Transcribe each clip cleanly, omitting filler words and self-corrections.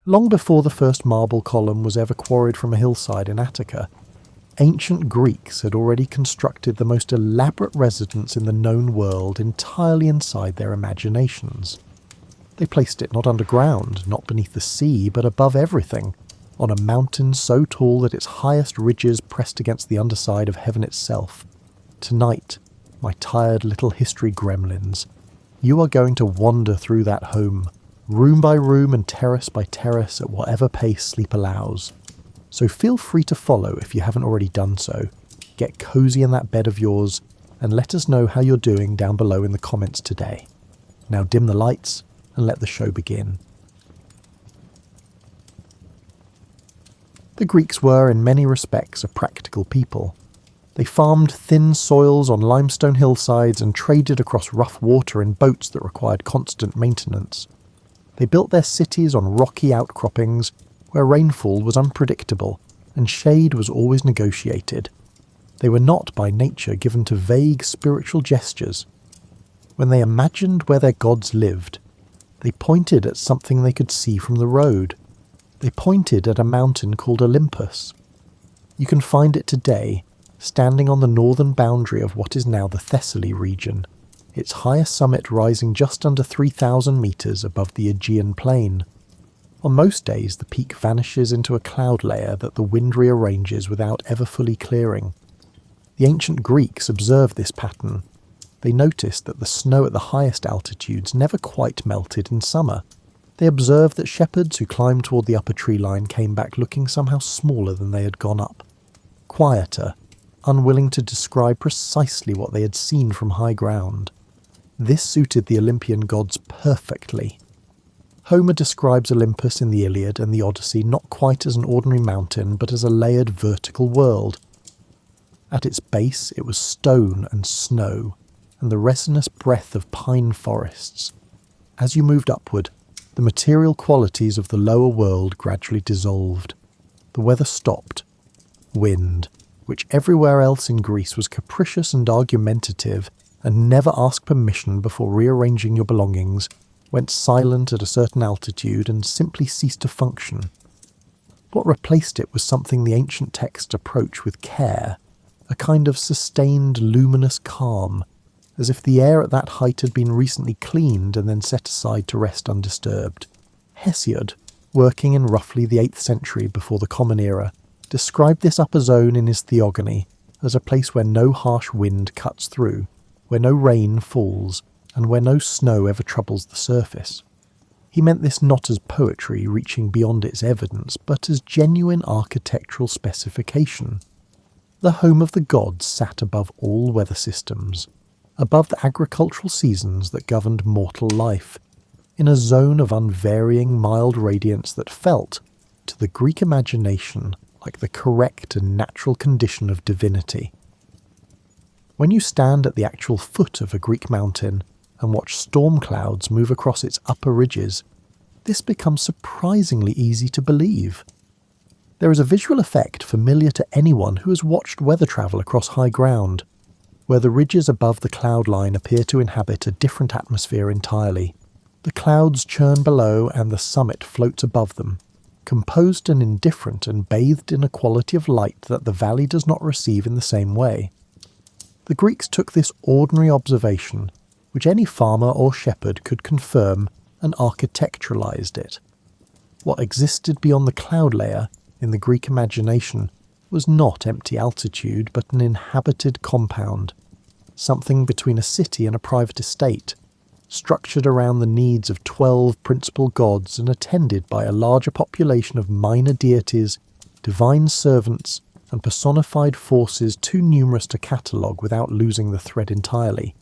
Long before the first marble column was ever quarried from a hillside in Attica, ancient Greeks had already constructed the most elaborate residence in the known world entirely inside their imaginations. They placed it not underground, not beneath the sea, but above everything, on a mountain so tall that its highest ridges pressed against the underside of heaven itself. Tonight, my tired little history gremlins, you are going to wander through that home, room by room and terrace by terrace at whatever pace sleep allows. So feel free to follow if you haven't already done so. Get cozy in that bed of yours, and let us know how you're doing down below in the comments today. Now dim the lights, and let the show begin. The Greeks were, in many respects, a practical people. They farmed thin soils on limestone hillsides and traded across rough water in boats that required constant maintenance. They built their cities on rocky outcroppings where rainfall was unpredictable and shade was always negotiated. They were not by nature given to vague spiritual gestures. When they imagined where their gods lived, they pointed at something they could see from the road. They pointed at a mountain called Olympus. You can find it today, standing on the northern boundary of what is now the Thessaly region, its highest summit rising just under 3,000 metres above the Aegean plain. On most days the peak vanishes into a cloud layer that the wind rearranges without ever fully clearing. The ancient Greeks observed this pattern. They noticed that the snow at the highest altitudes never quite melted in summer. They observed that shepherds who climbed toward the upper tree line came back looking somehow smaller than they had gone up, quieter, unwilling to describe precisely what they had seen from high ground. This suited the Olympian gods perfectly. Homer describes Olympus in the Iliad and the Odyssey not quite as an ordinary mountain, but as a layered vertical world. At its base it was stone and snow, and the resinous breath of pine forests. As you moved upward, the material qualities of the lower world gradually dissolved. The weather stopped. Wind, which everywhere else in Greece was capricious and argumentative, and never asked permission before rearranging your belongings, went silent at a certain altitude and simply ceased to function. What replaced it was something the ancient texts approach with care, a kind of sustained luminous calm, as if the air at that height had been recently cleaned and then set aside to rest undisturbed. Hesiod, working in roughly the 8th century before the Common Era, described this upper zone in his Theogony as a place where no harsh wind cuts through, where no rain falls, and where no snow ever troubles the surface. He meant this not as poetry reaching beyond its evidence, but as genuine architectural specification. The home of the gods sat above all weather systems, above the agricultural seasons that governed mortal life, in a zone of unvarying mild radiance that felt, to the Greek imagination, like the correct and natural condition of divinity. When you stand at the actual foot of a Greek mountain and watch storm clouds move across its upper ridges, this becomes surprisingly easy to believe. There is a visual effect familiar to anyone who has watched weather travel across high ground, where the ridges above the cloud line appear to inhabit a different atmosphere entirely. The clouds churn below and the summit floats above them, composed and indifferent and bathed in a quality of light that the valley does not receive in the same way. The Greeks took this ordinary observation, which any farmer or shepherd could confirm, and architecturalized it. What existed beyond the cloud layer, in the Greek imagination, was not empty altitude, but an inhabited compound, something between a city and a private estate, structured around the needs of 12 principal gods and attended by a larger population of minor deities, divine servants, and personified forces too numerous to catalogue without losing the thread entirely.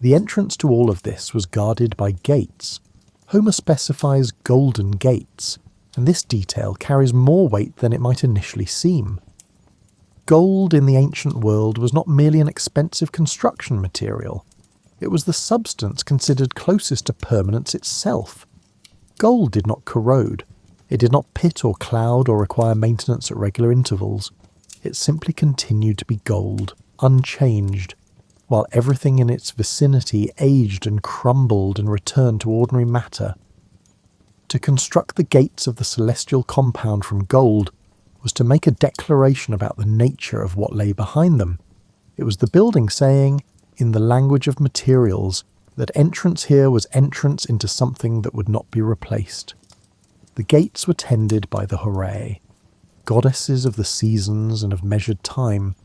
The entrance to all of this was guarded by gates. Homer specifies golden gates, and this detail carries more weight than it might initially seem. Gold in the ancient world was not merely an expensive construction material. It was the substance considered closest to permanence itself. Gold did not corrode. It did not pit or cloud or require maintenance at regular intervals. It simply continued to be gold, unchanged, while everything in its vicinity aged and crumbled and returned to ordinary matter. To construct the gates of the celestial compound from gold was to make a declaration about the nature of what lay behind them. It was the building saying, in the language of materials, that entrance here was entrance into something that would not be replaced. The gates were tended by the Horae, goddesses of the seasons and of measured time,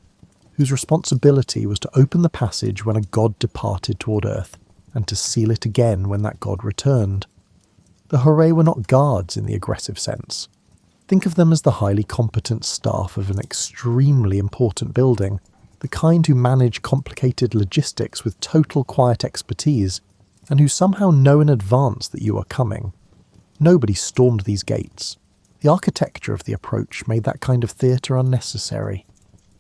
whose responsibility was to open the passage when a god departed toward earth, and to seal it again when that god returned. The Horae were not guards in the aggressive sense. Think of them as the highly competent staff of an extremely important building, the kind who manage complicated logistics with total quiet expertise, and who somehow know in advance that you are coming. Nobody stormed these gates. The architecture of the approach made that kind of theatre unnecessary.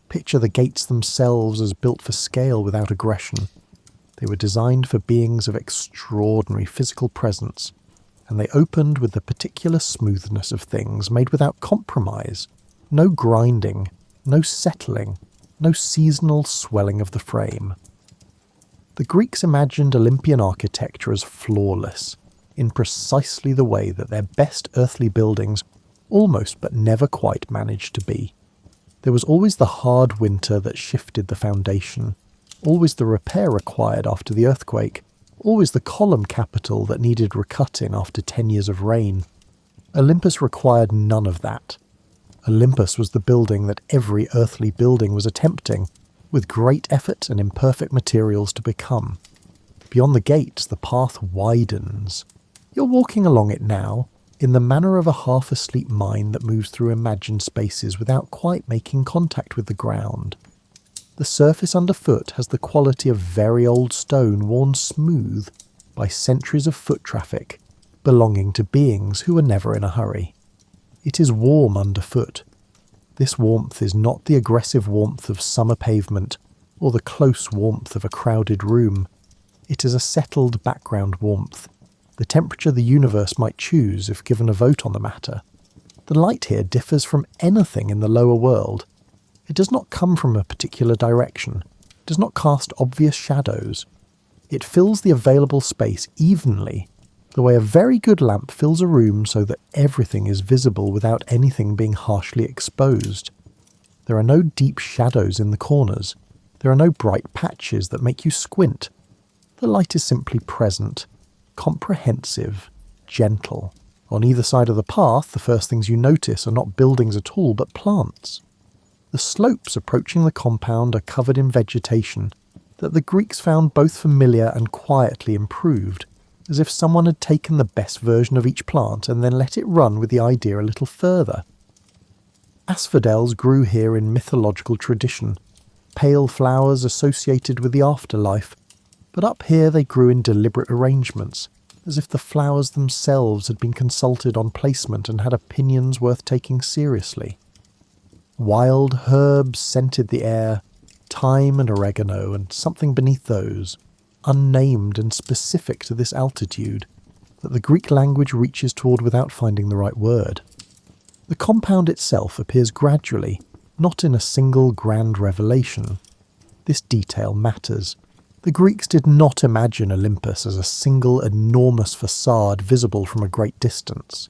Picture the gates themselves as built for scale without aggression. They were designed for beings of extraordinary physical presence, and they opened with the particular smoothness of things made without compromise. No grinding, no settling, no seasonal swelling of the frame. The Greeks imagined Olympian architecture as flawless, in precisely the way that their best earthly buildings almost but never quite managed to be. There was always the hard winter that shifted the foundation, always the repair required after the earthquake, always the column capital that needed recutting after 10 years of rain. Olympus required none of that. Olympus was the building that every earthly building was attempting, with great effort and imperfect materials to become. Beyond the gates, the path widens. You're walking along it now, in the manner of a half-asleep mind that moves through imagined spaces without quite making contact with the ground. The surface underfoot has the quality of very old stone worn smooth by centuries of foot traffic, belonging to beings who were never in a hurry. It is warm underfoot. This warmth is not the aggressive warmth of summer pavement or the close warmth of a crowded room. It is a settled background warmth, the temperature the universe might choose if given a vote on the matter. The light here differs from anything in the lower world. It does not come from a particular direction. It does not cast obvious shadows. It fills the available space evenly, the way a very good lamp fills a room so that everything is visible without anything being harshly exposed. There are no deep shadows in the corners. There are no bright patches that make you squint. The light is simply present, comprehensive, gentle. On either side of the path, the first things you notice are not buildings at all, but plants. The slopes approaching the compound are covered in vegetation that the Greeks found both familiar and quietly improved, as if someone had taken the best version of each plant and then let it run with the idea a little further. Asphodels grew here in mythological tradition, pale flowers associated with the afterlife, but up here they grew in deliberate arrangements, as if the flowers themselves had been consulted on placement and had opinions worth taking seriously. Wild herbs scented the air, thyme and oregano, and something beneath those, unnamed and specific to this altitude, that the Greek language reaches toward without finding the right word. The compound itself appears gradually, not in a single grand revelation. This detail matters. The Greeks did not imagine Olympus as a single enormous facade visible from a great distance,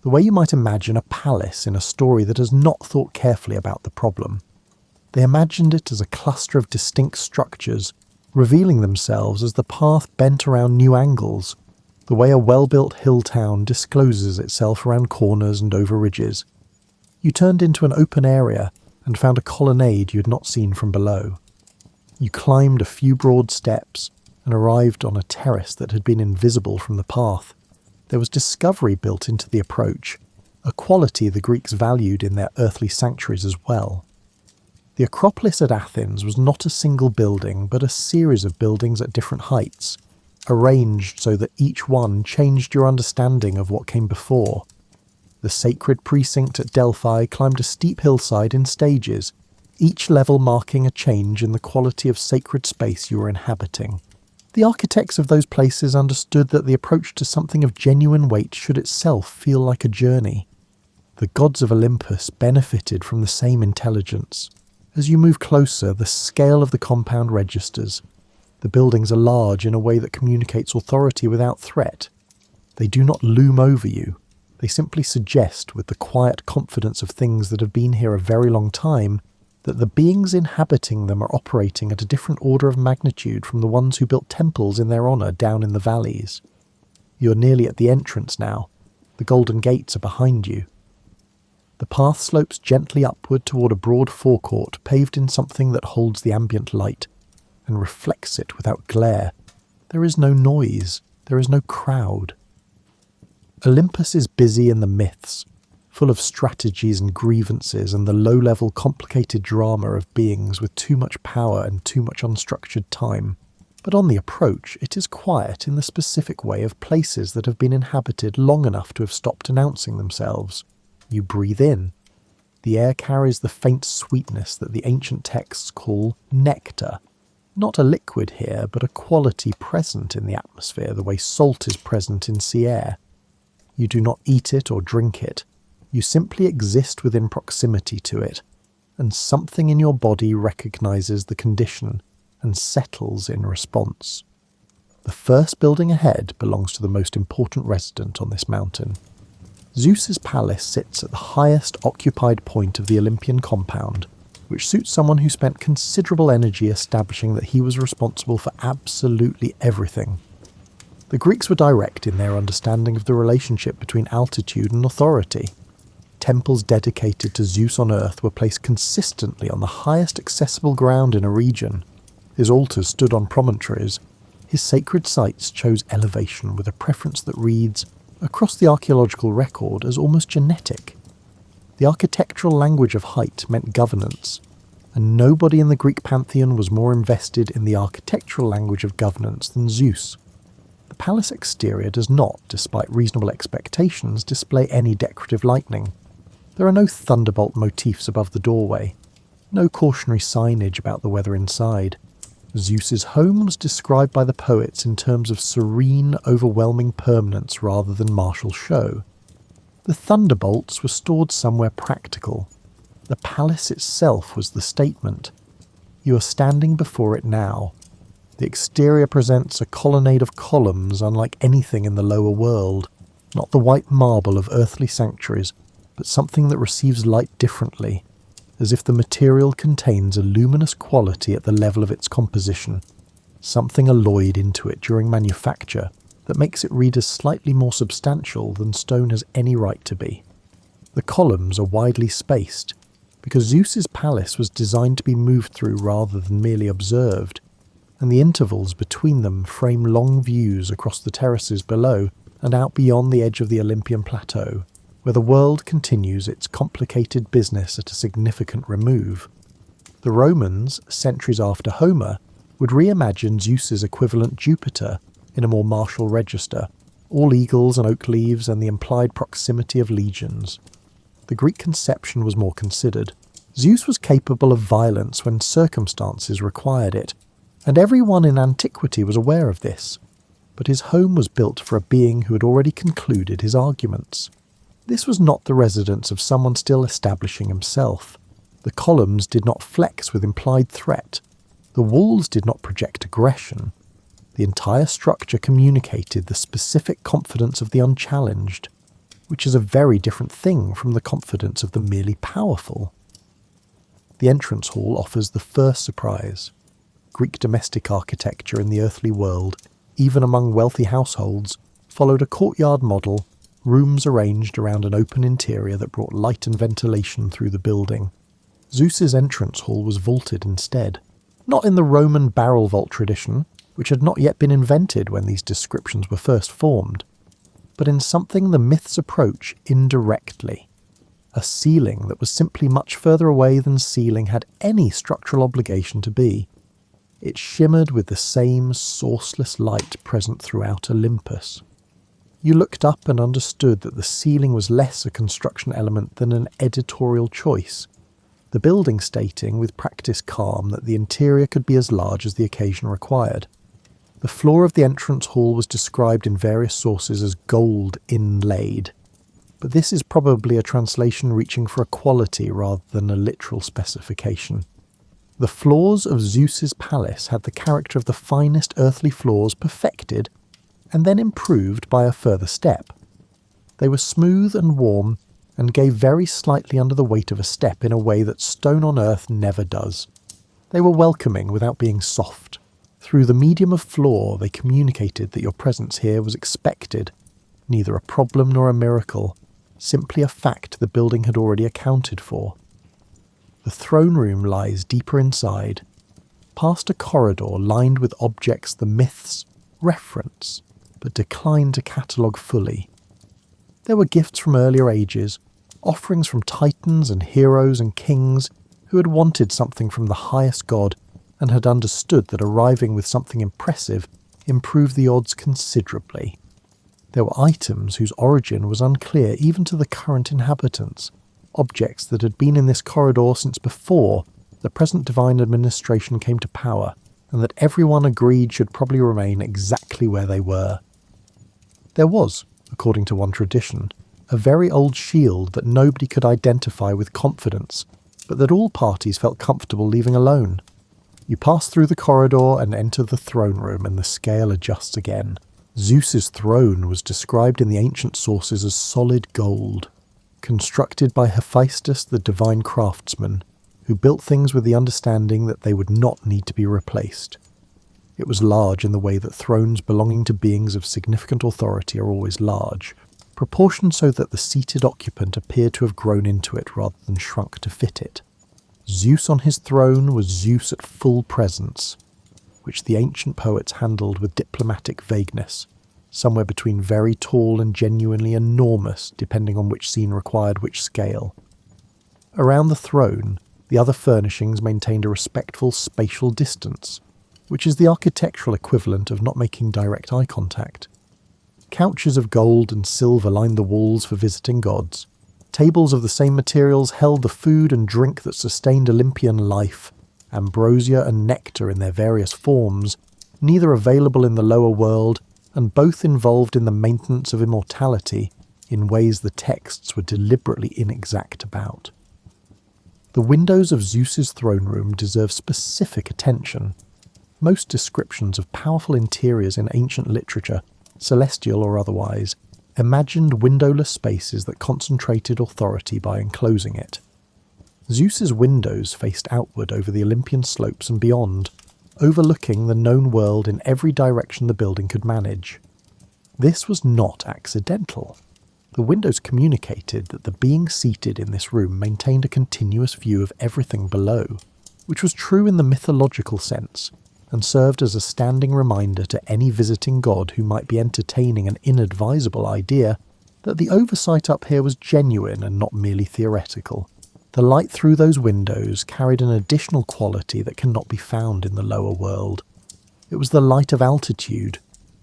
the way you might imagine a palace in a story that has not thought carefully about the problem. They imagined it as a cluster of distinct structures, revealing themselves as the path bent around new angles, the way a well-built hill town discloses itself around corners and over ridges. You turned into an open area and found a colonnade you had not seen from below. You climbed a few broad steps and arrived on a terrace that had been invisible from the path. There was discovery built into the approach, a quality the Greeks valued in their earthly sanctuaries as well. The Acropolis at Athens was not a single building, but a series of buildings at different heights, arranged so that each one changed your understanding of what came before. The sacred precinct at Delphi climbed a steep hillside in stages, each level marking a change in the quality of sacred space you were inhabiting. The architects of those places understood that the approach to something of genuine weight should itself feel like a journey. The gods of Olympus benefited from the same intelligence. As you move closer, the scale of the compound registers. The buildings are large in a way that communicates authority without threat. They do not loom over you. They simply suggest, with the quiet confidence of things that have been here a very long time, that the beings inhabiting them are operating at a different order of magnitude from the ones who built temples in their honour down in the valleys. You are nearly at the entrance now. The golden gates are behind you. The path slopes gently upward toward a broad forecourt paved in something that holds the ambient light and reflects it without glare. There is no noise. There is no crowd. Olympus is busy in the myths, full of strategies and grievances and the low-level complicated drama of beings with too much power and too much unstructured time. But on the approach, it is quiet in the specific way of places that have been inhabited long enough to have stopped announcing themselves. You breathe in. The air carries the faint sweetness that the ancient texts call nectar. Not a liquid here, but a quality present in the atmosphere the way salt is present in sea air. You do not eat it or drink it. You simply exist within proximity to it, and something in your body recognizes the condition and settles in response. The first building ahead belongs to the most important resident on this mountain. Zeus's palace sits at the highest occupied point of the Olympian compound, which suits someone who spent considerable energy establishing that he was responsible for absolutely everything. The Greeks were direct in their understanding of the relationship between altitude and authority. Temples dedicated to Zeus on Earth were placed consistently on the highest accessible ground in a region. His altars stood on promontories. His sacred sites chose elevation with a preference that reads, across the archaeological record, as almost genetic. The architectural language of height meant governance, and nobody in the Greek pantheon was more invested in the architectural language of governance than Zeus. The palace exterior does not, despite reasonable expectations, display any decorative lighting. There are no thunderbolt motifs above the doorway, no cautionary signage about the weather inside. Zeus's home was described by the poets in terms of serene, overwhelming permanence rather than martial show. The thunderbolts were stored somewhere practical. The palace itself was the statement. You are standing before it now. The exterior presents a colonnade of columns unlike anything in the lower world, not the white marble of earthly sanctuaries, but something that receives light differently, as if the material contains a luminous quality at the level of its composition, something alloyed into it during manufacture that makes it read as slightly more substantial than stone has any right to be. The columns are widely spaced, because Zeus's palace was designed to be moved through rather than merely observed, and the intervals between them frame long views across the terraces below and out beyond the edge of the Olympian plateau, where the world continues its complicated business at a significant remove. The Romans, centuries after Homer, would reimagine Zeus's equivalent Jupiter in a more martial register, all eagles and oak leaves and the implied proximity of legions. The Greek conception was more considered. Zeus was capable of violence when circumstances required it, and everyone in antiquity was aware of this, but his home was built for a being who had already concluded his arguments. This was not the residence of someone still establishing himself. The columns did not flex with implied threat. The walls did not project aggression. The entire structure communicated the specific confidence of the unchallenged, which is a very different thing from the confidence of the merely powerful. The entrance hall offers the first surprise. Greek domestic architecture in the earthly world, even among wealthy households, followed a courtyard model, rooms arranged around an open interior that brought light and ventilation through the building. Zeus's entrance hall was vaulted instead, not in the Roman barrel vault tradition, which had not yet been invented when these descriptions were first formed, but in something the myths approach indirectly. A ceiling that was simply much further away than ceiling had any structural obligation to be. It shimmered with the same sourceless light present throughout Olympus. You looked up and understood that the ceiling was less a construction element than an editorial choice, the building stating with practiced calm that the interior could be as large as the occasion required. The floor of the entrance hall was described in various sources as gold inlaid, but this is probably a translation reaching for a quality rather than a literal specification. The floors of Zeus's palace had the character of the finest earthly floors perfected, and then improved by a further step. They were smooth and warm, and gave very slightly under the weight of a step in a way that stone on earth never does. They were welcoming without being soft. Through the medium of floor, they communicated that your presence here was expected, neither a problem nor a miracle, simply a fact the building had already accounted for. The throne room lies deeper inside, past a corridor lined with objects the myths reference, but decline to catalogue fully. There were gifts from earlier ages, offerings from titans and heroes and kings who had wanted something from the highest god and had understood that arriving with something impressive improved the odds considerably. There were items whose origin was unclear even to the current inhabitants, objects that had been in this corridor since before the present divine administration came to power, and that everyone agreed should probably remain exactly where they were. There was, according to one tradition, a very old shield that nobody could identify with confidence, but that all parties felt comfortable leaving alone. You pass through the corridor and enter the throne room, and the scale adjusts again. Zeus's throne was described in the ancient sources as solid gold, constructed by Hephaestus the divine craftsman, who built things with the understanding that they would not need to be replaced. It was large in the way that thrones belonging to beings of significant authority are always large, proportioned so that the seated occupant appeared to have grown into it rather than shrunk to fit it. Zeus on his throne was Zeus at full presence, which the ancient poets handled with diplomatic vagueness, somewhere between very tall and genuinely enormous, depending on which scene required which scale. Around the throne, the other furnishings maintained a respectful spatial distance, which is the architectural equivalent of not making direct eye contact. Couches of gold and silver lined the walls for visiting gods. Tables of the same materials held the food and drink that sustained Olympian life, ambrosia and nectar in their various forms, neither available in the lower world, and both involved in the maintenance of immortality in ways the texts were deliberately inexact about. The windows of Zeus's throne room deserve specific attention. Most descriptions of powerful interiors in ancient literature, celestial or otherwise, imagined windowless spaces that concentrated authority by enclosing it. Zeus's windows faced outward over the Olympian slopes and beyond, overlooking the known world in every direction the building could manage. This was not accidental. The windows communicated that the being seated in this room maintained a continuous view of everything below, which was true in the mythological sense, and served as a standing reminder to any visiting god who might be entertaining an inadvisable idea that the oversight up here was genuine and not merely theoretical. The light through those windows carried an additional quality that cannot be found in the lower world. It was the light of altitude,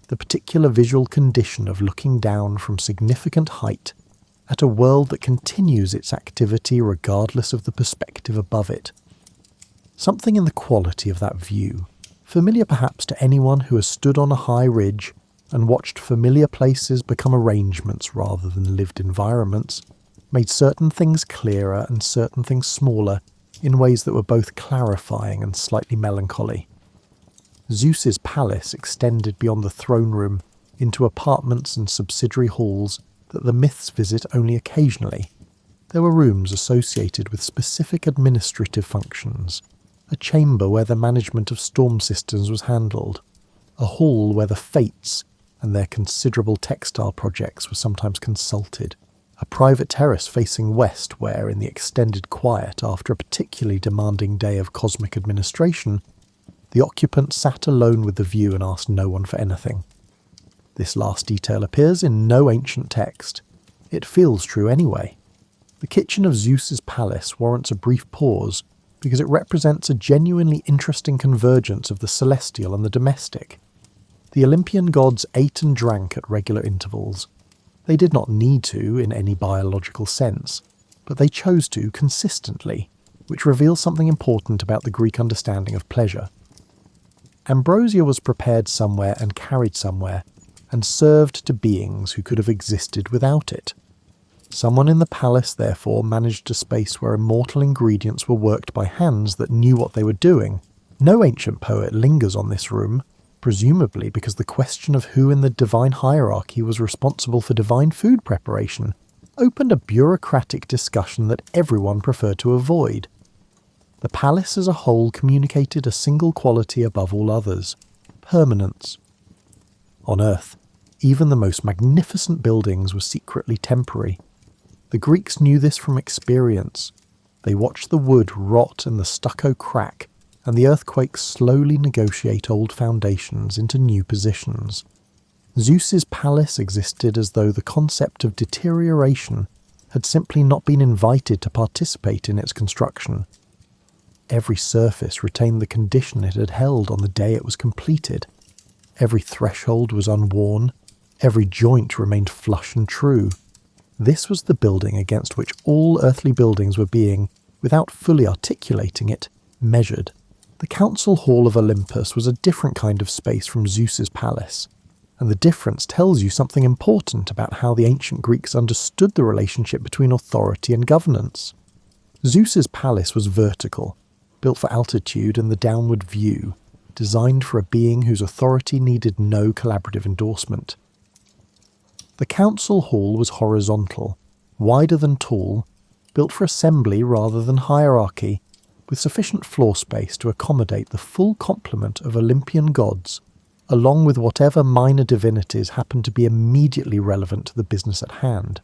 the particular visual condition of looking down from significant height at a world that continues its activity regardless of the perspective above it. Something in the quality of that view, familiar perhaps to anyone who has stood on a high ridge and watched familiar places become arrangements rather than lived environments, made certain things clearer and certain things smaller in ways that were both clarifying and slightly melancholy. Zeus's palace extended beyond the throne room into apartments and subsidiary halls that the myths visit only occasionally. There were rooms associated with specific administrative functions, a chamber where the management of storm systems was handled, a hall where the Fates and their considerable textile projects were sometimes consulted, a private terrace facing west where, in the extended quiet after a particularly demanding day of cosmic administration, the occupant sat alone with the view and asked no one for anything. This last detail appears in no ancient text. It feels true anyway. The kitchen of Zeus's palace warrants a brief pause because it represents a genuinely interesting convergence of the celestial and the domestic. The Olympian gods ate and drank at regular intervals. They did not need to in any biological sense, but they chose to consistently, which reveals something important about the Greek understanding of pleasure. Ambrosia was prepared somewhere and carried somewhere, and served to beings who could have existed without it. Someone in the palace, therefore, managed a space where immortal ingredients were worked by hands that knew what they were doing. No ancient poet lingers on this room, presumably because the question of who in the divine hierarchy was responsible for divine food preparation opened a bureaucratic discussion that everyone preferred to avoid. The palace as a whole communicated a single quality above all others: permanence. On Earth, even the most magnificent buildings were secretly temporary. The Greeks knew this from experience. They watched the wood rot and the stucco crack, and the earthquakes slowly negotiate old foundations into new positions. Zeus's palace existed as though the concept of deterioration had simply not been invited to participate in its construction. Every surface retained the condition it had held on the day it was completed. Every threshold was unworn. Every joint remained flush and true. This was the building against which all earthly buildings were being, without fully articulating it, measured. The council hall of Olympus was a different kind of space from Zeus's palace, and the difference tells you something important about how the ancient Greeks understood the relationship between authority and governance. Zeus's palace was vertical, built for altitude and the downward view, designed for a being whose authority needed no collaborative endorsement. The council hall was horizontal, wider than tall, built for assembly rather than hierarchy, with sufficient floor space to accommodate the full complement of Olympian gods, along with whatever minor divinities happened to be immediately relevant to the business at hand.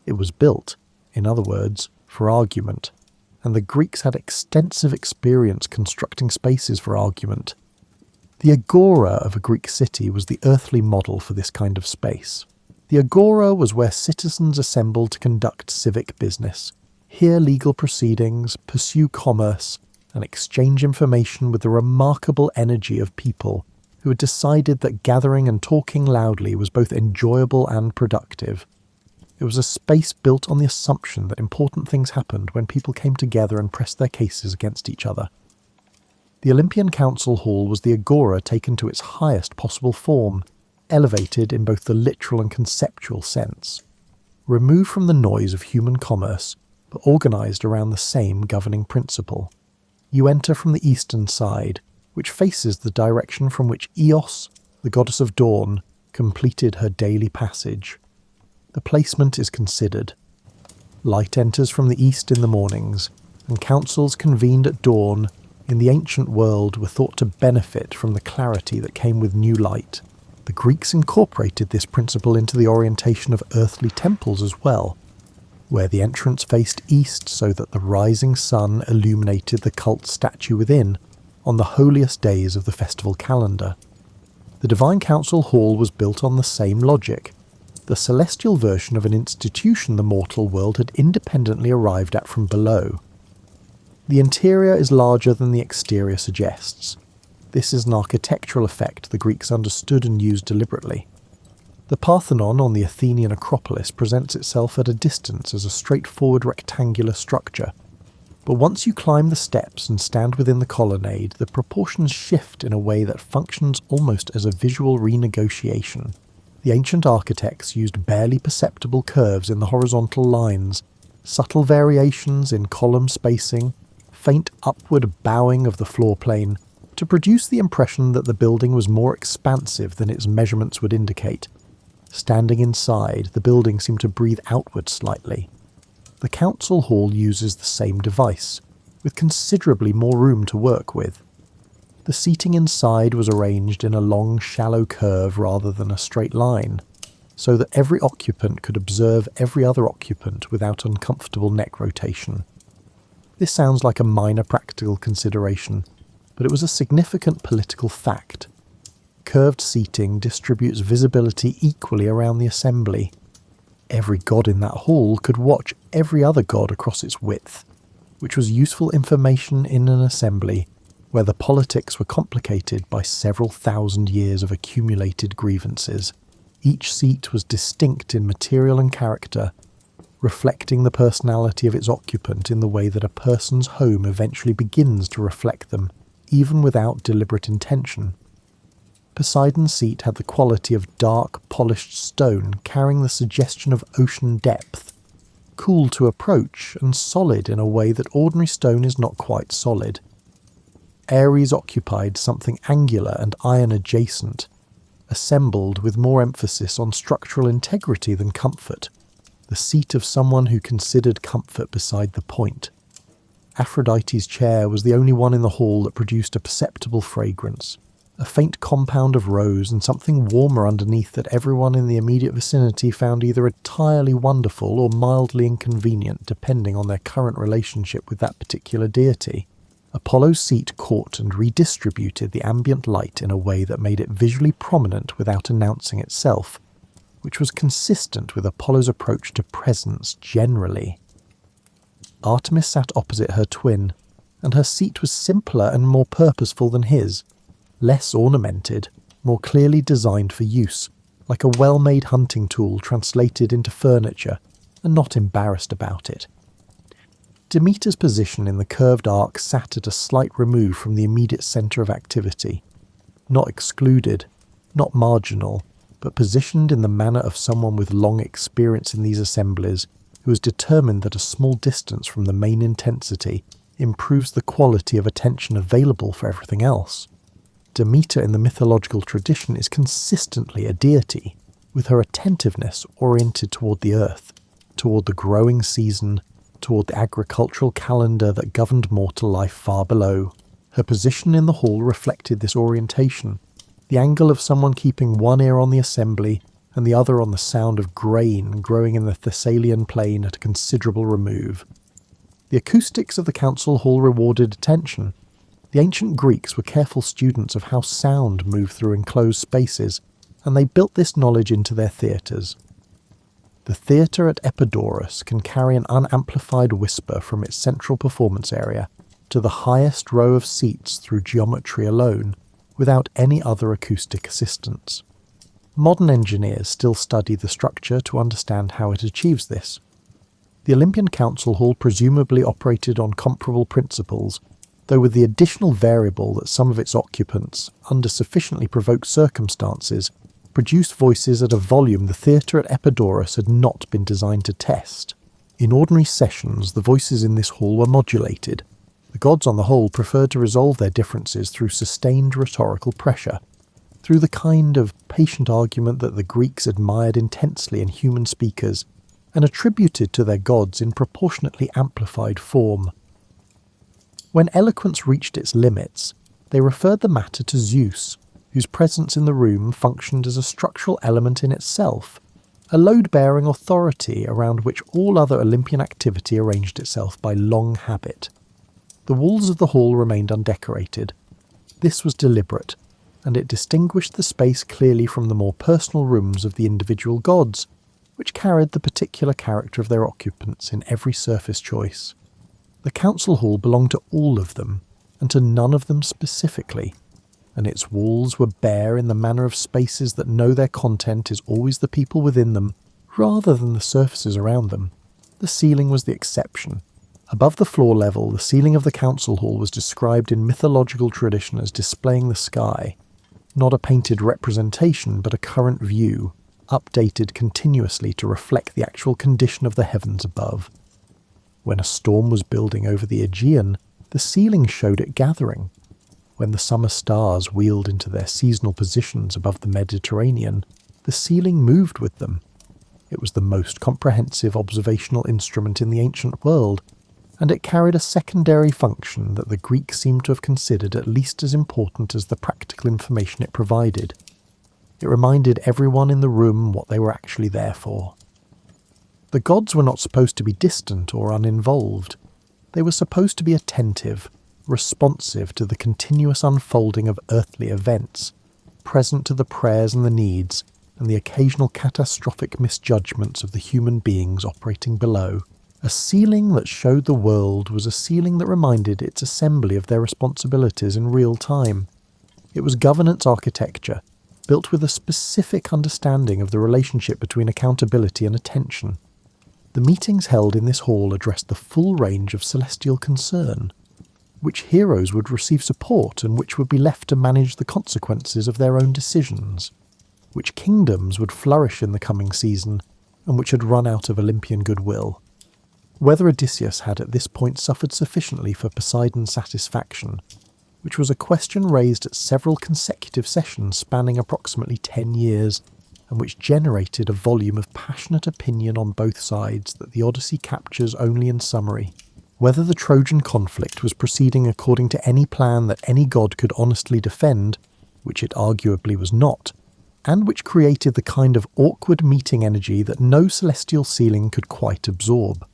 It was built, in other words, for argument, and the Greeks had extensive experience constructing spaces for argument. The agora of a Greek city was the earthly model for this kind of space. The agora was where citizens assembled to conduct civic business, hear legal proceedings, pursue commerce, and exchange information with the remarkable energy of people who had decided that gathering and talking loudly was both enjoyable and productive. It was a space built on the assumption that important things happened when people came together and pressed their cases against each other. The Olympian Council Hall was the agora taken to its highest possible form, elevated in both the literal and conceptual sense. Removed from the noise of human commerce, but organised around the same governing principle. You enter from the eastern side, which faces the direction from which Eos, the goddess of dawn, completed her daily passage. The placement is considered. Light enters from the east in the mornings, and councils convened at dawn in the ancient world were thought to benefit from the clarity that came with new light. The Greeks incorporated this principle into the orientation of earthly temples as well, where the entrance faced east so that the rising sun illuminated the cult statue within on the holiest days of the festival calendar. The Divine Council Hall was built on the same logic, the celestial version of an institution the mortal world had independently arrived at from below. The interior is larger than the exterior suggests. This is an architectural effect the Greeks understood and used deliberately. The Parthenon on the Athenian Acropolis presents itself at a distance as a straightforward rectangular structure, but once you climb the steps and stand within the colonnade, the proportions shift in a way that functions almost as a visual renegotiation. The ancient architects used barely perceptible curves in the horizontal lines, subtle variations in column spacing, faint upward bowing of the floor plane, to produce the impression that the building was more expansive than its measurements would indicate. Standing inside, the building seemed to breathe outward slightly. The council hall uses the same device, with considerably more room to work with. The seating inside was arranged in a long, shallow curve rather than a straight line, so that every occupant could observe every other occupant without uncomfortable neck rotation. This sounds like a minor practical consideration, but it was a significant political fact. Curved seating distributes visibility equally around the assembly. Every god in that hall could watch every other god across its width, which was useful information in an assembly where the politics were complicated by several thousand years of accumulated grievances. Each seat was distinct in material and character, reflecting the personality of its occupant in the way that a person's home eventually begins to reflect them, even without deliberate intention. Poseidon's seat had the quality of dark, polished stone carrying the suggestion of ocean depth, cool to approach and solid in a way that ordinary stone is not quite solid. Ares occupied something angular and iron adjacent, assembled with more emphasis on structural integrity than comfort, the seat of someone who considered comfort beside the point. Aphrodite's chair was the only one in the hall that produced a perceptible fragrance, a faint compound of rose and something warmer underneath that everyone in the immediate vicinity found either entirely wonderful or mildly inconvenient depending on their current relationship with that particular deity. Apollo's seat caught and redistributed the ambient light in a way that made it visually prominent without announcing itself, which was consistent with Apollo's approach to presence generally. Artemis sat opposite her twin, and her seat was simpler and more purposeful than his, less ornamented, more clearly designed for use, like a well-made hunting tool translated into furniture, and not embarrassed about it. Demeter's position in the curved arc sat at a slight remove from the immediate centre of activity, not excluded, not marginal, but positioned in the manner of someone with long experience in these assemblies, who is determined that a small distance from the main intensity improves the quality of attention available for everything else. Demeter in the mythological tradition is consistently a deity, with her attentiveness oriented toward the earth, toward the growing season, toward the agricultural calendar that governed mortal life far below. Her position in the hall reflected this orientation, the angle of someone keeping one ear on the assembly and the other on the sound of grain growing in the Thessalian plain at a considerable remove. The acoustics of the council hall rewarded attention. The ancient Greeks were careful students of how sound moved through enclosed spaces, and they built this knowledge into their theatres. The theatre at Epidaurus can carry an unamplified whisper from its central performance area to the highest row of seats through geometry alone, without any other acoustic assistance. Modern engineers still study the structure to understand how it achieves this. The Olympian Council Hall presumably operated on comparable principles, though with the additional variable that some of its occupants, under sufficiently provoked circumstances, produced voices at a volume the theatre at Epidaurus had not been designed to test. In ordinary sessions, the voices in this hall were modulated. The gods on the whole preferred to resolve their differences through sustained rhetorical pressure, through the kind of patient argument that the Greeks admired intensely in human speakers, and attributed to their gods in proportionately amplified form. When eloquence reached its limits, they referred the matter to Zeus, whose presence in the room functioned as a structural element in itself, a load-bearing authority around which all other Olympian activity arranged itself by long habit. The walls of the hall remained undecorated. This was deliberate, and it distinguished the space clearly from the more personal rooms of the individual gods, which carried the particular character of their occupants in every surface choice. The council hall belonged to all of them, and to none of them specifically, and its walls were bare in the manner of spaces that know their content is always the people within them, rather than the surfaces around them. The ceiling was the exception. Above the floor level, the ceiling of the council hall was described in mythological tradition as displaying the sky, not a painted representation but a current view, updated continuously to reflect the actual condition of the heavens above. When a storm was building over the Aegean, the ceiling showed it gathering. When the summer stars wheeled into their seasonal positions above the Mediterranean, the ceiling moved with them. It was the most comprehensive observational instrument in the ancient world, and it carried a secondary function that the Greeks seem to have considered at least as important as the practical information it provided. It reminded everyone in the room what they were actually there for. The gods were not supposed to be distant or uninvolved. They were supposed to be attentive, responsive to the continuous unfolding of earthly events, present to the prayers and the needs, and the occasional catastrophic misjudgments of the human beings operating below. A ceiling that showed the world was a ceiling that reminded its assembly of their responsibilities in real time. It was governance architecture, built with a specific understanding of the relationship between accountability and attention. The meetings held in this hall addressed the full range of celestial concern. Which heroes would receive support and which would be left to manage the consequences of their own decisions? Which kingdoms would flourish in the coming season, and which had run out of Olympian goodwill? Whether Odysseus had at this point suffered sufficiently for Poseidon's satisfaction, which was a question raised at several consecutive sessions spanning approximately 10 years, and which generated a volume of passionate opinion on both sides that the Odyssey captures only in summary. Whether the Trojan conflict was proceeding according to any plan that any god could honestly defend, which it arguably was not, and which created the kind of awkward meeting energy that no celestial ceiling could quite absorb.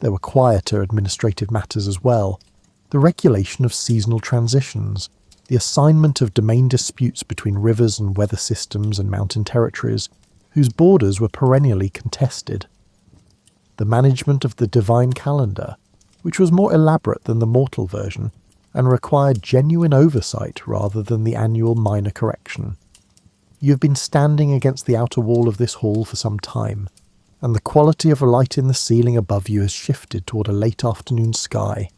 There were quieter administrative matters as well, the regulation of seasonal transitions, the assignment of domain disputes between rivers and weather systems and mountain territories, whose borders were perennially contested, the management of the divine calendar, which was more elaborate than the mortal version, and required genuine oversight rather than the annual minor correction. You have been standing against the outer wall of this hall for some time, and the quality of light in the ceiling above you has shifted toward a late afternoon sky,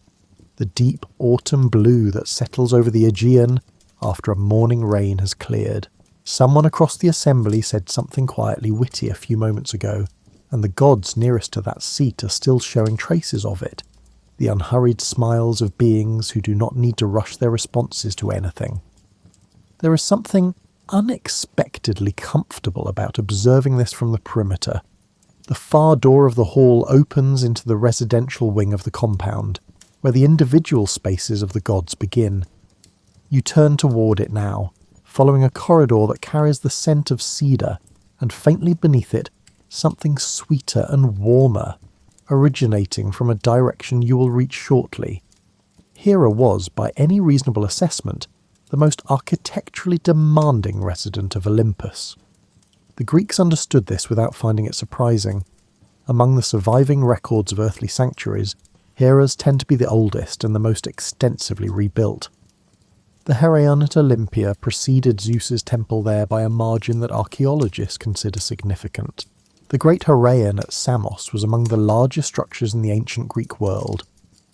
the deep autumn blue that settles over the Aegean after a morning rain has cleared. Someone across the assembly said something quietly witty a few moments ago, and the gods nearest to that seat are still showing traces of it, the unhurried smiles of beings who do not need to rush their responses to anything. There is something unexpectedly comfortable about observing this from the perimeter. The far door of the hall opens into the residential wing of the compound, where the individual spaces of the gods begin. You turn toward it now, following a corridor that carries the scent of cedar, and faintly beneath it, something sweeter and warmer, originating from a direction you will reach shortly. Hera was, by any reasonable assessment, the most architecturally demanding resident of Olympus. The Greeks understood this without finding it surprising. Among the surviving records of earthly sanctuaries, Hera's tend to be the oldest and the most extensively rebuilt. The Heraion at Olympia preceded Zeus's temple there by a margin that archaeologists consider significant. The Great Heraion at Samos was among the largest structures in the ancient Greek world,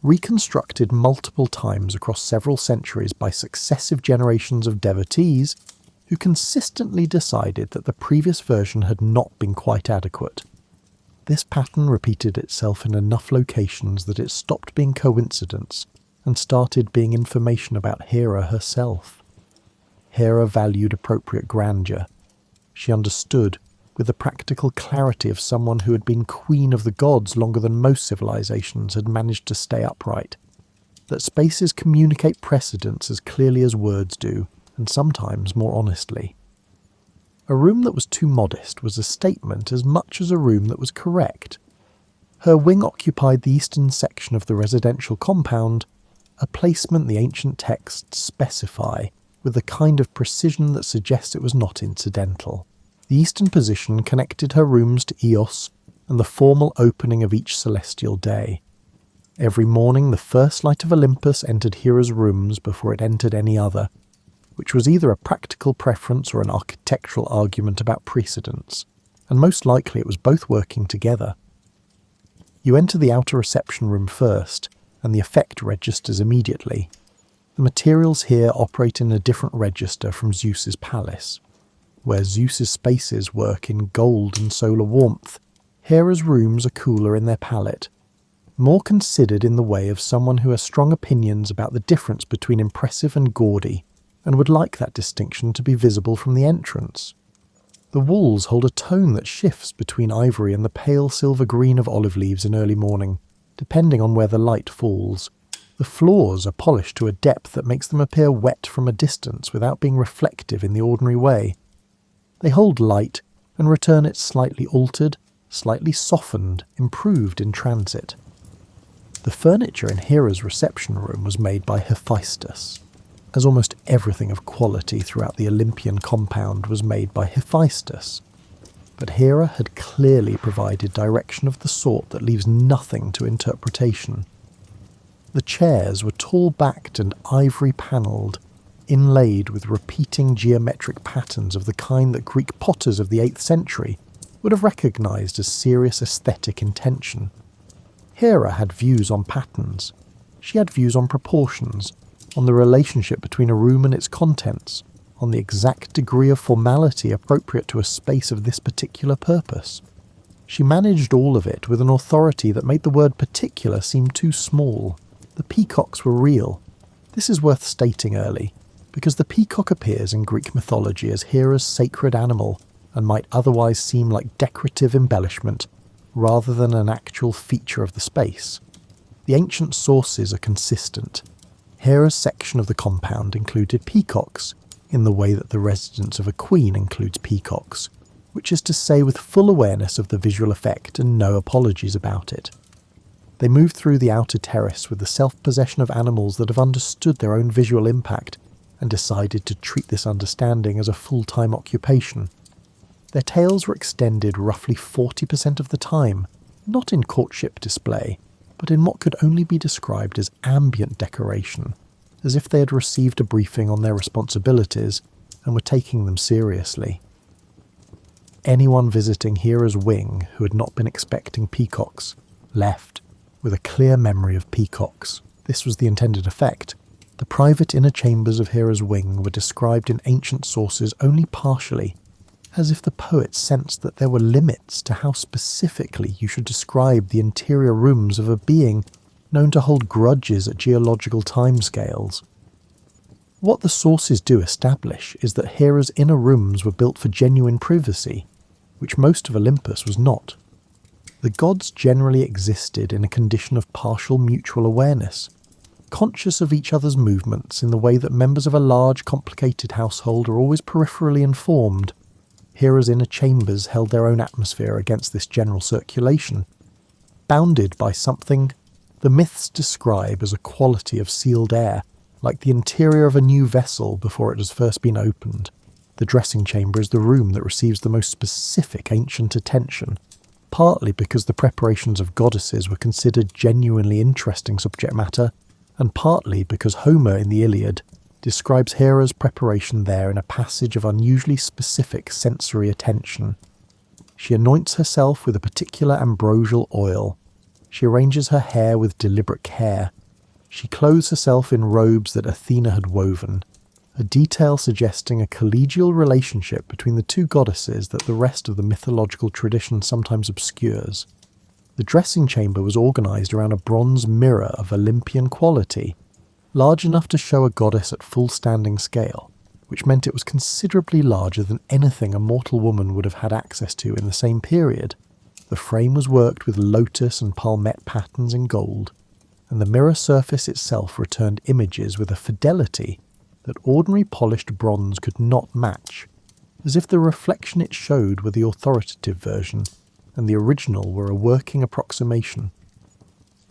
reconstructed multiple times across several centuries by successive generations of devotees who consistently decided that the previous version had not been quite adequate. This pattern repeated itself in enough locations that it stopped being coincidence and started being information about Hera herself. Hera valued appropriate grandeur. She understood, with the practical clarity of someone who had been queen of the gods longer than most civilizations had managed to stay upright, that spaces communicate precedence as clearly as words do, and sometimes more honestly. A room that was too modest was a statement as much as a room that was correct. Her wing occupied the eastern section of the residential compound, a placement the ancient texts specify with the kind of precision that suggests it was not incidental. The eastern position connected her rooms to Eos and the formal opening of each celestial day. Every morning the first light of Olympus entered Hera's rooms before it entered any other, which was either a practical preference or an architectural argument about precedence, and most likely it was both working together. You enter the outer reception room first, and the effect registers immediately. The materials here operate in a different register from Zeus's palace. Where Zeus's spaces work in gold and solar warmth, Hera's rooms are cooler in their palette, more considered in the way of someone who has strong opinions about the difference between impressive and gaudy, and would like that distinction to be visible from the entrance. The walls hold a tone that shifts between ivory and the pale silver green of olive leaves in early morning, depending on where the light falls. The floors are polished to a depth that makes them appear wet from a distance without being reflective in the ordinary way. They hold light and return it slightly altered, slightly softened, improved in transit. The furniture in Hera's reception room was made by Hephaestus, as almost everything of quality throughout the Olympian compound was made by Hephaestus. But Hera had clearly provided direction of the sort that leaves nothing to interpretation. The chairs were tall-backed and ivory-panelled, inlaid with repeating geometric patterns of the kind that Greek potters of the 8th century would have recognised as serious aesthetic intention. Hera had views on patterns. She had views on proportions, on the relationship between a room and its contents, on the exact degree of formality appropriate to a space of this particular purpose. She managed all of it with an authority that made the word particular seem too small. The peacocks were real. This is worth stating early, because the peacock appears in Greek mythology as Hera's sacred animal and might otherwise seem like decorative embellishment rather than an actual feature of the space. The ancient sources are consistent. Hera's section of the compound included peacocks, in the way that the residence of a queen includes peacocks, which is to say with full awareness of the visual effect and no apologies about it. They moved through the outer terrace with the self-possession of animals that have understood their own visual impact and decided to treat this understanding as a full-time occupation. Their tails were extended roughly 40% of the time, not in courtship display, but in what could only be described as ambient decoration, as if they had received a briefing on their responsibilities and were taking them seriously. Anyone visiting Hera's wing who had not been expecting peacocks left with a clear memory of peacocks. This was the intended effect. The private inner chambers of Hera's wing were described in ancient sources only partially, as if the poets sensed that there were limits to how specifically you should describe the interior rooms of a being known to hold grudges at geological timescales. What the sources do establish is that Hera's inner rooms were built for genuine privacy, which most of Olympus was not. The gods generally existed in a condition of partial mutual awareness, conscious of each other's movements in the way that members of a large, complicated household are always peripherally informed. Hera's inner chambers held their own atmosphere against this general circulation, bounded by something the myths describe as a quality of sealed air, like the interior of a new vessel before it has first been opened. The dressing chamber is the room that receives the most specific ancient attention, partly because the preparations of goddesses were considered genuinely interesting subject matter, and partly because Homer in the Iliad describes Hera's preparation there in a passage of unusually specific sensory attention. She anoints herself with a particular ambrosial oil. She arranges her hair with deliberate care. She clothes herself in robes that Athena had woven, a detail suggesting a collegial relationship between the two goddesses that the rest of the mythological tradition sometimes obscures. The dressing chamber was organised around a bronze mirror of Olympian quality, large enough to show a goddess at full standing scale, which meant it was considerably larger than anything a mortal woman would have had access to in the same period. The frame was worked with lotus and palmette patterns in gold, and the mirror surface itself returned images with a fidelity that ordinary polished bronze could not match, as if the reflection it showed were the authoritative version, and the original were a working approximation.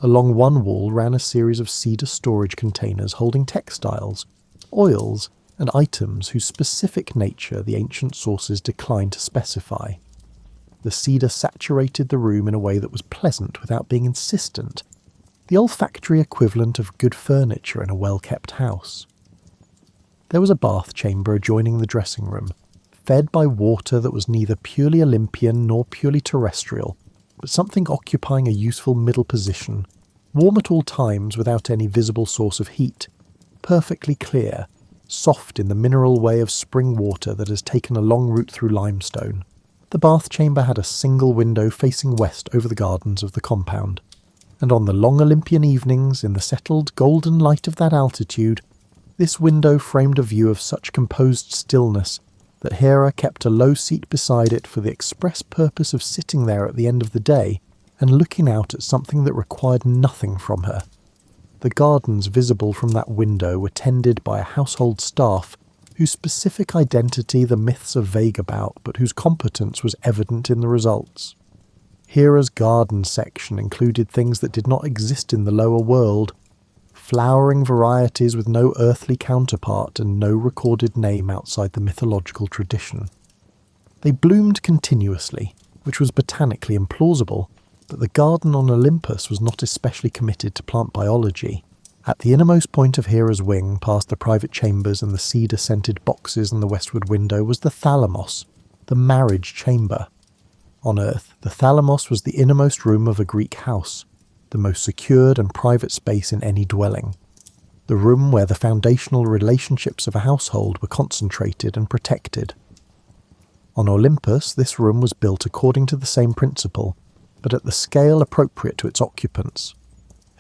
Along one wall ran a series of cedar storage containers holding textiles, oils, and items whose specific nature the ancient sources declined to specify. The cedar saturated the room in a way that was pleasant without being insistent, the olfactory equivalent of good furniture in a well-kept house. There was a bath chamber adjoining the dressing room, fed by water that was neither purely Olympian nor purely terrestrial, but something occupying a useful middle position, warm at all times without any visible source of heat, perfectly clear, soft in the mineral way of spring water that has taken a long route through limestone. The bath chamber had a single window facing west over the gardens of the compound, and on the long Olympian evenings, in the settled golden light of that altitude, this window framed a view of such composed stillness that Hera kept a low seat beside it for the express purpose of sitting there at the end of the day and looking out at something that required nothing from her. The gardens visible from that window were tended by a household staff whose specific identity the myths are vague about, but whose competence was evident in the results. Hera's garden section included things that did not exist in the lower world, flowering varieties with no earthly counterpart and no recorded name outside the mythological tradition. They bloomed continuously, which was botanically implausible, but the garden on Olympus was not especially committed to plant biology. At the innermost point of Hera's wing, past the private chambers and the cedar-scented boxes in the westward window, was the thalamus, the marriage chamber. On Earth, the thalamus was the innermost room of a Greek house, the most secured and private space in any dwelling. The room where the foundational relationships of a household were concentrated and protected. On Olympus, this room was built according to the same principle, but at the scale appropriate to its occupants.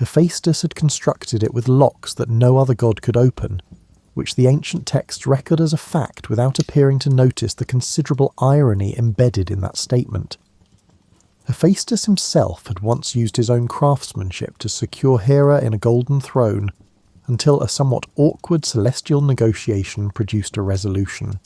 Hephaestus had constructed it with locks that no other god could open, which the ancient texts record as a fact without appearing to notice the considerable irony embedded in that statement. Hephaestus himself had once used his own craftsmanship to secure Hera in a golden throne, until a somewhat awkward celestial negotiation produced a resolution.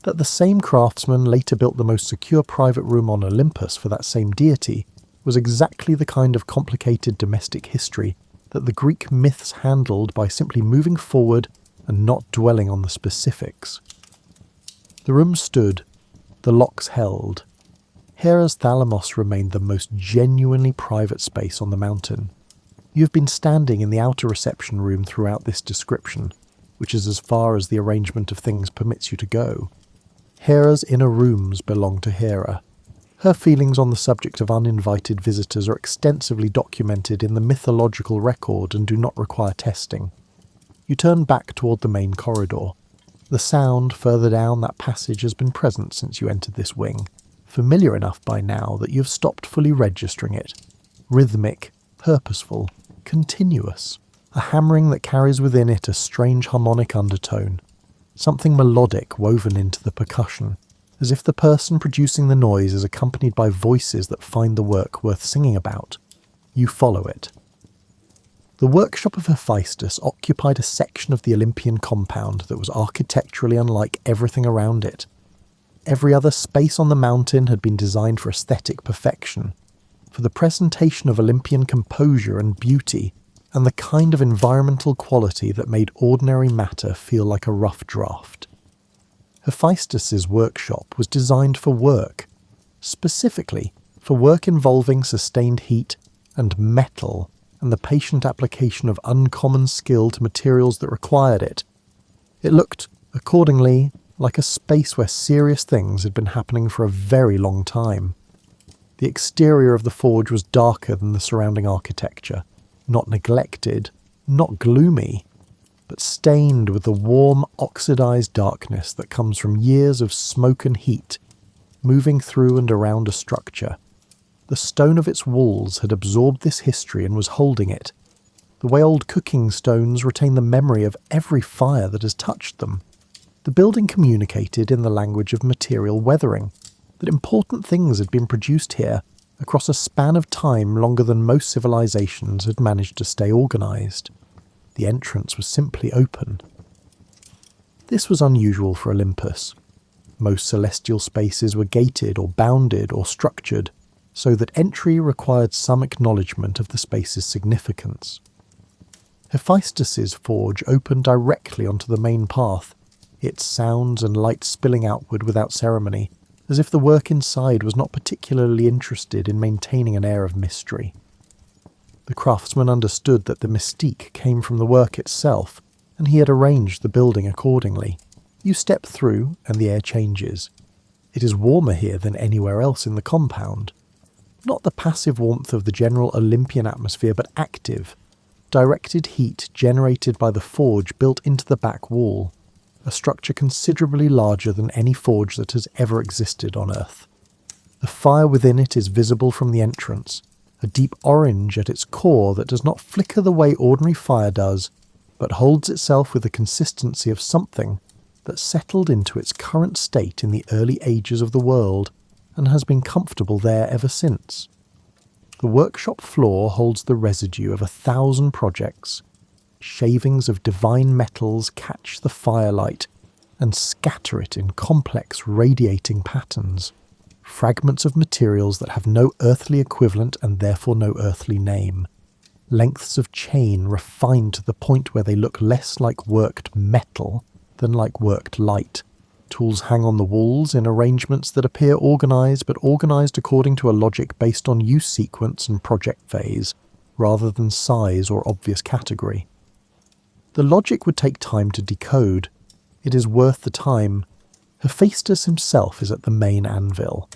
That the same craftsman later built the most secure private room on Olympus for that same deity was exactly the kind of complicated domestic history that the Greek myths handled by simply moving forward and not dwelling on the specifics. The room stood, the locks held. Hera's thalamus remained the most genuinely private space on the mountain. You have been standing in the outer reception room throughout this description, which is as far as the arrangement of things permits you to go. Hera's inner rooms belong to Hera. Her feelings on the subject of uninvited visitors are extensively documented in the mythological record and do not require testing. You turn back toward the main corridor. The sound further down that passage has been present since you entered this wing, familiar enough by now that you have stopped fully registering it. Rhythmic, purposeful, continuous. A hammering that carries within it a strange harmonic undertone. Something melodic woven into the percussion, as if the person producing the noise is accompanied by voices that find the work worth singing about. You follow it. The workshop of Hephaestus occupied a section of the Olympian compound that was architecturally unlike everything around it. Every other space on the mountain had been designed for aesthetic perfection, for the presentation of Olympian composure and beauty, and the kind of environmental quality that made ordinary matter feel like a rough draft. Hephaestus's workshop was designed for work, specifically for work involving sustained heat and metal and the patient application of uncommon skill to materials that required it. It looked, accordingly, like a space where serious things had been happening for a very long time. The exterior of the forge was darker than the surrounding architecture, not neglected, not gloomy, but stained with the warm, oxidized darkness that comes from years of smoke and heat, moving through and around a structure. The stone of its walls had absorbed this history and was holding it, the way old cooking stones retain the memory of every fire that has touched them. The building communicated in the language of material weathering, that important things had been produced here across a span of time longer than most civilizations had managed to stay organized. The entrance was simply open. This was unusual for Olympus. Most celestial spaces were gated or bounded or structured, so that entry required some acknowledgement of the space's significance. Hephaestus's forge opened directly onto the main path, its sounds and light spilling outward without ceremony, as if the work inside was not particularly interested in maintaining an air of mystery. The craftsman understood that the mystique came from the work itself, and he had arranged the building accordingly. You step through, and the air changes. It is warmer here than anywhere else in the compound. Not the passive warmth of the general Olympian atmosphere, but active, directed heat generated by the forge built into the back wall, a structure considerably larger than any forge that has ever existed on Earth. The fire within it is visible from the entrance, a deep orange at its core that does not flicker the way ordinary fire does, but holds itself with the consistency of something that settled into its current state in the early ages of the world and has been comfortable there ever since. The workshop floor holds the residue of 1,000 projects. Shavings of divine metals catch the firelight and scatter it in complex radiating patterns, fragments of materials that have no earthly equivalent and therefore no earthly name, lengths of chain refined to the point where they look less like worked metal than like worked light. Tools hang on the walls in arrangements that appear organized, but organized according to a logic based on use sequence and project phase, rather than size or obvious category. The logic would take time to decode. It is worth the time. Hephaestus himself is at the main anvil.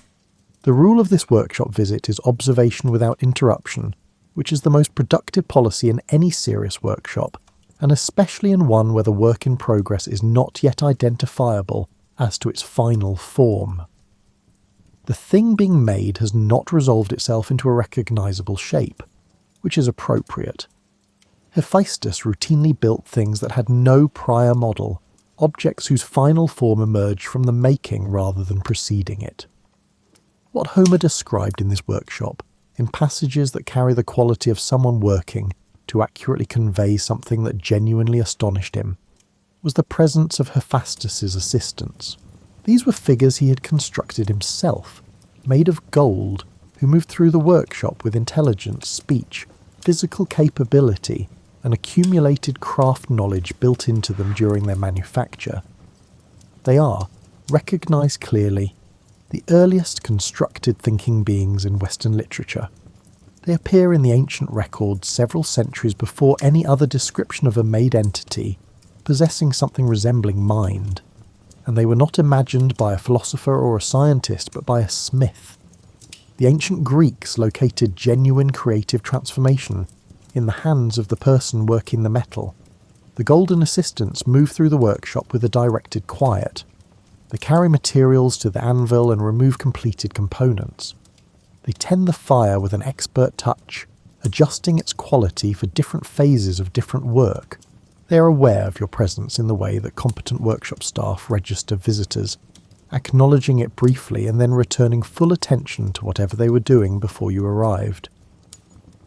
The rule of this workshop visit is observation without interruption, which is the most productive policy in any serious workshop, and especially in one where the work in progress is not yet identifiable as to its final form. The thing being made has not resolved itself into a recognizable shape, which is appropriate. Hephaestus routinely built things that had no prior model, objects whose final form emerged from the making rather than preceding it. What Homer described in this workshop, in passages that carry the quality of someone working to accurately convey something that genuinely astonished him, was the presence of Hephaestus's assistants. These were figures he had constructed himself, made of gold, who moved through the workshop with intelligence, speech, physical capability, and accumulated craft knowledge built into them during their manufacture. They are, recognised clearly, the earliest constructed thinking beings in Western literature. They appear in the ancient records several centuries before any other description of a made entity possessing something resembling mind, and they were not imagined by a philosopher or a scientist but by a smith. The ancient Greeks located genuine creative transformation in the hands of the person working the metal. The golden assistants move through the workshop with a directed quiet. They carry materials to the anvil and remove completed components. They tend the fire with an expert touch, adjusting its quality for different phases of different work. They are aware of your presence in the way that competent workshop staff register visitors, acknowledging it briefly and then returning full attention to whatever they were doing before you arrived.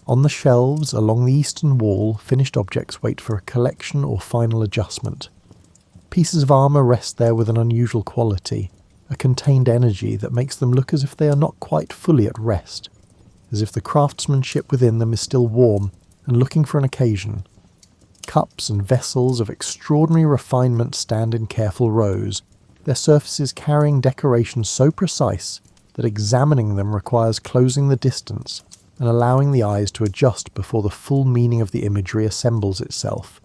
On the shelves along the eastern wall, finished objects wait for a collection or final adjustment. Pieces of armour rest there with an unusual quality, a contained energy that makes them look as if they are not quite fully at rest, as if the craftsmanship within them is still warm and looking for an occasion. Cups and vessels of extraordinary refinement stand in careful rows, their surfaces carrying decoration so precise that examining them requires closing the distance and allowing the eyes to adjust before the full meaning of the imagery assembles itself.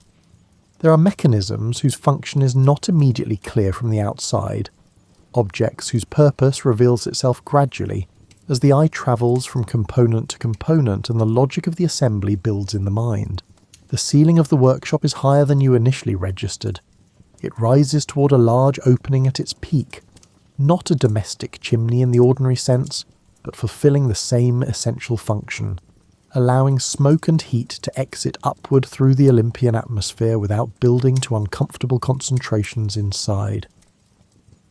There are mechanisms whose function is not immediately clear from the outside, objects whose purpose reveals itself gradually as the eye travels from component to component and the logic of the assembly builds in the mind. The ceiling of the workshop is higher than you initially registered. It rises toward a large opening at its peak, not a domestic chimney in the ordinary sense, but fulfilling the same essential function, allowing smoke and heat to exit upward through the Olympian atmosphere without building to uncomfortable concentrations inside.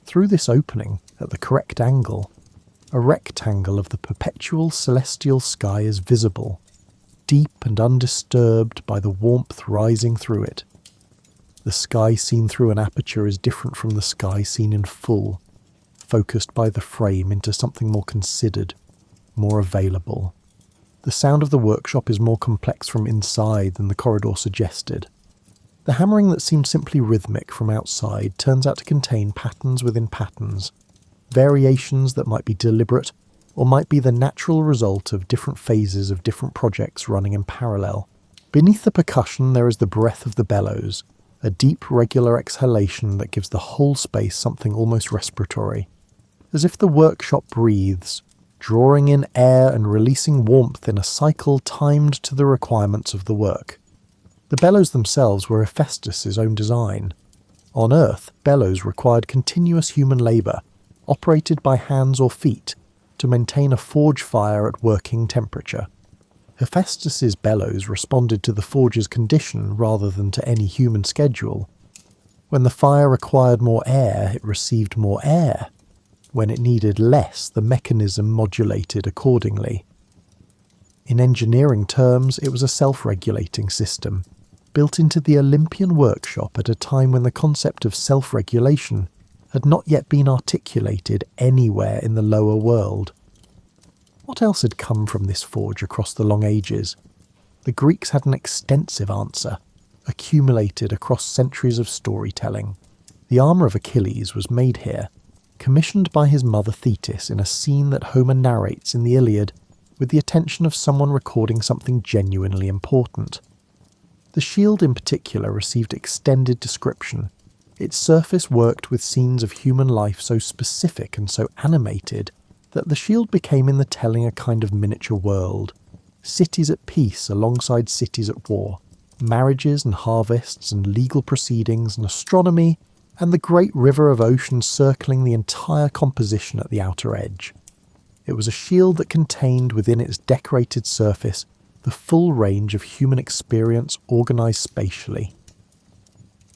Through this opening, at the correct angle, a rectangle of the perpetual celestial sky is visible, deep and undisturbed by the warmth rising through it. The sky seen through an aperture is different from the sky seen in full, focused by the frame into something more considered, more available. The sound of the workshop is more complex from inside than the corridor suggested. The hammering that seemed simply rhythmic from outside turns out to contain patterns within patterns, variations that might be deliberate or might be the natural result of different phases of different projects running in parallel. Beneath the percussion there is the breath of the bellows, a deep regular exhalation that gives the whole space something almost respiratory, as if the workshop breathes, drawing in air and releasing warmth in a cycle timed to the requirements of the work. The bellows themselves were Hephaestus's own design. On Earth, bellows required continuous human labour, operated by hands or feet, to maintain a forge fire at working temperature. Hephaestus's bellows responded to the forge's condition rather than to any human schedule. When the fire required more air, it received more air. When it needed less, the mechanism modulated accordingly. In engineering terms, it was a self-regulating system, built into the Olympian workshop at a time when the concept of self-regulation had not yet been articulated anywhere in the lower world. What else had come from this forge across the long ages? The Greeks had an extensive answer, accumulated across centuries of storytelling. The armour of Achilles was made here, commissioned by his mother Thetis in a scene that Homer narrates in the Iliad with the attention of someone recording something genuinely important. The shield in particular received extended description. Its surface worked with scenes of human life so specific and so animated that the shield became in the telling a kind of miniature world. Cities at peace alongside cities at war, marriages and harvests and legal proceedings and astronomy, and the great river of ocean circling the entire composition at the outer edge. It was a shield that contained within its decorated surface the full range of human experience organised spatially.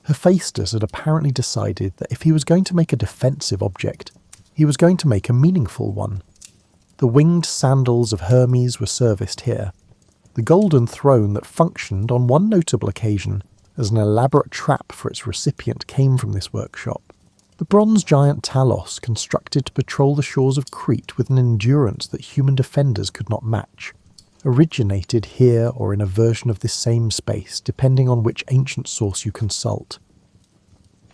Hephaestus had apparently decided that if he was going to make a defensive object, he was going to make a meaningful one. The winged sandals of Hermes were serviced here. The golden throne that functioned on one notable occasion as an elaborate trap for its recipient came from this workshop. The bronze giant Talos, constructed to patrol the shores of Crete with an endurance that human defenders could not match, originated here or in a version of this same space, depending on which ancient source you consult.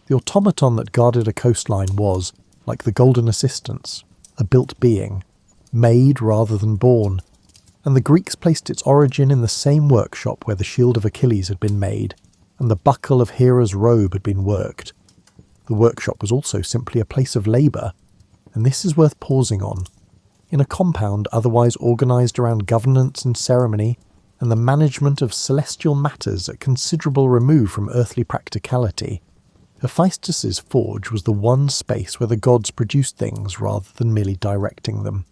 The automaton that guarded a coastline was, like the golden assistants, a built being, made rather than born, and the Greeks placed its origin in the same workshop where the shield of Achilles had been made, and the buckle of Hera's robe had been worked. The workshop was also simply a place of labour, and this is worth pausing on. In a compound otherwise organised around governance and ceremony, and the management of celestial matters at considerable remove from earthly practicality, Hephaestus's forge was the one space where the gods produced things rather than merely directing them.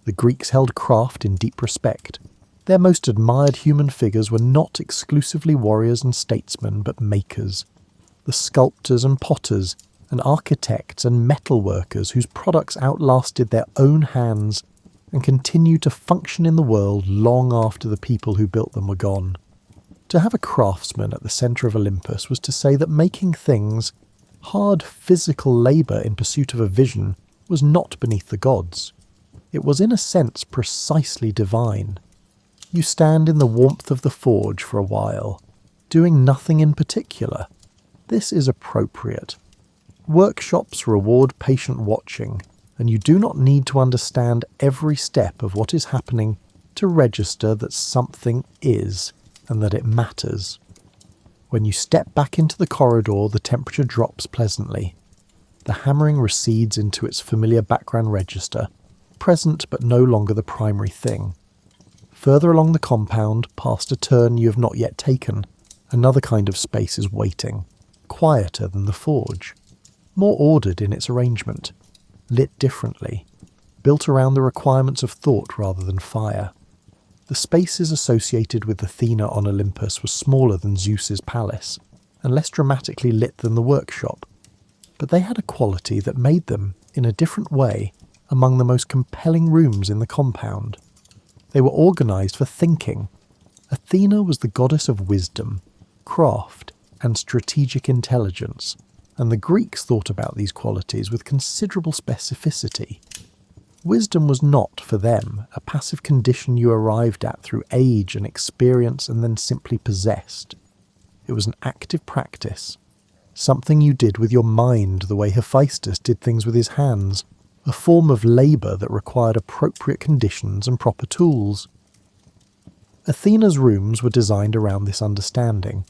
The Greeks held craft in deep respect. Their most admired human figures were not exclusively warriors and statesmen, but makers. The sculptors and potters, and architects and metal workers whose products outlasted their own hands and continued to function in the world long after the people who built them were gone. To have a craftsman at the centre of Olympus was to say that making things, hard physical labour in pursuit of a vision, was not beneath the gods. It was in a sense precisely divine. You stand in the warmth of the forge for a while, doing nothing in particular. This is appropriate. Workshops reward patient watching, and you do not need to understand every step of what is happening to register that something is, and that it matters. When you step back into the corridor, the temperature drops pleasantly. The hammering recedes into its familiar background register, present but no longer the primary thing. Further along the compound, past a turn you have not yet taken, another kind of space is waiting, quieter than the forge, more ordered in its arrangement, lit differently, built around the requirements of thought rather than fire. The spaces associated with Athena on Olympus were smaller than Zeus's palace, and less dramatically lit than the workshop, but they had a quality that made them, in a different way, among the most compelling rooms in the compound. They were organised for thinking. Athena was the goddess of wisdom, craft, and strategic intelligence, and the Greeks thought about these qualities with considerable specificity. Wisdom was not, for them, a passive condition you arrived at through age and experience and then simply possessed. It was an active practice, something you did with your mind the way Hephaestus did things with his hands, a form of labour that required appropriate conditions and proper tools. Athena's rooms were designed around this understanding.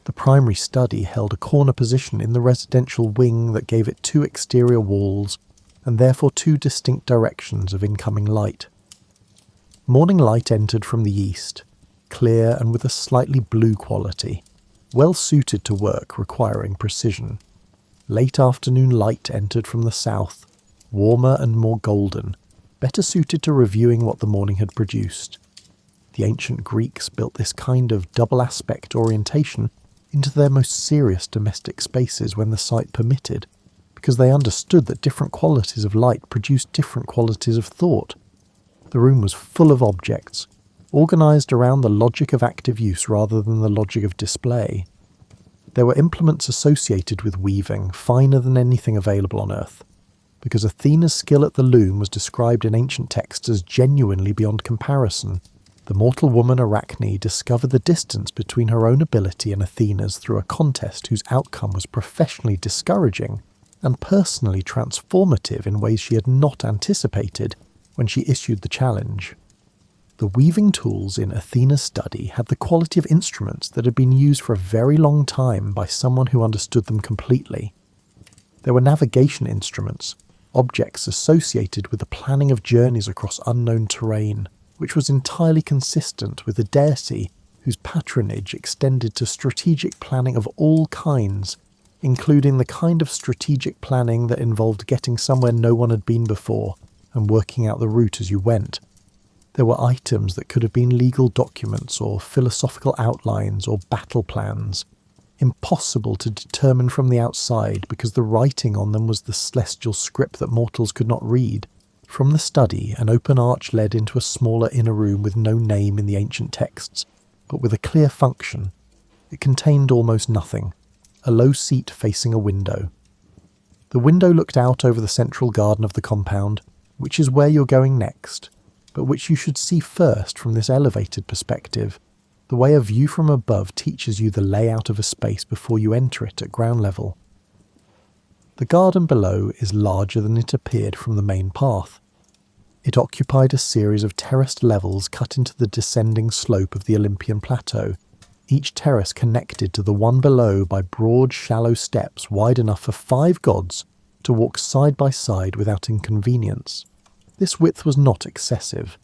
The primary study held a corner position in the residential wing that gave it two exterior walls, and therefore two distinct directions of incoming light. Morning light entered from the east, clear and with a slightly blue quality, well suited to work requiring precision. Late afternoon light entered from the south, warmer and more golden, better suited to reviewing what the morning had produced. The ancient Greeks built this kind of double aspect orientation into their most serious domestic spaces when the site permitted, because they understood that different qualities of light produced different qualities of thought. The room was full of objects, organised around the logic of active use rather than the logic of display. There were implements associated with weaving, finer than anything available on Earth, because Athena's skill at the loom was described in ancient texts as genuinely beyond comparison. The mortal woman Arachne discovered the distance between her own ability and Athena's through a contest whose outcome was professionally discouraging and personally transformative in ways she had not anticipated when she issued the challenge. The weaving tools in Athena's study had the quality of instruments that had been used for a very long time by someone who understood them completely. There were navigation instruments, objects associated with the planning of journeys across unknown terrain, which was entirely consistent with the deity whose patronage extended to strategic planning of all kinds, including the kind of strategic planning that involved getting somewhere no one had been before and working out the route as you went. There were items that could have been legal documents or philosophical outlines or battle plans, impossible to determine from the outside because the writing on them was the celestial script that mortals could not read. From the study, an open arch led into a smaller inner room with no name in the ancient texts, but with a clear function. It contained almost nothing, a low seat facing a window. The window looked out over the central garden of the compound, which is where you're going next, but which you should see first from this elevated perspective. The way a view from above teaches you the layout of a space before you enter it at ground level. The garden below is larger than it appeared from the main path. It occupied a series of terraced levels cut into the descending slope of the Olympian plateau, each terrace connected to the one below by broad, shallow steps wide enough for 5 gods to walk side by side without inconvenience. This width was not excessive.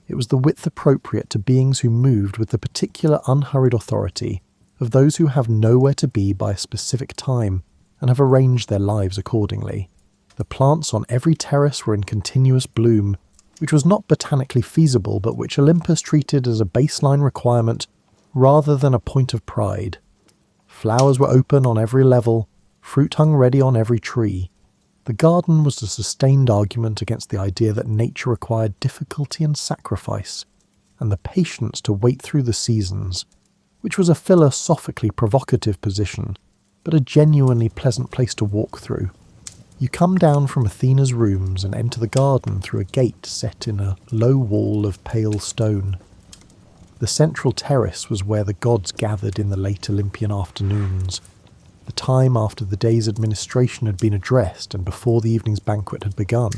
It was the width appropriate to beings who moved with the particular unhurried authority of those who have nowhere to be by a specific time and have arranged their lives accordingly. The plants on every terrace were in continuous bloom, which was not botanically feasible but which Olympus treated as a baseline requirement rather than a point of pride. Flowers were open on every level, fruit hung ready on every tree. The garden was a sustained argument against the idea that nature required difficulty and sacrifice, and the patience to wait through the seasons, which was a philosophically provocative position, but a genuinely pleasant place to walk through. You come down from Athena's rooms and enter the garden through a gate set in a low wall of pale stone. The central terrace was where the gods gathered in the late Olympian afternoons, the time after the day's administration had been addressed and before the evening's banquet had begun.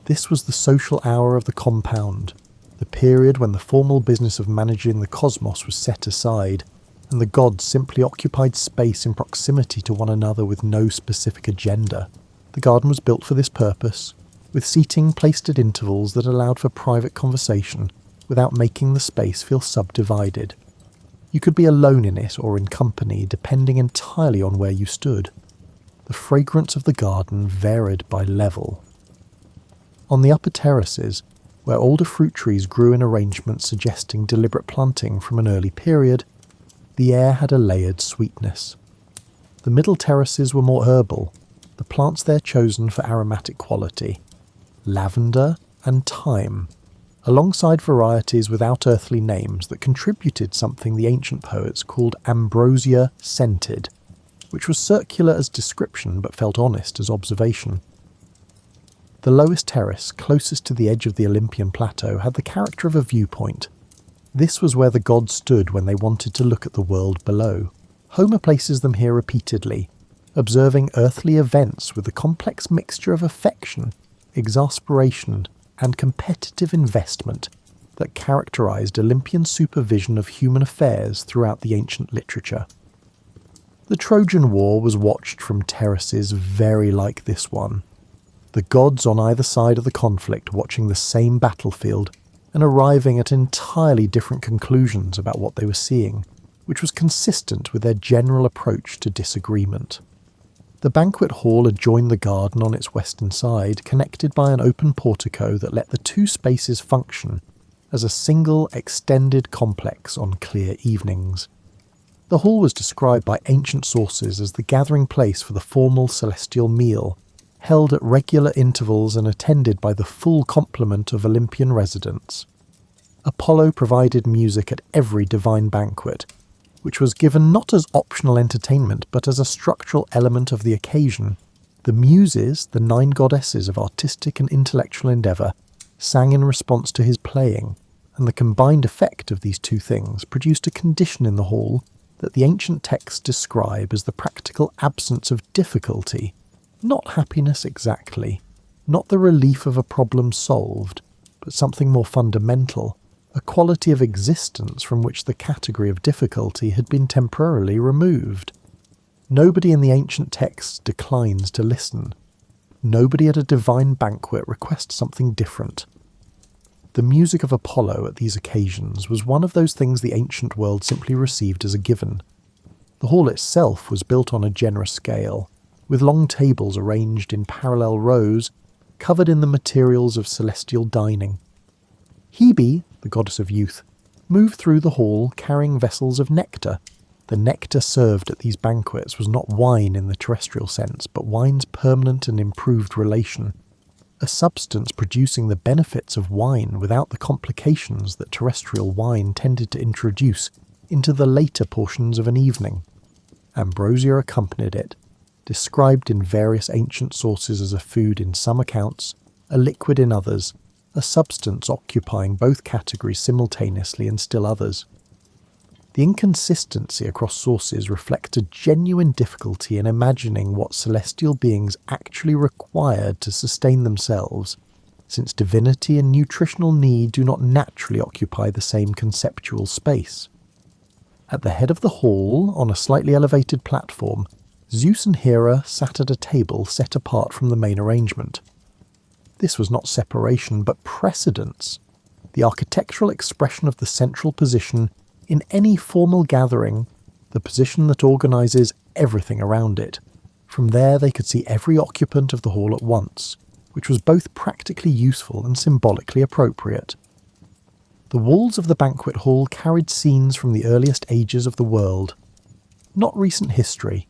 This was the social hour of the compound, the period when the formal business of managing the cosmos was set aside, and the gods simply occupied space in proximity to one another with no specific agenda. The garden was built for this purpose, with seating placed at intervals that allowed for private conversation without making the space feel subdivided. You could be alone in it or in company, depending entirely on where you stood. The fragrance of the garden varied by level. On the upper terraces, where older fruit trees grew in arrangements suggesting deliberate planting from an early period, the air had a layered sweetness. The middle terraces were more herbal, the plants there chosen for aromatic quality, lavender and thyme, alongside varieties without earthly names that contributed something the ancient poets called ambrosia scented, which was circular as description but felt honest as observation. The lowest terrace, closest to the edge of the Olympian plateau, had the character of a viewpoint. This was where the gods stood when they wanted to look at the world below. Homer places them here repeatedly, observing earthly events with a complex mixture of affection, exasperation, and competitive investment that characterized Olympian supervision of human affairs throughout the ancient literature. The Trojan War was watched from terraces very like this one, the gods on either side of the conflict watching the same battlefield and arriving at entirely different conclusions about what they were seeing, which was consistent with their general approach to disagreement. The banquet hall adjoined the garden on its western side, connected by an open portico that let the two spaces function as a single extended complex on clear evenings. The hall was described by ancient sources as the gathering place for the formal celestial meal, held at regular intervals and attended by the full complement of Olympian residents. Apollo provided music at every divine banquet, which was given not as optional entertainment but as a structural element of the occasion. The Muses, the 9 goddesses of artistic and intellectual endeavour, sang in response to his playing, and the combined effect of these two things produced a condition in the hall that the ancient texts describe as the practical absence of difficulty, not happiness exactly, not the relief of a problem solved, but something more fundamental, a quality of existence from which the category of difficulty had been temporarily removed. Nobody in the ancient texts declines to listen. Nobody at a divine banquet requests something different. The music of Apollo at these occasions was one of those things the ancient world simply received as a given. The hall itself was built on a generous scale, with long tables arranged in parallel rows, covered in the materials of celestial dining. Hebe, the goddess of youth, moved through the hall carrying vessels of nectar. The nectar served at these banquets was not wine in the terrestrial sense, but wine's permanent and improved relation, a substance producing the benefits of wine without the complications that terrestrial wine tended to introduce into the later portions of an evening. Ambrosia accompanied it, described in various ancient sources as a food in some accounts, a liquid in others, a substance occupying both categories simultaneously in still others. The inconsistency across sources reflects a genuine difficulty in imagining what celestial beings actually required to sustain themselves, since divinity and nutritional need do not naturally occupy the same conceptual space. At the head of the hall, on a slightly elevated platform, Zeus and Hera sat at a table set apart from the main arrangement. This was not separation, but precedence, the architectural expression of the central position in any formal gathering, the position that organises everything around it. From there they could see every occupant of the hall at once, which was both practically useful and symbolically appropriate. The walls of the banquet hall carried scenes from the earliest ages of the world. Not recent history,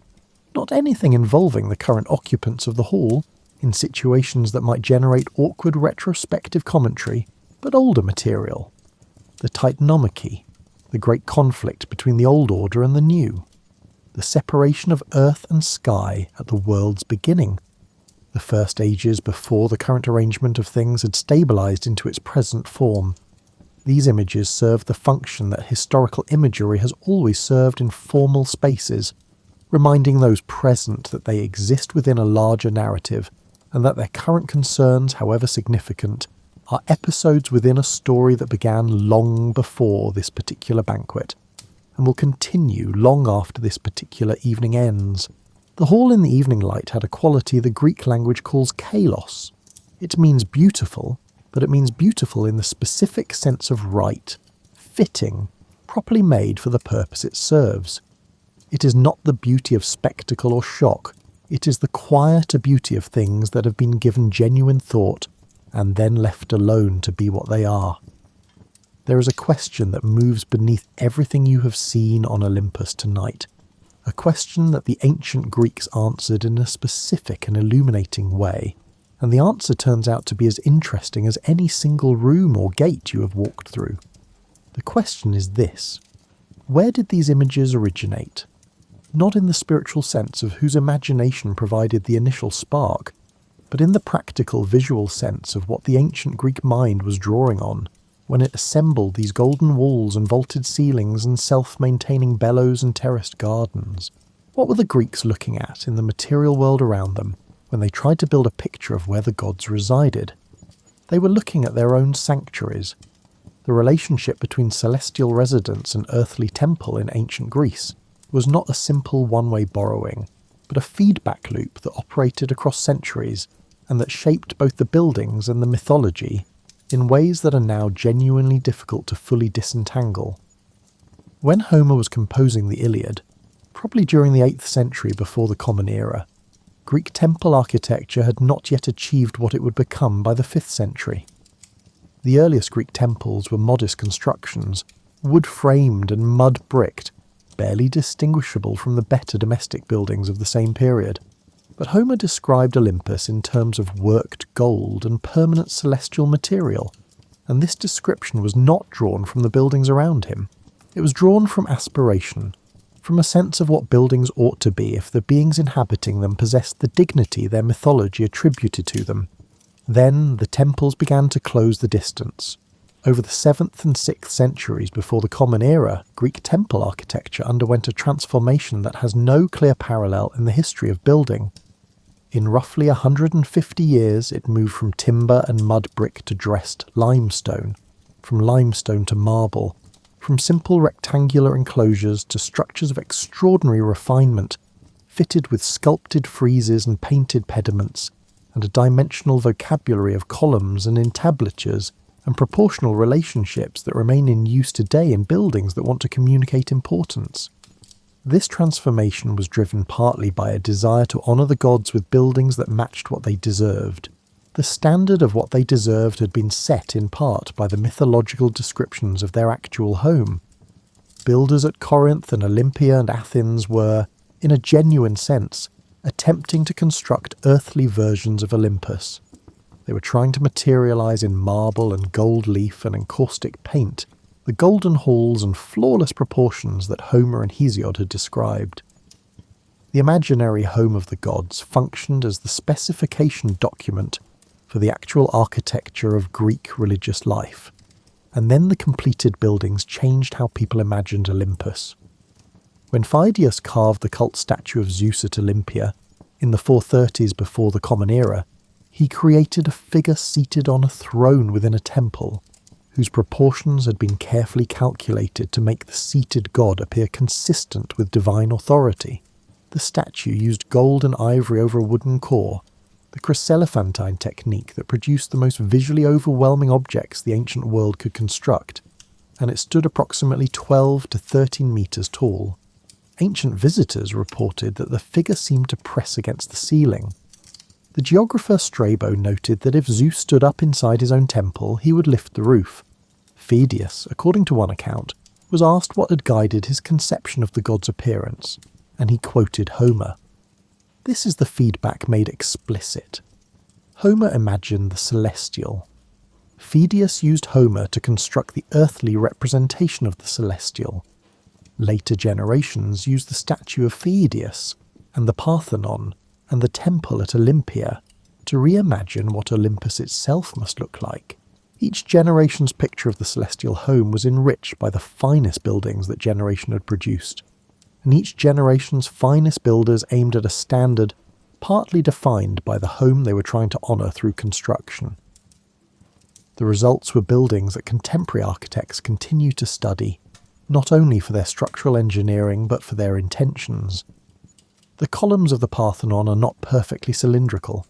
not anything involving the current occupants of the hall, in situations that might generate awkward retrospective commentary, but older material. The Titanomachy, the great conflict between the old order and the new. The separation of earth and sky at the world's beginning. The first ages before the current arrangement of things had stabilised into its present form. These images serve the function that historical imagery has always served in formal spaces, reminding those present that they exist within a larger narrative, and that their current concerns, however significant, are episodes within a story that began long before this particular banquet, and will continue long after this particular evening ends. The hall in the evening light had a quality the Greek language calls kalos. It means beautiful, but it means beautiful in the specific sense of right, fitting, properly made for the purpose it serves. It is not the beauty of spectacle or shock, it is the quieter beauty of things that have been given genuine thought and then left alone to be what they are. There is a question that moves beneath everything you have seen on Olympus tonight, a question that the ancient Greeks answered in a specific and illuminating way, and the answer turns out to be as interesting as any single room or gate you have walked through. The question is this: where did these images originate? Not in the spiritual sense of whose imagination provided the initial spark, but in the practical visual sense of what the ancient Greek mind was drawing on when it assembled these golden walls and vaulted ceilings and self-maintaining bellows and terraced gardens. What were the Greeks looking at in the material world around them when they tried to build a picture of where the gods resided? They were looking at their own sanctuaries. The relationship between celestial residence and earthly temple in ancient Greece was not a simple one-way borrowing, but a feedback loop that operated across centuries and that shaped both the buildings and the mythology in ways that are now genuinely difficult to fully disentangle. When Homer was composing the Iliad, probably during the 8th century before the Common Era, Greek temple architecture had not yet achieved what it would become by the 5th century. The earliest Greek temples were modest constructions, wood-framed and mud-bricked, barely distinguishable from the better domestic buildings of the same period. But Homer described Olympus in terms of worked gold and permanent celestial material, and this description was not drawn from the buildings around him. It was drawn from aspiration, from a sense of what buildings ought to be if the beings inhabiting them possessed the dignity their mythology attributed to them. Then the temples began to close the distance. Over the 7th and 6th centuries before the Common Era, Greek temple architecture underwent a transformation that has no clear parallel in the history of building. In roughly 150 years, it moved from timber and mud brick to dressed limestone, from limestone to marble, from simple rectangular enclosures to structures of extraordinary refinement, fitted with sculpted friezes and painted pediments, and a dimensional vocabulary of columns and entablatures and proportional relationships that remain in use today in buildings that want to communicate importance. This transformation was driven partly by a desire to honour the gods with buildings that matched what they deserved. The standard of what they deserved had been set in part by the mythological descriptions of their actual home. Builders at Corinth and Olympia and Athens were, in a genuine sense, attempting to construct earthly versions of Olympus. They were trying to materialize in marble and gold leaf and encaustic paint the golden halls and flawless proportions that Homer and Hesiod had described. The imaginary home of the gods functioned as the specification document for the actual architecture of Greek religious life, and then the completed buildings changed how people imagined Olympus. When Phidias carved the cult statue of Zeus at Olympia, in the 430s before the Common Era, he created a figure seated on a throne within a temple, whose proportions had been carefully calculated to make the seated god appear consistent with divine authority. The statue used gold and ivory over a wooden core, the chryselephantine technique that produced the most visually overwhelming objects the ancient world could construct, and it stood approximately 12 to 13 metres tall. Ancient visitors reported that the figure seemed to press against the ceiling. The geographer Strabo noted that if Zeus stood up inside his own temple, he would lift the roof. Phidias, according to one account, was asked what had guided his conception of the god's appearance, and he quoted Homer. This is the feedback made explicit. Homer imagined the celestial. Phidias used Homer to construct the earthly representation of the celestial. Later generations used the statue of Phidias, and the Parthenon, and the temple at Olympia to reimagine what Olympus itself must look like. Each generation's picture of the celestial home was enriched by the finest buildings that generation had produced, and each generation's finest builders aimed at a standard partly defined by the home they were trying to honour through construction. The results were buildings that contemporary architects continue to study, not only for their structural engineering but for their intentions. The columns of the Parthenon are not perfectly cylindrical.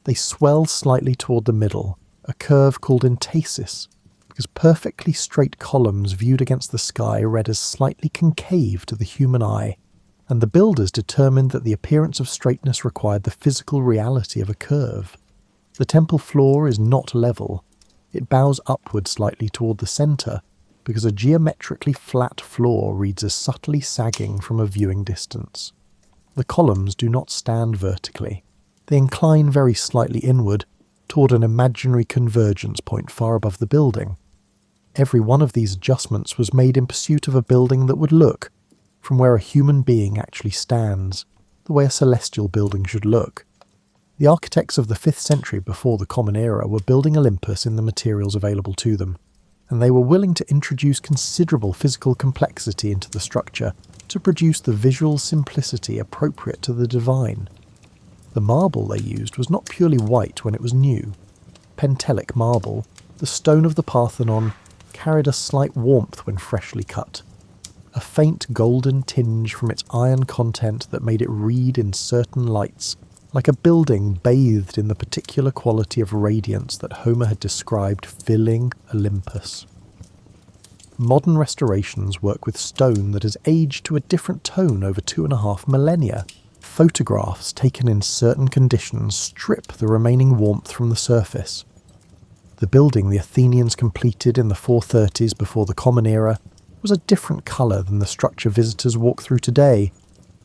They swell slightly toward the middle, a curve called entasis, because perfectly straight columns viewed against the sky read as slightly concave to the human eye, and the builders determined that the appearance of straightness required the physical reality of a curve. The temple floor is not level. It bows upward slightly toward the centre, because a geometrically flat floor reads as subtly sagging from a viewing distance. The columns do not stand vertically. They incline very slightly inward, toward an imaginary convergence point far above the building. Every one of these adjustments was made in pursuit of a building that would look, from where a human being actually stands, the way a celestial building should look. The architects of the 5th century before the Common Era were building Olympus in the materials available to them, and they were willing to introduce considerable physical complexity into the structure to produce the visual simplicity appropriate to the divine. The marble they used was not purely white when it was new. Pentelic marble, the stone of the Parthenon, carried a slight warmth when freshly cut. A faint golden tinge from its iron content that made it read in certain lights, like a building bathed in the particular quality of radiance that Homer had described filling Olympus. Modern restorations work with stone that has aged to a different tone over 2.5 millennia. Photographs taken in certain conditions strip the remaining warmth from the surface. The building the Athenians completed in the 430s before the Common Era was a different colour than the structure visitors walk through today,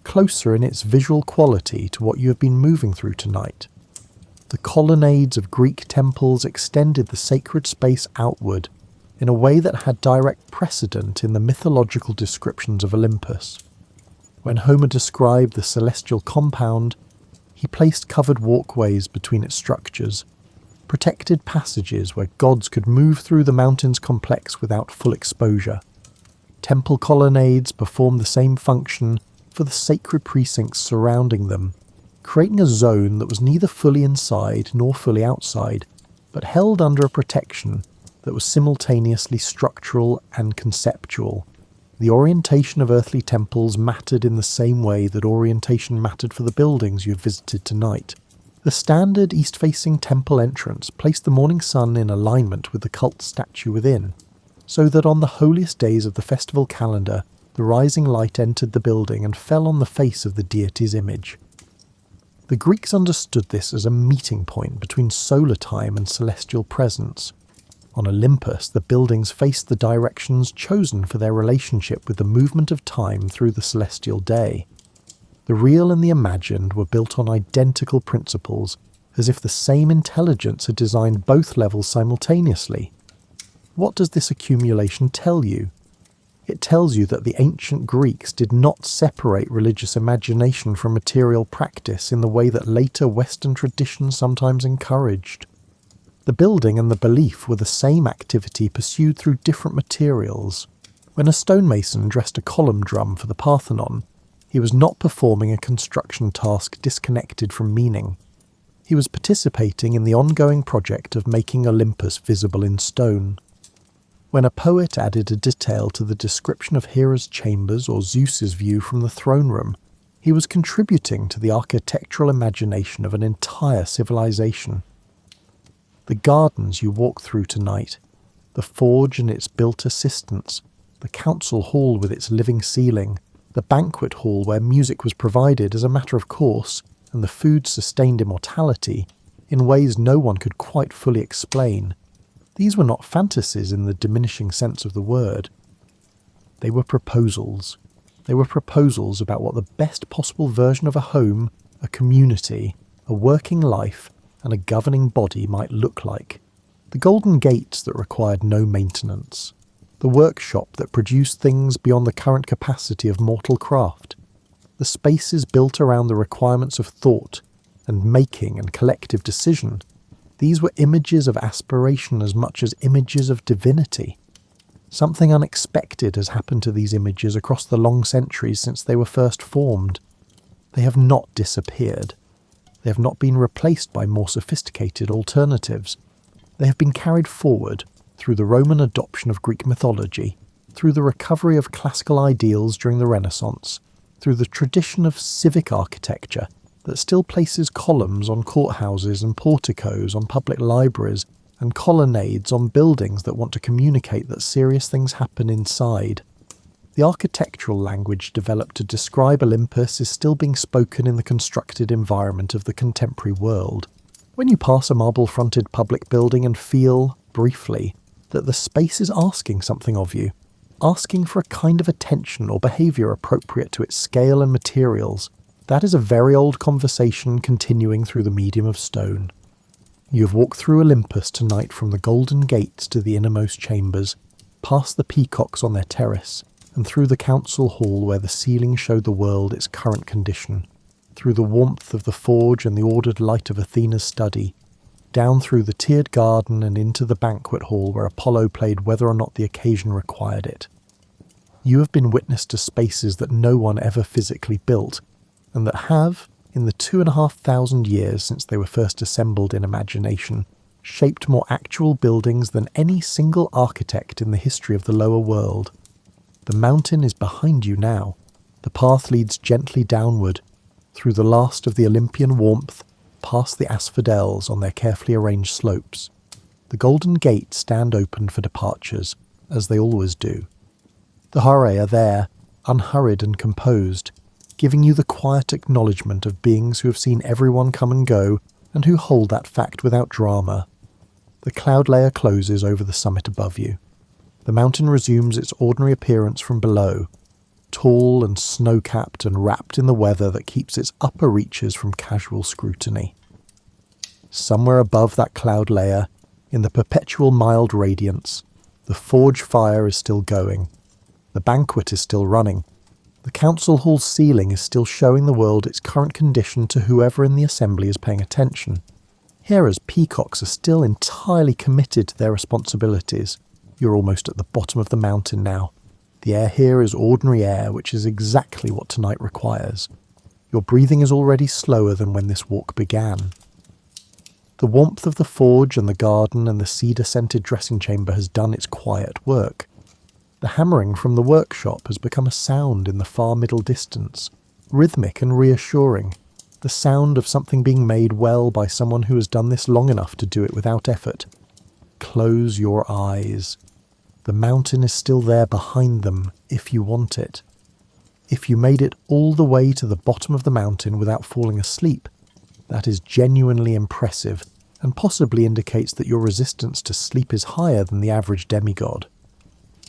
closer in its visual quality to what you have been moving through tonight. The colonnades of Greek temples extended the sacred space outward in a way that had direct precedent in the mythological descriptions of Olympus. When Homer described the celestial compound, he placed covered walkways between its structures, protected passages where gods could move through the mountain's complex without full exposure. Temple colonnades performed the same function for the sacred precincts surrounding them, creating a zone that was neither fully inside nor fully outside, but held under a protection that was simultaneously structural and conceptual. The orientation of earthly temples mattered in the same way that orientation mattered for the buildings you have visited tonight. The standard east-facing temple entrance placed the morning sun in alignment with the cult statue within, so that on the holiest days of the festival calendar, the rising light entered the building and fell on the face of the deity's image. The Greeks understood this as a meeting point between solar time and celestial presence. On Olympus, the buildings faced the directions chosen for their relationship with the movement of time through the celestial day. The real and the imagined were built on identical principles, as if the same intelligence had designed both levels simultaneously. What does this accumulation tell you? It tells you that the ancient Greeks did not separate religious imagination from material practice in the way that later Western tradition sometimes encouraged. The building and the belief were the same activity pursued through different materials. When a stonemason dressed a column drum for the Parthenon, he was not performing a construction task disconnected from meaning. He was participating in the ongoing project of making Olympus visible in stone. When a poet added a detail to the description of Hera's chambers or Zeus's view from the throne room, he was contributing to the architectural imagination of an entire civilization. The gardens you walk through tonight, the forge and its built assistants, the council hall with its living ceiling, the banquet hall where music was provided as a matter of course, and the food sustained immortality in ways no one could quite fully explain. These were not fantasies in the diminishing sense of the word. They were proposals. They were proposals about what the best possible version of a home, a community, a working life, and a governing body might look like. The golden gates that required no maintenance. The workshop that produced things beyond the current capacity of mortal craft. The spaces built around the requirements of thought and making and collective decision. These were images of aspiration as much as images of divinity. Something unexpected has happened to these images across the long centuries since they were first formed. They have not disappeared. They have not been replaced by more sophisticated alternatives. They have been carried forward through the Roman adoption of Greek mythology, through the recovery of classical ideals during the Renaissance, through the tradition of civic architecture that still places columns on courthouses and porticos on public libraries and colonnades on buildings that want to communicate that serious things happen inside. The architectural language developed to describe Olympus is still being spoken in the constructed environment of the contemporary world. When you pass a marble-fronted public building and feel, briefly, that the space is asking something of you, asking for a kind of attention or behaviour appropriate to its scale and materials, that is a very old conversation continuing through the medium of stone. You have walked through Olympus tonight from the golden gates to the innermost chambers, past the peacocks on their terrace, and through the council hall where the ceiling showed the world its current condition, through the warmth of the forge and the ordered light of Athena's study, down through the tiered garden and into the banquet hall where Apollo played whether or not the occasion required it. You have been witness to spaces that no one ever physically built, and that have, in the 2,500 years since they were first assembled in imagination, shaped more actual buildings than any single architect in the history of the lower world. The mountain is behind you now. The path leads gently downward, through the last of the Olympian warmth, past the asphodels on their carefully arranged slopes. The golden gates stand open for departures, as they always do. The Harae are there, unhurried and composed, giving you the quiet acknowledgement of beings who have seen everyone come and go, and who hold that fact without drama. The cloud layer closes over the summit above you. The mountain resumes its ordinary appearance from below, tall and snow-capped and wrapped in the weather that keeps its upper reaches from casual scrutiny. Somewhere above that cloud layer, in the perpetual mild radiance, the forge fire is still going. The banquet is still running. The council hall's ceiling is still showing the world its current condition to whoever in the assembly is paying attention. Hera's peacocks are still entirely committed to their responsibilities. You're almost at the bottom of the mountain now. The air here is ordinary air, which is exactly what tonight requires. Your breathing is already slower than when this walk began. The warmth of the forge and the garden and the cedar-scented dressing chamber has done its quiet work. The hammering from the workshop has become a sound in the far middle distance, rhythmic and reassuring, the sound of something being made well by someone who has done this long enough to do it without effort. Close your eyes. The mountain is still there behind them, if you want it. If you made it all the way to the bottom of the mountain without falling asleep, That is genuinely impressive, and possibly indicates that your resistance to sleep is higher than the average demigod.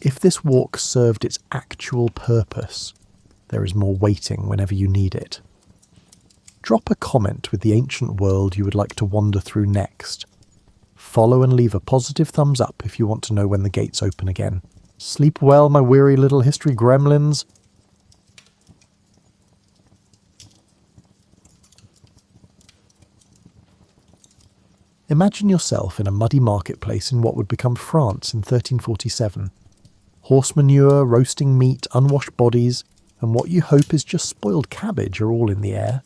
If this walk served its actual purpose, there is more waiting whenever you need it. Drop a comment with the ancient world you would like to wander through next. Follow and leave a positive thumbs up if you want to know when the gates open again. Sleep well, my weary little history gremlins. Imagine yourself in a muddy marketplace in what would become France in 1347. Horse manure, roasting meat, unwashed bodies, and what you hope is just spoiled cabbage are all in the air.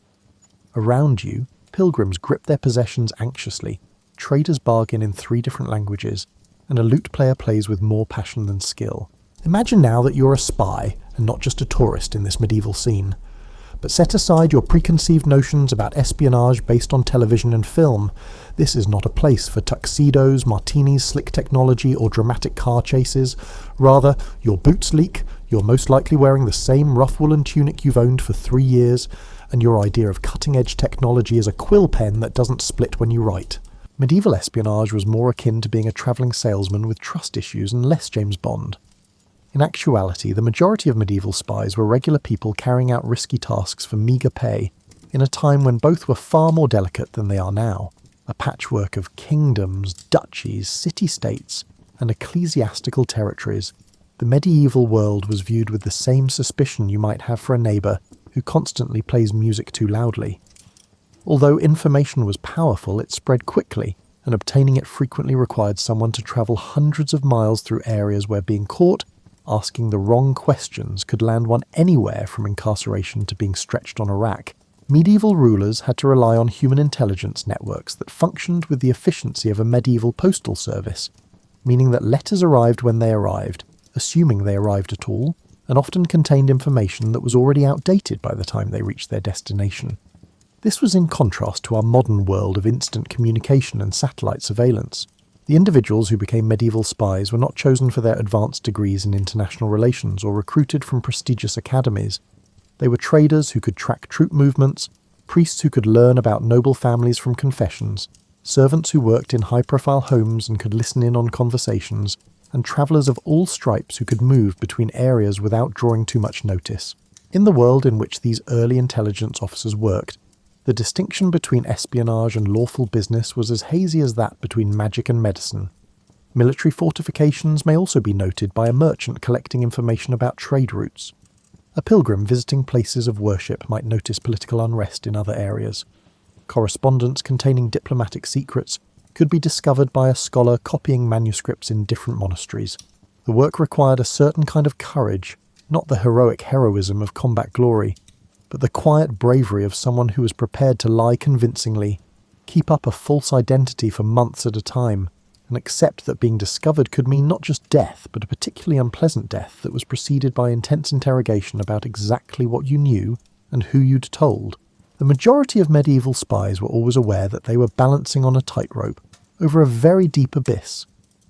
Around you, pilgrims grip their possessions anxiously, traders bargain in 3 different languages, and a lute player plays with more passion than skill. Imagine now that you're a spy and not just a tourist in this medieval scene. But set aside your preconceived notions about espionage based on television and film. This is not a place for tuxedos, martinis, slick technology, or dramatic car chases. Rather, your boots leak, you're most likely wearing the same rough woolen tunic you've owned for 3 years, and your idea of cutting-edge technology is a quill pen that doesn't split when you write. Medieval espionage was more akin to being a travelling salesman with trust issues and less James Bond. In actuality, the majority of medieval spies were regular people carrying out risky tasks for meagre pay, in a time when both were far more delicate than they are now, a patchwork of kingdoms, duchies, city-states, and ecclesiastical territories. The medieval world was viewed with the same suspicion you might have for a neighbour who constantly plays music too loudly. Although information was powerful, it spread quickly, and obtaining it frequently required someone to travel hundreds of miles through areas where being caught asking the wrong questions could land one anywhere from incarceration to being stretched on a rack. Medieval rulers had to rely on human intelligence networks that functioned with the efficiency of a medieval postal service, meaning that letters arrived when they arrived, assuming they arrived at all, and often contained information that was already outdated by the time they reached their destination. This was in contrast to our modern world of instant communication and satellite surveillance. The individuals who became medieval spies were not chosen for their advanced degrees in international relations or recruited from prestigious academies. They were traders who could track troop movements, priests who could learn about noble families from confessions, servants who worked in high-profile homes and could listen in on conversations, and travellers of all stripes who could move between areas without drawing too much notice. In the world in which these early intelligence officers worked, the distinction between espionage and lawful business was as hazy as that between magic and medicine. Military fortifications may also be noted by a merchant collecting information about trade routes. A pilgrim visiting places of worship might notice political unrest in other areas. Correspondence containing diplomatic secrets could be discovered by a scholar copying manuscripts in different monasteries. The work required a certain kind of courage, not the heroic heroism of combat glory, but the quiet bravery of someone who was prepared to lie convincingly, keep up a false identity for months at a time, and accept that being discovered could mean not just death, but a particularly unpleasant death that was preceded by intense interrogation about exactly what you knew and who you'd told. The majority of medieval spies were always aware that they were balancing on a tightrope over a very deep abyss.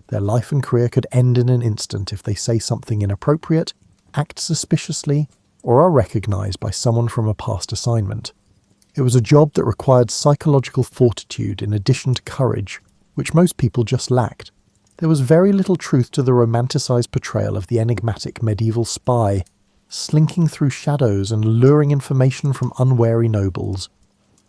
Their life and career could end in an instant if they say something inappropriate, act suspiciously, or are recognised by someone from a past assignment. It was a job that required psychological fortitude in addition to courage, which most people just lacked. There was very little truth to the romanticised portrayal of the enigmatic medieval spy, slinking through shadows and luring information from unwary nobles.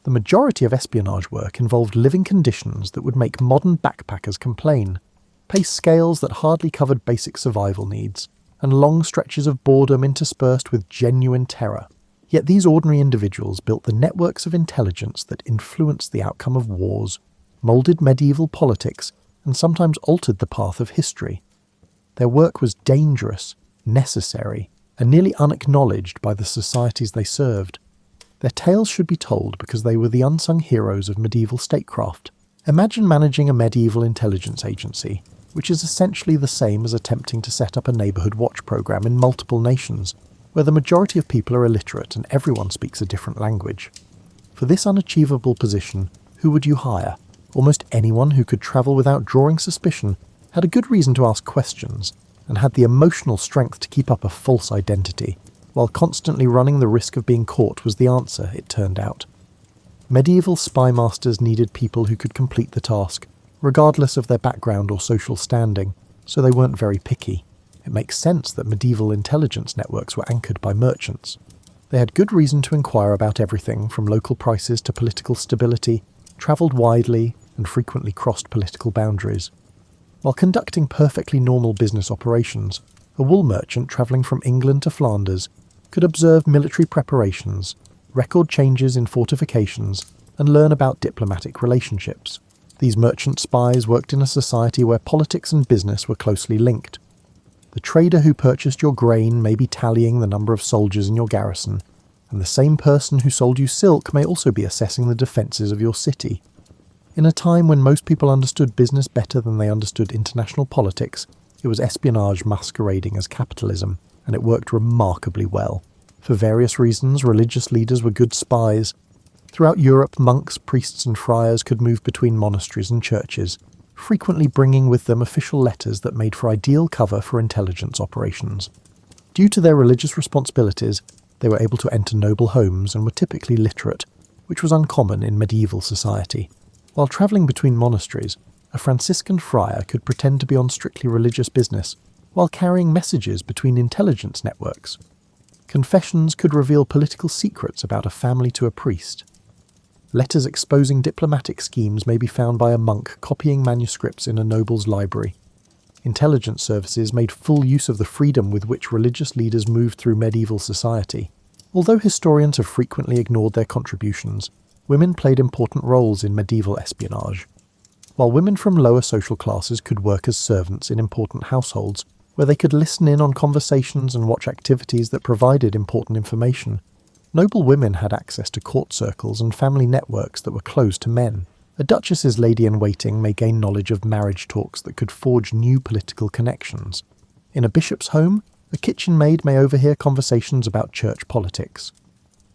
The majority of espionage work involved living conditions that would make modern backpackers complain, pay scales that hardly covered basic survival needs, and long stretches of boredom interspersed with genuine terror. Yet these ordinary individuals built the networks of intelligence that influenced the outcome of wars, moulded medieval politics, and sometimes altered the path of history. Their work was dangerous, necessary, and nearly unacknowledged by the societies they served. Their tales should be told because they were the unsung heroes of medieval statecraft. Imagine managing a medieval intelligence agency, which is essentially the same as attempting to set up a neighbourhood watch programme in multiple nations, where the majority of people are illiterate and everyone speaks a different language. For this unachievable position, who would you hire? Almost anyone who could travel without drawing suspicion, had a good reason to ask questions, and had the emotional strength to keep up a false identity, while constantly running the risk of being caught was the answer, it turned out. Medieval spy masters needed people who could complete the task, regardless of their background or social standing, so they weren't very picky. It makes sense that medieval intelligence networks were anchored by merchants. They had good reason to inquire about everything from local prices to political stability, travelled widely, and frequently crossed political boundaries. While conducting perfectly normal business operations, a wool merchant travelling from England to Flanders could observe military preparations, record changes in fortifications, and learn about diplomatic relationships. These merchant spies worked in a society where politics and business were closely linked. The trader who purchased your grain may be tallying the number of soldiers in your garrison, and the same person who sold you silk may also be assessing the defences of your city. In a time when most people understood business better than they understood international politics, it was espionage masquerading as capitalism, and it worked remarkably well. For various reasons, religious leaders were good spies. Throughout Europe, monks, priests and friars could move between monasteries and churches, frequently bringing with them official letters that made for ideal cover for intelligence operations. Due to their religious responsibilities, they were able to enter noble homes and were typically literate, which was uncommon in medieval society. While travelling between monasteries, a Franciscan friar could pretend to be on strictly religious business, while carrying messages between intelligence networks. Confessions could reveal political secrets about a family to a priest. Letters exposing diplomatic schemes may be found by a monk copying manuscripts in a noble's library. Intelligence services made full use of the freedom with which religious leaders moved through medieval society. Although historians have frequently ignored their contributions, women played important roles in medieval espionage. While women from lower social classes could work as servants in important households, where they could listen in on conversations and watch activities that provided important information, noble women had access to court circles and family networks that were closed to men. A duchess's lady-in-waiting may gain knowledge of marriage talks that could forge new political connections. In a bishop's home, a kitchen maid may overhear conversations about church politics.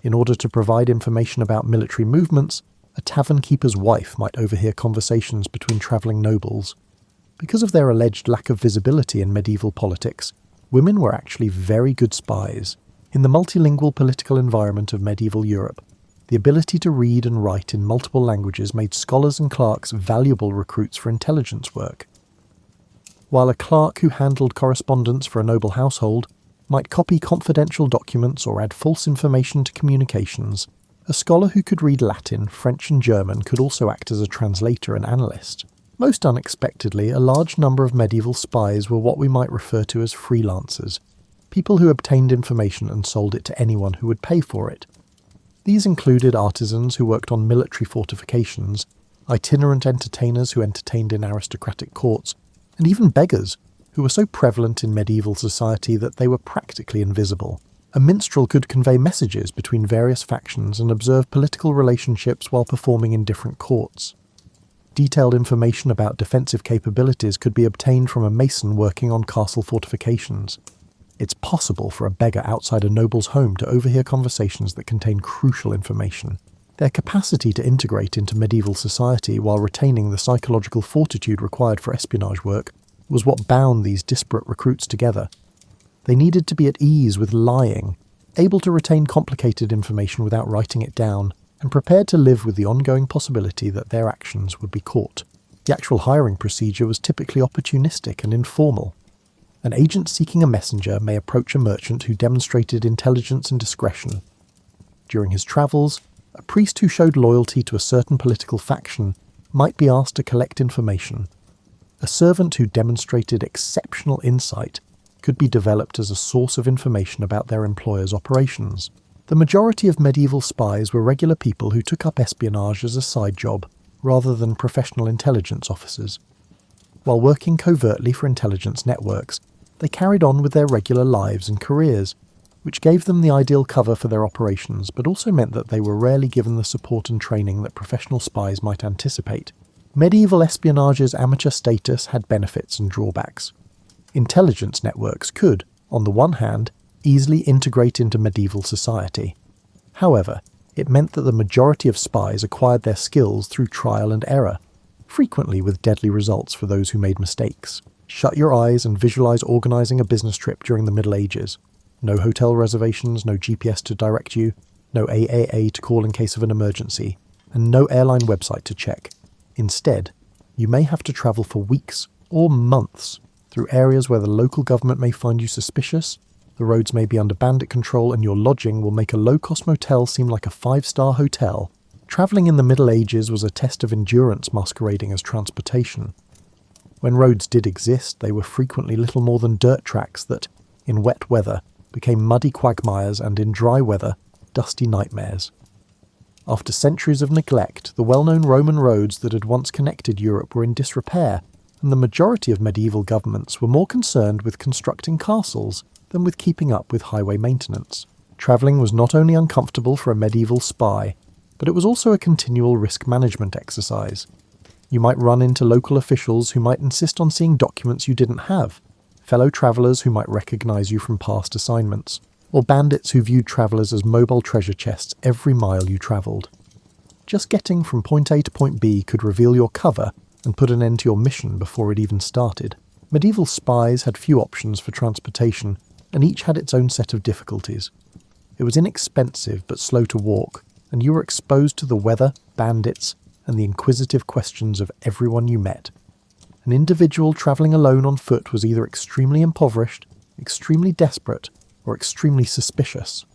In order to provide information about military movements, a tavern keeper's wife might overhear conversations between travelling nobles. Because of their alleged lack of visibility in medieval politics, women were actually very good spies. In the multilingual political environment of medieval Europe, the ability to read and write in multiple languages made scholars and clerks valuable recruits for intelligence work. While a clerk who handled correspondence for a noble household might copy confidential documents or add false information to communications, a scholar who could read Latin, French and German could also act as a translator and analyst. Most unexpectedly, a large number of medieval spies were what we might refer to as freelancers, people who obtained information and sold it to anyone who would pay for it. These included artisans who worked on military fortifications, itinerant entertainers who entertained in aristocratic courts, and even beggars, who were so prevalent in medieval society that they were practically invisible. A minstrel could convey messages between various factions and observe political relationships while performing in different courts. Detailed information about defensive capabilities could be obtained from a mason working on castle fortifications. It's possible for a beggar outside a noble's home to overhear conversations that contain crucial information. Their capacity to integrate into medieval society while retaining the psychological fortitude required for espionage work was what bound these disparate recruits together. They needed to be at ease with lying, able to retain complicated information without writing it down, and prepared to live with the ongoing possibility that their actions would be caught. The actual hiring procedure was typically opportunistic and informal. An agent seeking a messenger may approach a merchant who demonstrated intelligence and discretion. During his travels, a priest who showed loyalty to a certain political faction might be asked to collect information. A servant who demonstrated exceptional insight could be developed as a source of information about their employer's operations. The majority of medieval spies were regular people who took up espionage as a side job, rather than professional intelligence officers. While working covertly for intelligence networks, they carried on with their regular lives and careers, which gave them the ideal cover for their operations, but also meant that they were rarely given the support and training that professional spies might anticipate. Medieval espionage's amateur status had benefits and drawbacks. Intelligence networks could, on the one hand, easily integrate into medieval society. However, it meant that the majority of spies acquired their skills through trial and error, frequently with deadly results for those who made mistakes. Shut your eyes and visualize organizing a business trip during the Middle Ages. No hotel reservations, no GPS to direct you, no AAA to call in case of an emergency. and no airline website to check. Instead, you may have to travel for weeks or months through areas where the local government may find you suspicious, the roads may be under bandit control, and your lodging will make a low-cost motel seem like a 5-star hotel. Travelling in the Middle Ages was a test of endurance masquerading as transportation. When roads did exist, they were frequently little more than dirt tracks that, in wet weather, became muddy quagmires and, in dry weather, dusty nightmares. After centuries of neglect, the well-known Roman roads that had once connected Europe were in disrepair, and the majority of medieval governments were more concerned with constructing castles than with keeping up with highway maintenance. Travelling was not only uncomfortable for a medieval spy, but it was also a continual risk management exercise. You might run into local officials who might insist on seeing documents you didn't have, fellow travellers who might recognise you from past assignments, or bandits who viewed travellers as mobile treasure chests every mile you travelled. Just getting from point A to point B could reveal your cover and put an end to your mission before it even started. Medieval spies had few options for transportation, and each had its own set of difficulties. It was inexpensive but slow to walk, and you were exposed to the weather, bandits, and the inquisitive questions of everyone you met. An individual travelling alone on foot was either extremely impoverished, extremely desperate, or extremely suspicious,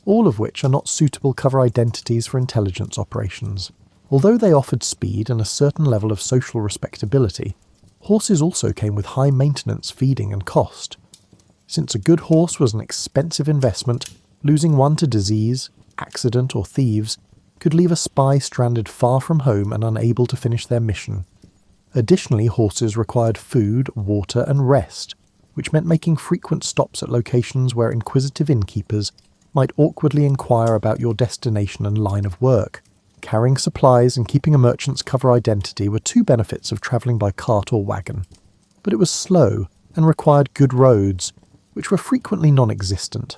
all of which are not suitable cover identities for intelligence operations. Although they offered speed and a certain level of social respectability, horses also came with high maintenance, feeding, and cost. Since a good horse was an expensive investment, losing one to disease, accident, or thieves could leave a spy stranded far from home and unable to finish their mission. Additionally, horses required food, water, and rest, which meant making frequent stops at locations where inquisitive innkeepers might awkwardly inquire about your destination and line of work. Carrying supplies and keeping a merchant's cover identity were two benefits of travelling by cart or wagon. But it was slow and required good roads, which were frequently non-existent.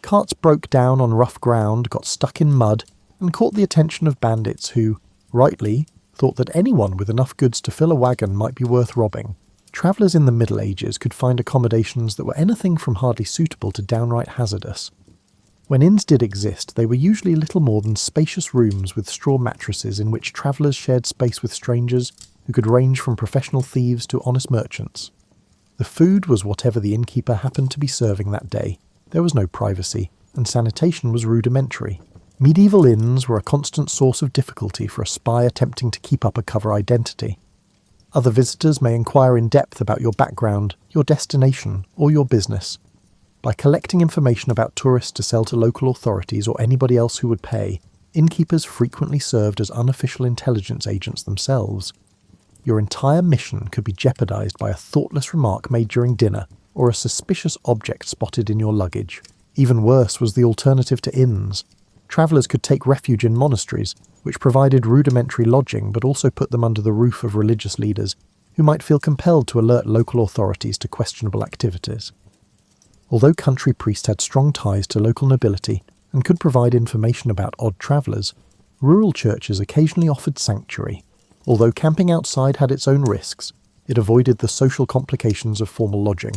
Carts broke down on rough ground, got stuck in mud, and caught the attention of bandits who, rightly, thought that anyone with enough goods to fill a wagon might be worth robbing. Travellers in the Middle Ages could find accommodations that were anything from hardly suitable to downright hazardous. When inns did exist, they were usually little more than spacious rooms with straw mattresses in which travellers shared space with strangers who could range from professional thieves to honest merchants. The food was whatever the innkeeper happened to be serving that day. There was no privacy, and sanitation was rudimentary. Medieval inns were a constant source of difficulty for a spy attempting to keep up a cover identity. Other visitors may inquire in depth about your background, your destination, or your business. By collecting information about tourists to sell to local authorities or anybody else who would pay, innkeepers frequently served as unofficial intelligence agents themselves. Your entire mission could be jeopardized by a thoughtless remark made during dinner or a suspicious object spotted in your luggage. Even worse was the alternative to inns. Travellers could take refuge in monasteries, which provided rudimentary lodging but also put them under the roof of religious leaders who might feel compelled to alert local authorities to questionable activities. Although country priests had strong ties to local nobility and could provide information about odd travellers, rural churches occasionally offered sanctuary. Although camping outside had its own risks, it avoided the social complications of formal lodging.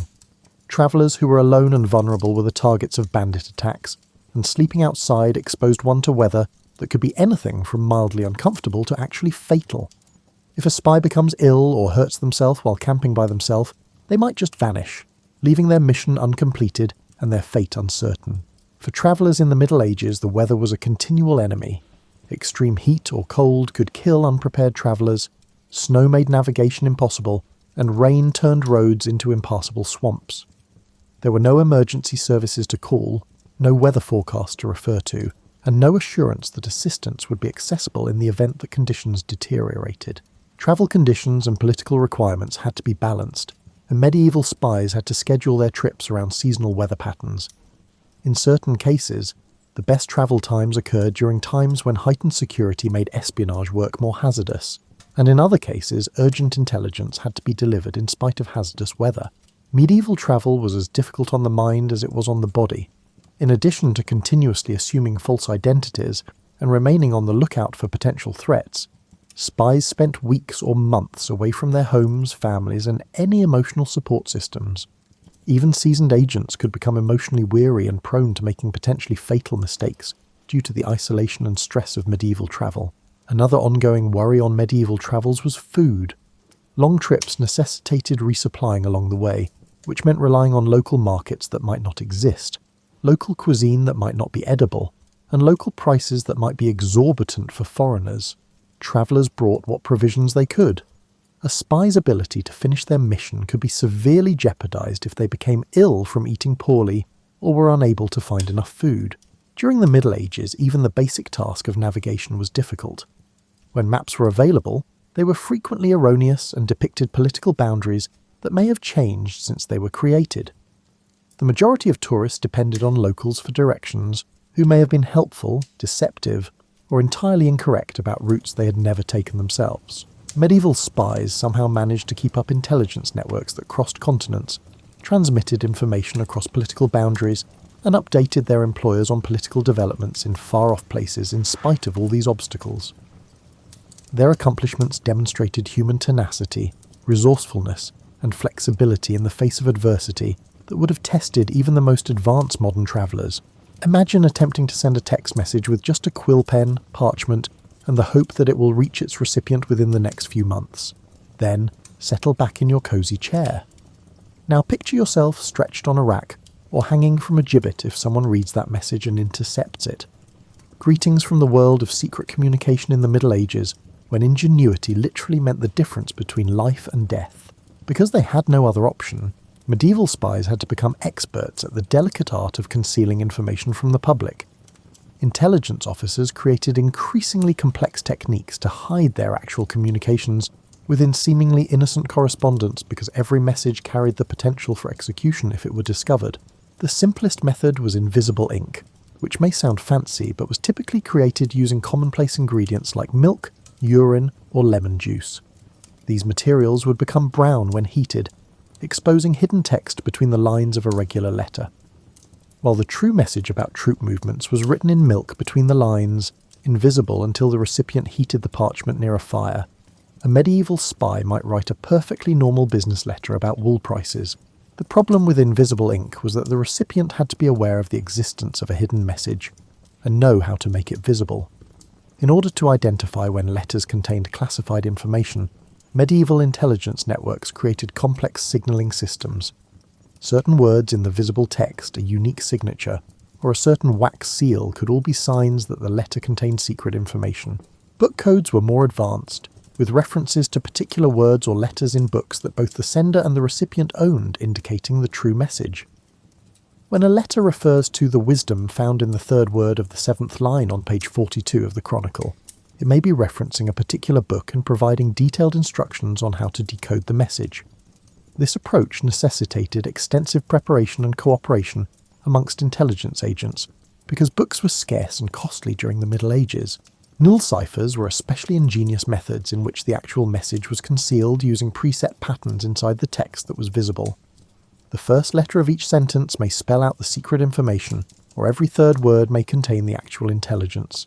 Travellers who were alone and vulnerable were the targets of bandit attacks, and sleeping outside exposed one to weather that could be anything from mildly uncomfortable to actually fatal. If a spy becomes ill or hurts themselves while camping by themselves, they might just vanish, leaving their mission uncompleted and their fate uncertain. For travellers in the Middle Ages, the weather was a continual enemy. Extreme heat or cold could kill unprepared travellers, snow made navigation impossible, and rain turned roads into impassable swamps. There were no emergency services to call, no weather forecast to refer to, and no assurance that assistance would be accessible in the event that conditions deteriorated. Travel conditions and political requirements had to be balanced, and medieval spies had to schedule their trips around seasonal weather patterns. In certain cases, the best travel times occurred during times when heightened security made espionage work more hazardous, and in other cases, urgent intelligence had to be delivered in spite of hazardous weather. Medieval travel was as difficult on the mind as it was on the body. In addition to continuously assuming false identities and remaining on the lookout for potential threats, spies spent weeks or months away from their homes, families, and any emotional support systems. Even seasoned agents could become emotionally weary and prone to making potentially fatal mistakes due to the isolation and stress of medieval travel. Another ongoing worry on medieval travels was food. Long trips necessitated resupplying along the way, which meant relying on local markets that might not exist, local cuisine that might not be edible, and local prices that might be exorbitant for foreigners. Travellers brought what provisions they could. A spy's ability to finish their mission could be severely jeopardized if they became ill from eating poorly or were unable to find enough food. During the Middle Ages, even the basic task of navigation was difficult. When maps were available, they were frequently erroneous and depicted political boundaries that may have changed since they were created. The majority of tourists depended on locals for directions, who may have been helpful, deceptive, or entirely incorrect about routes they had never taken themselves. Medieval spies somehow managed to keep up intelligence networks that crossed continents, transmitted information across political boundaries, and updated their employers on political developments in far-off places in spite of all these obstacles. Their accomplishments demonstrated human tenacity, resourcefulness, and flexibility in the face of adversity that would have tested even the most advanced modern travellers. Imagine attempting to send a text message with just a quill pen, parchment, and the hope that it will reach its recipient within the next few months. Then, settle back in your cosy chair. Now picture yourself stretched on a rack, or hanging from a gibbet if someone reads that message and intercepts it. Greetings from the world of secret communication in the Middle Ages, when ingenuity literally meant the difference between life and death. Because they had no other option, medieval spies had to become experts at the delicate art of concealing information from the public. Intelligence officers created increasingly complex techniques to hide their actual communications within seemingly innocent correspondence because every message carried the potential for execution if it were discovered. The simplest method was invisible ink, which may sound fancy but was typically created using commonplace ingredients like milk, urine, or lemon juice. These materials would become brown when heated, exposing hidden text between the lines of a regular letter. While the true message about troop movements was written in milk between the lines, invisible until the recipient heated the parchment near a fire, a medieval spy might write a perfectly normal business letter about wool prices. The problem with invisible ink was that the recipient had to be aware of the existence of a hidden message, and know how to make it visible. In order to identify when letters contained classified information, medieval intelligence networks created complex signalling systems. Certain words in the visible text, a unique signature, or a certain wax seal could all be signs that the letter contained secret information. Book codes were more advanced, with references to particular words or letters in books that both the sender and the recipient owned indicating the true message. When a letter refers to the wisdom found in the third word of the seventh line on page 42 of the Chronicle, it may be referencing a particular book and providing detailed instructions on how to decode the message. This approach necessitated extensive preparation and cooperation amongst intelligence agents, because books were scarce and costly during the Middle Ages. Null ciphers were especially ingenious methods in which the actual message was concealed using preset patterns inside the text that was visible. The first letter of each sentence may spell out the secret information, or every third word may contain the actual intelligence.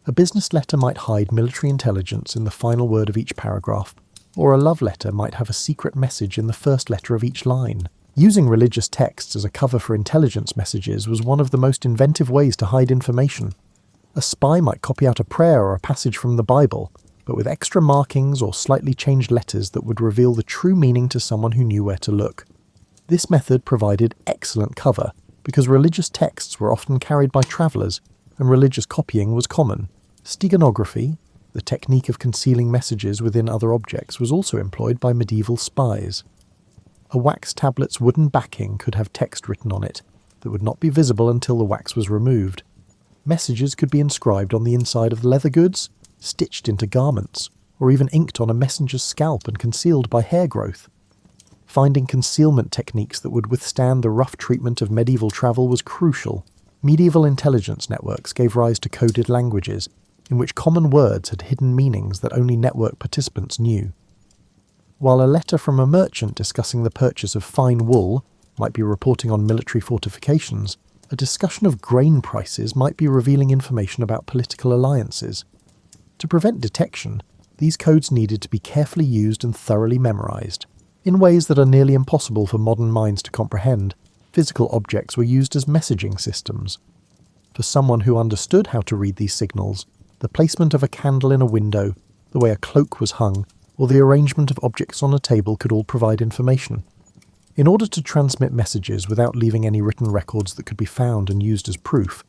A business letter might hide military intelligence in the final word of each paragraph, or a love letter might have a secret message in the first letter of each line. Using religious texts as a cover for intelligence messages was one of the most inventive ways to hide information. A spy might copy out a prayer or a passage from the Bible, but with extra markings or slightly changed letters that would reveal the true meaning to someone who knew where to look. This method provided excellent cover, because religious texts were often carried by travellers, and religious copying was common. Steganography, the technique of concealing messages within other objects, was also employed by medieval spies. A wax tablet's wooden backing could have text written on it that would not be visible until the wax was removed. Messages could be inscribed on the inside of leather goods, stitched into garments, or even inked on a messenger's scalp and concealed by hair growth. Finding concealment techniques that would withstand the rough treatment of medieval travel was crucial. Medieval intelligence networks gave rise to coded languages, in which common words had hidden meanings that only network participants knew. While a letter from a merchant discussing the purchase of fine wool might be reporting on military fortifications, a discussion of grain prices might be revealing information about political alliances. To prevent detection, these codes needed to be carefully used and thoroughly memorized. In ways that are nearly impossible for modern minds to comprehend, physical objects were used as messaging systems. For someone who understood how to read these signals, The placement of a candle in a window, the way a cloak was hung, or the arrangement of objects on a table could all provide information. In order to transmit messages without leaving any written records that could be found and used as proof,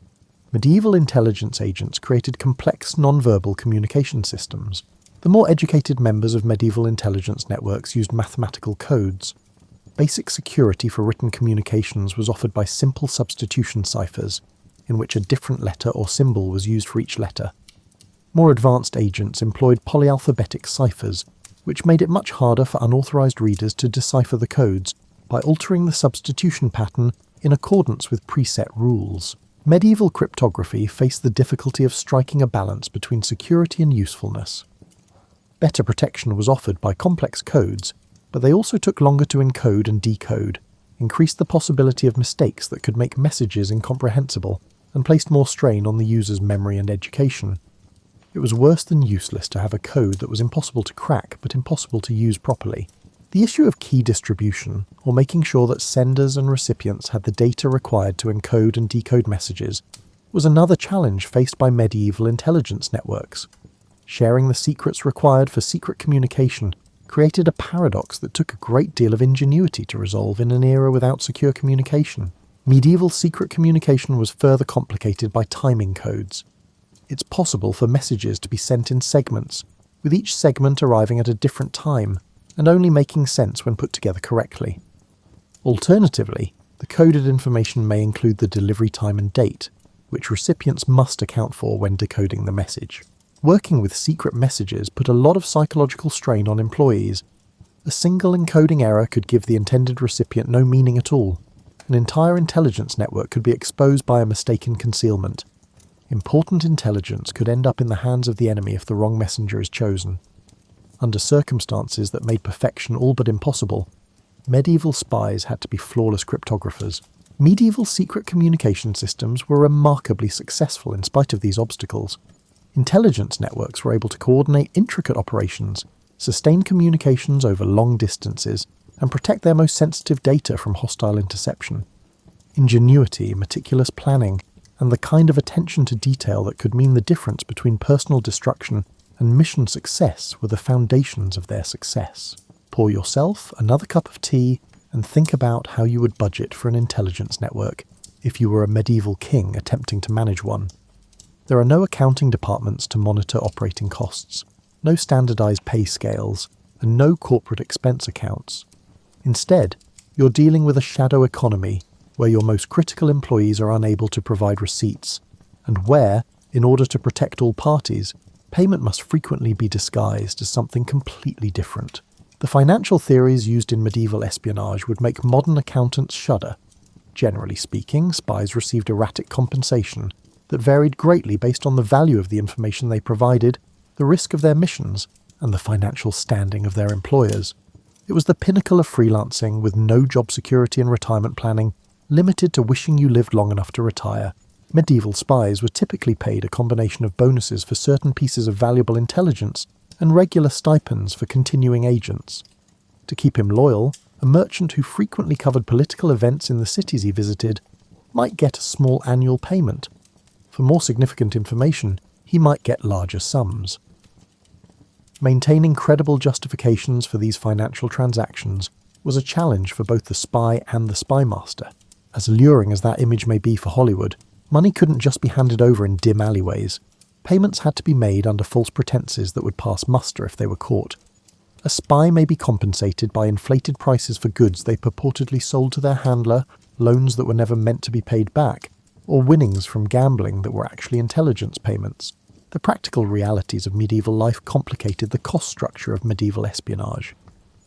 medieval intelligence agents created complex non-verbal communication systems. The more educated members of medieval intelligence networks used mathematical codes. Basic security for written communications was offered by simple substitution ciphers, in which a different letter or symbol was used for each letter. More advanced agents employed polyalphabetic ciphers, which made it much harder for unauthorized readers to decipher the codes by altering the substitution pattern in accordance with preset rules. Medieval cryptography faced the difficulty of striking a balance between security and usefulness. Better protection was offered by complex codes, but they also took longer to encode and decode, increased the possibility of mistakes that could make messages incomprehensible, and placed more strain on the user's memory and education. It was worse than useless to have a code that was impossible to crack but impossible to use properly. The issue of key distribution, or making sure that senders and recipients had the data required to encode and decode messages, was another challenge faced by medieval intelligence networks. Sharing the secrets required for secret communication created a paradox that took a great deal of ingenuity to resolve in an era without secure communication. Medieval secret communication was further complicated by timing codes. It's possible for messages to be sent in segments, with each segment arriving at a different time, and only making sense when put together correctly. Alternatively, the coded information may include the delivery time and date, which recipients must account for when decoding the message. Working with secret messages put a lot of psychological strain on employees. A single encoding error could give the intended recipient no meaning at all. An entire intelligence network could be exposed by a mistaken concealment. Important intelligence could end up in the hands of the enemy if the wrong messenger is chosen. Under circumstances that made perfection all but impossible, medieval spies had to be flawless cryptographers. Medieval secret communication systems were remarkably successful in spite of these obstacles. Intelligence networks were able to coordinate intricate operations, sustain communications over long distances, and protect their most sensitive data from hostile interception. Ingenuity, meticulous planning, and the kind of attention to detail that could mean the difference between personal destruction and mission success were the foundations of their success. Pour yourself another cup of tea and think about how you would budget for an intelligence network if you were a medieval king attempting to manage one. There are no accounting departments to monitor operating costs, no standardized pay scales, and no corporate expense accounts. Instead, you're dealing with a shadow economy where your most critical employees are unable to provide receipts, and where, in order to protect all parties, payment must frequently be disguised as something completely different. The financial theories used in medieval espionage would make modern accountants shudder. Generally speaking, spies received erratic compensation that varied greatly based on the value of the information they provided, the risk of their missions, and the financial standing of their employers. It was the pinnacle of freelancing, with no job security and retirement planning, limited to wishing you lived long enough to retire. Medieval spies were typically paid a combination of bonuses for certain pieces of valuable intelligence and regular stipends for continuing agents. To keep him loyal, a merchant who frequently covered political events in the cities he visited might get a small annual payment. For more significant information, he might get larger sums. Maintaining credible justifications for these financial transactions was a challenge for both the spy and the spy master. As alluring as that image may be for Hollywood, money couldn't just be handed over in dim alleyways. Payments had to be made under false pretenses that would pass muster if they were caught. A spy may be compensated by inflated prices for goods they purportedly sold to their handler, loans that were never meant to be paid back, or winnings from gambling that were actually intelligence payments. The practical realities of medieval life complicated the cost structure of medieval espionage.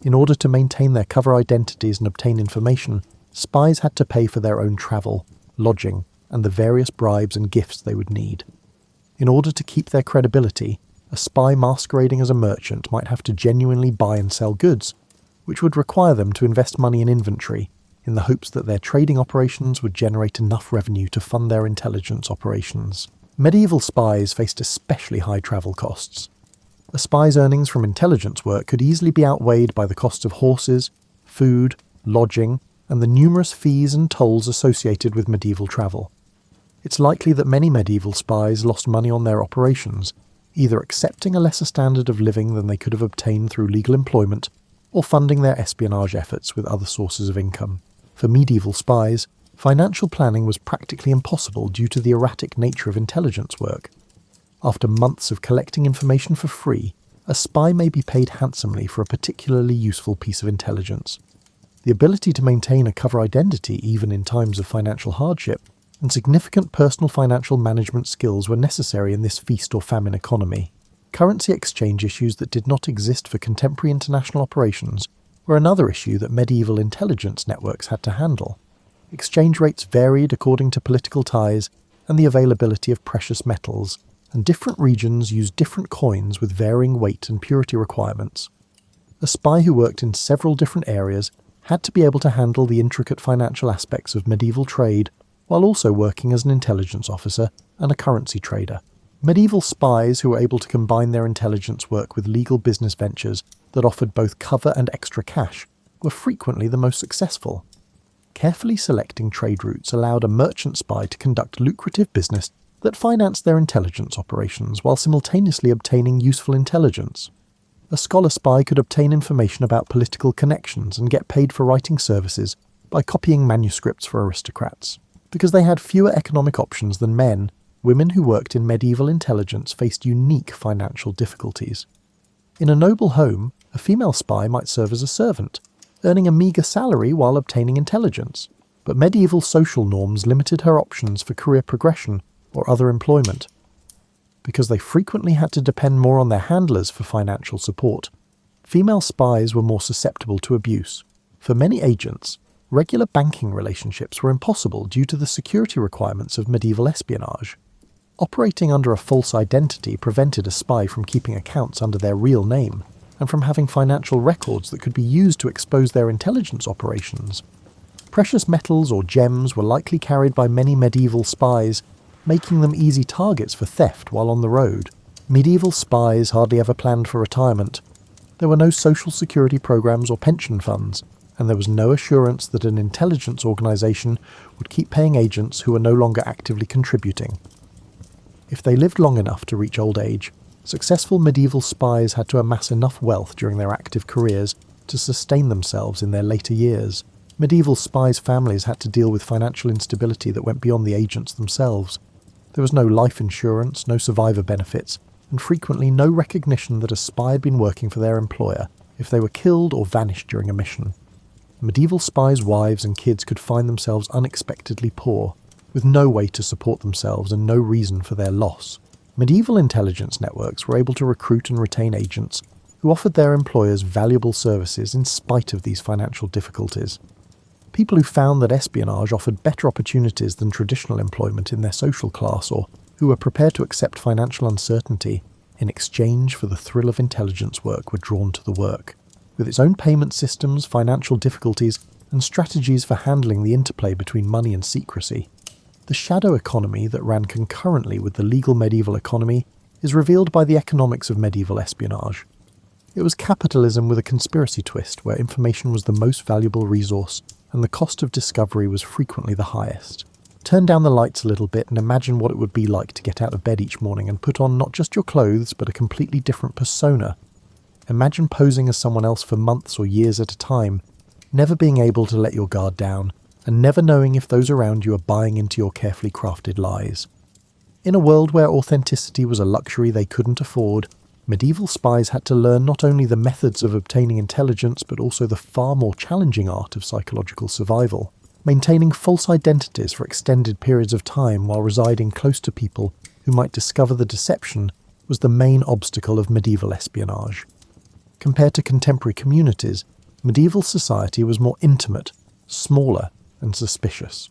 In order to maintain their cover identities and obtain information, spies had to pay for their own travel, lodging, and the various bribes and gifts they would need. In order to keep their credibility, a spy masquerading as a merchant might have to genuinely buy and sell goods, which would require them to invest money in inventory, in the hopes that their trading operations would generate enough revenue to fund their intelligence operations. Medieval spies faced especially high travel costs. A spy's earnings from intelligence work could easily be outweighed by the costs of horses, food, lodging, and the numerous fees and tolls associated with medieval travel. it's likely that many medieval spies lost money on their operations, either accepting a lesser standard of living than they could have obtained through legal employment, or funding their espionage efforts with other sources of income. For medieval spies, financial planning was practically impossible due to the erratic nature of intelligence work. After months of collecting information for free, a spy may be paid handsomely for a particularly useful piece of intelligence. The ability to maintain a cover identity even in times of financial hardship, and significant personal financial management skills were necessary in this feast or famine economy. Currency exchange issues that did not exist for contemporary international operations were another issue that medieval intelligence networks had to handle. Exchange rates varied according to political ties and the availability of precious metals, and different regions used different coins with varying weight and purity requirements. A spy who worked in several different areas had to be able to handle the intricate financial aspects of medieval trade while also working as an intelligence officer and a currency trader. Medieval spies who were able to combine their intelligence work with legal business ventures that offered both cover and extra cash were frequently the most successful. Carefully selecting trade routes allowed a merchant spy to conduct lucrative business that financed their intelligence operations while simultaneously obtaining useful intelligence. A scholar spy could obtain information about political connections and get paid for writing services by copying manuscripts for aristocrats. Because they had fewer economic options than men, women who worked in medieval intelligence faced unique financial difficulties. In a noble home, a female spy might serve as a servant, earning a meagre salary while obtaining intelligence, but medieval social norms limited her options for career progression or other employment. Because they frequently had to depend more on their handlers for financial support, female spies were more susceptible to abuse. For many agents, regular banking relationships were impossible due to the security requirements of medieval espionage. Operating under a false identity prevented a spy from keeping accounts under their real name, and from having financial records that could be used to expose their intelligence operations. Precious metals or gems were likely carried by many medieval spies, making them easy targets for theft while on the road. Medieval spies hardly ever planned for retirement. There were no social security programs or pension funds, and there was no assurance that an intelligence organization would keep paying agents who were no longer actively contributing. If they lived long enough to reach old age, successful medieval spies had to amass enough wealth during their active careers to sustain themselves in their later years. Medieval spies' families had to deal with financial instability that went beyond the agents themselves. There was no life insurance, no survivor benefits, and frequently no recognition that a spy had been working for their employer if they were killed or vanished during a mission. Medieval spies' wives and kids could find themselves unexpectedly poor, with no way to support themselves and no reason for their loss. Medieval intelligence networks were able to recruit and retain agents who offered their employers valuable services in spite of these financial difficulties. People who found that espionage offered better opportunities than traditional employment in their social class, or who were prepared to accept financial uncertainty in exchange for the thrill of intelligence work, were drawn to the work. With its own payment systems, financial difficulties, and strategies for handling the interplay between money and secrecy, the shadow economy that ran concurrently with the legal medieval economy is revealed by the economics of medieval espionage. It was capitalism with a conspiracy twist, where information was the most valuable resource and the cost of discovery was frequently the highest. Turn down the lights a little bit and imagine what it would be like to get out of bed each morning and put on not just your clothes, but a completely different persona. Imagine posing as someone else for months or years at a time, never being able to let your guard down, and never knowing if those around you are buying into your carefully crafted lies. In a world where authenticity was a luxury they couldn't afford, medieval spies had to learn not only the methods of obtaining intelligence, but also the far more challenging art of psychological survival. Maintaining false identities for extended periods of time while residing close to people who might discover the deception was the main obstacle of medieval espionage. Compared to contemporary communities, medieval society was more intimate, smaller, and suspicious.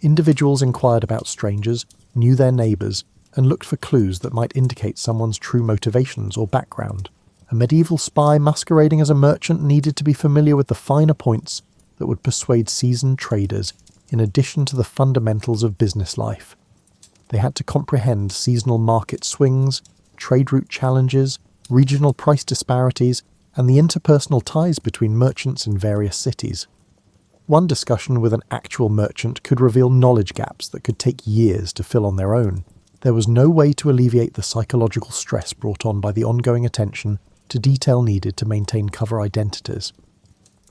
Individuals inquired about strangers, knew their neighbours, and looked for clues that might indicate someone's true motivations or background. A medieval spy masquerading as a merchant needed to be familiar with the finer points that would persuade seasoned traders, in addition to the fundamentals of business life. They had to comprehend seasonal market swings, trade route challenges, regional price disparities, and the interpersonal ties between merchants in various cities. One discussion with an actual merchant could reveal knowledge gaps that could take years to fill on their own. There was no way to alleviate the psychological stress brought on by the ongoing attention to detail needed to maintain cover identities.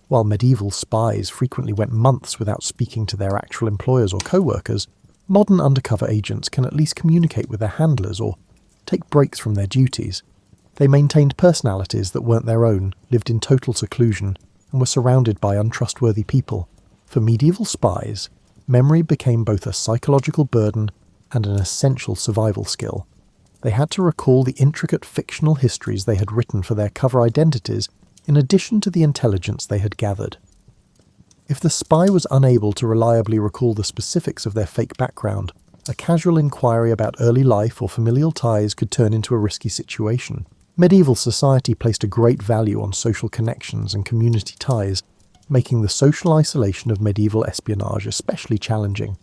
While medieval spies frequently went months without speaking to their actual employers or co-workers, modern undercover agents can at least communicate with their handlers or take breaks from their duties. They maintained personalities that weren't their own, lived in total seclusion, and were surrounded by untrustworthy people. For medieval spies, memory became both a psychological burden and an essential survival skill. They had to recall the intricate fictional histories they had written for their cover identities in addition to the intelligence they had gathered. If the spy was unable to reliably recall the specifics of their fake background, a casual inquiry about early life or familial ties could turn into a risky situation. Medieval society placed a great value on social connections and community ties, making the social isolation of medieval espionage especially challenging.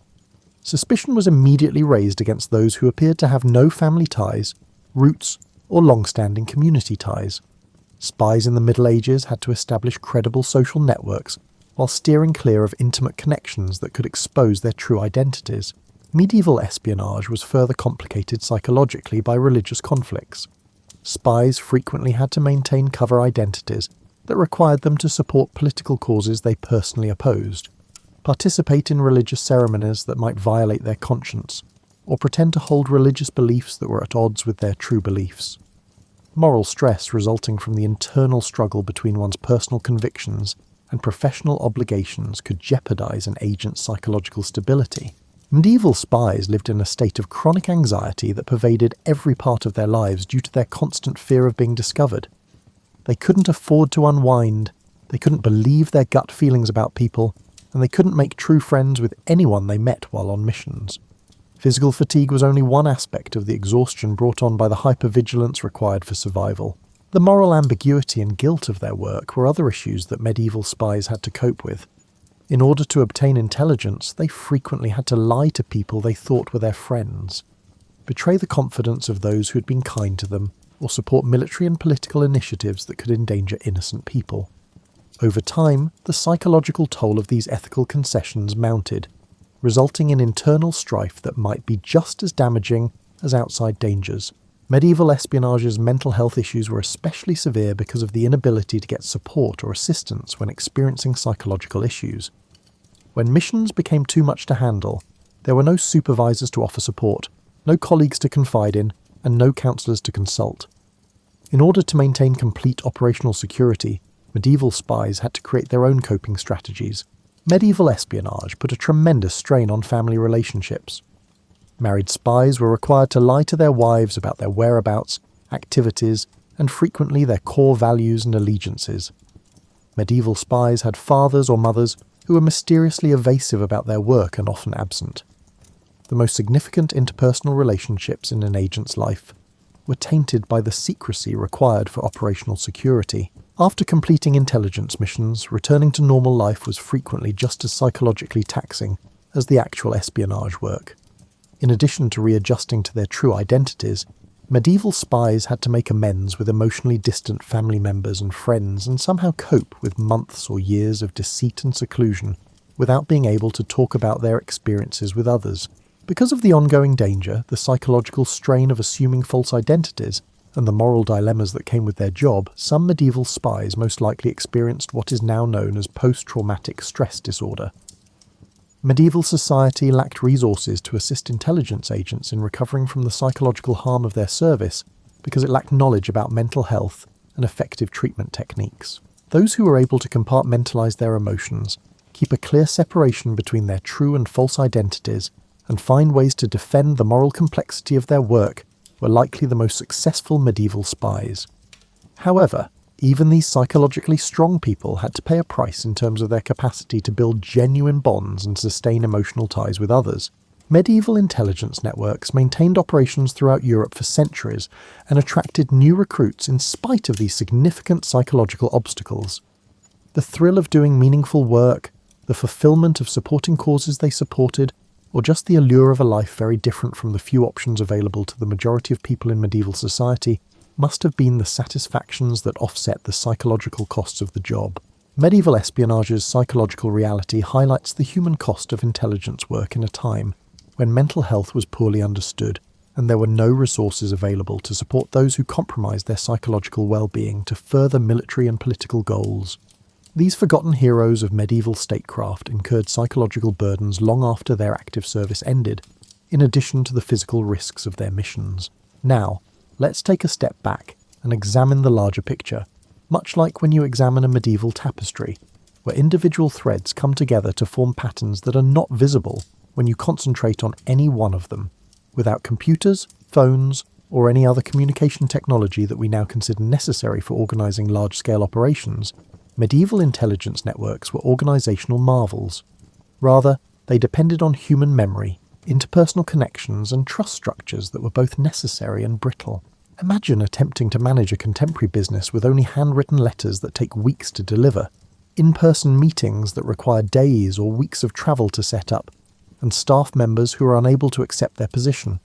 Suspicion was immediately raised against those who appeared to have no family ties, roots, or long-standing community ties. Spies in the Middle Ages had to establish credible social networks while steering clear of intimate connections that could expose their true identities. Medieval espionage was further complicated psychologically by religious conflicts. Spies frequently had to maintain cover identities that required them to support political causes they personally opposed, participate in religious ceremonies that might violate their conscience, or pretend to hold religious beliefs that were at odds with their true beliefs. Moral stress resulting from the internal struggle between one's personal convictions and professional obligations could jeopardize an agent's psychological stability. Medieval spies lived in a state of chronic anxiety that pervaded every part of their lives due to their constant fear of being discovered. They couldn't afford to unwind, they couldn't believe their gut feelings about people, and they couldn't make true friends with anyone they met while on missions. Physical fatigue was only one aspect of the exhaustion brought on by the hypervigilance required for survival. The moral ambiguity and guilt of their work were other issues that medieval spies had to cope with. In order to obtain intelligence, they frequently had to lie to people they thought were their friends, betray the confidence of those who had been kind to them, or support military and political initiatives that could endanger innocent people. Over time, the psychological toll of these ethical concessions mounted, resulting in internal strife that might be just as damaging as outside dangers. Medieval espionage's mental health issues were especially severe because of the inability to get support or assistance when experiencing psychological issues. When missions became too much to handle, there were no supervisors to offer support, no colleagues to confide in, and no counsellors to consult. In order to maintain complete operational security, medieval spies had to create their own coping strategies. Medieval espionage put a tremendous strain on family relationships. Married spies were required to lie to their wives about their whereabouts, activities, and frequently their core values and allegiances. Medieval spies had fathers or mothers who were mysteriously evasive about their work and often absent. The most significant interpersonal relationships in an agent's life were tainted by the secrecy required for operational security. After completing intelligence missions, returning to normal life was frequently just as psychologically taxing as the actual espionage work. In addition to readjusting to their true identities, medieval spies had to make amends with emotionally distant family members and friends and somehow cope with months or years of deceit and seclusion without being able to talk about their experiences with others. Because of the ongoing danger, the psychological strain of assuming false identities, and the moral dilemmas that came with their job, some medieval spies most likely experienced what is now known as post-traumatic stress disorder. Medieval society lacked resources to assist intelligence agents in recovering from the psychological harm of their service because it lacked knowledge about mental health and effective treatment techniques. Those who were able to compartmentalize their emotions, keep a clear separation between their true and false identities, and find ways to defend the moral complexity of their work were likely the most successful medieval spies. However, even these psychologically strong people had to pay a price in terms of their capacity to build genuine bonds and sustain emotional ties with others. Medieval intelligence networks maintained operations throughout Europe for centuries and attracted new recruits in spite of these significant psychological obstacles. The thrill of doing meaningful work, the fulfillment of supporting causes they supported, or just the allure of a life very different from the few options available to the majority of people in medieval society, must have been the satisfactions that offset the psychological costs of the job. Medieval espionage's psychological reality highlights the human cost of intelligence work in a time when mental health was poorly understood and there were no resources available to support those who compromised their psychological well-being to further military and political goals. These forgotten heroes of medieval statecraft incurred psychological burdens long after their active service ended, in addition to the physical risks of their missions. Now, let's take a step back and examine the larger picture, much like when you examine a medieval tapestry, where individual threads come together to form patterns that are not visible when you concentrate on any one of them. Without computers, phones, or any other communication technology that we now consider necessary for organising large-scale operations, medieval intelligence networks were organisational marvels. Rather, they depended on human memory, interpersonal connections, and trust structures that were both necessary and brittle. Imagine attempting to manage a contemporary business with only handwritten letters that take weeks to deliver, in-person meetings that require days or weeks of travel to set up, and staff members who are unable to accept their position.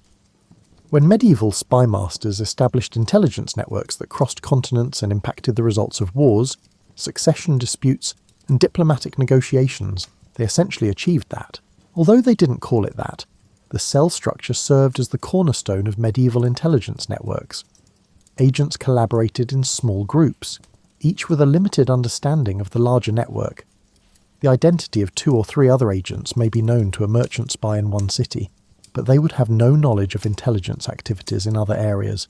When medieval spy masters established intelligence networks that crossed continents and impacted the results of wars, succession disputes, and diplomatic negotiations, they essentially achieved that. Although they didn't call it that, the cell structure served as the cornerstone of medieval intelligence networks. Agents collaborated in small groups, each with a limited understanding of the larger network. The identity of 2 or 3 other agents may be known to a merchant spy in one city, but they would have no knowledge of intelligence activities in other areas.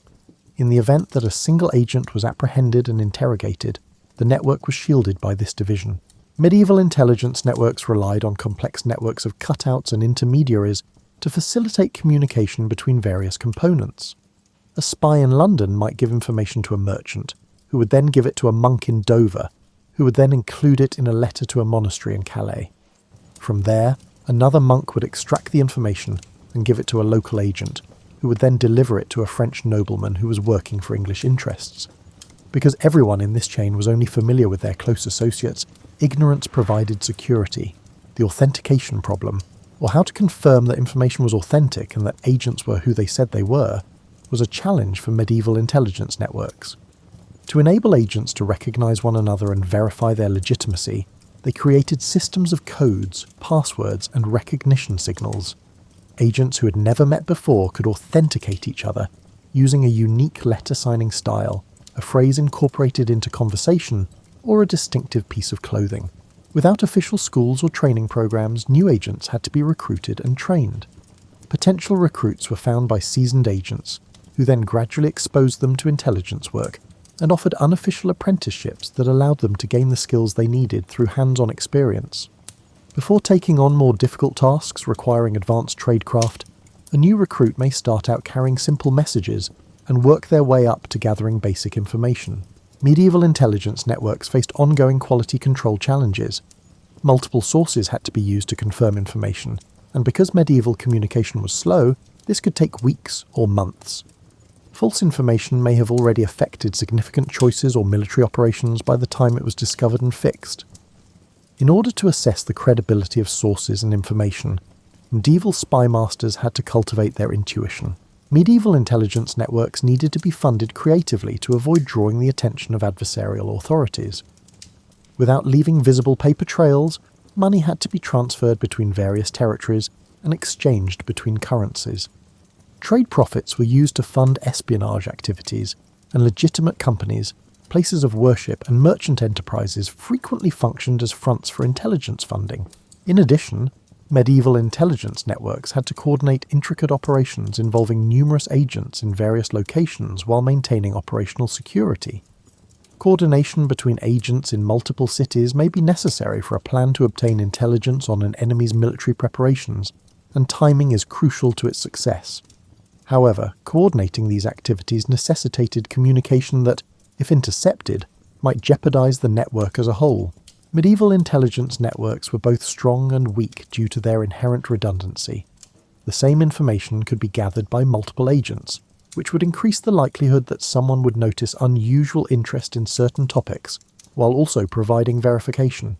In the event that a single agent was apprehended and interrogated, the network was shielded by this division. Medieval intelligence networks relied on complex networks of cutouts and intermediaries to facilitate communication between various components. A spy in London might give information to a merchant, who would then give it to a monk in Dover, who would then include it in a letter to a monastery in Calais. From there, another monk would extract the information and give it to a local agent, who would then deliver it to a French nobleman who was working for English interests. Because everyone in this chain was only familiar with their close associates, ignorance provided security. The authentication problem, or how to confirm that information was authentic and that agents were who they said they were, was a challenge for medieval intelligence networks. To enable agents to recognize one another and verify their legitimacy, they created systems of codes, passwords, and recognition signals. Agents who had never met before could authenticate each other using a unique letter-signing style, a phrase incorporated into conversation, or a distinctive piece of clothing. Without official schools or training programs, new agents had to be recruited and trained. Potential recruits were found by seasoned agents, who then gradually exposed them to intelligence work and offered unofficial apprenticeships that allowed them to gain the skills they needed through hands-on experience. Before taking on more difficult tasks requiring advanced tradecraft, a new recruit may start out carrying simple messages and work their way up to gathering basic information. Medieval intelligence networks faced ongoing quality control challenges. Multiple sources had to be used to confirm information, and because medieval communication was slow, this could take weeks or months. False information may have already affected significant choices or military operations by the time it was discovered and fixed. In order to assess the credibility of sources and information, medieval spy masters had to cultivate their intuition. Medieval intelligence networks needed to be funded creatively to avoid drawing the attention of adversarial authorities. Without leaving visible paper trails, money had to be transferred between various territories and exchanged between currencies. Trade profits were used to fund espionage activities, and legitimate companies, places of worship, and merchant enterprises frequently functioned as fronts for intelligence funding. In addition, medieval intelligence networks had to coordinate intricate operations involving numerous agents in various locations while maintaining operational security. Coordination between agents in multiple cities may be necessary for a plan to obtain intelligence on an enemy's military preparations, and timing is crucial to its success. However, coordinating these activities necessitated communication that, if intercepted, might jeopardize the network as a whole. Medieval intelligence networks were both strong and weak due to their inherent redundancy. The same information could be gathered by multiple agents, which would increase the likelihood that someone would notice unusual interest in certain topics, while also providing verification.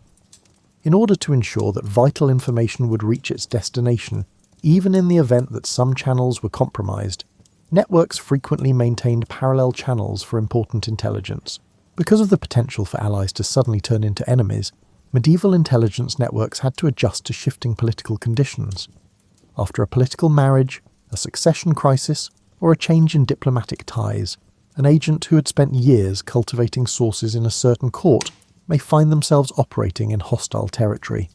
In order to ensure that vital information would reach its destination, even in the event that some channels were compromised, networks frequently maintained parallel channels for important intelligence. Because of the potential for allies to suddenly turn into enemies, medieval intelligence networks had to adjust to shifting political conditions. After a political marriage, a succession crisis, or a change in diplomatic ties, an agent who had spent years cultivating sources in a certain court may find themselves operating in hostile territory.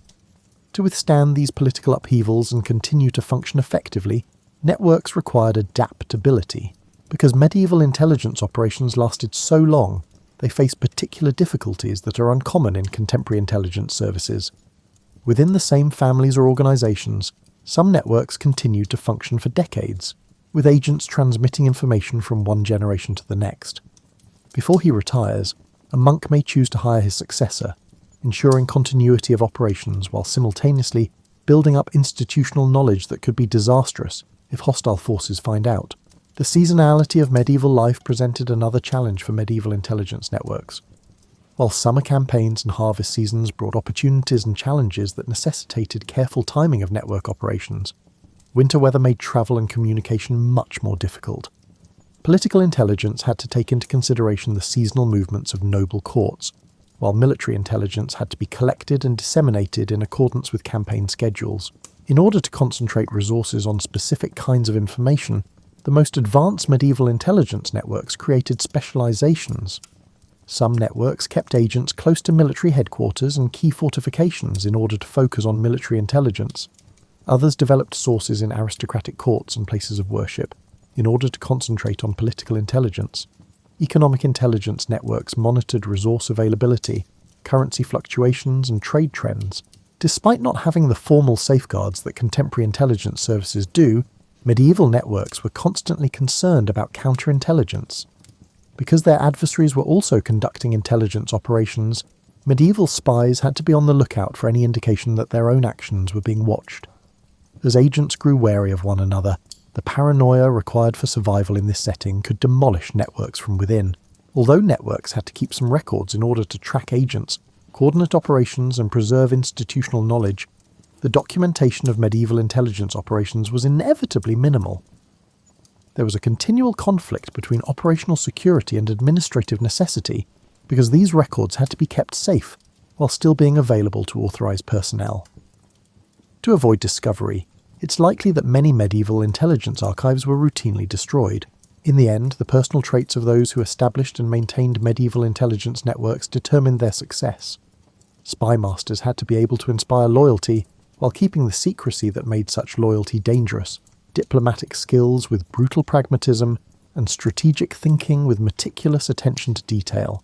To withstand these political upheavals and continue to function effectively, networks required adaptability. Because medieval intelligence operations lasted so long, they faced particular difficulties that are uncommon in contemporary intelligence services. Within the same families or organisations, some networks continued to function for decades, with agents transmitting information from one generation to the next. Before he retires, a monk may choose to hire his successor, ensuring continuity of operations while simultaneously building up institutional knowledge that could be disastrous if hostile forces find out. The seasonality of medieval life presented another challenge for medieval intelligence networks. While summer campaigns and harvest seasons brought opportunities and challenges that necessitated careful timing of network operations, winter weather made travel and communication much more difficult. Political intelligence had to take into consideration the seasonal movements of noble courts, while military intelligence had to be collected and disseminated in accordance with campaign schedules. In order to concentrate resources on specific kinds of information, the most advanced medieval intelligence networks created specializations. Some networks kept agents close to military headquarters and key fortifications in order to focus on military intelligence. Others developed sources in aristocratic courts and places of worship, in order to concentrate on political intelligence. Economic intelligence networks monitored resource availability, currency fluctuations, and trade trends. Despite not having the formal safeguards that contemporary intelligence services do, medieval networks were constantly concerned about counterintelligence. Because their adversaries were also conducting intelligence operations, medieval spies had to be on the lookout for any indication that their own actions were being watched. As agents grew wary of one another, the paranoia required for survival in this setting could demolish networks from within. Although networks had to keep some records in order to track agents, coordinate operations, and preserve institutional knowledge, the documentation of medieval intelligence operations was inevitably minimal. There was a continual conflict between operational security and administrative necessity, because these records had to be kept safe while still being available to authorized personnel. To avoid discovery, it's likely that many medieval intelligence archives were routinely destroyed. In the end, the personal traits of those who established and maintained medieval intelligence networks determined their success. Spy masters had to be able to inspire loyalty while keeping the secrecy that made such loyalty dangerous, diplomatic skills with brutal pragmatism, and strategic thinking with meticulous attention to detail.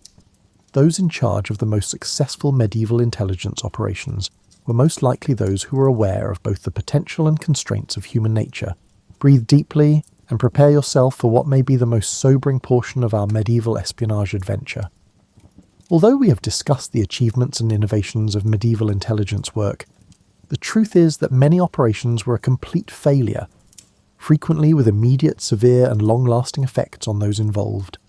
Those in charge of the most successful medieval intelligence operations were most likely those who were aware of both the potential and constraints of human nature. Breathe deeply and prepare yourself for what may be the most sobering portion of our medieval espionage adventure. Although we have discussed the achievements and innovations of medieval intelligence work, the truth is that many operations were a complete failure, frequently with immediate, severe, and long-lasting effects on those involved.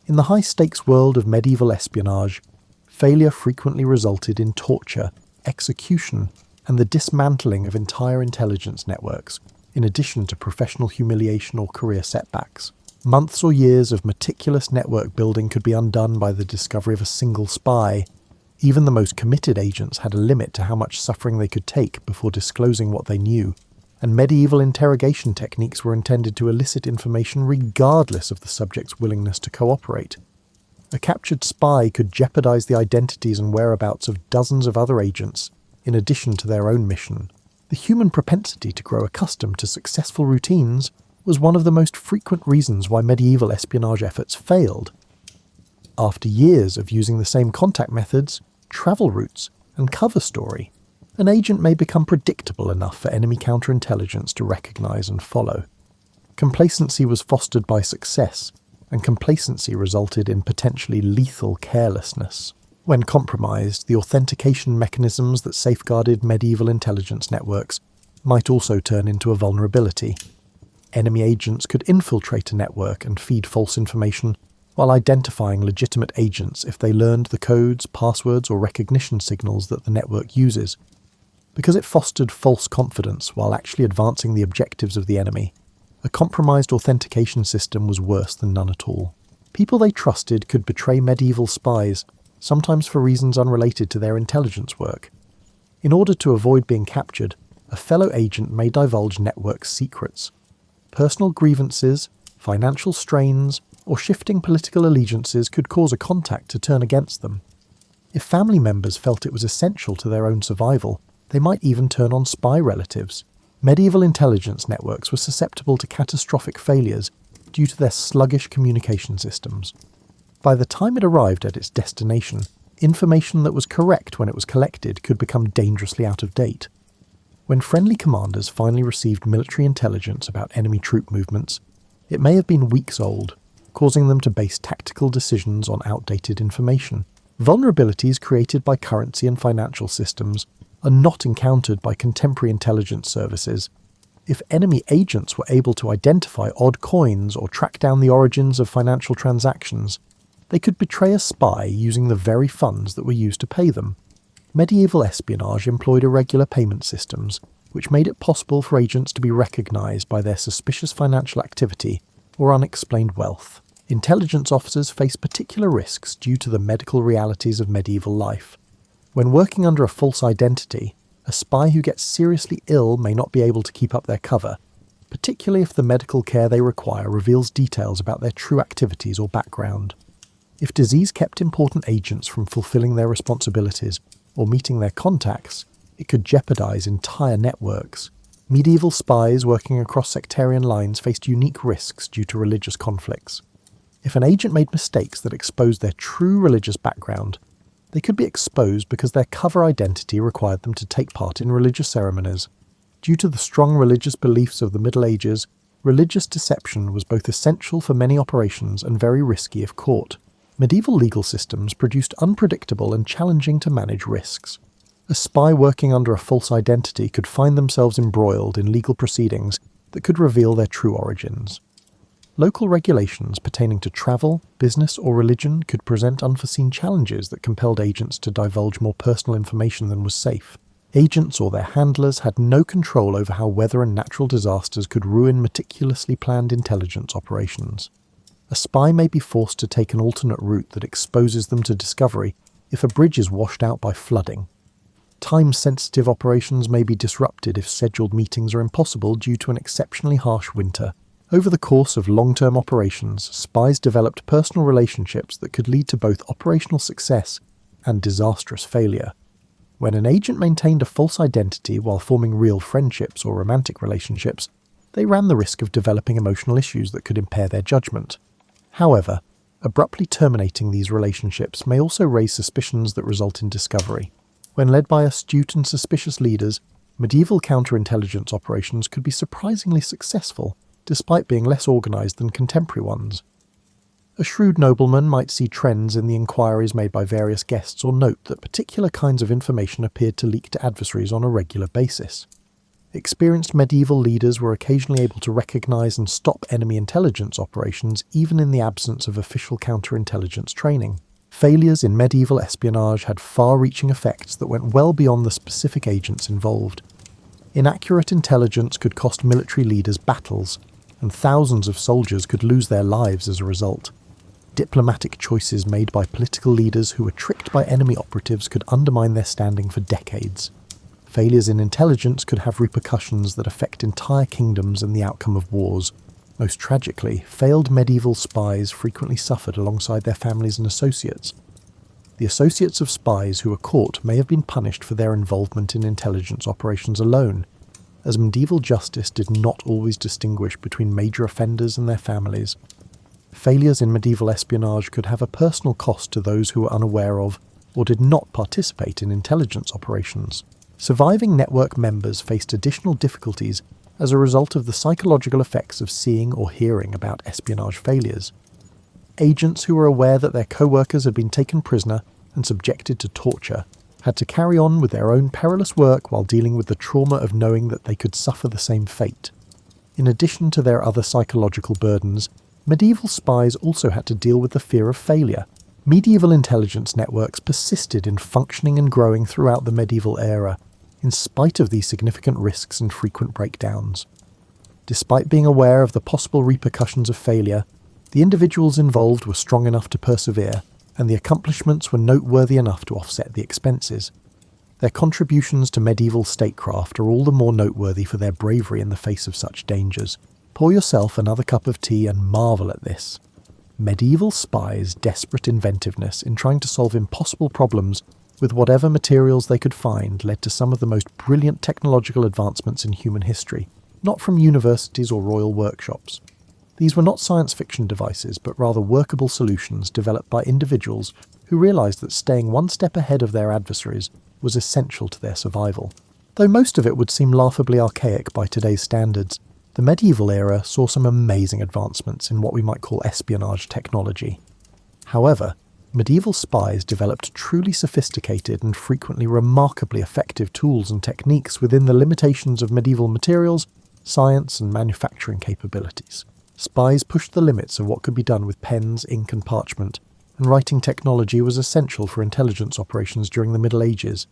In the high-stakes world of medieval espionage, failure frequently resulted in torture, execution, and the dismantling of entire intelligence networks, in addition to professional humiliation or career setbacks. Months or years of meticulous network building could be undone by the discovery of a single spy. Even the most committed agents had a limit to how much suffering they could take before disclosing what they knew, and medieval interrogation techniques were intended to elicit information regardless of the subject's willingness to cooperate. A captured spy could jeopardize the identities and whereabouts of dozens of other agents, in addition to their own mission. The human propensity to grow accustomed to successful routines was one of the most frequent reasons why medieval espionage efforts failed. After years of using the same contact methods, travel routes, and cover story, an agent may become predictable enough for enemy counterintelligence to recognize and follow. Complacency was fostered by success, and complacency resulted in potentially lethal carelessness. When compromised, the authentication mechanisms that safeguarded medieval intelligence networks might also turn into a vulnerability. Enemy agents could infiltrate a network and feed false information, while identifying legitimate agents if they learned the codes, passwords, or recognition signals that the network uses. Because it fostered false confidence while actually advancing the objectives of the enemy, a compromised authentication system was worse than none at all. People they trusted could betray medieval spies, sometimes for reasons unrelated to their intelligence work. In order to avoid being captured, a fellow agent may divulge network secrets. Personal grievances, financial strains, or shifting political allegiances could cause a contact to turn against them. If family members felt it was essential to their own survival, they might even turn on spy relatives. Medieval intelligence networks were susceptible to catastrophic failures due to their sluggish communication systems. By the time it arrived at its destination, information that was correct when it was collected could become dangerously out of date. When friendly commanders finally received military intelligence about enemy troop movements, it may have been weeks old, causing them to base tactical decisions on outdated information. Vulnerabilities created by currency and financial systems are not encountered by contemporary intelligence services. If enemy agents were able to identify odd coins or track down the origins of financial transactions, they could betray a spy using the very funds that were used to pay them. Medieval espionage employed irregular payment systems, which made it possible for agents to be recognized by their suspicious financial activity or unexplained wealth. Intelligence officers face particular risks due to the medical realities of medieval life. When working under a false identity, a spy who gets seriously ill may not be able to keep up their cover, particularly if the medical care they require reveals details about their true activities or background. If disease kept important agents from fulfilling their responsibilities or meeting their contacts, it could jeopardize entire networks. Medieval spies working across sectarian lines faced unique risks due to religious conflicts. If an agent made mistakes that exposed their true religious background, they could be exposed because their cover identity required them to take part in religious ceremonies. Due to the strong religious beliefs of the Middle Ages, religious deception was both essential for many operations and very risky if caught. Medieval legal systems produced unpredictable and challenging to manage risks. A spy working under a false identity could find themselves embroiled in legal proceedings that could reveal their true origins. Local regulations pertaining to travel, business, or religion could present unforeseen challenges that compelled agents to divulge more personal information than was safe. Agents or their handlers had no control over how weather and natural disasters could ruin meticulously planned intelligence operations. A spy may be forced to take an alternate route that exposes them to discovery if a bridge is washed out by flooding. Time-sensitive operations may be disrupted if scheduled meetings are impossible due to an exceptionally harsh winter. Over the course of long-term operations, spies developed personal relationships that could lead to both operational success and disastrous failure. When an agent maintained a false identity while forming real friendships or romantic relationships, they ran the risk of developing emotional issues that could impair their judgment. However, abruptly terminating these relationships may also raise suspicions that result in discovery. When led by astute and suspicious leaders, medieval counterintelligence operations could be surprisingly successful, despite being less organised than contemporary ones. A shrewd nobleman might see trends in the inquiries made by various guests or note that particular kinds of information appeared to leak to adversaries on a regular basis. Experienced medieval leaders were occasionally able to recognise and stop enemy intelligence operations even in the absence of official counterintelligence training. Failures in medieval espionage had far-reaching effects that went well beyond the specific agents involved. Inaccurate intelligence could cost military leaders battles, and thousands of soldiers could lose their lives as a result. Diplomatic choices made by political leaders who were tricked by enemy operatives could undermine their standing for decades. Failures in intelligence could have repercussions that affect entire kingdoms and the outcome of wars. Most tragically, failed medieval spies frequently suffered alongside their families and associates. The associates of spies who were caught may have been punished for their involvement in intelligence operations alone, as medieval justice did not always distinguish between major offenders and their families. Failures in medieval espionage could have a personal cost to those who were unaware of or did not participate in intelligence operations. Surviving network members faced additional difficulties as a result of the psychological effects of seeing or hearing about espionage failures. Agents who were aware that their co-workers had been taken prisoner and subjected to torture had to carry on with their own perilous work while dealing with the trauma of knowing that they could suffer the same fate. In addition to their other psychological burdens, medieval spies also had to deal with the fear of failure. Medieval intelligence networks persisted in functioning and growing throughout the medieval era, in spite of these significant risks and frequent breakdowns. Despite being aware of the possible repercussions of failure, The individuals involved were strong enough to persevere, and the accomplishments were noteworthy enough to offset the expenses. Their contributions to medieval statecraft are all the more noteworthy for their bravery in the face of such dangers. Pour yourself another cup of tea and marvel at this. Medieval spies' desperate inventiveness in trying to solve impossible problems with whatever materials they could find led to some of the most brilliant technological advancements in human history, not from universities or royal workshops. These were not science fiction devices, but rather workable solutions developed by individuals who realised that staying one step ahead of their adversaries was essential to their survival. Though most of it would seem laughably archaic by today's standards, the medieval era saw some amazing advancements in what we might call espionage technology. However, medieval spies developed truly sophisticated and frequently remarkably effective tools and techniques within the limitations of medieval materials, science, and manufacturing capabilities. Spies pushed the limits of what could be done with pens, ink, and parchment, and writing technology was essential for intelligence operations during the Middle Ages.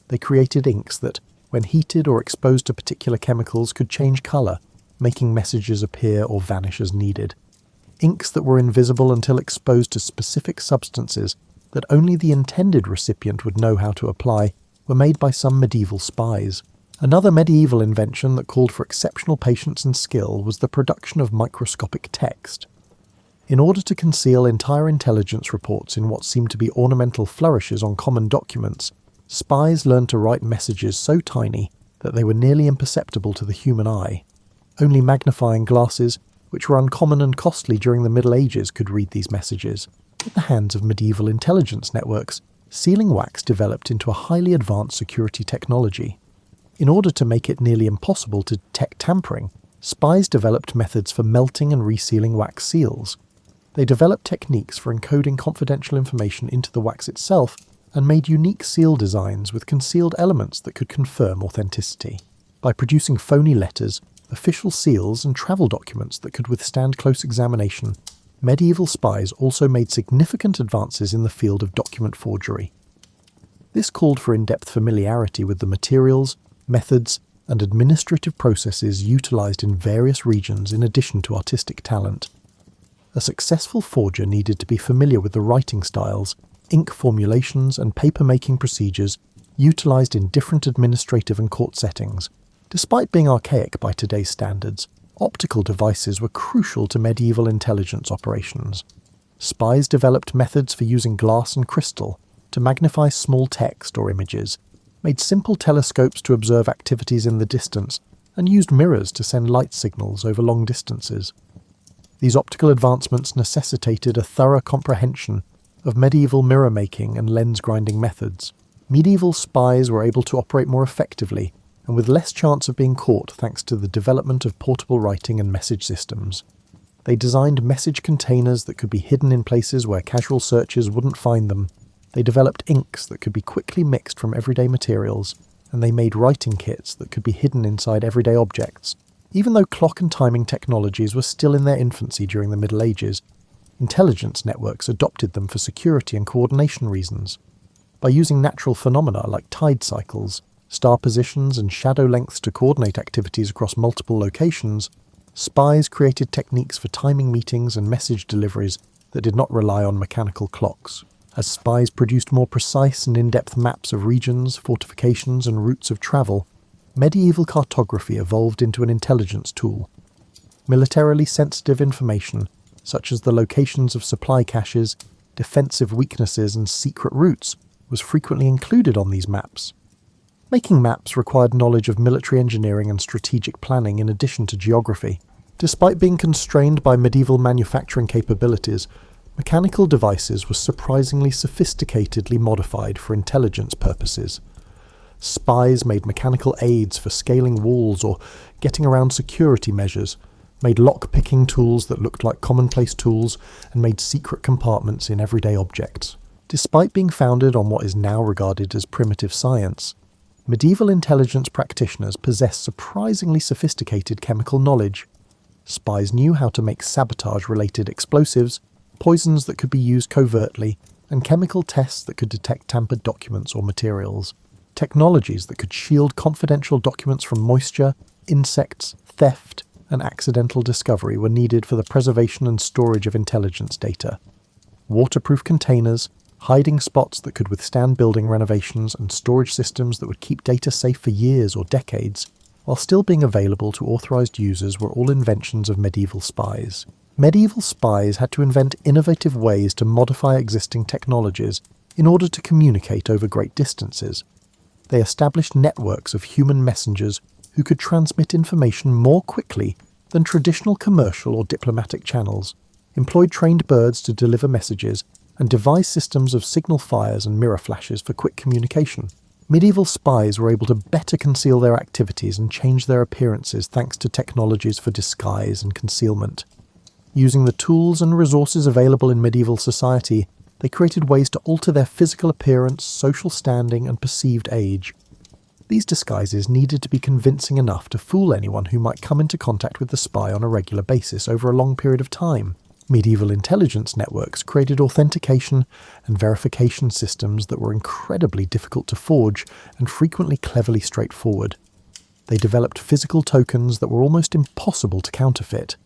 They created inks that, when heated or exposed to particular chemicals, could change colour, making messages appear or vanish as needed. Inks that were invisible until exposed to specific substances that only the intended recipient would know how to apply were made by some medieval spies. Another medieval invention that called for exceptional patience and skill was the production of microscopic text. In order to conceal entire intelligence reports in what seemed to be ornamental flourishes on common documents, spies learned to write messages so tiny that they were nearly imperceptible to the human eye. Only magnifying glasses, which were uncommon and costly during the Middle Ages, could read these messages. At the hands of medieval intelligence networks, sealing wax developed into a highly advanced security technology. In order to make it nearly impossible to detect tampering, spies developed methods for melting and resealing wax seals. They developed techniques for encoding confidential information into the wax itself and made unique seal designs with concealed elements that could confirm authenticity. By producing phony letters, official seals, and travel documents that could withstand close examination, medieval spies also made significant advances in the field of document forgery. This called for in-depth familiarity with the materials, methods, and administrative processes utilised in various regions in addition to artistic talent. A successful forger needed to be familiar with the writing styles, ink formulations, and paper-making procedures utilised in different administrative and court settings. Despite being archaic by today's standards, optical devices were crucial to medieval intelligence operations. Spies developed methods for using glass and crystal to magnify small text or images, made simple telescopes to observe activities in the distance, and used mirrors to send light signals over long distances. These optical advancements necessitated a thorough comprehension of medieval mirror-making and lens-grinding methods. Medieval spies were able to operate more effectively and with less chance of being caught thanks to the development of portable writing and message systems. They designed message containers that could be hidden in places where casual searchers wouldn't find them. They developed inks that could be quickly mixed from everyday materials, and they made writing kits that could be hidden inside everyday objects. Even though clock and timing technologies were still in their infancy during the Middle Ages, intelligence networks adopted them for security and coordination reasons. By using natural phenomena like tide cycles, star positions, and shadow lengths to coordinate activities across multiple locations, spies created techniques for timing meetings and message deliveries that did not rely on mechanical clocks. As spies produced more precise and in-depth maps of regions, fortifications, and routes of travel, medieval cartography evolved into an intelligence tool. Militarily sensitive information, such as the locations of supply caches, defensive weaknesses, and secret routes, was frequently included on these maps. Making maps required knowledge of military engineering and strategic planning in addition to geography. Despite being constrained by medieval manufacturing capabilities, mechanical devices were surprisingly sophisticatedly modified for intelligence purposes. Spies made mechanical aids for scaling walls or getting around security measures, made lock-picking tools that looked like commonplace tools, and made secret compartments in everyday objects. Despite being founded on what is now regarded as primitive science, medieval intelligence practitioners possessed surprisingly sophisticated chemical knowledge. Spies knew how to make sabotage-related explosives, poisons that could be used covertly, and chemical tests that could detect tampered documents or materials. Technologies that could shield confidential documents from moisture, insects, theft, and accidental discovery were needed for the preservation and storage of intelligence data. Waterproof containers, hiding spots that could withstand building renovations, and storage systems that would keep data safe for years or decades, while still being available to authorized users, were all inventions of medieval spies. Medieval spies had to invent innovative ways to modify existing technologies in order to communicate over great distances. They established networks of human messengers who could transmit information more quickly than traditional commercial or diplomatic channels, employed trained birds to deliver messages, and devised systems of signal fires and mirror flashes for quick communication. Medieval spies were able to better conceal their activities and change their appearances thanks to technologies for disguise and concealment. Using the tools and resources available in medieval society, they created ways to alter their physical appearance, social standing, and perceived age. These disguises needed to be convincing enough to fool anyone who might come into contact with the spy on a regular basis over a long period of time. Medieval intelligence networks created authentication and verification systems that were incredibly difficult to forge and frequently cleverly straightforward. They developed physical tokens that were almost impossible to counterfeit,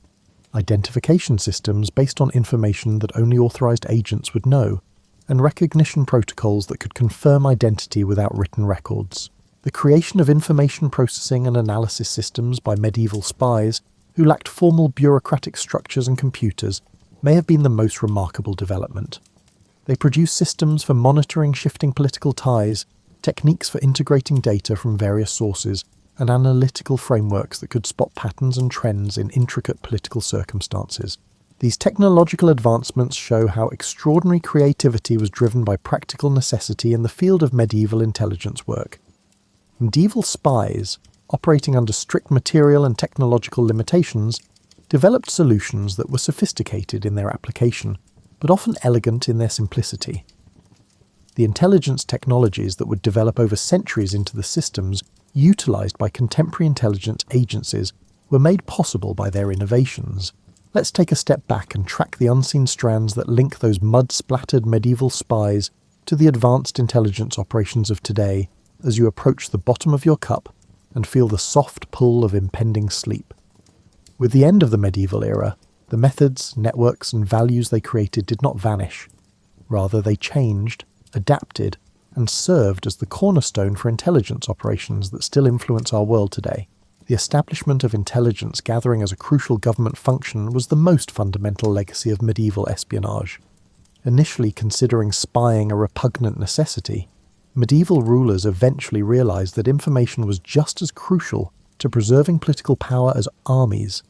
identification systems based on information that only authorized agents would know, and recognition protocols that could confirm identity without written records. The creation of information processing and analysis systems by medieval spies, who lacked formal bureaucratic structures and computers, may have been the most remarkable development. They produced systems for monitoring shifting political ties, techniques for integrating data from various sources, and analytical frameworks that could spot patterns and trends in intricate political circumstances. These technological advancements show how extraordinary creativity was driven by practical necessity in the field of medieval intelligence work. Medieval spies, operating under strict material and technological limitations, developed solutions that were sophisticated in their application, but often elegant in their simplicity. The intelligence technologies that would develop over centuries into the systems utilized by contemporary intelligence agencies were made possible by their innovations. Let's take a step back and track the unseen strands that link those mud-splattered medieval spies to the advanced intelligence operations of today as you approach the bottom of your cup and feel the soft pull of impending sleep. With the end of the medieval era, the methods, networks, and values they created did not vanish. Rather, they changed, adapted, and served as the cornerstone for intelligence operations that still influence our world today. The establishment of intelligence gathering as a crucial government function was the most fundamental legacy of medieval espionage. Initially considering spying a repugnant necessity, medieval rulers eventually realized that information was just as crucial to preserving political power as armies.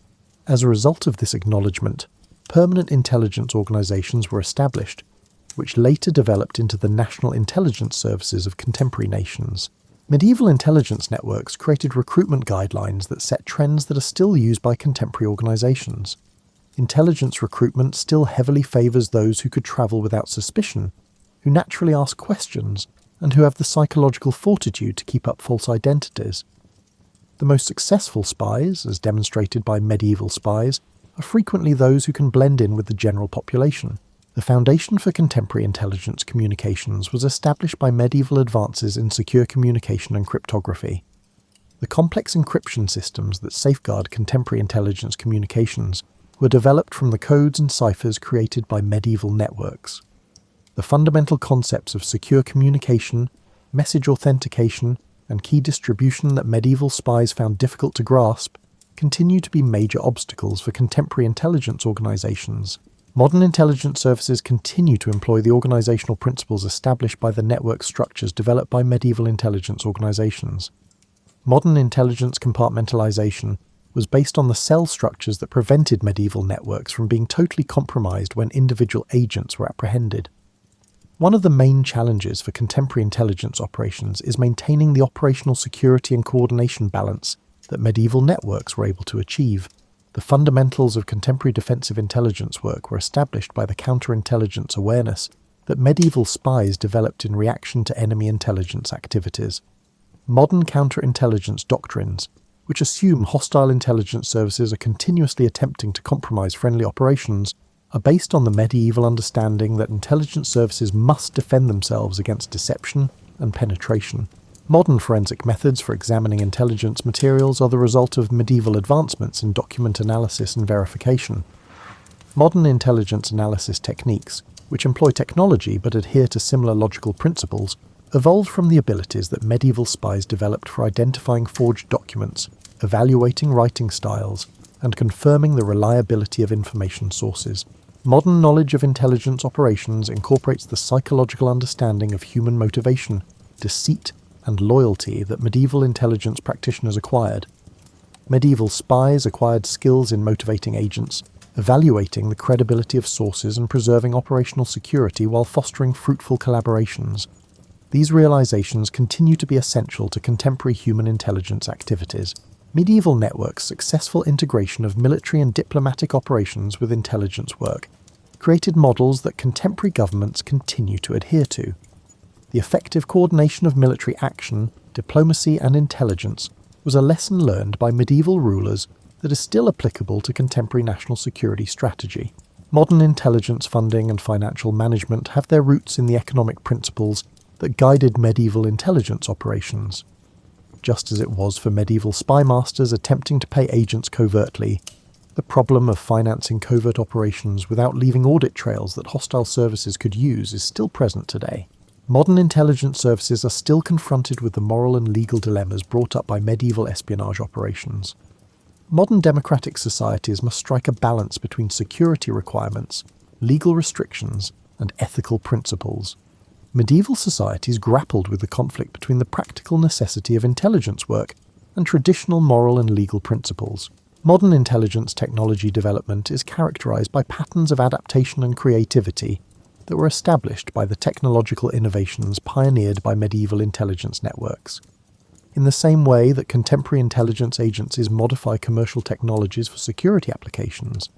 As a result of this acknowledgement, permanent intelligence organizations were established, which later developed into the national intelligence services of contemporary nations. Medieval intelligence networks created recruitment guidelines that set trends that are still used by contemporary organizations. Intelligence recruitment still heavily favors those who could travel without suspicion, who naturally ask questions, and who have the psychological fortitude to keep up false identities. The most successful spies, as demonstrated by medieval spies, are frequently those who can blend in with the general population. The foundation for contemporary intelligence communications was established by medieval advances in secure communication and cryptography. The complex encryption systems that safeguard contemporary intelligence communications were developed from the codes and ciphers created by medieval networks. The fundamental concepts of secure communication, message authentication, and key distribution that medieval spies found difficult to grasp continue to be major obstacles for contemporary intelligence organizations. Modern intelligence services continue to employ the organizational principles established by the network structures developed by medieval intelligence organizations. Modern intelligence compartmentalization was based on the cell structures that prevented medieval networks from being totally compromised when individual agents were apprehended. One of the main challenges for contemporary intelligence operations is maintaining the operational security and coordination balance that medieval networks were able to achieve. The fundamentals of contemporary defensive intelligence work were established by the counterintelligence awareness that medieval spies developed in reaction to enemy intelligence activities. Modern counterintelligence doctrines, which assume hostile intelligence services are continuously attempting to compromise friendly operations, are based on the medieval understanding that intelligence services must defend themselves against deception and penetration. Modern forensic methods for examining intelligence materials are the result of medieval advancements in document analysis and verification. Modern intelligence analysis techniques, which employ technology but adhere to similar logical principles, evolved from the abilities that medieval spies developed for identifying forged documents, evaluating writing styles, and confirming the reliability of information sources. Modern knowledge of intelligence operations incorporates the psychological understanding of human motivation, deceit, and loyalty that medieval intelligence practitioners acquired. Medieval spies acquired skills in motivating agents, evaluating the credibility of sources and preserving operational security while fostering fruitful collaborations. These realizations continue to be essential to contemporary human intelligence activities. Medieval networks' successful integration of military and diplomatic operations with intelligence work created models that contemporary governments continue to adhere to. The effective coordination of military action, diplomacy, and intelligence was a lesson learned by medieval rulers that is still applicable to contemporary national security strategy. Modern intelligence funding and financial management have their roots in the economic principles that guided medieval intelligence operations. Just as it was for medieval spy masters attempting to pay agents covertly, the problem of financing covert operations without leaving audit trails that hostile services could use is still present today. Modern intelligence services are still confronted with the moral and legal dilemmas brought up by medieval espionage operations. Modern democratic societies must strike a balance between security requirements, legal restrictions, and ethical principles. Medieval societies grappled with the conflict between the practical necessity of intelligence work and traditional moral and legal principles. Modern intelligence technology development is characterized by patterns of adaptation and creativity that were established by the technological innovations pioneered by medieval intelligence networks. In the same way that contemporary intelligence agencies modify commercial technologies for security applications,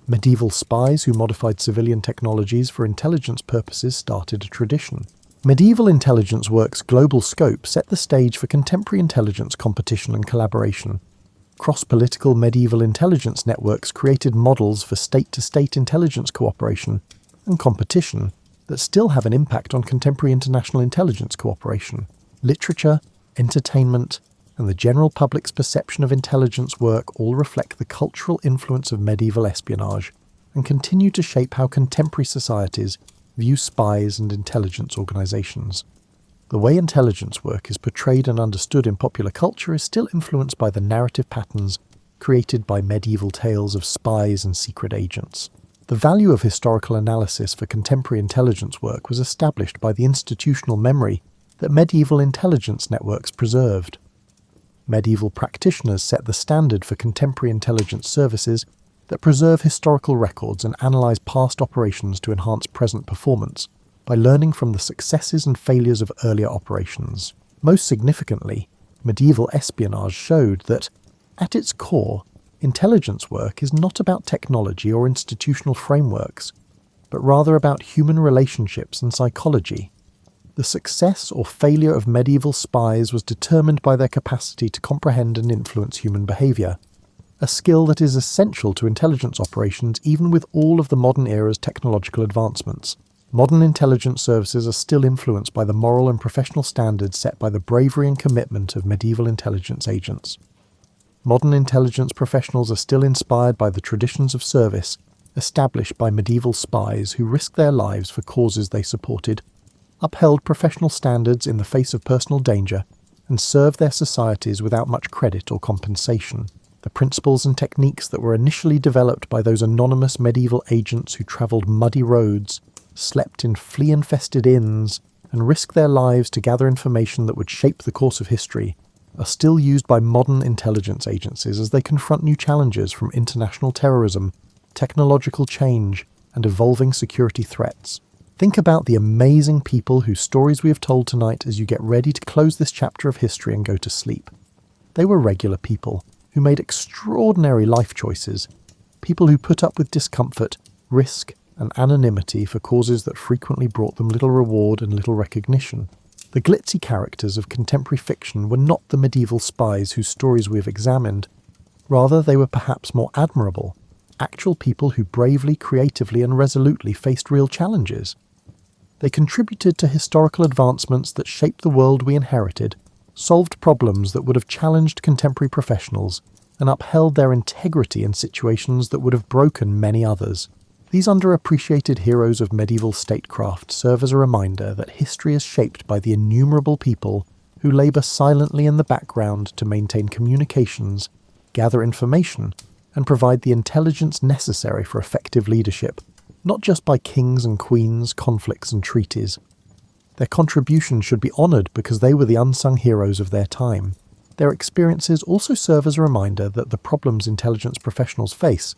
medieval spies who modified civilian technologies for intelligence purposes started a tradition. Medieval intelligence work's global scope set the stage for contemporary intelligence competition and collaboration. Cross-political medieval intelligence networks created models for state-to-state intelligence cooperation and competition that still have an impact on contemporary international intelligence cooperation. Literature, entertainment, and the general public's perception of intelligence work all reflect the cultural influence of medieval espionage and continue to shape how contemporary societies view spies and intelligence organizations. The way intelligence work is portrayed and understood in popular culture is still influenced by the narrative patterns created by medieval tales of spies and secret agents. The value of historical analysis for contemporary intelligence work was established by the institutional memory that medieval intelligence networks preserved. Medieval practitioners set the standard for contemporary intelligence services that preserve historical records and analyze past operations to enhance present performance by learning from the successes and failures of earlier operations. Most significantly, medieval espionage showed that, at its core, intelligence work is not about technology or institutional frameworks, but rather about human relationships and psychology. The success or failure of medieval spies was determined by their capacity to comprehend and influence human behavior, a skill that is essential to intelligence operations even with all of the modern era's technological advancements. Modern intelligence services are still influenced by the moral and professional standards set by the bravery and commitment of medieval intelligence agents. Modern intelligence professionals are still inspired by the traditions of service established by medieval spies who risked their lives for causes they supported, upheld professional standards in the face of personal danger, and served their societies without much credit or compensation. The principles and techniques that were initially developed by those anonymous medieval agents who travelled muddy roads, slept in flea-infested inns, and risked their lives to gather information that would shape the course of history, are still used by modern intelligence agencies as they confront new challenges from international terrorism, technological change, and evolving security threats. Think about the amazing people whose stories we have told tonight as you get ready to close this chapter of history and go to sleep. They were regular people who made extraordinary life choices, people who put up with discomfort, risk, and anonymity for causes that frequently brought them little reward and little recognition. The glitzy characters of contemporary fiction were not the medieval spies whose stories we have examined. Rather, they were perhaps more admirable, actual people who bravely, creatively, and resolutely faced real challenges. They contributed to historical advancements that shaped the world we inherited solved problems that would have challenged contemporary professionals, and upheld their integrity in situations that would have broken many others. These underappreciated heroes of medieval statecraft serve as a reminder that history is shaped by the innumerable people who labour silently in the background to maintain communications, gather information, and provide the intelligence necessary for effective leadership, not just by kings and queens, conflicts and treaties. Their contribution should be honoured because they were the unsung heroes of their time. Their experiences also serve as a reminder that the problems intelligence professionals face,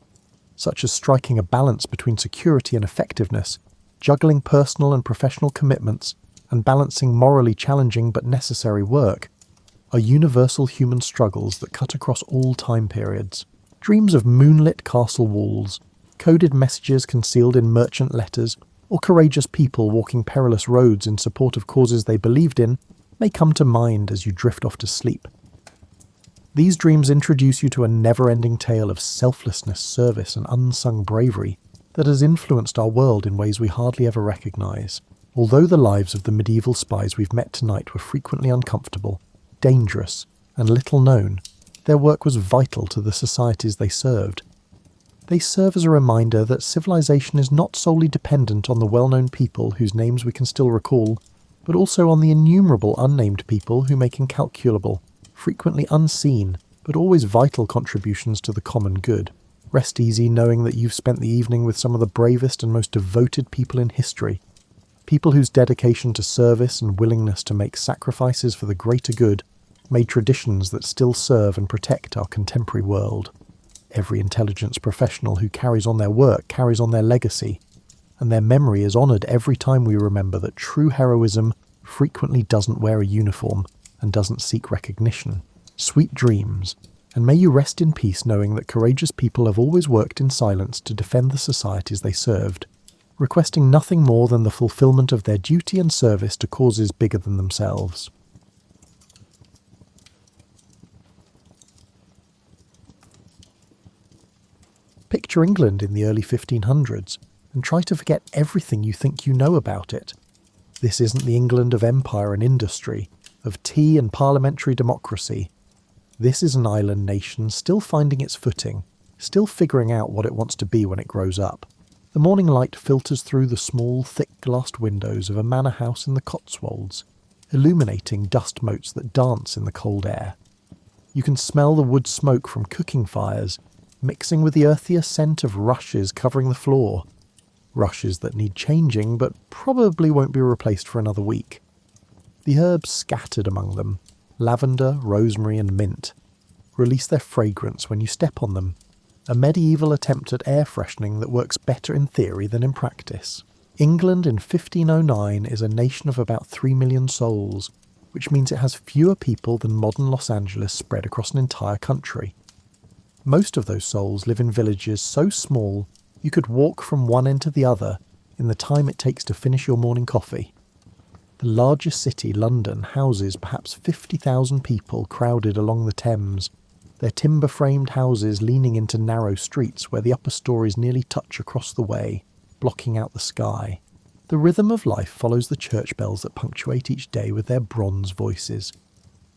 such as striking a balance between security and effectiveness, juggling personal and professional commitments, and balancing morally challenging but necessary work, are universal human struggles that cut across all time periods. Dreams of moonlit castle walls, coded messages concealed in merchant letters, or courageous people walking perilous roads in support of causes they believed in may come to mind as you drift off to sleep. These dreams introduce you to a never-ending tale of selflessness, service, and unsung bravery that has influenced our world in ways we hardly ever recognise. Although the lives of the medieval spies we've met tonight were frequently uncomfortable, dangerous, and little known, their work was vital to the societies they served. They serve as a reminder that civilization is not solely dependent on the well-known people whose names we can still recall, but also on the innumerable unnamed people who make incalculable, frequently unseen, but always vital contributions to the common good. Rest easy knowing that you've spent the evening with some of the bravest and most devoted people in history, people whose dedication to service and willingness to make sacrifices for the greater good made traditions that still serve and protect our contemporary world. Every intelligence professional who carries on their work carries on their legacy, and their memory is honoured every time we remember that true heroism frequently doesn't wear a uniform and doesn't seek recognition. Sweet dreams, and may you rest in peace knowing that courageous people have always worked in silence to defend the societies they served, requesting nothing more than the fulfilment of their duty and service to causes bigger than themselves. Picture England in the early 1500s, and try to forget everything you think you know about it. This isn't the England of empire and industry, of tea and parliamentary democracy. This is an island nation still finding its footing, still figuring out what it wants to be when it grows up. The morning light filters through the small, thick-glassed windows of a manor house in the Cotswolds, illuminating dust motes that dance in the cold air. You can smell the wood smoke from cooking fires, mixing with the earthier scent of rushes covering the floor. Rushes that need changing, but probably won't be replaced for another week. The herbs scattered among them, lavender, rosemary and mint, release their fragrance when you step on them, a medieval attempt at air freshening that works better in theory than in practice. England in 1509 is a nation of about 3 million souls, which means it has fewer people than modern Los Angeles spread across an entire country. Most of those souls live in villages so small you could walk from one end to the other in the time it takes to finish your morning coffee. The largest city, London, houses perhaps 50,000 people crowded along the Thames, their timber-framed houses leaning into narrow streets where the upper stories nearly touch across the way, blocking out the sky. The rhythm of life follows the church bells that punctuate each day with their bronze voices.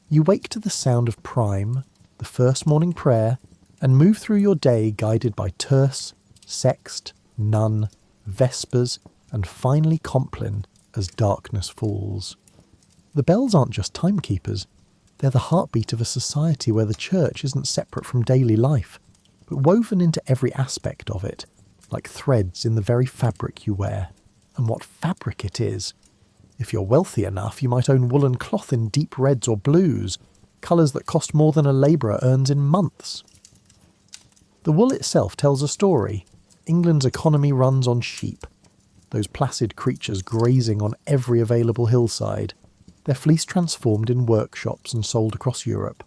You wake to the sound of prime, the first morning prayer, and move through your day guided by terce, sext, nun, vespers, and finally compline as darkness falls. The bells aren't just timekeepers, they're the heartbeat of a society where the church isn't separate from daily life, but woven into every aspect of it, like threads in the very fabric you wear. And what fabric it is! If you're wealthy enough, you might own woolen cloth in deep reds or blues, colours that cost more than a labourer earns in months. The wool itself tells a story. England's economy runs on sheep, those placid creatures grazing on every available hillside, their fleece transformed in workshops and sold across Europe.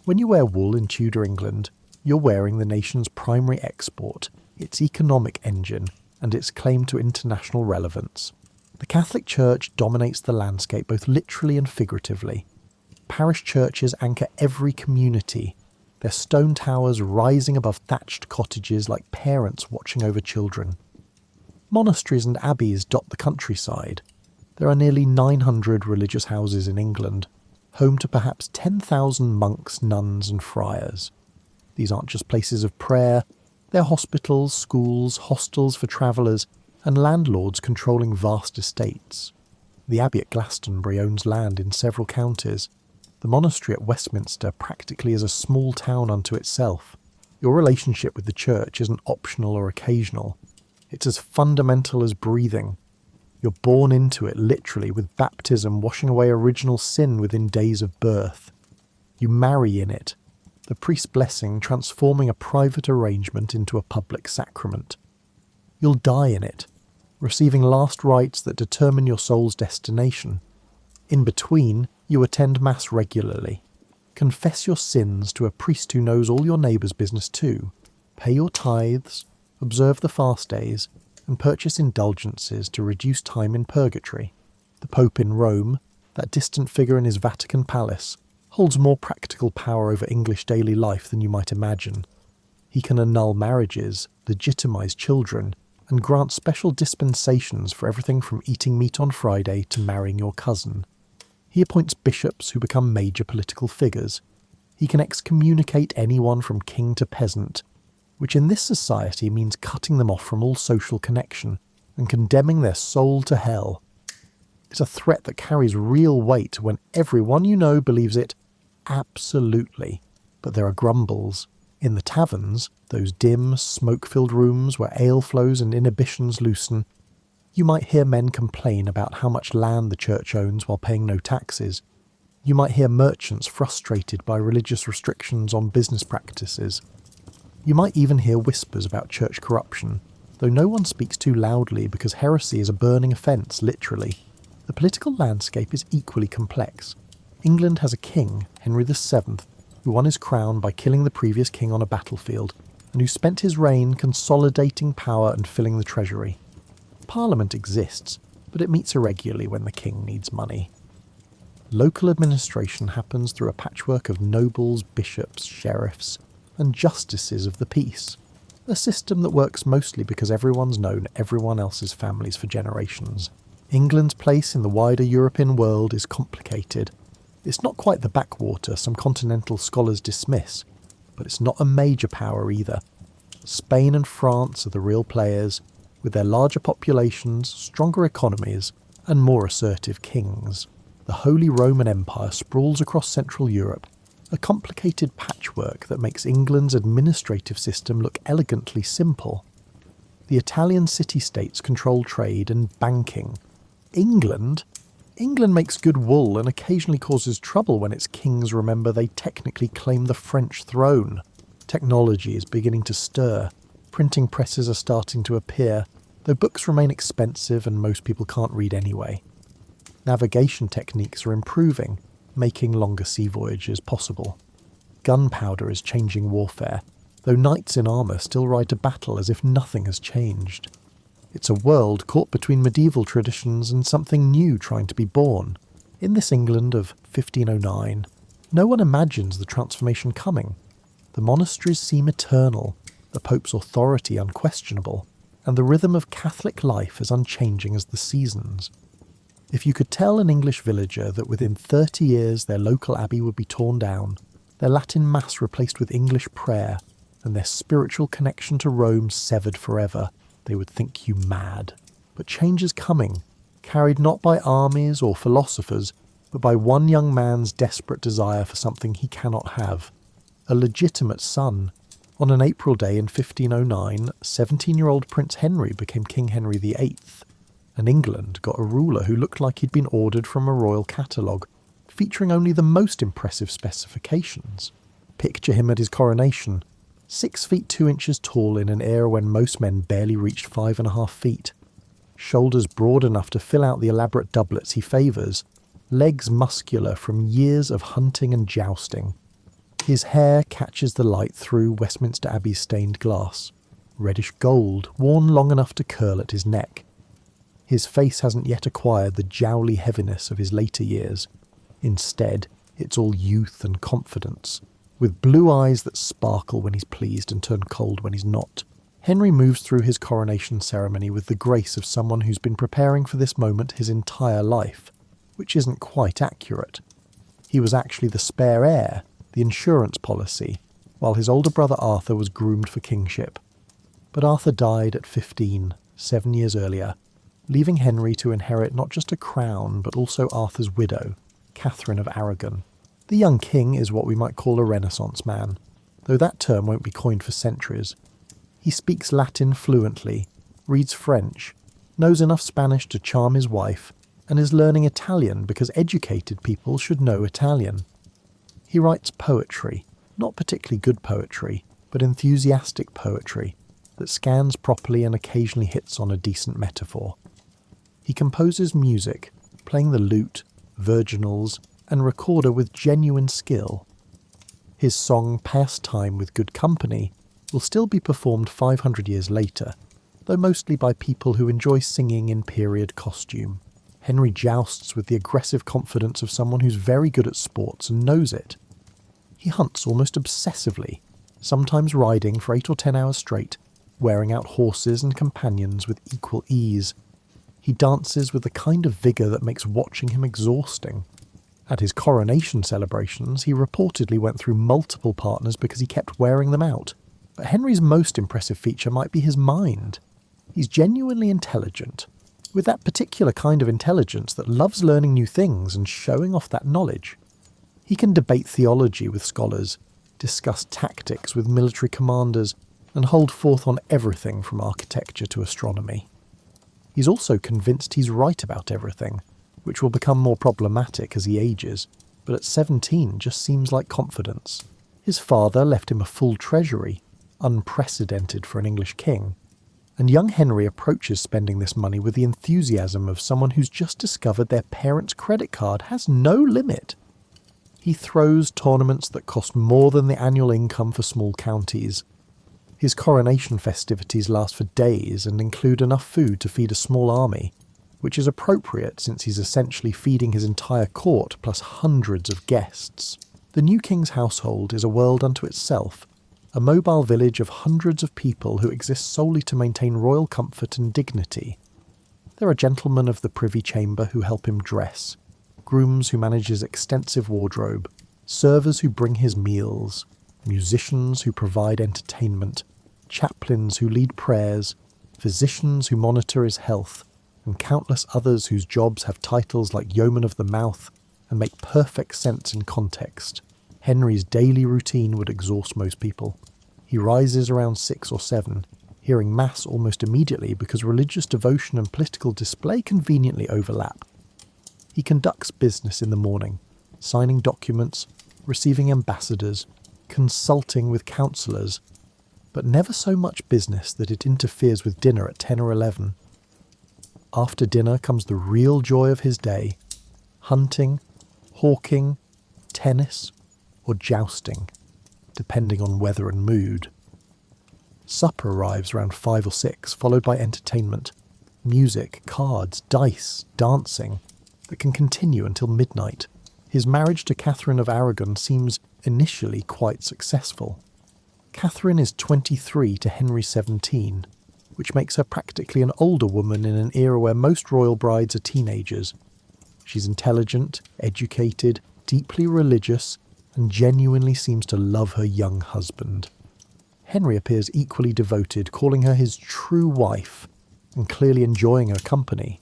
When you wear wool in Tudor England, you're wearing the nation's primary export, its economic engine, and its claim to international relevance. The Catholic Church dominates the landscape both literally and figuratively. Parish churches anchor every community, their stone towers rising above thatched cottages like parents watching over children. Monasteries and abbeys dot the countryside. There are nearly 900 religious houses in England, home to perhaps 10,000 monks, nuns and friars. These aren't just places of prayer, they're hospitals, schools, hostels for travellers, and landlords controlling vast estates. The Abbey at Glastonbury owns land in several counties. The monastery at Westminster practically is a small town unto itself. Your relationship with the church isn't optional or occasional. It's as fundamental as breathing. You're born into it literally, with baptism washing away original sin within days of birth. You marry in it, the priest's blessing transforming a private arrangement into a public sacrament. You'll die in it, receiving last rites that determine your soul's destination. In between, you attend Mass regularly. Confess your sins to a priest who knows all your neighbour's business too. Pay your tithes, observe the fast days, and purchase indulgences to reduce time in purgatory. The Pope in Rome, that distant figure in his Vatican palace, holds more practical power over English daily life than you might imagine. He can annul marriages, legitimise children, and grant special dispensations for everything from eating meat on Friday to marrying your cousin. He appoints bishops who become major political figures. He can excommunicate anyone from king to peasant, which in this society means cutting them off from all social connection and condemning their soul to hell. It's a threat that carries real weight when everyone you know believes it absolutely, but there are grumbles. In the taverns, those dim, smoke-filled rooms where ale flows and inhibitions loosen, you might hear men complain about how much land the church owns while paying no taxes. You might hear merchants frustrated by religious restrictions on business practices. You might even hear whispers about church corruption, though no one speaks too loudly because heresy is a burning offence, literally. The political landscape is equally complex. England has a king, Henry VII, who won his crown by killing the previous king on a battlefield, and who spent his reign consolidating power and filling the treasury. Parliament exists, but it meets irregularly when the king needs money. Local administration happens through a patchwork of nobles, bishops, sheriffs, and justices of the peace, a system that works mostly because everyone's known everyone else's families for generations. England's place in the wider European world is complicated. It's not quite the backwater some continental scholars dismiss, but it's not a major power either. Spain and France are the real players, with their larger populations, stronger economies, and more assertive kings. The Holy Roman Empire sprawls across Central Europe, a complicated patchwork that makes England's administrative system look elegantly simple. The Italian city-states control trade and banking. England makes good wool and occasionally causes trouble when its kings remember they technically claim the French throne. Technology is beginning to stir. Printing presses are starting to appear, though books remain expensive and most people can't read anyway. Navigation techniques are improving, making longer sea voyages possible. Gunpowder is changing warfare, though knights in armour still ride to battle as if nothing has changed. It's a world caught between medieval traditions and something new trying to be born. In this England of 1509, no one imagines the transformation coming. The monasteries seem eternal, the Pope's authority unquestionable, and the rhythm of Catholic life as unchanging as the seasons. If you could tell an English villager that within 30 years their local abbey would be torn down, their Latin Mass replaced with English prayer, and their spiritual connection to Rome severed forever, they would think you mad. But change is coming, carried not by armies or philosophers, but by one young man's desperate desire for something he cannot have. A legitimate son. On an April day in 1509, 17-year-old Prince Henry became King Henry VIII, and England got a ruler who looked like he'd been ordered from a royal catalogue, featuring only the most impressive specifications. Picture him at his coronation, 6 feet 2 inches tall in an era when most men barely reached 5.5 feet. Shoulders broad enough to fill out the elaborate doublets he favours, legs muscular from years of hunting and jousting. His hair catches the light through Westminster Abbey's stained glass, reddish gold, worn long enough to curl at his neck. His face hasn't yet acquired the jowly heaviness of his later years. Instead, it's all youth and confidence, with blue eyes that sparkle when he's pleased and turn cold when he's not. Henry moves through his coronation ceremony with the grace of someone who's been preparing for this moment his entire life, which isn't quite accurate. He was actually the spare heir, the insurance policy, while his older brother Arthur was groomed for kingship. But Arthur died at 15, 7 years earlier, leaving Henry to inherit not just a crown but also Arthur's widow, Catherine of Aragon. The young king is what we might call a Renaissance man, though that term won't be coined for centuries. He speaks Latin fluently, reads French, knows enough Spanish to charm his wife, and is learning Italian because educated people should know Italian. He writes poetry, not particularly good poetry, but enthusiastic poetry that scans properly and occasionally hits on a decent metaphor. He composes music, playing the lute, virginals, and recorder with genuine skill. His song Pass Time with Good Company will still be performed 500 years later, though mostly by people who enjoy singing in period costume. Henry jousts with the aggressive confidence of someone who's very good at sports and knows it. He hunts almost obsessively, sometimes riding for 8 or 10 hours straight, wearing out horses and companions with equal ease. He dances with the kind of vigour that makes watching him exhausting. At his coronation celebrations, he reportedly went through multiple partners because he kept wearing them out. But Henry's most impressive feature might be his mind. He's genuinely intelligent, with that particular kind of intelligence that loves learning new things and showing off that knowledge. He can debate theology with scholars, discuss tactics with military commanders, and hold forth on everything from architecture to astronomy. He's also convinced he's right about everything, which will become more problematic as he ages, but at 17 just seems like confidence. His father left him a full treasury, unprecedented for an English king, and young Henry approaches spending this money with the enthusiasm of someone who's just discovered their parents' credit card has no limit. He throws tournaments that cost more than the annual income for small counties. His coronation festivities last for days and include enough food to feed a small army, which is appropriate since he's essentially feeding his entire court plus hundreds of guests. The new king's household is a world unto itself, a mobile village of hundreds of people who exist solely to maintain royal comfort and dignity. There are gentlemen of the privy chamber who help him dress, grooms who manage his extensive wardrobe, servers who bring his meals, musicians who provide entertainment, chaplains who lead prayers, physicians who monitor his health, and countless others whose jobs have titles like Yeoman of the Mouth and make perfect sense in context. Henry's daily routine would exhaust most people. He rises around 6 or 7, hearing Mass almost immediately because religious devotion and political display conveniently overlap. He conducts business in the morning, signing documents, receiving ambassadors, consulting with counsellors, but never so much business that it interferes with dinner at 10 or 11. After dinner comes the real joy of his day: hunting, hawking, tennis, or jousting, depending on weather and mood. Supper arrives around 5 or 6, followed by entertainment, music, cards, dice, dancing, that can continue until midnight. His marriage to Catherine of Aragon seems initially quite successful. Catherine is 23 to Henry 17, which makes her practically an older woman in an era where most royal brides are teenagers. She's intelligent, educated, deeply religious, and genuinely seems to love her young husband. Henry appears equally devoted, calling her his true wife, and clearly enjoying her company.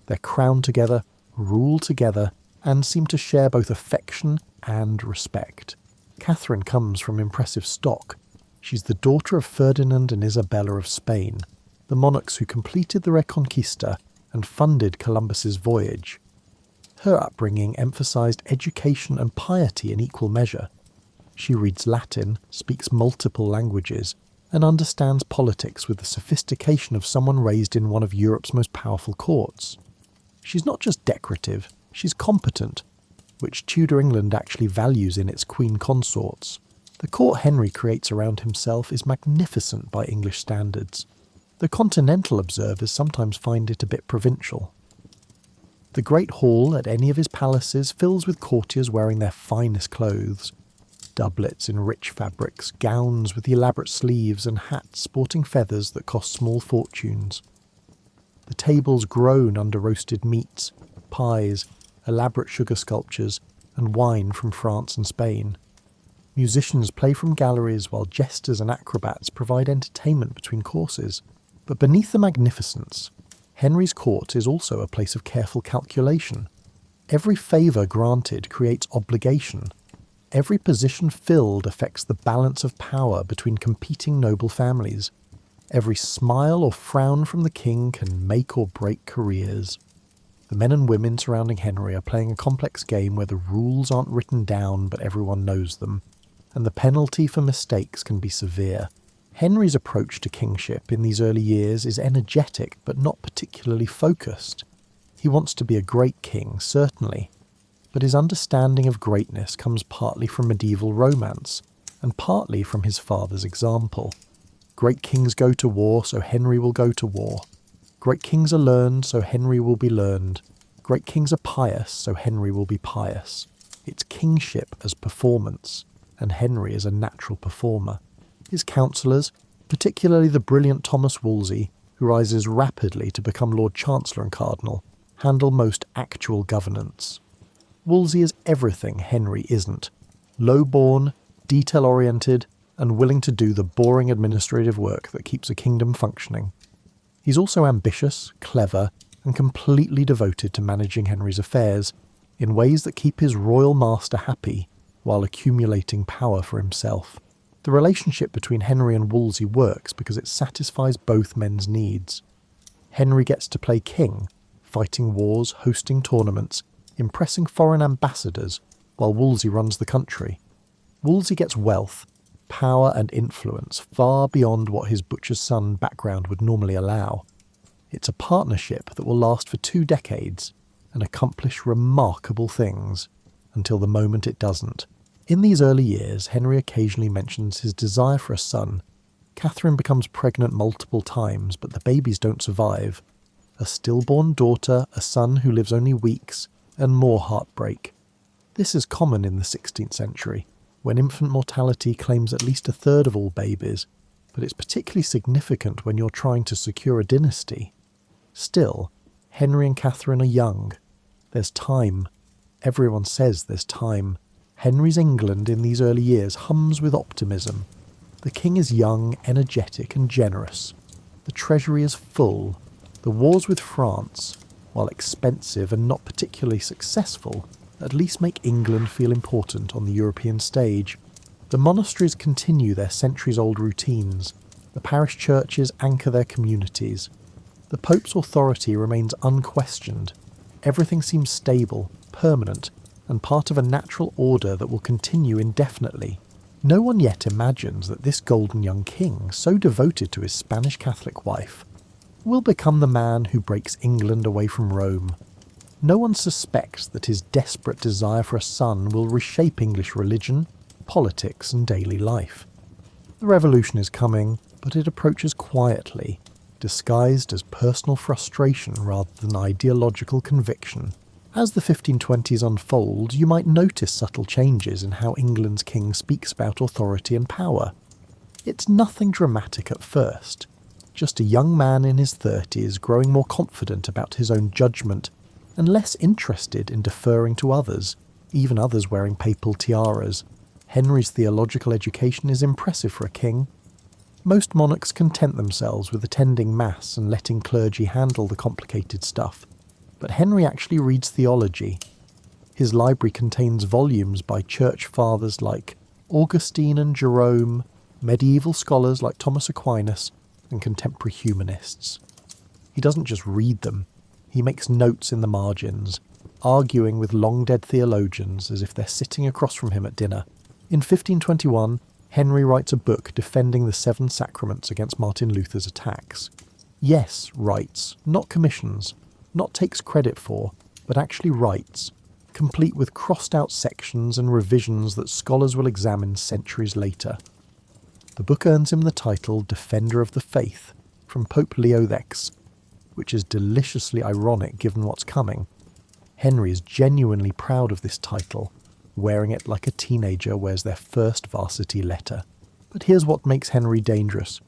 They're crowned together, rule together, and seem to share both affection and respect. Catherine comes from impressive stock. She's the daughter of Ferdinand and Isabella of Spain, the monarchs who completed the Reconquista and funded Columbus's voyage. Her upbringing emphasized education and piety in equal measure. She reads Latin, speaks multiple languages, and understands politics with the sophistication of someone raised in one of Europe's most powerful courts. She's not just decorative, she's competent, which Tudor England actually values in its queen consorts. The court Henry creates around himself is magnificent by English standards. The continental observers sometimes find it a bit provincial. The great hall at any of his palaces fills with courtiers wearing their finest clothes. Doublets in rich fabrics, gowns with the elaborate sleeves, and hats sporting feathers that cost small fortunes. The tables groan under roasted meats, pies, elaborate sugar sculptures, and wine from France and Spain. Musicians play from galleries while jesters and acrobats provide entertainment between courses. But beneath the magnificence, Henry's court is also a place of careful calculation. Every favour granted creates obligation. Every position filled affects the balance of power between competing noble families. Every smile or frown from the king can make or break careers. The men and women surrounding Henry are playing a complex game where the rules aren't written down but everyone knows them, and the penalty for mistakes can be severe. Henry's approach to kingship in these early years is energetic but not particularly focused. He wants to be a great king, certainly, but his understanding of greatness comes partly from medieval romance, and partly from his father's example. Great kings go to war, so Henry will go to war. Great kings are learned, so Henry will be learned. Great kings are pious, so Henry will be pious. It's kingship as performance, and Henry is a natural performer. His counsellors, particularly the brilliant Thomas Wolsey, who rises rapidly to become Lord Chancellor and Cardinal, handle most actual governance. Wolsey is everything Henry isn't. Low-born, detail-oriented, and willing to do the boring administrative work that keeps a kingdom functioning. He's also ambitious, clever, and completely devoted to managing Henry's affairs in ways that keep his royal master happy while accumulating power for himself. The relationship between Henry and Wolsey works because it satisfies both men's needs. Henry gets to play king, fighting wars, hosting tournaments, impressing foreign ambassadors, while Wolsey runs the country. Wolsey gets wealth, power and influence far beyond what his butcher's son background would normally allow. It's a partnership that will last for 2 decades and accomplish remarkable things until the moment it doesn't. In these early years, Henry occasionally mentions his desire for a son. Catherine becomes pregnant multiple times, but the babies don't survive. A stillborn daughter, a son who lives only weeks, and more heartbreak. This is common in the 16th century, when infant mortality claims at least 1/3 of all babies, but it's particularly significant when you're trying to secure a dynasty. Still, Henry and Catherine are young. There's time. Everyone says there's time. Henry's England in these early years hums with optimism. The king is young, energetic and generous. The treasury is full. The wars with France, while expensive and not particularly successful, at least make England feel important on the European stage. The monasteries continue their centuries-old routines. The parish churches anchor their communities. The Pope's authority remains unquestioned. Everything seems stable, permanent, and part of a natural order that will continue indefinitely. No one yet imagines that this golden young king, so devoted to his Spanish Catholic wife, will become the man who breaks England away from Rome. No one suspects that his desperate desire for a son will reshape English religion, politics and daily life. The revolution is coming, but it approaches quietly, disguised as personal frustration rather than ideological conviction. As the 1520s unfold, you might notice subtle changes in how England's king speaks about authority and power. It's nothing dramatic at first, just a young man in his 30s growing more confident about his own judgment and less interested in deferring to others, even others wearing papal tiaras. Henry's theological education is impressive for a king. Most monarchs content themselves with attending mass and letting clergy handle the complicated stuff, but Henry actually reads theology. His library contains volumes by church fathers like Augustine and Jerome, medieval scholars like Thomas Aquinas, and contemporary humanists. He doesn't just read them, he makes notes in the margins, arguing with long-dead theologians as if they're sitting across from him at dinner. In 1521, Henry writes a book defending the 7 sacraments against Martin Luther's attacks. Yes, writes, not commissions, not takes credit for, but actually writes, complete with crossed-out sections and revisions that scholars will examine centuries later. The book earns him the title Defender of the Faith from Pope Leo X, which is deliciously ironic given what's coming. Henry is genuinely proud of this title, wearing it like a teenager wears their first varsity letter. But here's what makes Henry dangerous.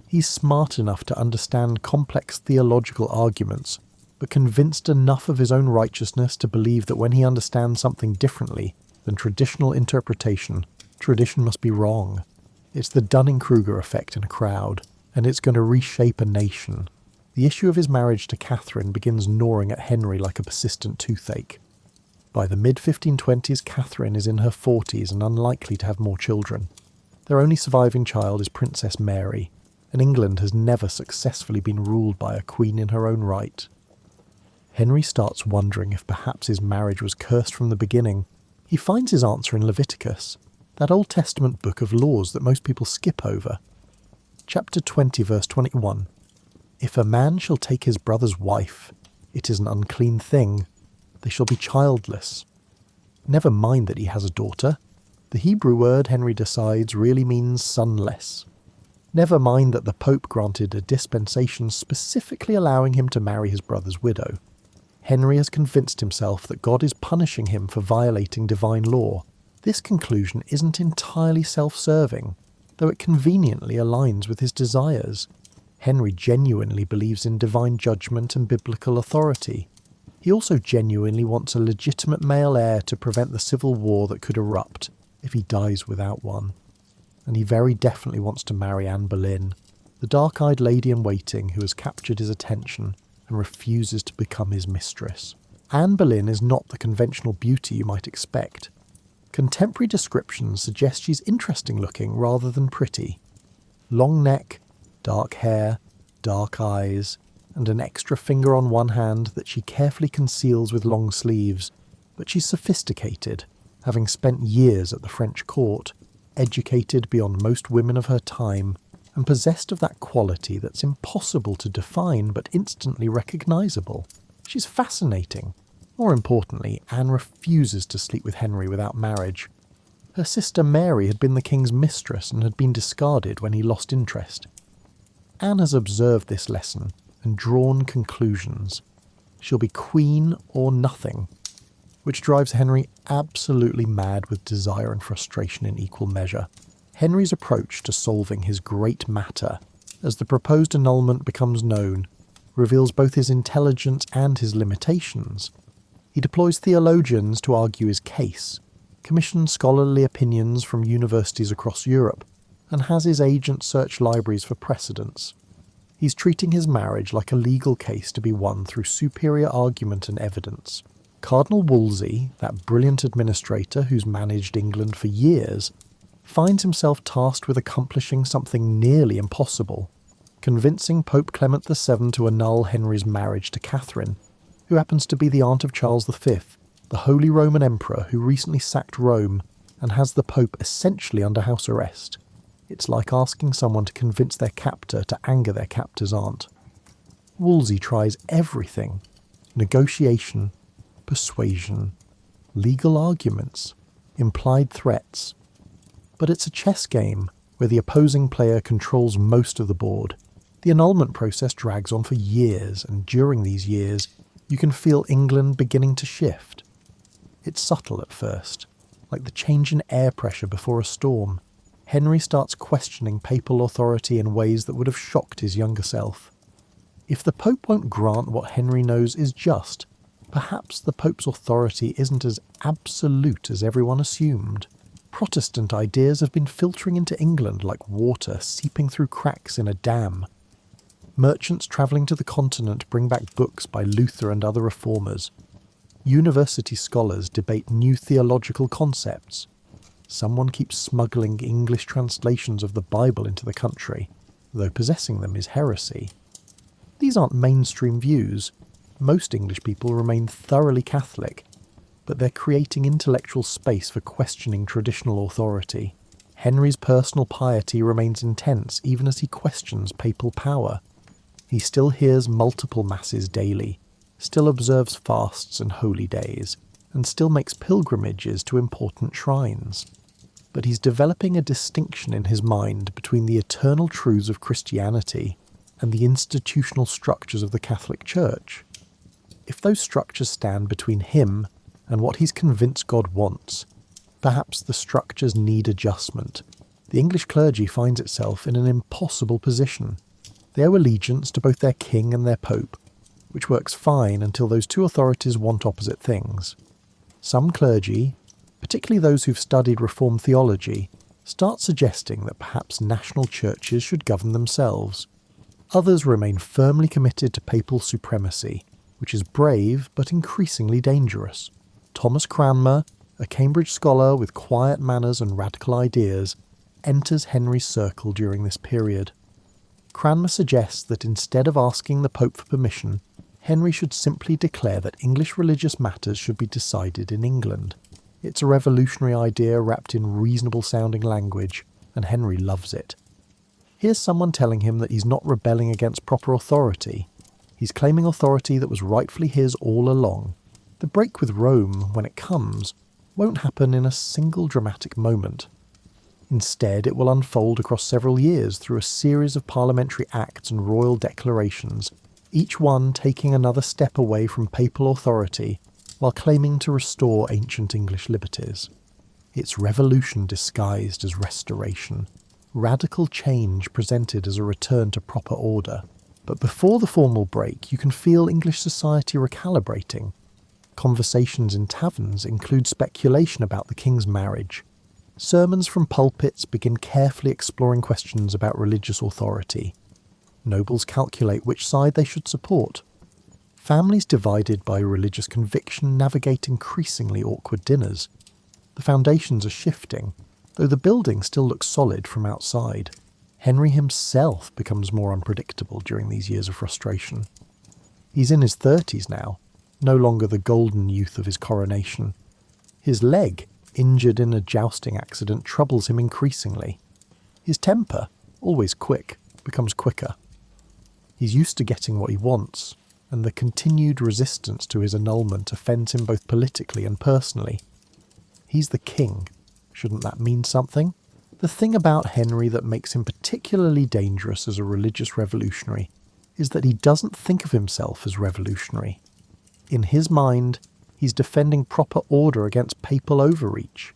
He's smart enough to understand complex theological arguments, but convinced enough of his own righteousness to believe that when he understands something differently, than traditional interpretation, tradition must be wrong. It's the Dunning-Kruger effect in a crowd, and it's going to reshape a nation. The issue of his marriage to Catherine begins gnawing at Henry like a persistent toothache. By the mid-1520s, Catherine is in her 40s and unlikely to have more children. Their only surviving child is Princess Mary, and England has never successfully been ruled by a queen in her own right. Henry starts wondering if perhaps his marriage was cursed from the beginning. He finds his answer in Leviticus, that Old Testament book of laws that most people skip over. Chapter 20, verse 21. If a man shall take his brother's wife, it is an unclean thing. They shall be childless. Never mind that he has a daughter. The Hebrew word, Henry decides, really means sonless. Never mind that the Pope granted a dispensation specifically allowing him to marry his brother's widow. Henry has convinced himself that God is punishing him for violating divine law. This conclusion isn't entirely self-serving, though it conveniently aligns with his desires. Henry genuinely believes in divine judgment and biblical authority. He also genuinely wants a legitimate male heir to prevent the civil war that could erupt if he dies without one. And he very definitely wants to marry Anne Boleyn, the dark-eyed lady-in-waiting who has captured his attention and refuses to become his mistress. Anne Boleyn is not the conventional beauty you might expect. Contemporary descriptions suggest she's interesting-looking rather than pretty. Long neck, dark hair, dark eyes, and an extra finger on one hand that she carefully conceals with long sleeves, but she's sophisticated, having spent years at the French court, educated beyond most women of her time, and possessed of that quality that's impossible to define but instantly recognisable. She's fascinating. More importantly, Anne refuses to sleep with Henry without marriage. Her sister Mary had been the king's mistress and had been discarded when he lost interest. Anne has observed this lesson and drawn conclusions. She'll be queen or nothing, which drives Henry absolutely mad with desire and frustration in equal measure. Henry's approach to solving his great matter, as the proposed annulment becomes known, reveals both his intelligence and his limitations. He deploys theologians to argue his case, commissions scholarly opinions from universities across Europe, and has his agents search libraries for precedents. He's treating his marriage like a legal case to be won through superior argument and evidence. Cardinal Wolsey, that brilliant administrator who's managed England for years, finds himself tasked with accomplishing something nearly impossible, convincing Pope Clement VII to annul Henry's marriage to Catherine, who happens to be the aunt of Charles V, the Holy Roman Emperor who recently sacked Rome and has the Pope essentially under house arrest. It's like asking someone to convince their captor to anger their captor's aunt. Wolsey tries everything: negotiation, persuasion, legal arguments, implied threats. But it's a chess game where the opposing player controls most of the board. The annulment process drags on for years, and during these years, you can feel England beginning to shift. It's subtle at first, like the change in air pressure before a storm. Henry starts questioning papal authority in ways that would have shocked his younger self. If the Pope won't grant what Henry knows is just, perhaps the Pope's authority isn't as absolute as everyone assumed. Protestant ideas have been filtering into England like water seeping through cracks in a dam. Merchants travelling to the continent bring back books by Luther and other reformers. University scholars debate new theological concepts. Someone keeps smuggling English translations of the Bible into the country, though possessing them is heresy. These aren't mainstream views. Most English people remain thoroughly Catholic, but they're creating intellectual space for questioning traditional authority. Henry's personal piety remains intense even as he questions papal power. He still hears multiple masses daily, still observes fasts and holy days, and still makes pilgrimages to important shrines. But he's developing a distinction in his mind between the eternal truths of Christianity and the institutional structures of the Catholic Church. If those structures stand between him and what he's convinced God wants, perhaps the structures need adjustment. The English clergy finds itself in an impossible position. They owe allegiance to both their king and their pope, which works fine until those two authorities want opposite things. Some clergy, particularly those who've studied Reformed theology, start suggesting that perhaps national churches should govern themselves. Others remain firmly committed to papal supremacy, which is brave but increasingly dangerous. Thomas Cranmer, a Cambridge scholar with quiet manners and radical ideas, enters Henry's circle during this period. Cranmer suggests that instead of asking the Pope for permission, Henry should simply declare that English religious matters should be decided in England. It's a revolutionary idea wrapped in reasonable-sounding language, and Henry loves it. Here's someone telling him that he's not rebelling against proper authority. He's claiming authority that was rightfully his all along. The break with Rome, when it comes, won't happen in a single dramatic moment. Instead, it will unfold across several years through a series of parliamentary acts and royal declarations, each one taking another step away from papal authority while claiming to restore ancient English liberties. It's revolution disguised as restoration, radical change presented as a return to proper order. But before the formal break, you can feel English society recalibrating. Conversations in taverns include speculation about the king's marriage. Sermons from pulpits begin carefully exploring questions about religious authority. Nobles calculate which side they should support. Families divided by religious conviction navigate increasingly awkward dinners. The foundations are shifting, though the building still looks solid from outside. Henry himself becomes more unpredictable during these years of frustration. He's in his 30s now, no longer the golden youth of his coronation. His leg, injured in a jousting accident, troubles him increasingly. His temper, always quick, becomes quicker. He's used to getting what he wants, and the continued resistance to his annulment offends him both politically and personally. He's the king. Shouldn't that mean something? The thing about Henry that makes him particularly dangerous as a religious revolutionary is that he doesn't think of himself as revolutionary. In his mind, he's defending proper order against papal overreach.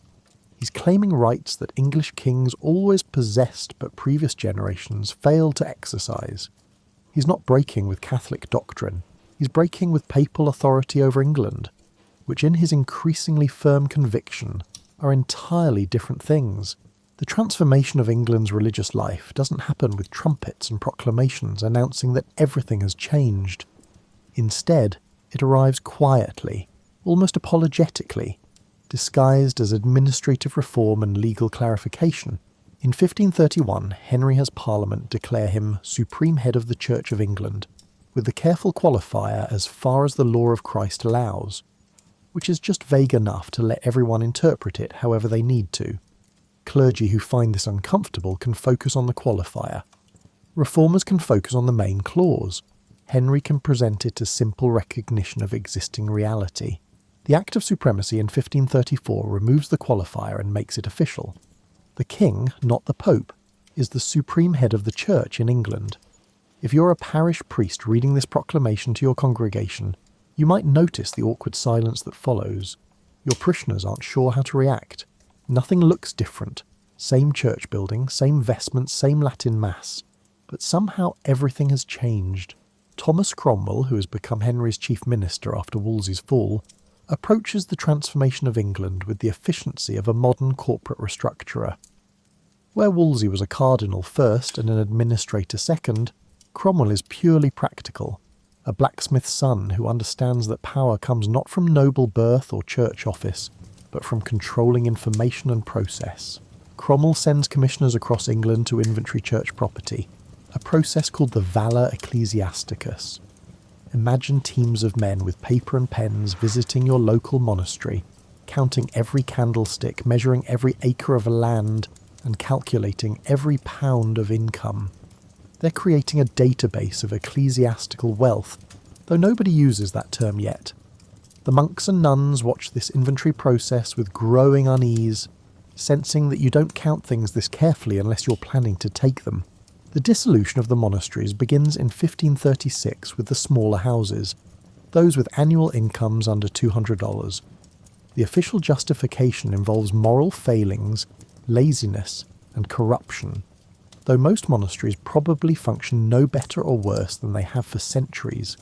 He's claiming rights that English kings always possessed but previous generations failed to exercise. He's not breaking with Catholic doctrine. He's breaking with papal authority over England, which in his increasingly firm conviction are entirely different things. The transformation of England's religious life doesn't happen with trumpets and proclamations announcing that everything has changed. Instead, it arrives quietly, almost apologetically, disguised as administrative reform and legal clarification. In 1531, Henry has Parliament declare him Supreme Head of the Church of England, with the careful qualifier as far as the law of Christ allows, which is just vague enough to let everyone interpret it however they need to. Clergy who find this uncomfortable can focus on the qualifier. Reformers can focus on the main clause. Henry can present it as simple recognition of existing reality. The Act of Supremacy in 1534 removes the qualifier and makes it official. The king, not the Pope, is the supreme head of the church in England. If you're a parish priest reading this proclamation to your congregation, you might notice the awkward silence that follows. Your parishioners aren't sure how to react. Nothing looks different. Same church building, same vestments, same Latin Mass. But somehow everything has changed. Thomas Cromwell, who has become Henry's chief minister after Wolsey's fall, approaches the transformation of England with the efficiency of a modern corporate restructurer. Where Wolsey was a cardinal first and an administrator second, Cromwell is purely practical, a blacksmith's son who understands that power comes not from noble birth or church office, but from controlling information and process. Cromwell sends commissioners across England to inventory church property, a process called the Valor Ecclesiasticus. Imagine teams of men with paper and pens visiting your local monastery, counting every candlestick, measuring every acre of land, and calculating every pound of income. They're creating a database of ecclesiastical wealth, though nobody uses that term yet. The monks and nuns watch this inventory process with growing unease, sensing that you don't count things this carefully unless you're planning to take them. The dissolution of the monasteries begins in 1536 with the smaller houses, those with annual incomes under $200. The official justification involves moral failings, laziness, and corruption, though most monasteries probably function no better or worse than they have for centuries.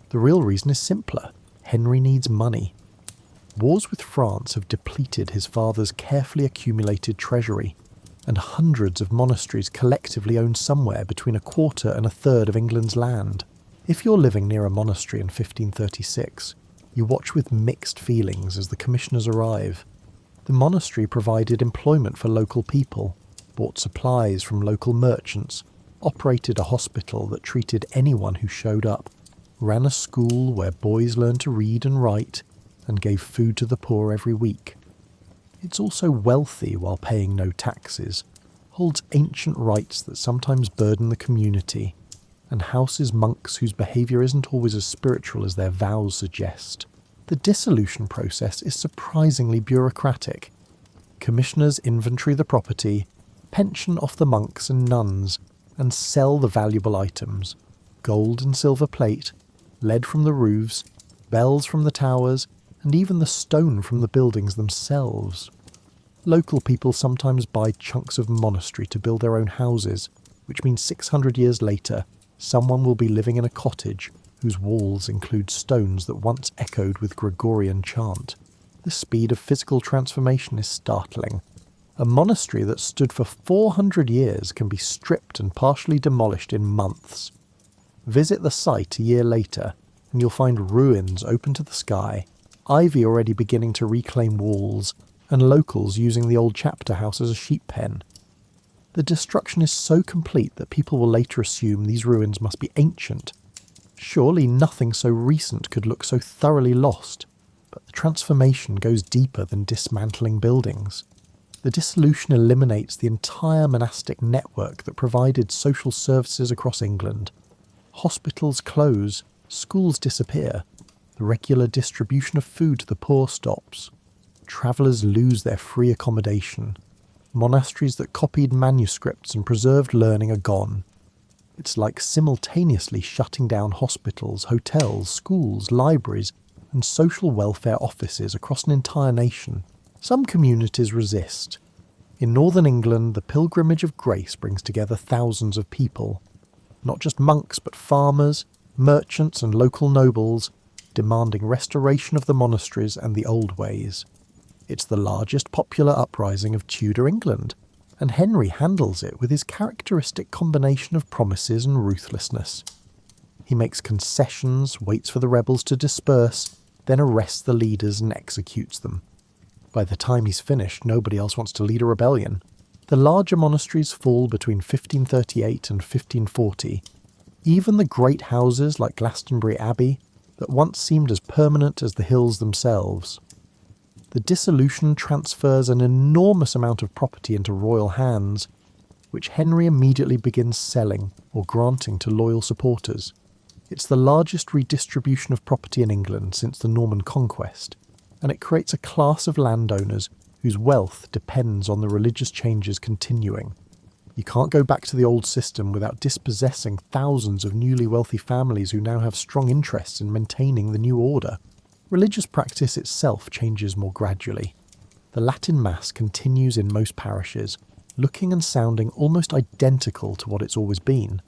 The real reason is simpler. Henry needs money. Wars with France have depleted his father's carefully accumulated treasury, and hundreds of monasteries collectively own somewhere between a quarter and a third of England's land. If you're living near a monastery in 1536, you watch with mixed feelings as the commissioners arrive. The monastery provided employment for local people, bought supplies from local merchants, operated a hospital that treated anyone who showed up, ran a school where boys learned to read and write, and gave food to the poor every week. It's also wealthy while paying no taxes, holds ancient rites that sometimes burden the community, and houses monks whose behaviour isn't always as spiritual as their vows suggest. The dissolution process is surprisingly bureaucratic. Commissioners inventory the property, pension off the monks and nuns, and sell the valuable items: gold and silver plate, lead from the roofs, bells from the towers, and even the stone from the buildings themselves. Local people sometimes buy chunks of monastery to build their own houses, which means 600 years later, someone will be living in a cottage whose walls include stones that once echoed with Gregorian chant. The speed of physical transformation is startling. A monastery that stood for 400 years can be stripped and partially demolished in months. Visit the site a year later, and you'll find ruins open to the sky, ivy already beginning to reclaim walls, and locals using the old chapter house as a sheep pen. The destruction is so complete that people will later assume these ruins must be ancient. Surely nothing so recent could look so thoroughly lost, but the transformation goes deeper than dismantling buildings. The dissolution eliminates the entire monastic network that provided social services across England. Hospitals close, schools disappear, the regular distribution of food to the poor stops. Travellers lose their free accommodation. Monasteries that copied manuscripts and preserved learning are gone. It's like simultaneously shutting down hospitals, hotels, schools, libraries, and social welfare offices across an entire nation. Some communities resist. In northern England, the Pilgrimage of Grace brings together thousands of people. Not just monks, but farmers, merchants and local nobles, demanding restoration of the monasteries and the old ways. It's the largest popular uprising of Tudor England, and Henry handles it with his characteristic combination of promises and ruthlessness. He makes concessions, waits for the rebels to disperse, then arrests the leaders and executes them. By the time he's finished, nobody else wants to lead a rebellion. The larger monasteries fall between 1538 and 1540. Even the great houses like Glastonbury Abbey, that once seemed as permanent as the hills themselves. The dissolution transfers an enormous amount of property into royal hands, which Henry immediately begins selling or granting to loyal supporters. It's the largest redistribution of property in England since the Norman conquest, and it creates a class of landowners whose wealth depends on the religious changes continuing. You can't go back to the old system without dispossessing thousands of newly wealthy families who now have strong interests in maintaining the new order. Religious practice itself changes more gradually. The Latin Mass continues in most parishes, looking and sounding almost identical to what it's always been.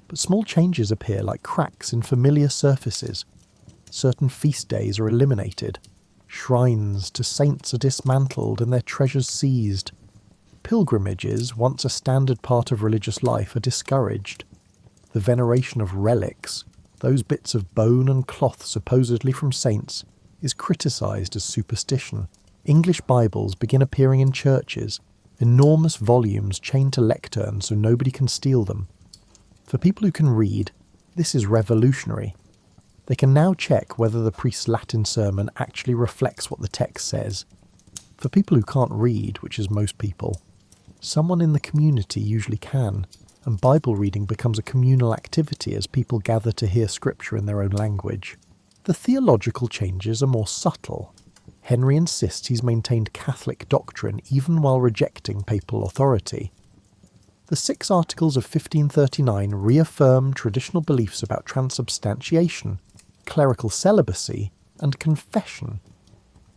But small changes appear like cracks in familiar surfaces. Certain feast days are eliminated. Shrines to saints are dismantled and their treasures seized. Pilgrimages, once a standard part of religious life, are discouraged. The veneration of relics, those bits of bone and cloth supposedly from saints, is criticised as superstition. English Bibles begin appearing in churches, enormous volumes chained to lecterns so nobody can steal them. For people who can read, this is revolutionary. They can now check whether the priest's Latin sermon actually reflects what the text says. For people who can't read, which is most people, someone in the community usually can, and Bible reading becomes a communal activity as people gather to hear scripture in their own language. The theological changes are more subtle. Henry insists he's maintained Catholic doctrine even while rejecting papal authority. The 6 Articles of 1539 reaffirm traditional beliefs about transubstantiation, clerical celibacy, and confession.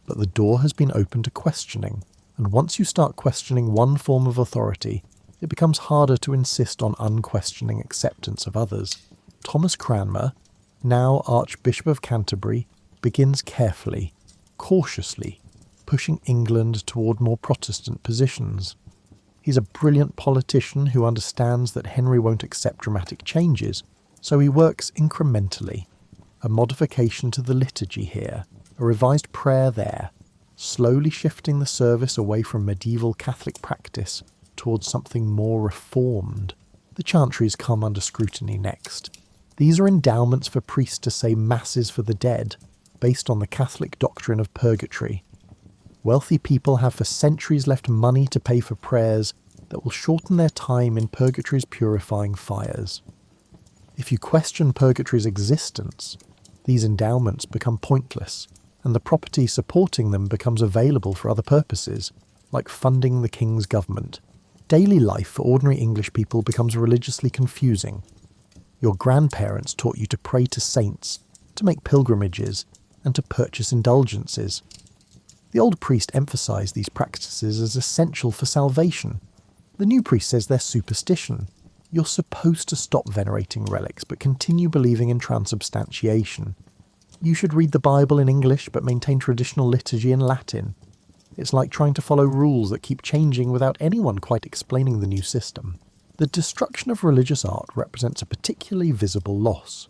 But the door has been opened to questioning, and once you start questioning one form of authority, it becomes harder to insist on unquestioning acceptance of others. Thomas Cranmer, now Archbishop of Canterbury, begins carefully, cautiously, pushing England toward more Protestant positions. He's a brilliant politician who understands that Henry won't accept dramatic changes, so he works incrementally. A modification to the liturgy here, a revised prayer there, slowly shifting the service away from medieval Catholic practice towards something more reformed. The chantries come under scrutiny next. These are endowments for priests to say masses for the dead, based on the Catholic doctrine of purgatory. Wealthy people have for centuries left money to pay for prayers that will shorten their time in purgatory's purifying fires. If you question purgatory's existence, these endowments become pointless, and the property supporting them becomes available for other purposes, like funding the king's government. Daily life for ordinary English people becomes religiously confusing. Your grandparents taught you to pray to saints, to make pilgrimages, and to purchase indulgences. The old priest emphasised these practices as essential for salvation. The new priest says they're superstition. You're supposed to stop venerating relics, but continue believing in transubstantiation. You should read the Bible in English, but maintain traditional liturgy in Latin. It's like trying to follow rules that keep changing without anyone quite explaining the new system. The destruction of religious art represents a particularly visible loss.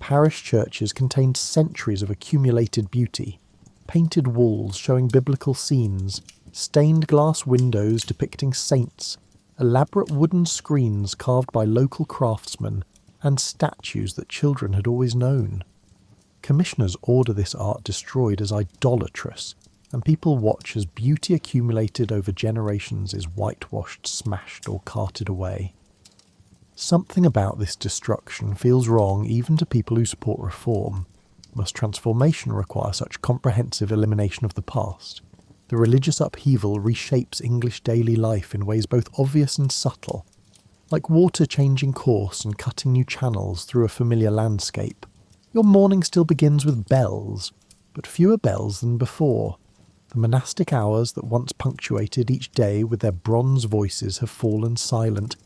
Parish churches contained centuries of accumulated beauty, painted walls showing biblical scenes, stained glass windows depicting saints, elaborate wooden screens carved by local craftsmen, and statues that children had always known. Commissioners order this art destroyed as idolatrous, and people watch as beauty accumulated over generations is whitewashed, smashed, or carted away. Something about this destruction feels wrong even to people who support reform. Must transformation require such comprehensive elimination of the past? The religious upheaval reshapes English daily life in ways both obvious and subtle, like water changing course and cutting new channels through a familiar landscape. Your morning still begins with bells, but fewer bells than before. The monastic hours that once punctuated each day with their bronze voices have fallen silent,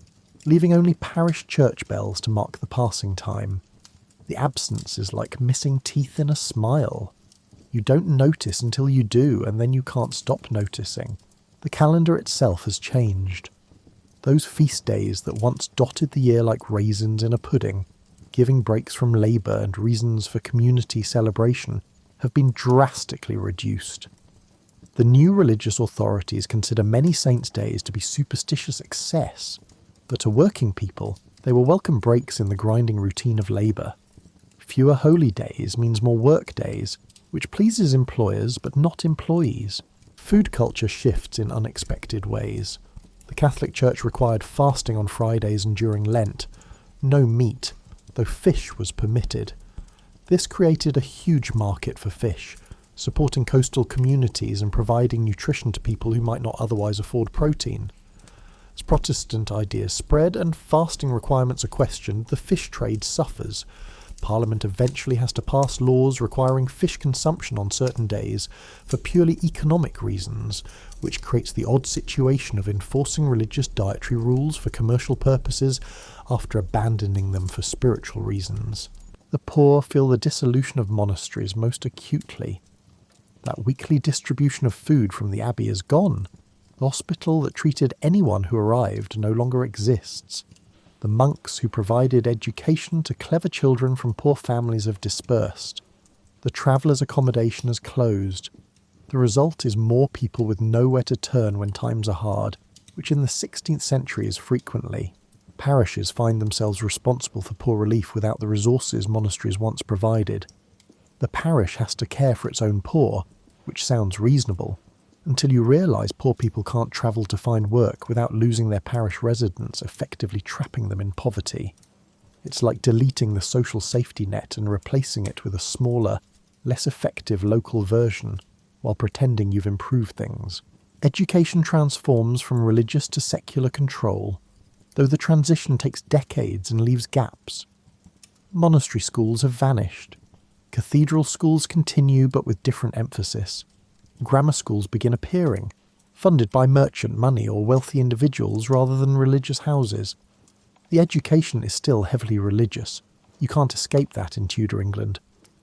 leaving only parish church bells to mark the passing time. The absence is like missing teeth in a smile. You don't notice until you do, and then you can't stop noticing. The calendar itself has changed. Those feast days that once dotted the year like raisins in a pudding, giving breaks from labour and reasons for community celebration, have been drastically reduced. The new religious authorities consider many saints' days to be superstitious excess, but to working people, they will welcome breaks in the grinding routine of labour. Fewer holy days means more work days, which pleases employers but not employees. Food culture shifts in unexpected ways. The Catholic Church required fasting on Fridays and during Lent. No meat, though fish was permitted. This created a huge market for fish, supporting coastal communities and providing nutrition to people who might not otherwise afford protein. As Protestant ideas spread and fasting requirements are questioned, the fish trade suffers. Parliament eventually has to pass laws requiring fish consumption on certain days for purely economic reasons, which creates the odd situation of enforcing religious dietary rules for commercial purposes after abandoning them for spiritual reasons. The poor feel the dissolution of monasteries most acutely. That weekly distribution of food from the abbey is gone. The hospital that treated anyone who arrived no longer exists. The monks who provided education to clever children from poor families have dispersed. The travellers' accommodation has closed. The result is more people with nowhere to turn when times are hard, which in the 16th century is frequently. Parishes find themselves responsible for poor relief without the resources monasteries once provided. The parish has to care for its own poor, which sounds reasonable, until you realise poor people can't travel to find work without losing their parish residence, effectively trapping them in poverty. It's like deleting the social safety net and replacing it with a smaller, less effective local version, while pretending you've improved things. Education transforms from religious to secular control, though the transition takes decades and leaves gaps. Monastery schools have vanished. Cathedral schools continue but with different emphasis. Grammar schools begin appearing, funded by merchant money or wealthy individuals rather than religious houses. The education is still heavily religious. You can't escape that in Tudor England,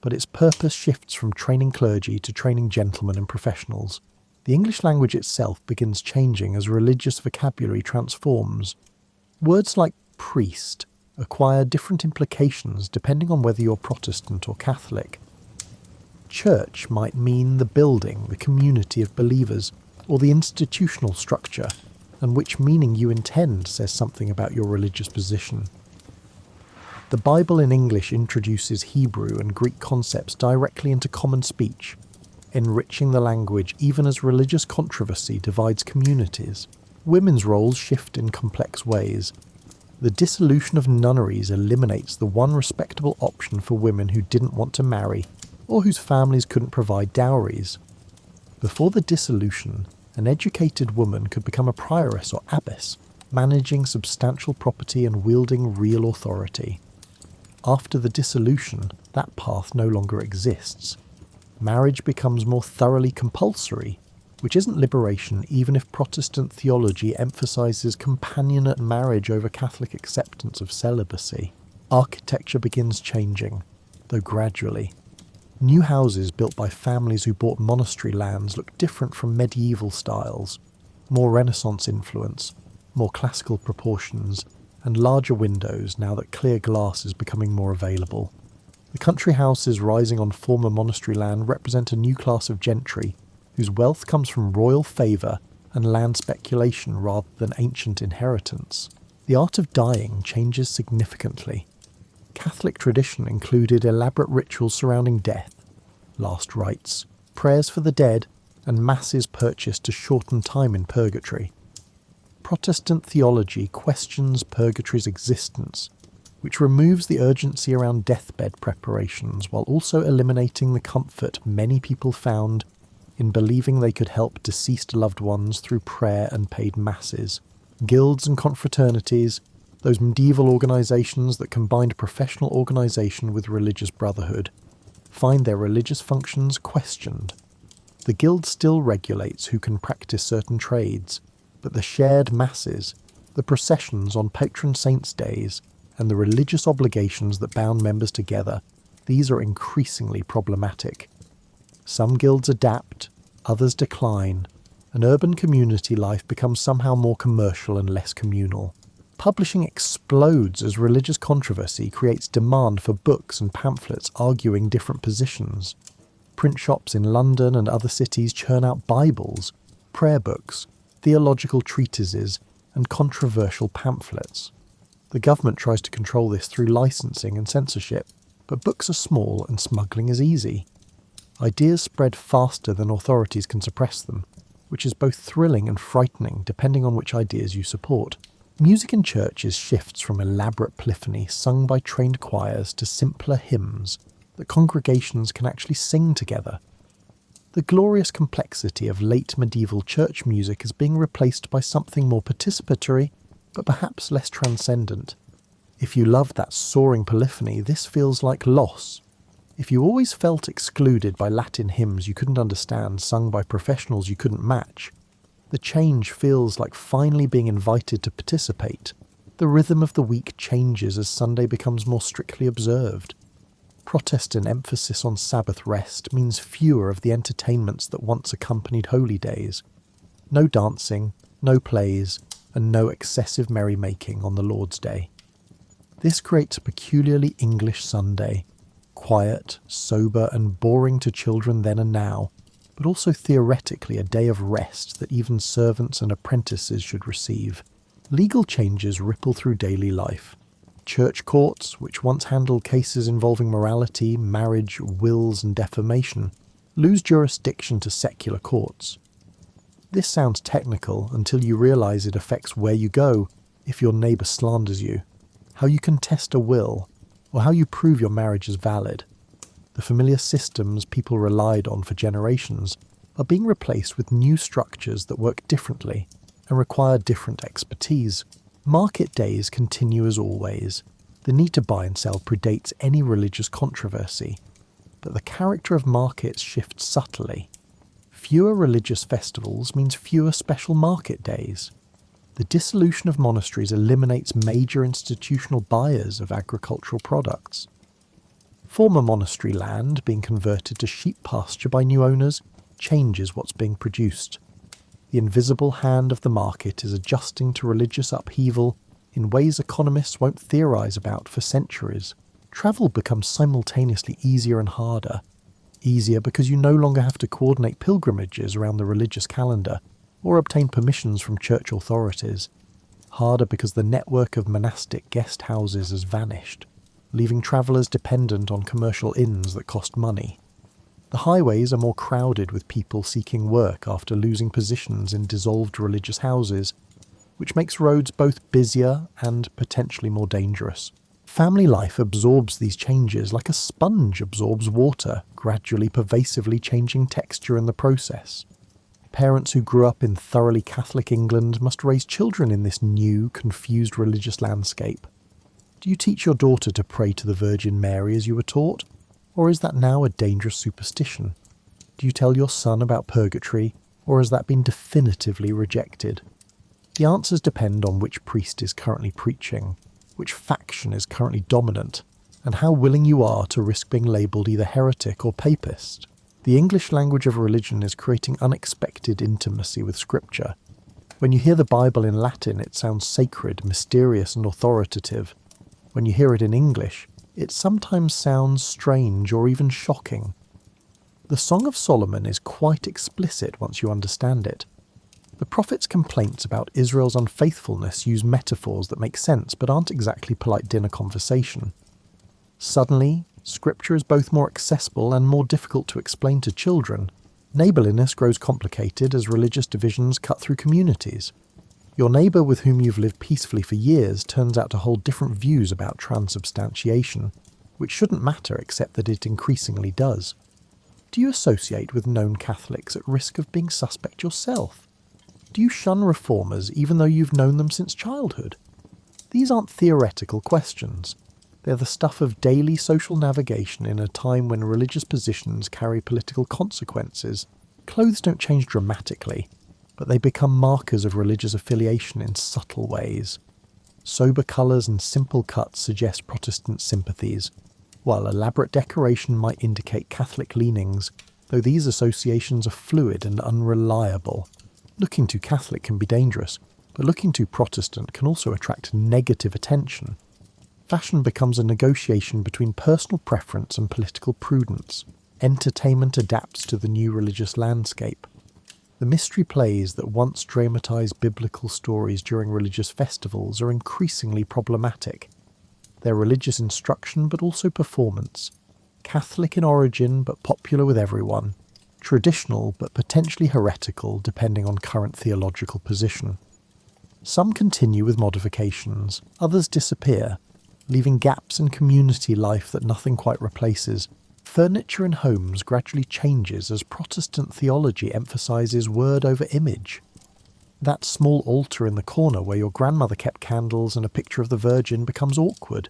but its purpose shifts from training clergy to training gentlemen and professionals. The English language itself begins changing as religious vocabulary transforms. Words like priest acquire different implications depending on whether you're Protestant or Catholic. Church might mean the building, the community of believers, or the institutional structure, and which meaning you intend says something about your religious position. The Bible in English introduces Hebrew and Greek concepts directly into common speech, enriching the language even as religious controversy divides communities. Women's roles shift in complex ways. The dissolution of nunneries eliminates the one respectable option for women who didn't want to marry, or whose families couldn't provide dowries. Before the dissolution, an educated woman could become a prioress or abbess, managing substantial property and wielding real authority. After the dissolution, that path no longer exists. Marriage becomes more thoroughly compulsory, which isn't liberation even if Protestant theology emphasises companionate marriage over Catholic acceptance of celibacy. Architecture begins changing, though gradually. New houses built by families who bought monastery lands look different from medieval styles, more Renaissance influence, more classical proportions, and larger windows now that clear glass is becoming more available. The country houses rising on former monastery land represent a new class of gentry, whose wealth comes from royal favour and land speculation rather than ancient inheritance. The art of dying changes significantly. Catholic tradition included elaborate rituals surrounding death, last rites, prayers for the dead, and masses purchased to shorten time in purgatory. Protestant theology questions purgatory's existence, which removes the urgency around deathbed preparations while also eliminating the comfort many people found in believing they could help deceased loved ones through prayer and paid masses. Guilds and confraternities, those medieval organisations that combined professional organisation with religious brotherhood, find their religious functions questioned. The guild still regulates who can practice certain trades, but the shared masses, the processions on patron saints' days, and the religious obligations that bound members together, these are increasingly problematic. Some guilds adapt, others decline, and urban community life becomes somehow more commercial and less communal. Publishing explodes as religious controversy creates demand for books and pamphlets arguing different positions. Print shops in London and other cities churn out Bibles, prayer books, theological treatises, and controversial pamphlets. The government tries to control this through licensing and censorship, but books are small and smuggling is easy. Ideas spread faster than authorities can suppress them, which is both thrilling and frightening depending on which ideas you support. Music in churches shifts from elaborate polyphony sung by trained choirs to simpler hymns that congregations can actually sing together. The glorious complexity of late medieval church music is being replaced by something more participatory, but perhaps less transcendent. If you love that soaring polyphony, this feels like loss. If you always felt excluded by Latin hymns you couldn't understand sung by professionals you couldn't match, the change feels like finally being invited to participate. The rhythm of the week changes as Sunday becomes more strictly observed. Protestant emphasis on Sabbath rest means fewer of the entertainments that once accompanied holy days. No dancing, no plays, and no excessive merrymaking on the Lord's Day. This creates a peculiarly English Sunday, quiet, sober, and boring to children then and now, but also theoretically a day of rest that even servants and apprentices should receive. Legal changes ripple through daily life. Church courts, which once handled cases involving morality, marriage, wills, and defamation, lose jurisdiction to secular courts. This sounds technical until you realise it affects where you go if your neighbour slanders you, how you contest a will, or how you prove your marriage is valid. The familiar systems people relied on for generations are being replaced with new structures that work differently and require different expertise. Market days continue as always. The need to buy and sell predates any religious controversy, but the character of markets shifts subtly. Fewer religious festivals means fewer special market days. The dissolution of monasteries eliminates major institutional buyers of agricultural products. Former monastery land being converted to sheep pasture by new owners changes what's being produced. The invisible hand of the market is adjusting to religious upheaval in ways economists won't theorise about for centuries. Travel becomes simultaneously easier and harder. Easier because you no longer have to coordinate pilgrimages around the religious calendar or obtain permissions from church authorities. Harder because the network of monastic guest houses has vanished, leaving travellers dependent on commercial inns that cost money. The highways are more crowded with people seeking work after losing positions in dissolved religious houses, which makes roads both busier and potentially more dangerous. Family life absorbs these changes like a sponge absorbs water, gradually pervasively changing texture in the process. Parents who grew up in thoroughly Catholic England must raise children in this new, confused religious landscape. Do you teach your daughter to pray to the Virgin Mary as you were taught? Or is that now a dangerous superstition? Do you tell your son about purgatory, or has that been definitively rejected? The answers depend on which priest is currently preaching, which faction is currently dominant, and how willing you are to risk being labelled either heretic or papist. The English language of religion is creating unexpected intimacy with Scripture. When you hear the Bible in Latin, it sounds sacred, mysterious and authoritative. When you hear it in English, it sometimes sounds strange or even shocking. The Song of Solomon is quite explicit once you understand it. The prophet's complaints about Israel's unfaithfulness use metaphors that make sense but aren't exactly polite dinner conversation. Suddenly, Scripture is both more accessible and more difficult to explain to children. Neighbourliness grows complicated as religious divisions cut through communities. Your neighbour with whom you've lived peacefully for years turns out to hold different views about transubstantiation, which shouldn't matter except that it increasingly does. Do you associate with known Catholics at risk of being suspect yourself? Do you shun reformers even though you've known them since childhood? These aren't theoretical questions. They're the stuff of daily social navigation in a time when religious positions carry political consequences. Clothes don't change dramatically, but they become markers of religious affiliation in subtle ways. Sober colours and simple cuts suggest Protestant sympathies, while elaborate decoration might indicate Catholic leanings, though these associations are fluid and unreliable. Looking too Catholic can be dangerous, but looking too Protestant can also attract negative attention. Fashion becomes a negotiation between personal preference and political prudence. Entertainment adapts to the new religious landscape. The mystery plays that once dramatised biblical stories during religious festivals are increasingly problematic. They're religious instruction but also performance. Catholic in origin but popular with everyone. Traditional but potentially heretical depending on current theological position. Some continue with modifications, others disappear, leaving gaps in community life that nothing quite replaces. Furniture in homes gradually changes as Protestant theology emphasises word over image. That small altar in the corner where your grandmother kept candles and a picture of the Virgin becomes awkward.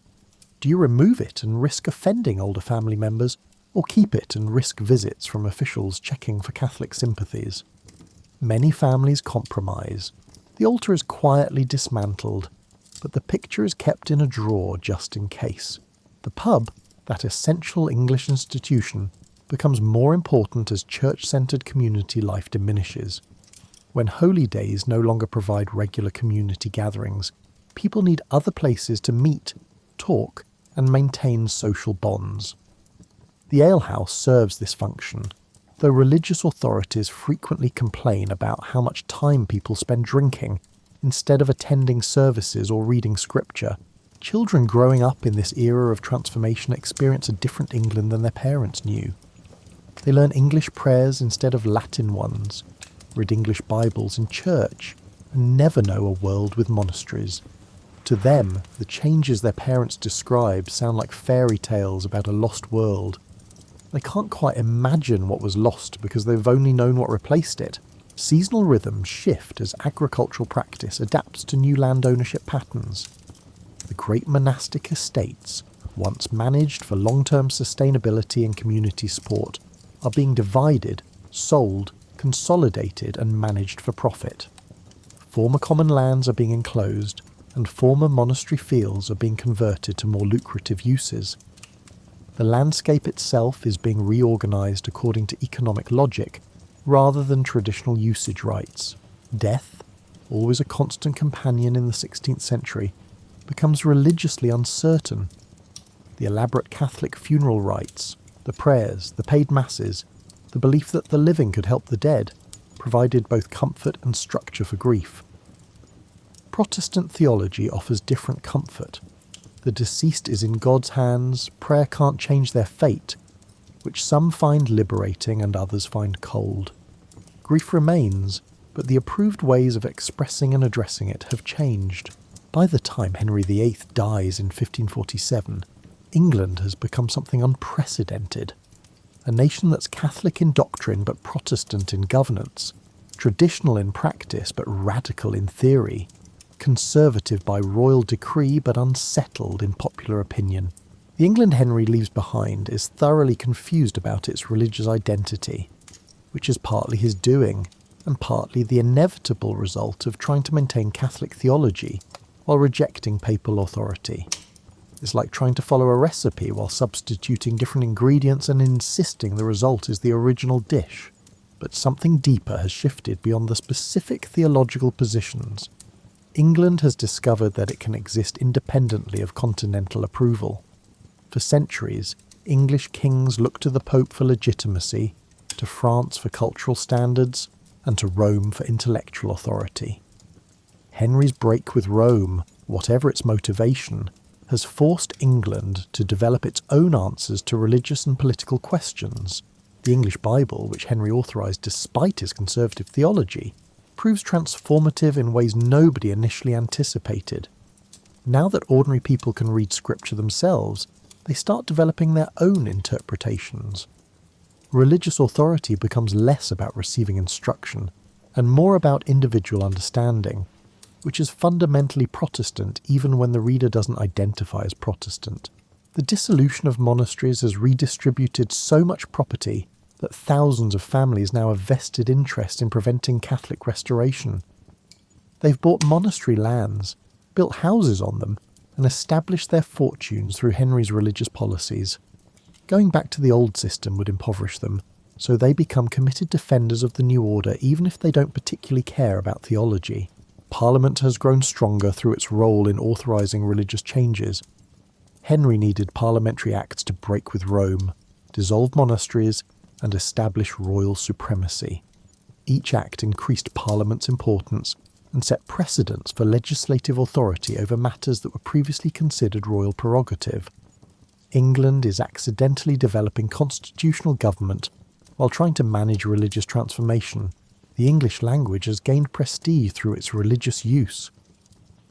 Do you remove it and risk offending older family members, or keep it and risk visits from officials checking for Catholic sympathies? Many families compromise. The altar is quietly dismantled, but the picture is kept in a drawer just in case. The pub, that essential English institution, becomes more important as church-centred community life diminishes. When holy days no longer provide regular community gatherings, people need other places to meet, talk, and maintain social bonds. The alehouse serves this function, though religious authorities frequently complain about how much time people spend drinking instead of attending services or reading scripture. Children growing up in this era of transformation experience a different England than their parents knew. They learn English prayers instead of Latin ones, read English Bibles in church, and never know a world with monasteries. To them, the changes their parents describe sound like fairy tales about a lost world. They can't quite imagine what was lost because they've only known what replaced it. Seasonal rhythms shift as agricultural practice adapts to new land ownership patterns. The great monastic estates, once managed for long-term sustainability and community support, are being divided, sold, consolidated and managed for profit. Former common lands are being enclosed, and former monastery fields are being converted to more lucrative uses. The landscape itself is being reorganised according to economic logic rather than traditional usage rights. Death, always a constant companion in the 16th century, becomes religiously uncertain. The elaborate Catholic funeral rites, the prayers, the paid masses, the belief that the living could help the dead, provided both comfort and structure for grief. Protestant theology offers different comfort. The deceased is in God's hands, prayer can't change their fate, which some find liberating and others find cold. Grief remains, but the approved ways of expressing and addressing it have changed. By the time Henry VIII dies in 1547, England has become something unprecedented. A nation that's Catholic in doctrine but Protestant in governance, traditional in practice but radical in theory, conservative by royal decree but unsettled in popular opinion. The England Henry leaves behind is thoroughly confused about its religious identity, which is partly his doing and partly the inevitable result of trying to maintain Catholic theology while rejecting papal authority. It's like trying to follow a recipe while substituting different ingredients and insisting the result is the original dish. But something deeper has shifted beyond the specific theological positions. England has discovered that it can exist independently of continental approval. For centuries, English kings looked to the Pope for legitimacy, to France for cultural standards, and to Rome for intellectual authority. Henry's break with Rome, whatever its motivation, has forced England to develop its own answers to religious and political questions. The English Bible, which Henry authorised despite his conservative theology, proves transformative in ways nobody initially anticipated. Now that ordinary people can read scripture themselves, they start developing their own interpretations. Religious authority becomes less about receiving instruction and more about individual understanding, which is fundamentally Protestant even when the reader doesn't identify as Protestant. The dissolution of monasteries has redistributed so much property that thousands of families now have vested interest in preventing Catholic restoration. They've bought monastery lands, built houses on them, and established their fortunes through Henry's religious policies. Going back to the old system would impoverish them, so they become committed defenders of the new order even if they don't particularly care about theology. Parliament has grown stronger through its role in authorising religious changes. Henry needed parliamentary acts to break with Rome, dissolve monasteries, and establish royal supremacy. Each act increased Parliament's importance and set precedents for legislative authority over matters that were previously considered royal prerogative. England is accidentally developing constitutional government while trying to manage religious transformation. The English language has gained prestige through its religious use.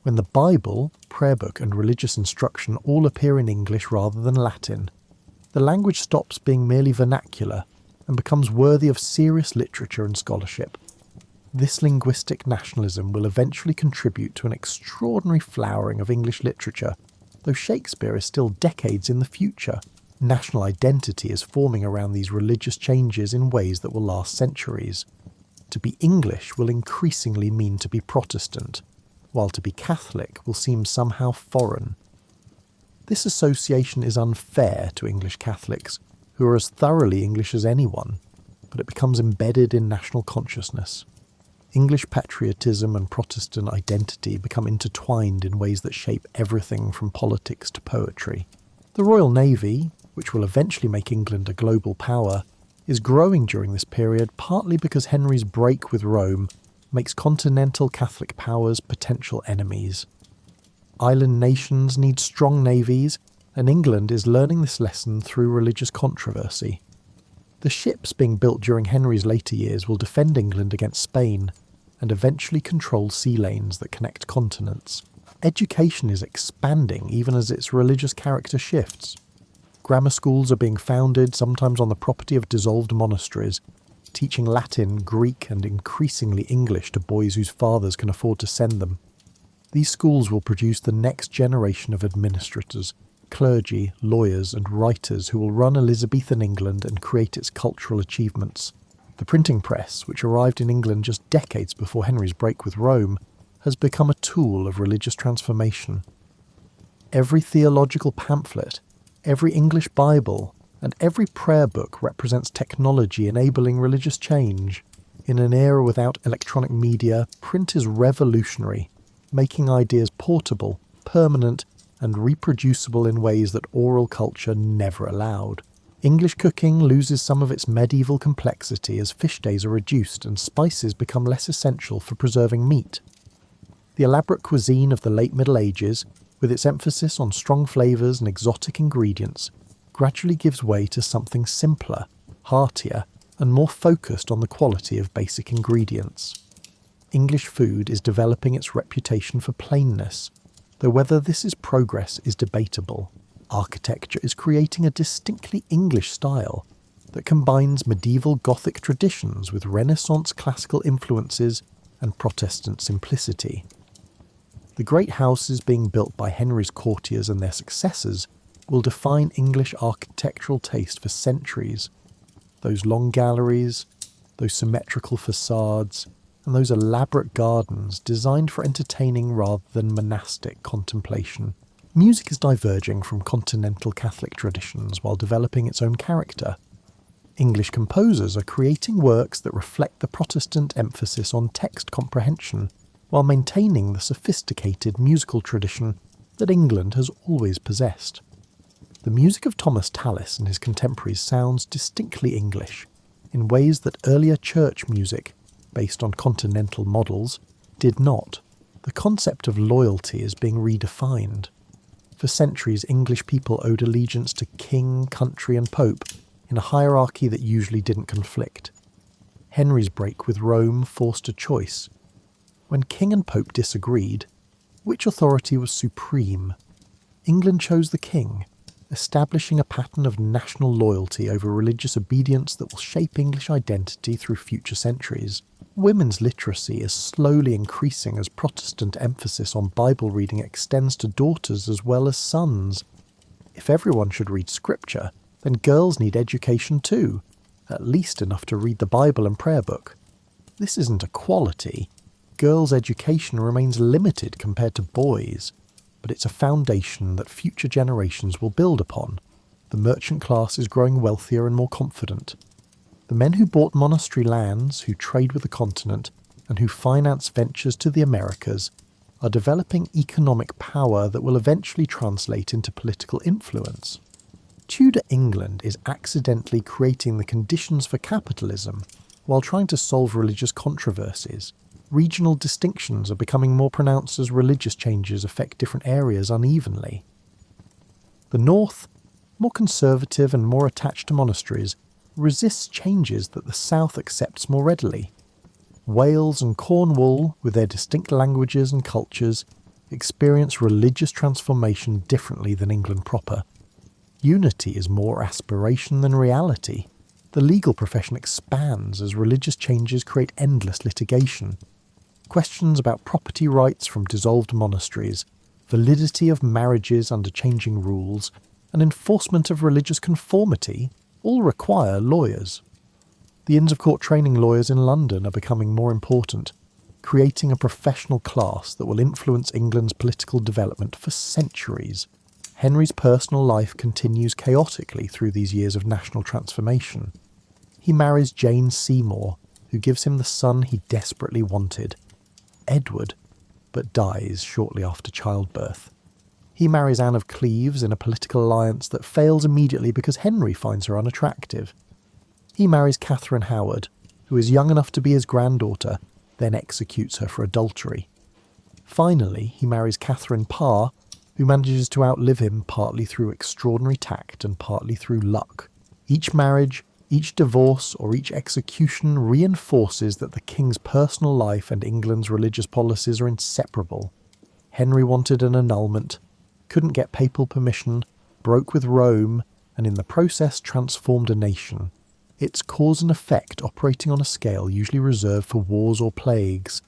When the Bible, prayer book, and religious instruction all appear in English rather than Latin, the language stops being merely vernacular and becomes worthy of serious literature and scholarship. This linguistic nationalism will eventually contribute to an extraordinary flowering of English literature, though Shakespeare is still decades in the future. National identity is forming around these religious changes in ways that will last centuries. To be English will increasingly mean to be Protestant, while to be Catholic will seem somehow foreign. This association is unfair to English Catholics, who are as thoroughly English as anyone, but it becomes embedded in national consciousness. English patriotism and Protestant identity become intertwined in ways that shape everything from politics to poetry. The Royal Navy, which will eventually make England a global power, is growing during this period partly because Henry's break with Rome makes continental Catholic powers potential enemies. Island nations need strong navies, and England is learning this lesson through religious controversy. The ships being built during Henry's later years will defend England against Spain, and eventually control sea lanes that connect continents. Education is expanding even as its religious character shifts. Grammar schools are being founded, sometimes on the property of dissolved monasteries, teaching Latin, Greek, and increasingly English to boys whose fathers can afford to send them. These schools will produce the next generation of administrators, clergy, lawyers, and writers who will run Elizabethan England and create its cultural achievements. The printing press, which arrived in England just decades before Henry's break with Rome, has become a tool of religious transformation. Every theological pamphlet, Every English Bible and every prayer book represents technology enabling religious change. In an era without electronic media, print is revolutionary, making ideas portable, permanent, and reproducible in ways that oral culture never allowed. English cooking loses some of its medieval complexity as fish days are reduced and spices become less essential for preserving meat. The elaborate cuisine of the late Middle Ages, with its emphasis on strong flavours and exotic ingredients, gradually gives way to something simpler, heartier, and more focused on the quality of basic ingredients. English food is developing its reputation for plainness, though whether this is progress is debatable. Architecture is creating a distinctly English style that combines medieval Gothic traditions with Renaissance classical influences and Protestant simplicity. The great houses being built by Henry's courtiers and their successors will define English architectural taste for centuries. Those long galleries, those symmetrical facades, and those elaborate gardens designed for entertaining rather than monastic contemplation. Music is diverging from continental Catholic traditions while developing its own character. English composers are creating works that reflect the Protestant emphasis on text comprehension, while maintaining the sophisticated musical tradition that England has always possessed. The music of Thomas Tallis and his contemporaries sounds distinctly English, in ways that earlier church music, based on continental models, did not. The concept of loyalty is being redefined. For centuries, English people owed allegiance to king, country and pope in a hierarchy that usually didn't conflict. Henry's break with Rome forced a choice. When king and pope disagreed, which authority was supreme? England chose the king, establishing a pattern of national loyalty over religious obedience that will shape English identity through future centuries. Women's literacy is slowly increasing as Protestant emphasis on Bible reading extends to daughters as well as sons. If everyone should read scripture, then girls need education too, at least enough to read the Bible and prayer book. This isn't equality. Girls' education remains limited compared to boys, but it's a foundation that future generations will build upon. The merchant class is growing wealthier and more confident. The men who bought monastery lands, who trade with the continent, and who finance ventures to the Americas are developing economic power that will eventually translate into political influence. Tudor England is accidentally creating the conditions for capitalism while trying to solve religious controversies. Regional distinctions are becoming more pronounced as religious changes affect different areas unevenly. The North, more conservative and more attached to monasteries, resists changes that the South accepts more readily. Wales and Cornwall, with their distinct languages and cultures, experience religious transformation differently than England proper. Unity is more aspiration than reality. The legal profession expands as religious changes create endless litigation. Questions about property rights from dissolved monasteries, validity of marriages under changing rules, and enforcement of religious conformity all require lawyers. The Inns of Court training lawyers in London are becoming more important, creating a professional class that will influence England's political development for centuries. Henry's personal life continues chaotically through these years of national transformation. He marries Jane Seymour, who gives him the son he desperately wanted, Edward, but dies shortly after childbirth. He marries Anne of Cleves in a political alliance that fails immediately because Henry finds her unattractive. He marries Catherine Howard, who is young enough to be his granddaughter, then executes her for adultery. Finally, he marries Catherine Parr, who manages to outlive him partly through extraordinary tact and partly through luck. Each marriage, each divorce, or each execution reinforces that the king's personal life and England's religious policies are inseparable. Henry wanted an annulment, couldn't get papal permission, broke with Rome, and in the process transformed a nation. It's cause and effect operating on a scale usually reserved for wars or plagues,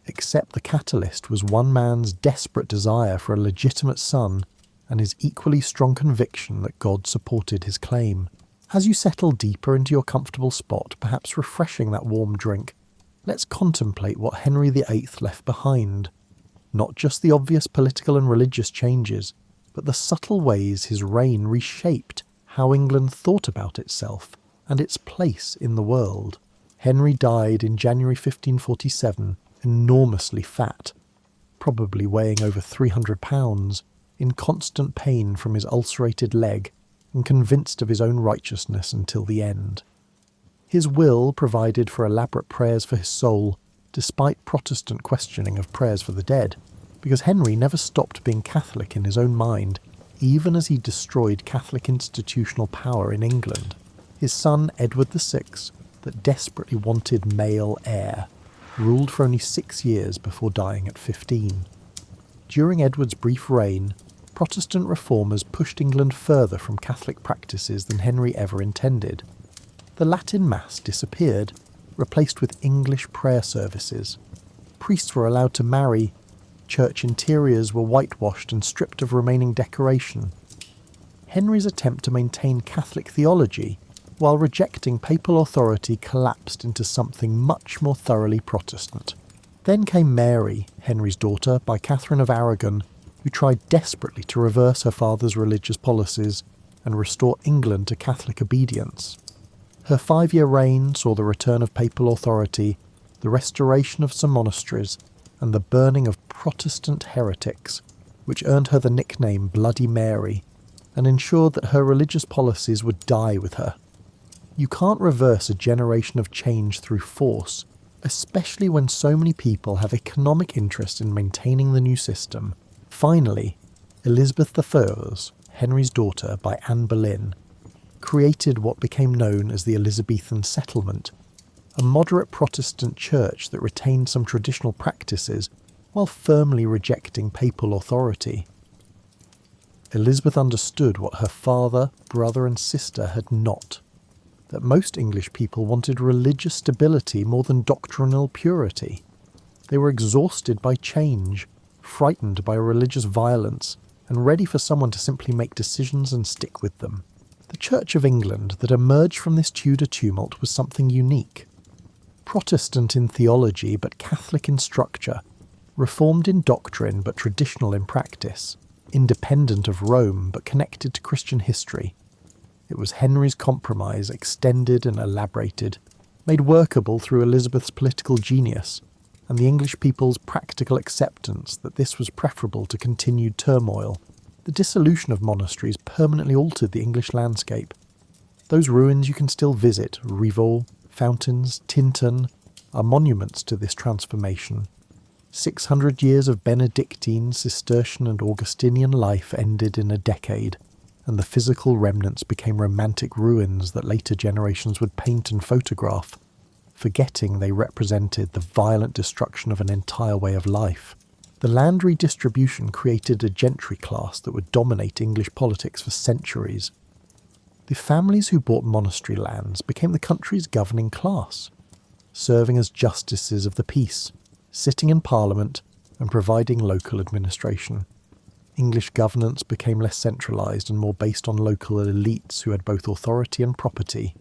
except the catalyst was one man's desperate desire for a legitimate son and his equally strong conviction that God supported his claim. As you settle deeper into your comfortable spot, perhaps refreshing that warm drink, let's contemplate what Henry VIII left behind. Not just the obvious political and religious changes, but the subtle ways his reign reshaped how England thought about itself and its place in the world. Henry died in January 1547, enormously fat, probably weighing over 300 pounds, in constant pain from his ulcerated leg and convinced of his own righteousness until the end. His will provided for elaborate prayers for his soul, despite Protestant questioning of prayers for the dead, because Henry never stopped being Catholic in his own mind, even as he destroyed Catholic institutional power in England. His son Edward VI, that desperately wanted male heir, ruled for only 6 years before dying at 15. During Edward's brief reign, Protestant reformers pushed England further from Catholic practices than Henry ever intended. The Latin Mass disappeared, replaced with English prayer services. Priests were allowed to marry. Church interiors were whitewashed and stripped of remaining decoration. Henry's attempt to maintain Catholic theology while rejecting papal authority collapsed into something much more thoroughly Protestant. Then came Mary, Henry's daughter, by Catherine of Aragon, who tried desperately to reverse her father's religious policies and restore England to Catholic obedience. Her 5-year reign saw the return of papal authority, the restoration of some monasteries, and the burning of Protestant heretics, which earned her the nickname Bloody Mary, and ensured that her religious policies would die with her. You can't reverse a generation of change through force, especially when so many people have economic interest in maintaining the new system. Finally, Elizabeth I, Henry's daughter by Anne Boleyn, created what became known as the Elizabethan settlement, a moderate Protestant church that retained some traditional practices while firmly rejecting papal authority. Elizabeth understood what her father, brother and sister had not, that most English people wanted religious stability more than doctrinal purity. They were exhausted by change, frightened by religious violence, and ready for someone to simply make decisions and stick with them. The Church of England that emerged from this Tudor tumult was something unique. Protestant in theology but Catholic in structure, reformed in doctrine but traditional in practice, independent of Rome but connected to Christian history. It was Henry's compromise, extended and elaborated, made workable through Elizabeth's political genius, and the English people's practical acceptance that this was preferable to continued turmoil. The dissolution of monasteries permanently altered the English landscape. Those ruins you can still visit, Rievaulx, Fountains, Tintern, are monuments to this transformation. 600 years of Benedictine, Cistercian and Augustinian life ended in a decade, and the physical remnants became romantic ruins that later generations would paint and photograph, forgetting they represented the violent destruction of an entire way of life. The land redistribution created a gentry class that would dominate English politics for centuries. The families who bought monastery lands became the country's governing class, serving as justices of the peace, sitting in Parliament and providing local administration. English governance became less centralised and more based on local elites who had both authority and property,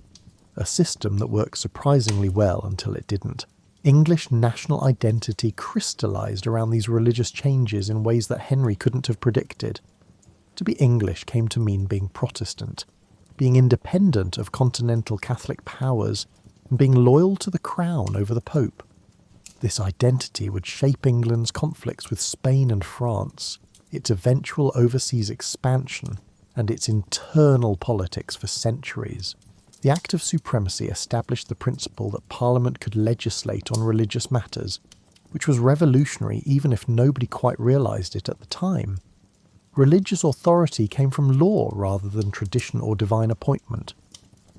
a system that worked surprisingly well until it didn't. English national identity crystallised around these religious changes in ways that Henry couldn't have predicted. To be English came to mean being Protestant, being independent of continental Catholic powers, and being loyal to the crown over the Pope. This identity would shape England's conflicts with Spain and France, its eventual overseas expansion, and its internal politics for centuries. The Act of Supremacy established the principle that Parliament could legislate on religious matters, which was revolutionary even if nobody quite realised it at the time. Religious authority came from law rather than tradition or divine appointment.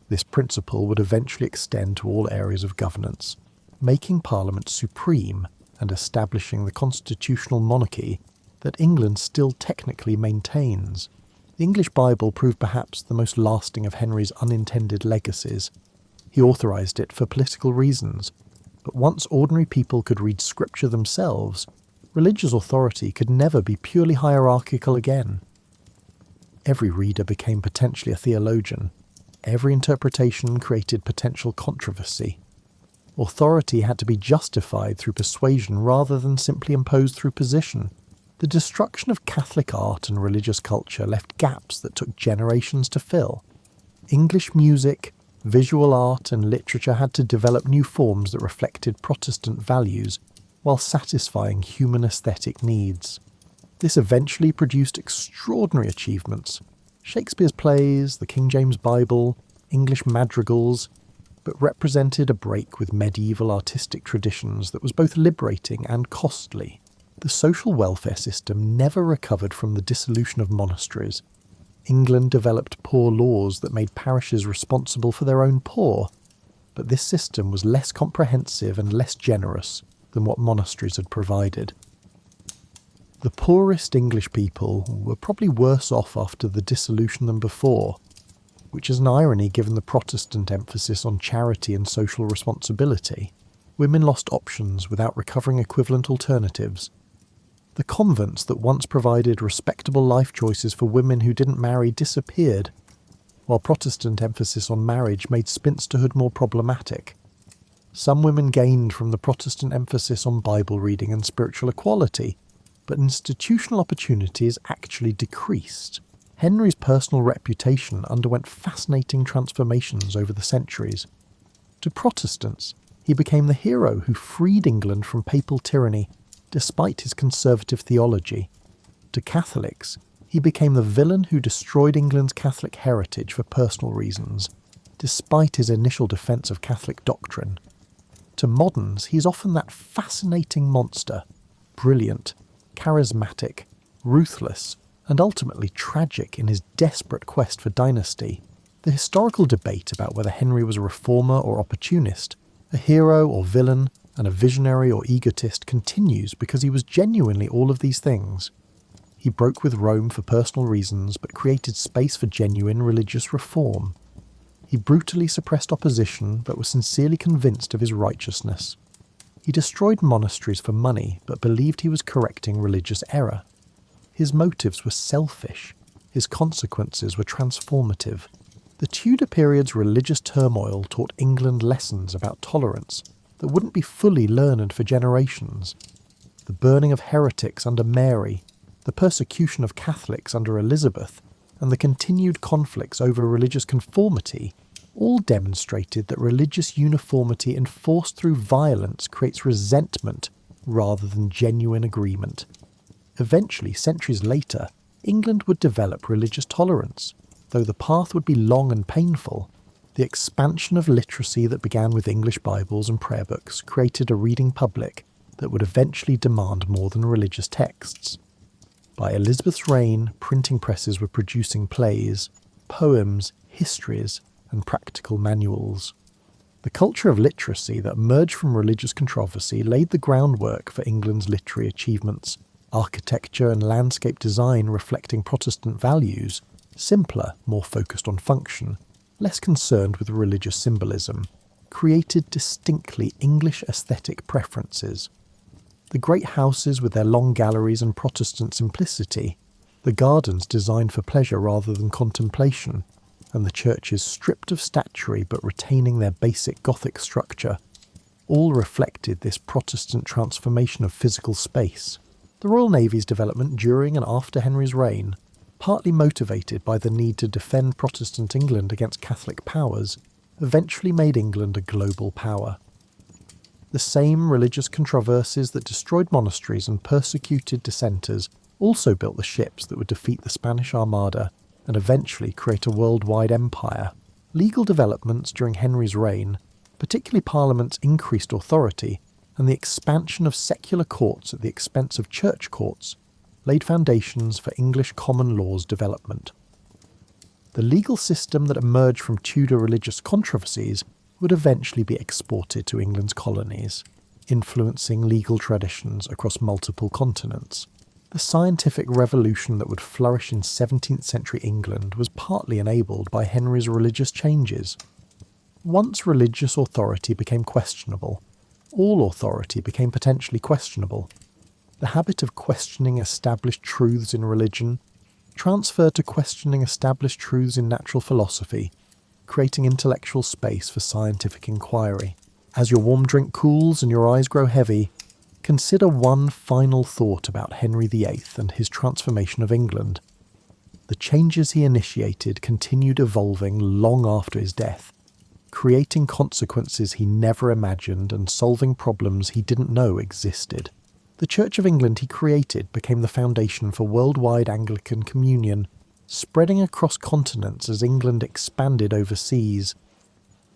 This principle would eventually extend to all areas of governance, making Parliament supreme and establishing the constitutional monarchy that England still technically maintains. The English Bible proved perhaps the most lasting of Henry's unintended legacies. He authorised it for political reasons, but once ordinary people could read scripture themselves, religious authority could never be purely hierarchical again. Every reader became potentially a theologian. Every interpretation created potential controversy. Authority had to be justified through persuasion rather than simply imposed through position. The destruction of Catholic art and religious culture left gaps that took generations to fill. English music, visual art and literature had to develop new forms that reflected Protestant values while satisfying human aesthetic needs. This eventually produced extraordinary achievements: Shakespeare's plays, the King James Bible, English madrigals, but represented a break with medieval artistic traditions that was both liberating and costly. The social welfare system never recovered from the dissolution of monasteries. England developed poor laws that made parishes responsible for their own poor, but this system was less comprehensive and less generous than what monasteries had provided. The poorest English people were probably worse off after the dissolution than before, which is an irony given the Protestant emphasis on charity and social responsibility. Women lost options without recovering equivalent alternatives. The convents that once provided respectable life choices for women who didn't marry disappeared, while Protestant emphasis on marriage made spinsterhood more problematic. Some women gained from the Protestant emphasis on Bible reading and spiritual equality, but institutional opportunities actually decreased. Henry's personal reputation underwent fascinating transformations over the centuries. To Protestants, he became the hero who freed England from papal tyranny despite his conservative theology. To Catholics, he became the villain who destroyed England's Catholic heritage for personal reasons, despite his initial defence of Catholic doctrine. To moderns, he's often that fascinating monster, brilliant, charismatic, ruthless, and ultimately tragic in his desperate quest for dynasty. The historical debate about whether Henry was a reformer or opportunist, a hero or villain, and a visionary or egotist continues because he was genuinely all of these things. He broke with Rome for personal reasons but created space for genuine religious reform. He brutally suppressed opposition but was sincerely convinced of his righteousness. He destroyed monasteries for money but believed he was correcting religious error. His motives were selfish. His consequences were transformative. The Tudor period's religious turmoil taught England lessons about tolerance that wouldn't be fully learned for generations. The burning of heretics under Mary, the persecution of Catholics under Elizabeth, and the continued conflicts over religious conformity all demonstrated that religious uniformity enforced through violence creates resentment rather than genuine agreement. Eventually, centuries later, England would develop religious tolerance. Though the path would be long and painful, the expansion of literacy that began with English Bibles and prayer books created a reading public that would eventually demand more than religious texts. By Elizabeth's reign, printing presses were producing plays, poems, histories, and practical manuals. The culture of literacy that emerged from religious controversy laid the groundwork for England's literary achievements. Architecture and landscape design reflecting Protestant values, simpler, more focused on function, less concerned with religious symbolism, created distinctly English aesthetic preferences. The great houses with their long galleries and Protestant simplicity, the gardens designed for pleasure rather than contemplation, and the churches stripped of statuary but retaining their basic Gothic structure, all reflected this Protestant transformation of physical space. The Royal Navy's development during and after Henry's reign, partly motivated by the need to defend Protestant England against Catholic powers, eventually made England a global power. The same religious controversies that destroyed monasteries and persecuted dissenters also built the ships that would defeat the Spanish Armada and eventually create a worldwide empire. Legal developments during Henry's reign, particularly Parliament's increased authority, and the expansion of secular courts at the expense of church courts, laid foundations for English common law's development. The legal system that emerged from Tudor religious controversies would eventually be exported to England's colonies, influencing legal traditions across multiple continents. The scientific revolution that would flourish in 17th century England was partly enabled by Henry's religious changes. Once religious authority became questionable, all authority became potentially questionable. The habit of questioning established truths in religion transferred to questioning established truths in natural philosophy, creating intellectual space for scientific inquiry. As your warm drink cools and your eyes grow heavy, Consider one final thought about Henry VIII and his transformation of England. The changes he initiated continued evolving long after his death, creating consequences he never imagined and solving problems he didn't know existed. The Church of England he created became the foundation for worldwide Anglican communion, spreading across continents as England expanded overseas.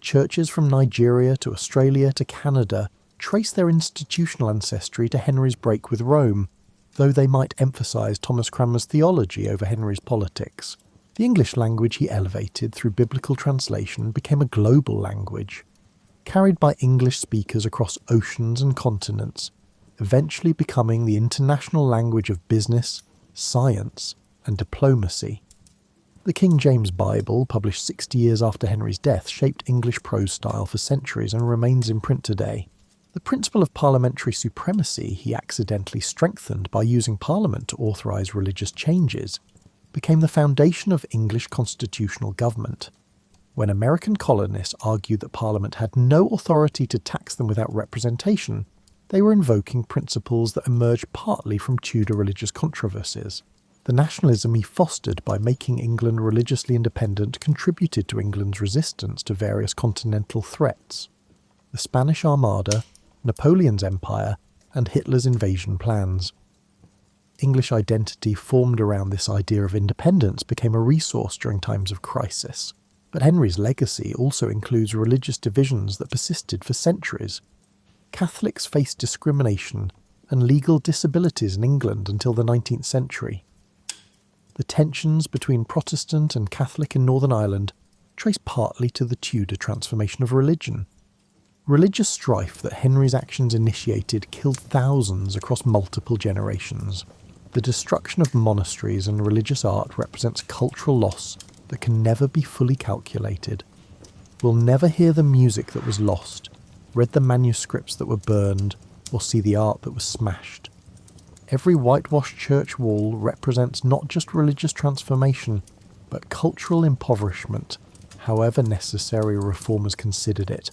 Churches from Nigeria to Australia to Canada trace their institutional ancestry to Henry's break with Rome, though they might emphasise Thomas Cranmer's theology over Henry's politics. The English language he elevated through biblical translation became a global language, carried by English speakers across oceans and continents, eventually becoming the international language of business, science, and diplomacy. The King James Bible, published 60 years after Henry's death, shaped English prose style for centuries and remains in print today. The principle of parliamentary supremacy he accidentally strengthened by using Parliament to authorise religious changes became the foundation of English constitutional government. When American colonists argued that Parliament had no authority to tax them without representation, they were invoking principles that emerged partly from Tudor religious controversies. The nationalism he fostered by making England religiously independent contributed to England's resistance to various continental threats: the Spanish Armada, Napoleon's empire, and Hitler's invasion plans. English identity formed around this idea of independence became a resource during times of crisis. But Henry's legacy also includes religious divisions that persisted for centuries. Catholics faced discrimination and legal disabilities in England until the 19th century. The tensions between Protestant and Catholic in Northern Ireland trace partly to the Tudor transformation of religion. Religious strife that Henry's actions initiated killed thousands across multiple generations. The destruction of monasteries and religious art represents cultural loss that can never be fully calculated. We'll never hear the music that was lost, read the manuscripts that were burned, or see the art that was smashed. Every whitewashed church wall represents not just religious transformation, but cultural impoverishment, however necessary reformers considered it.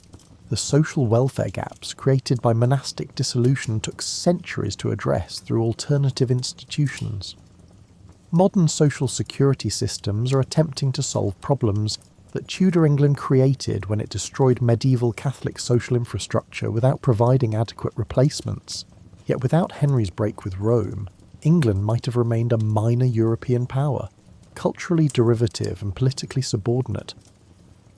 The social welfare gaps created by monastic dissolution took centuries to address through alternative institutions. Modern social security systems are attempting to solve problems that Tudor England created when it destroyed medieval Catholic social infrastructure without providing adequate replacements. Yet without Henry's break with Rome, England might have remained a minor European power, culturally derivative and politically subordinate.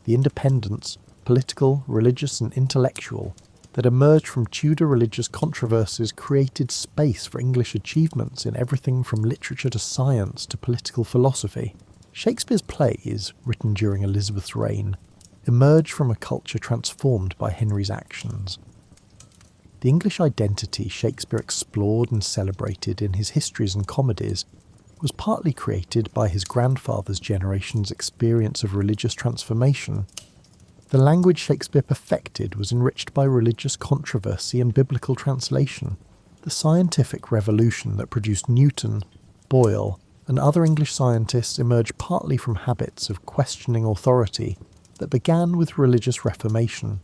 The independence, political, religious and intellectual, that emerged from Tudor religious controversies created space for English achievements in everything from literature to science to political philosophy. Shakespeare's plays, written during Elizabeth's reign, emerged from a culture transformed by Henry's actions. The English identity Shakespeare explored and celebrated in his histories and comedies was partly created by his grandfather's generation's experience of religious transformation. The language Shakespeare perfected was enriched by religious controversy and biblical translation. The scientific revolution that produced Newton, Boyle, and other English scientists emerged partly from habits of questioning authority that began with religious reformation.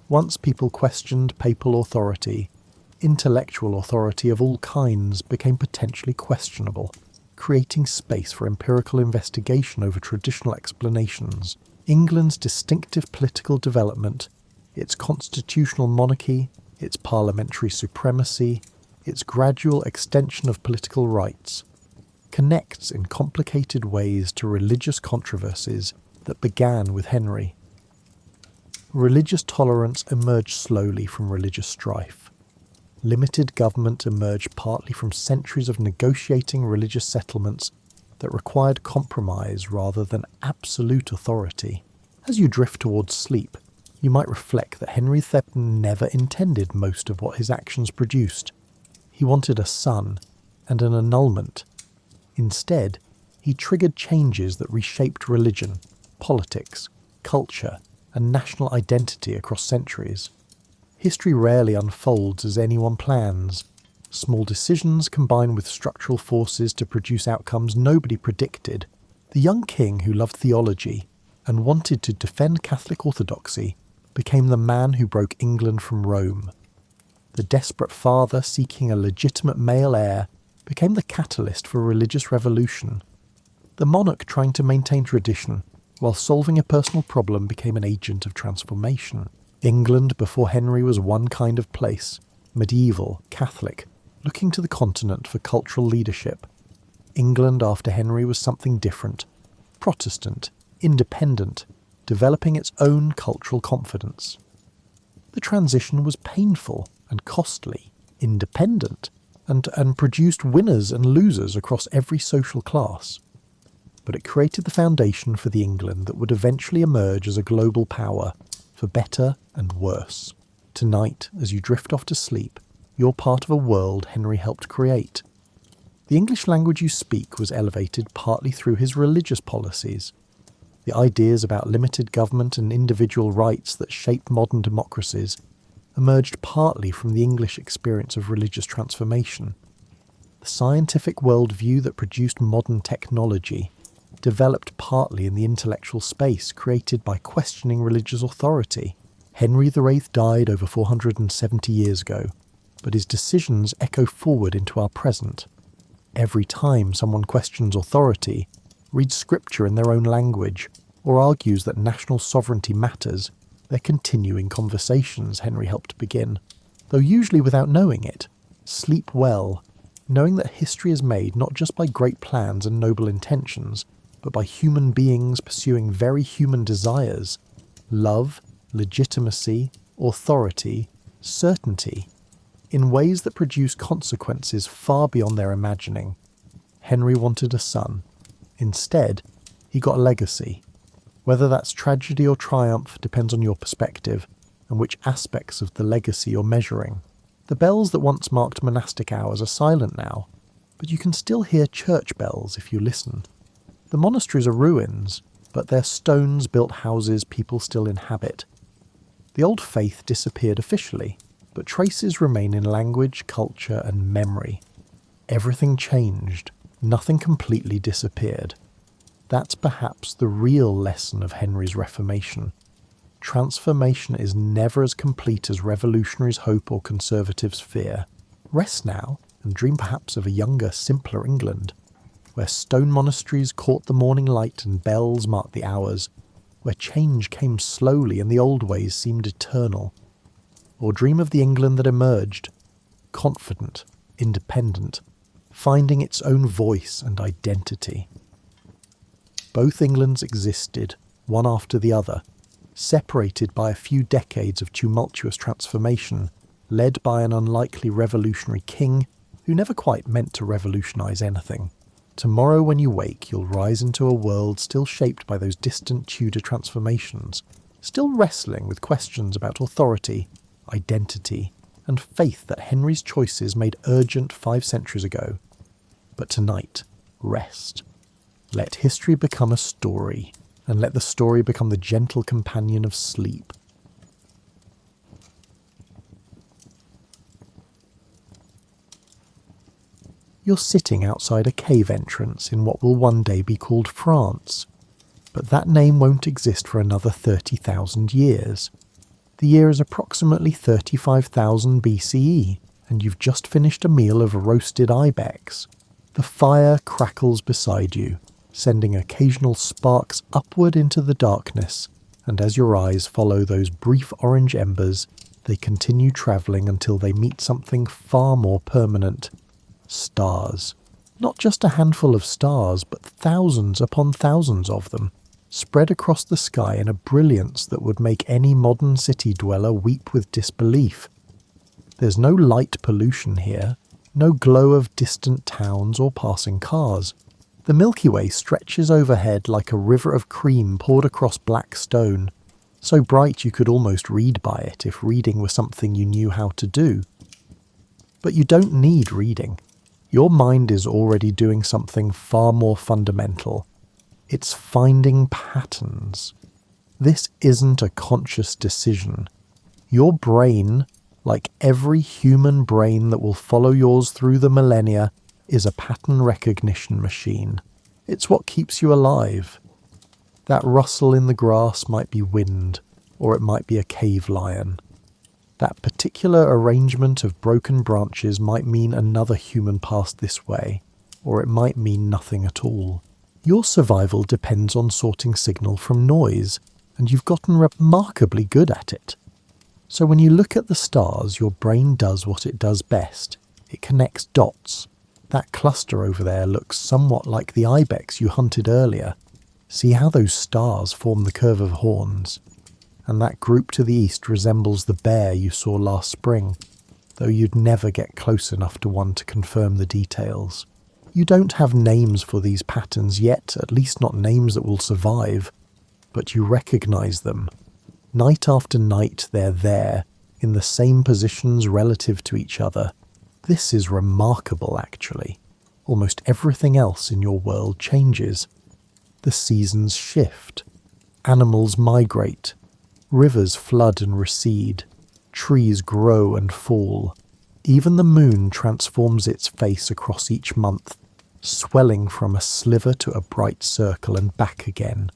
Once people questioned papal authority, intellectual authority of all kinds became potentially questionable, creating space for empirical investigation over traditional explanations. England's distinctive political development, its constitutional monarchy, its parliamentary supremacy, its gradual extension of political rights, connects in complicated ways to religious controversies that began with Henry. Religious tolerance emerged slowly from religious strife. Limited government emerged partly from centuries of negotiating religious settlements that required compromise rather than absolute authority. As you drift towards sleep, you might reflect that Henry VIII never intended most of what his actions produced. He wanted a son and an annulment. Instead, he triggered changes that reshaped religion, politics, culture, and national identity across centuries. History rarely unfolds as anyone plans. Small decisions combine with structural forces to produce outcomes nobody predicted. The young king who loved theology and wanted to defend Catholic orthodoxy became the man who broke England from Rome. the desperate father seeking a legitimate male heir, became the catalyst for religious revolution. The monarch trying to maintain tradition while solving a personal problem became an agent of transformation. England before Henry was one kind of place, medieval, Catholic, looking to the continent for cultural leadership. England after Henry was something different, Protestant, independent, developing its own cultural confidence. The transition was painful and costly, independent, and produced winners and losers across every social class. But it created the foundation for the England that would eventually emerge as a global power, for better and worse. Tonight, as you drift off to sleep, you're part of a world Henry helped create. The English language you speak was elevated partly through his religious policies. The ideas about limited government and individual rights that shaped modern democracies emerged partly from the English experience of religious transformation. The scientific worldview that produced modern technology developed partly in the intellectual space created by questioning religious authority. Henry VIII died over 470 years ago, but his decisions echo forward into our present. Every time someone questions authority, reads scripture in their own language, or argues that national sovereignty matters, they're continuing conversations Henry helped begin, though usually without knowing it. Sleep well, knowing that history is made not just by great plans and noble intentions, but by human beings pursuing very human desires: love, legitimacy, authority, certainty, in ways that produce consequences far beyond their imagining. Henry wanted a son. Instead, he got a legacy. Whether that's tragedy or triumph depends on your perspective and which aspects of the legacy you're measuring. The bells that once marked monastic hours are silent now, but you can still hear church bells if you listen. The monasteries are ruins, but they're stones-built houses people still inhabit. The old faith disappeared officially, but traces remain in language, culture, and memory. Everything changed. Nothing completely disappeared. That's perhaps the real lesson of Henry's Reformation. Transformation is never as complete as revolutionaries hope or conservatives fear. Rest now, and dream perhaps of a younger, simpler England, where stone monasteries caught the morning light and bells marked the hours, where change came slowly and the old ways seemed eternal. Or dream of the England that emerged, confident, independent, finding its own voice and identity. Both Englands existed, one after the other, separated by a few decades of tumultuous transformation, led by an unlikely revolutionary king who never quite meant to revolutionize anything. Tomorrow when you wake, you'll rise into a world still shaped by those distant Tudor transformations, still wrestling with questions about authority, identity, and faith that Henry's choices made urgent 5 centuries ago. But tonight, rest. Let history become a story, and let the story become the gentle companion of sleep. You're sitting outside a cave entrance in what will one day be called France, but that name won't exist for another 30,000 years. The year is approximately 35,000 BCE, and you've just finished a meal of roasted ibex. The fire crackles beside you, sending occasional sparks upward into the darkness, and as your eyes follow those brief orange embers, they continue travelling until they meet something far more permanent. Stars. Not just a handful of stars, but thousands upon thousands of them, spread across the sky in a brilliance that would make any modern city dweller weep with disbelief. There's no light pollution here, no glow of distant towns or passing cars. The Milky Way stretches overhead like a river of cream poured across black stone, so bright you could almost read by it if reading were something you knew how to do. But you don't need reading. Your mind is already doing something far more fundamental. It's finding patterns. This isn't a conscious decision. Your brain, like every human brain that will follow yours through the millennia, is a pattern recognition machine. It's what keeps you alive. That rustle in the grass might be wind, or it might be a cave lion. That particular arrangement of broken branches might mean another human passed this way, or it might mean nothing at all. Your survival depends on sorting signal from noise, and you've gotten remarkably good at it. So when you look at the stars, your brain does what it does best. It connects dots. That cluster over there looks somewhat like the ibex you hunted earlier. See how those stars form the curve of horns? And that group to the east resembles the bear you saw last spring, though you'd never get close enough to one to confirm the details. You don't have names for these patterns yet, at least not names that will survive, but you recognize them. Night after night they're there, in the same positions relative to each other. This is remarkable, actually. Almost everything else in your world changes. The seasons shift. Animals migrate. Rivers flood and recede. Trees grow and fall. Even the moon transforms its face across each month, swelling from a sliver to a bright circle and back again.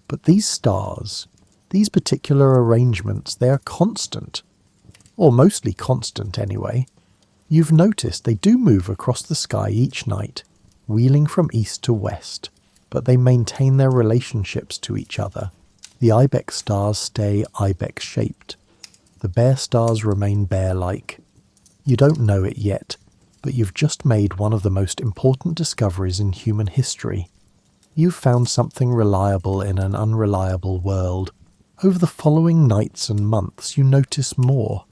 But these stars, these particular arrangements, they are constant. Or mostly constant anyway. You've noticed they do move across the sky each night, wheeling from east to west, but they maintain their relationships to each other. The ibex stars stay ibex-shaped. The bear stars remain bear-like. You don't know it yet, but you've just made one of the most important discoveries in human history. You've found something reliable in an unreliable world. Over the following nights and months, you notice more.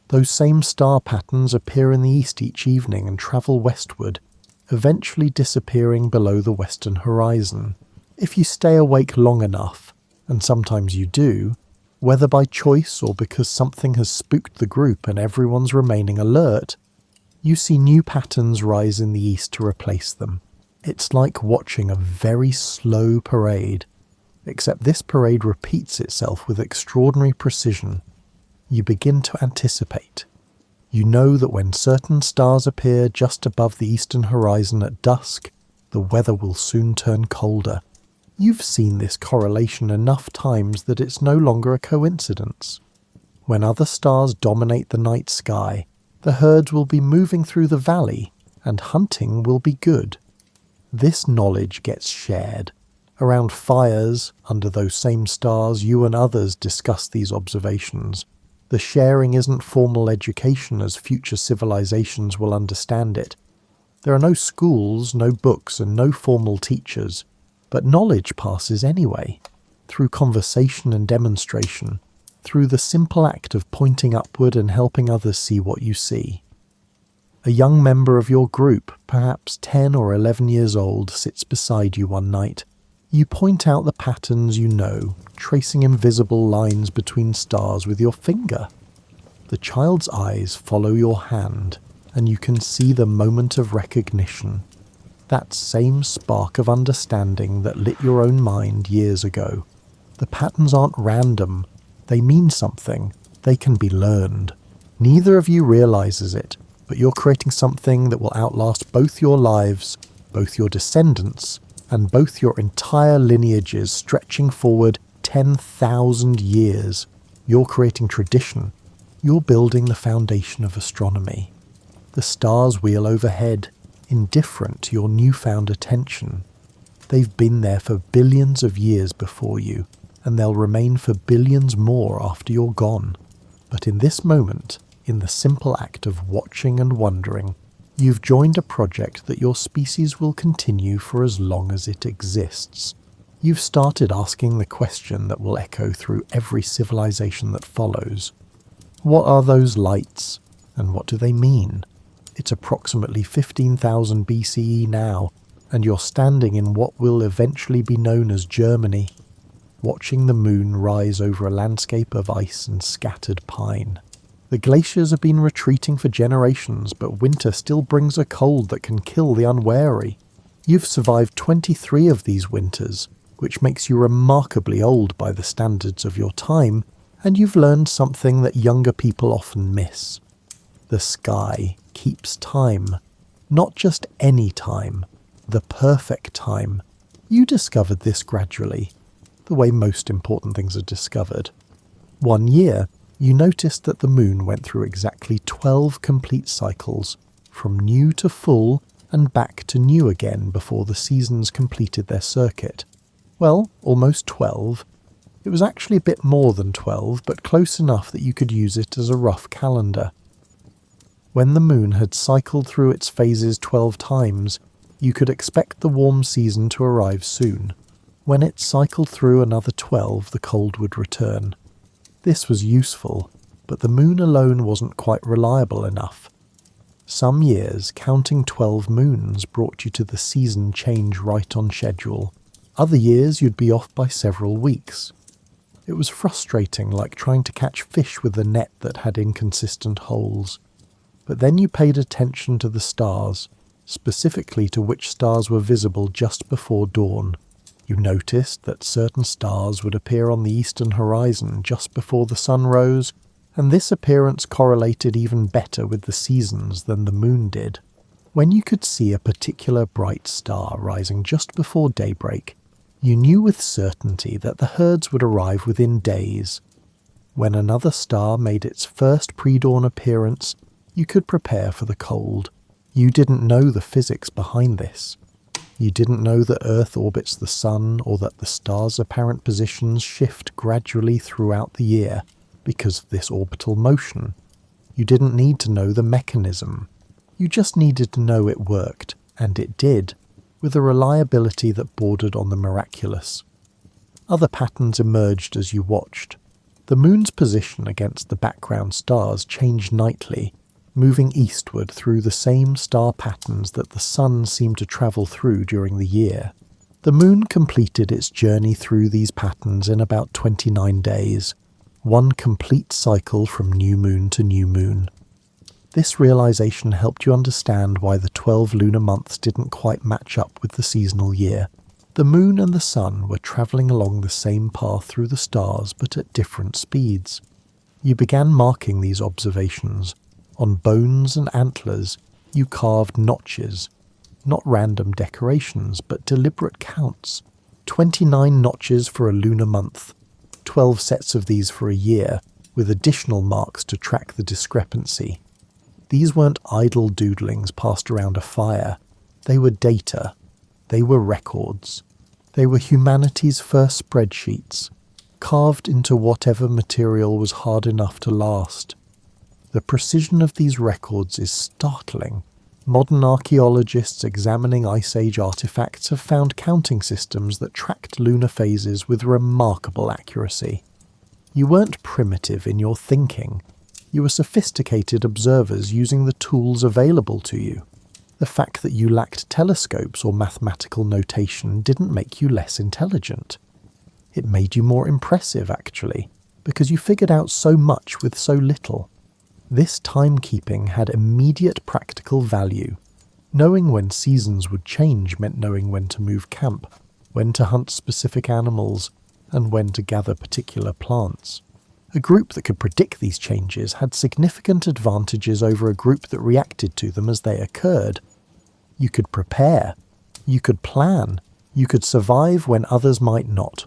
Those same star patterns appear in the east each evening and travel westward, eventually disappearing below the western horizon. If you stay awake long enough, and sometimes you do, whether by choice or because something has spooked the group and everyone's remaining alert, you see new patterns rise in the east to replace them. It's like watching a very slow parade, except this parade repeats itself with extraordinary precision. You begin to anticipate. You know that when certain stars appear just above the eastern horizon at dusk, the weather will soon turn colder. You've seen this correlation enough times that it's no longer a coincidence. When other stars dominate the night sky, the herds will be moving through the valley, and hunting will be good. This knowledge gets shared. Around fires, under those same stars, you and others discuss these observations. The sharing isn't formal education as future civilizations will understand it. There are no schools, no books, and no formal teachers. But knowledge passes anyway, through conversation and demonstration, through the simple act of pointing upward and helping others see what you see. A young member of your group, perhaps 10 or 11 years old, sits beside you one night. You point out the patterns you know, tracing invisible lines between stars with your finger. The child's eyes follow your hand, and you can see the moment of recognition. That same spark of understanding that lit your own mind years ago. The patterns aren't random. They mean something. They can be learned. Neither of you realizes it, but you're creating something that will outlast both your lives, both your descendants, and both your entire lineages stretching forward 10,000 years. You're creating tradition. You're building the foundation of astronomy. The stars wheel overhead, indifferent to your newfound attention. They've been there for billions of years before you, and they'll remain for billions more after you're gone. But in this moment, in the simple act of watching and wondering, you've joined a project that your species will continue for as long as it exists. You've started asking the question that will echo through every civilization that follows. What are those lights, and what do they mean? It's approximately 15,000 BCE now, and you're standing in what will eventually be known as Germany, watching the moon rise over a landscape of ice and scattered pine. The glaciers have been retreating for generations, but winter still brings a cold that can kill the unwary. You've survived 23 of these winters, which makes you remarkably old by the standards of your time, and you've learned something that younger people often miss. The sky keeps time. Not just any time, the perfect time. You discovered this gradually, the way most important things are discovered. One year, you noticed that the moon went through exactly 12 complete cycles, from new to full and back to new again before the seasons completed their circuit. Well, almost 12. It was actually a bit more than 12, but close enough that you could use it as a rough calendar. When the moon had cycled through its phases 12 times, you could expect the warm season to arrive soon. When it cycled through another 12, the cold would return. This was useful, but the moon alone wasn't quite reliable enough. Some years, counting 12 moons brought you to the season change right on schedule. Other years, you'd be off by several weeks. It was frustrating, like trying to catch fish with a net that had inconsistent holes. But then you paid attention to the stars, specifically to which stars were visible just before dawn. You noticed that certain stars would appear on the eastern horizon just before the sun rose, and this appearance correlated even better with the seasons than the moon did. When you could see a particular bright star rising just before daybreak, you knew with certainty that the herds would arrive within days. When another star made its first pre-dawn appearance, you could prepare for the cold. You didn't know the physics behind this. You didn't know that Earth orbits the Sun, or that the stars' apparent positions shift gradually throughout the year because of this orbital motion. You didn't need to know the mechanism. You just needed to know it worked, and it did, with a reliability that bordered on the miraculous. Other patterns emerged as you watched. The moon's position against the background stars changed nightly, moving eastward through the same star patterns that the sun seemed to travel through during the year. The moon completed its journey through these patterns in about 29 days, one complete cycle from new moon to new moon. This realization helped you understand why the 12 lunar months didn't quite match up with the seasonal year. The moon and the sun were travelling along the same path through the stars, but at different speeds. You began marking these observations. On bones and antlers, you carved notches, not random decorations, but deliberate counts. 29 notches for a lunar month, 12 sets of these for a year, with additional marks to track the discrepancy. These weren't idle doodlings passed around a fire. They were data. They were records. They were humanity's first spreadsheets, carved into whatever material was hard enough to last. The precision of these records is startling. Modern archaeologists examining Ice Age artifacts have found counting systems that tracked lunar phases with remarkable accuracy. You weren't primitive in your thinking. You were sophisticated observers using the tools available to you. The fact that you lacked telescopes or mathematical notation didn't make you less intelligent. It made you more impressive, actually, because you figured out so much with so little. This timekeeping had immediate practical value. Knowing when seasons would change meant knowing when to move camp, when to hunt specific animals, and when to gather particular plants. A group that could predict these changes had significant advantages over a group that reacted to them as they occurred. You could prepare, you could plan, you could survive when others might not.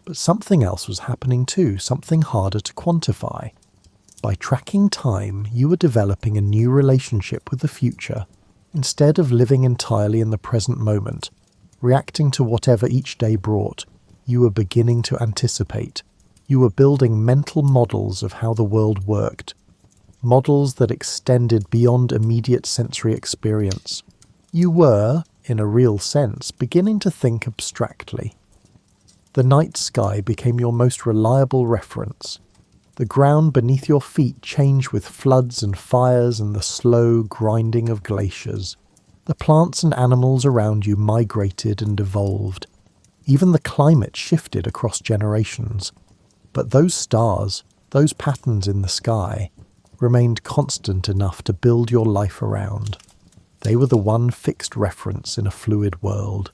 But something else was happening too, something harder to quantify. By tracking time, you were developing a new relationship with the future. Instead of living entirely in the present moment, reacting to whatever each day brought, you were beginning to anticipate. You were building mental models of how the world worked, models that extended beyond immediate sensory experience. You were, in a real sense, beginning to think abstractly. The night sky became your most reliable reference. The ground beneath your feet changed with floods and fires and the slow grinding of glaciers. The plants and animals around you migrated and evolved. Even the climate shifted across generations. But those stars, those patterns in the sky, remained constant enough to build your life around. They were the one fixed reference in a fluid world.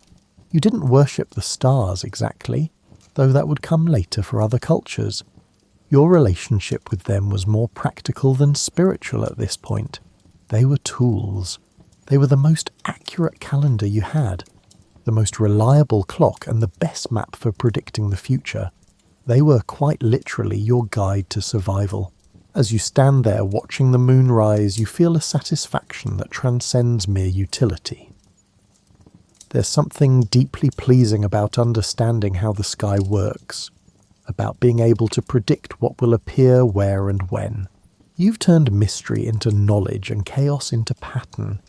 You didn't worship the stars exactly, though that would come later for other cultures. Your relationship with them was more practical than spiritual at this point. They were tools. They were the most accurate calendar you had, the most reliable clock and the best map for predicting the future. They were quite literally your guide to survival. As you stand there watching the moon rise, you feel a satisfaction that transcends mere utility. There's something deeply pleasing about understanding how the sky works, about being able to predict what will appear where and when. You've turned mystery into knowledge and chaos into pattern.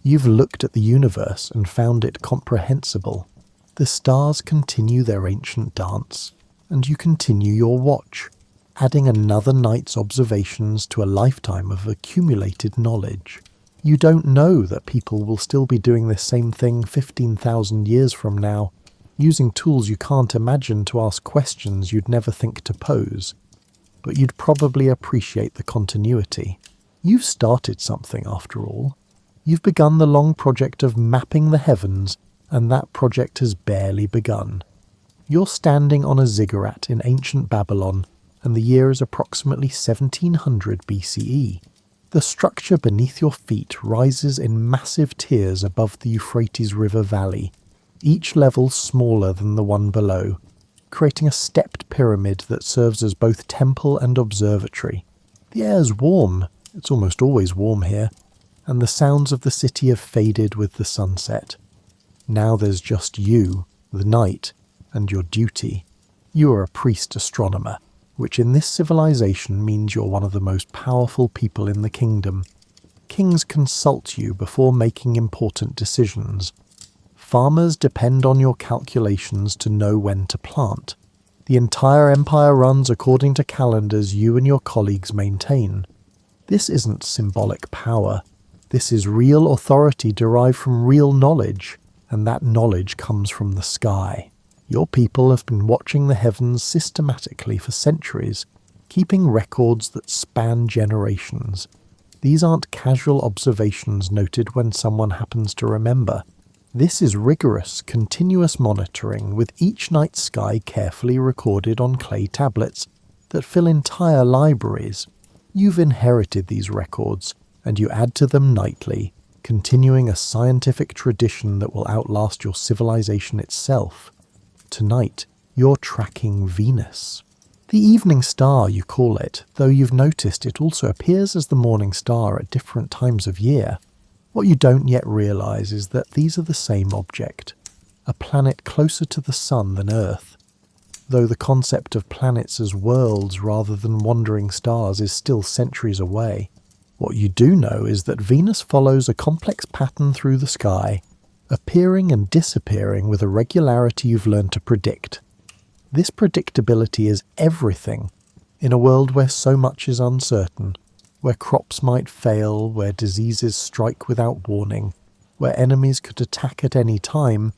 You've looked at the universe and found it comprehensible. The stars continue their ancient dance, and you continue your watch, adding another night's observations to a lifetime of accumulated knowledge. You don't know that people will still be doing this same thing 15,000 years from now, using tools you can't imagine to ask questions you'd never think to pose. But you'd probably appreciate the continuity. You've started something after all. You've begun the long project of mapping the heavens, and that project has barely begun. You're standing on a ziggurat in ancient Babylon, and the year is approximately 1700 BCE. The structure beneath your feet rises in massive tiers above the Euphrates River valley, each level smaller than the one below, creating a stepped pyramid that serves as both temple and observatory. The air's warm, it's almost always warm here, and the sounds of the city have faded with the sunset. Now there's just you, the night, and your duty. You are a priest astronomer, which in this civilization means you're one of the most powerful people in the kingdom. Kings consult you before making important decisions. Farmers depend on your calculations to know when to plant. The entire empire runs according to calendars you and your colleagues maintain. This isn't symbolic power. This is real authority derived from real knowledge, and that knowledge comes from the sky. Your people have been watching the heavens systematically for centuries, keeping records that span generations. These aren't casual observations noted when someone happens to remember. This is rigorous, continuous monitoring, with each night sky carefully recorded on clay tablets that fill entire libraries. You've inherited these records, and you add to them nightly, continuing a scientific tradition that will outlast your civilization itself. Tonight, you're tracking Venus. The evening star, you call it, though you've noticed it also appears as the morning star at different times of year. What you don't yet realize is that these are the same object, a planet closer to the sun than Earth, though the concept of planets as worlds rather than wandering stars is still centuries away. What you do know is that Venus follows a complex pattern through the sky, appearing and disappearing with a regularity you've learned to predict. This predictability is everything in a world where so much is uncertain, where crops might fail, where diseases strike without warning, where enemies could attack at any time.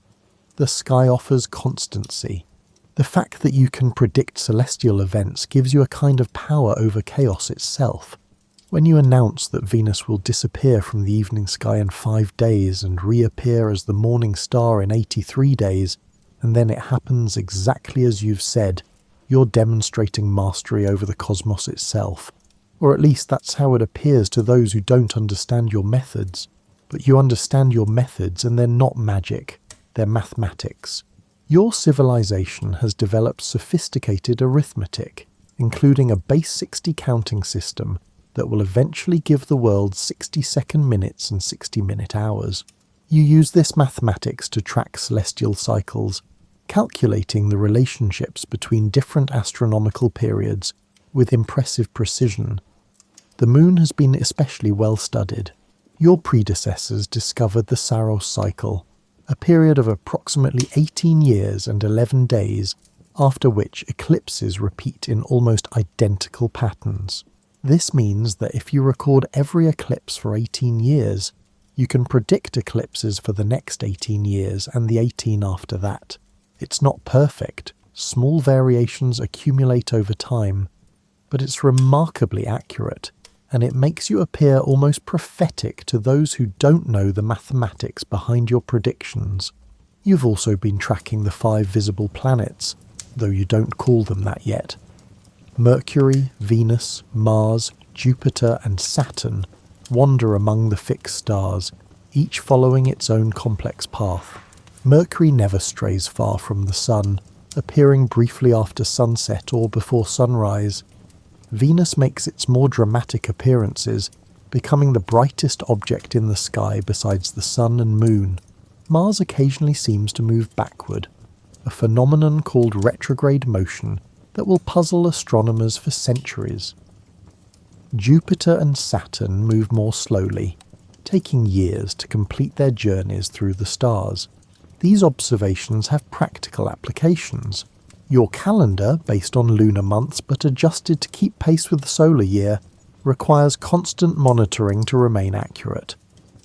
The sky offers constancy. The fact that you can predict celestial events gives you a kind of power over chaos itself. When you announce that Venus will disappear from the evening sky in 5 days and reappear as the morning star in 83 days, and then it happens exactly as you've said, you're demonstrating mastery over the cosmos itself. Or at least that's how it appears to those who don't understand your methods. But you understand your methods and they're not magic, they're mathematics. Your civilization has developed sophisticated arithmetic, including a base 60 counting system that will eventually give the world 60-second minutes and 60-minute hours. You use this mathematics to track celestial cycles, calculating the relationships between different astronomical periods with impressive precision. The moon has been especially well studied. Your predecessors discovered the Saros cycle, a period of approximately 18 years and 11 days, after which eclipses repeat in almost identical patterns. This means that if you record every eclipse for 18 years, you can predict eclipses for the next 18 years and the 18 after that. It's not perfect, small variations accumulate over time, but it's remarkably accurate, and it makes you appear almost prophetic to those who don't know the mathematics behind your predictions. You've also been tracking the 5 visible planets, though you don't call them that yet. Mercury, Venus, Mars, Jupiter and Saturn wander among the fixed stars, each following its own complex path. Mercury never strays far from the sun, appearing briefly after sunset or before sunrise, Venus makes its more dramatic appearances, becoming the brightest object in the sky besides the sun and moon. Mars occasionally seems to move backward, a phenomenon called retrograde motion that will puzzle astronomers for centuries. Jupiter and Saturn move more slowly, taking years to complete their journeys through the stars. These observations have practical applications. Your calendar, based on lunar months but adjusted to keep pace with the solar year, requires constant monitoring to remain accurate.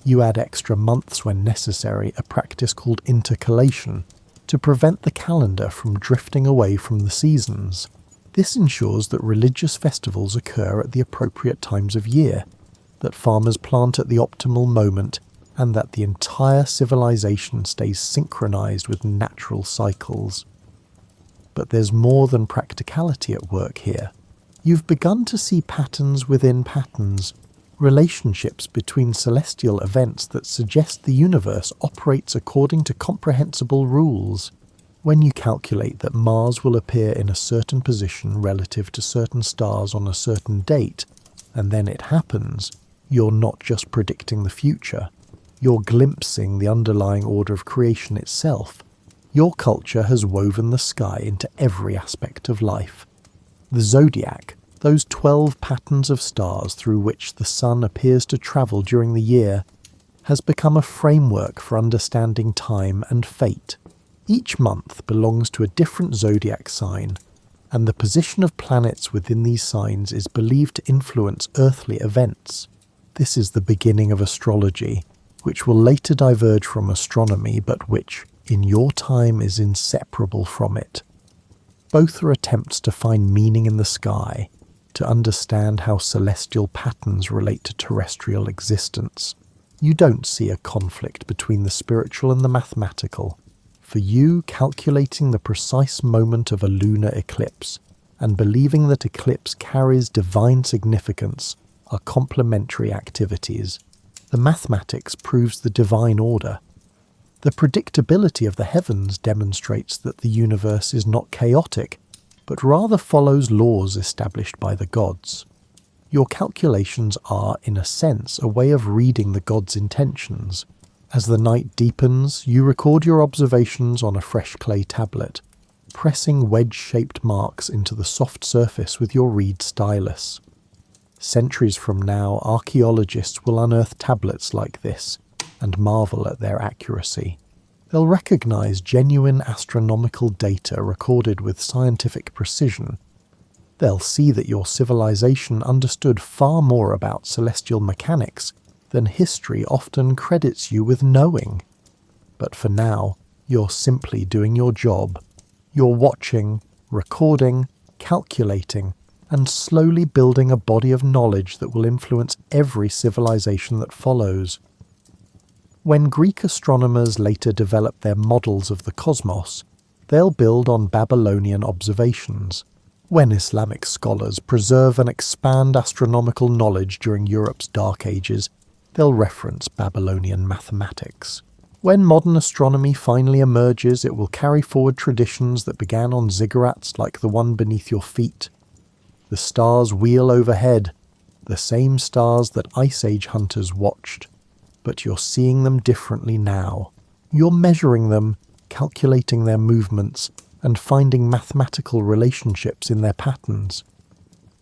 You add extra months when necessary, a practice called intercalation, to prevent the calendar from drifting away from the seasons. This ensures that religious festivals occur at the appropriate times of year, that farmers plant at the optimal moment, and that the entire civilization stays synchronized with natural cycles. But there's more than practicality at work here. You've begun to see patterns within patterns, relationships between celestial events that suggest the universe operates according to comprehensible rules. When you calculate that Mars will appear in a certain position relative to certain stars on a certain date, and then it happens, you're not just predicting the future, you're glimpsing the underlying order of creation itself. Your culture has woven the sky into every aspect of life. The zodiac, those 12 patterns of stars through which the sun appears to travel during the year, has become a framework for understanding time and fate. Each month belongs to a different zodiac sign, and the position of planets within these signs is believed to influence earthly events. This is the beginning of astrology, which will later diverge from astronomy, but which, in your time, is inseparable from it. Both are attempts to find meaning in the sky, to understand how celestial patterns relate to terrestrial existence. You don't see a conflict between the spiritual and the mathematical. For you, calculating the precise moment of a lunar eclipse and believing that eclipse carries divine significance are complementary activities. The mathematics proves the divine order. The predictability of the heavens demonstrates that the universe is not chaotic, but rather follows laws established by the gods. Your calculations are, in a sense, a way of reading the gods' intentions. As the night deepens, you record your observations on a fresh clay tablet, pressing wedge-shaped marks into the soft surface with your reed stylus. Centuries from now, archaeologists will unearth tablets like this and marvel at their accuracy. They'll recognize genuine astronomical data recorded with scientific precision. They'll see that your civilization understood far more about celestial mechanics than history often credits you with knowing. But for now, you're simply doing your job. You're watching, recording, calculating, and slowly building a body of knowledge that will influence every civilization that follows. When Greek astronomers later develop their models of the cosmos, they'll build on Babylonian observations. When Islamic scholars preserve and expand astronomical knowledge during Europe's Dark Ages, they'll reference Babylonian mathematics. When modern astronomy finally emerges, it will carry forward traditions that began on ziggurats like the one beneath your feet. The stars wheel overhead, the same stars that Ice Age hunters watched. But you're seeing them differently now. You're measuring them, calculating their movements, and finding mathematical relationships in their patterns.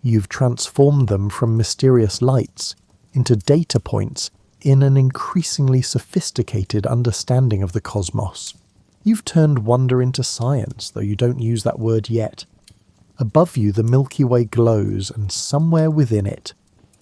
You've transformed them from mysterious lights into data points in an increasingly sophisticated understanding of the cosmos. You've turned wonder into science, though you don't use that word yet. Above you the Milky Way glows, and somewhere within it,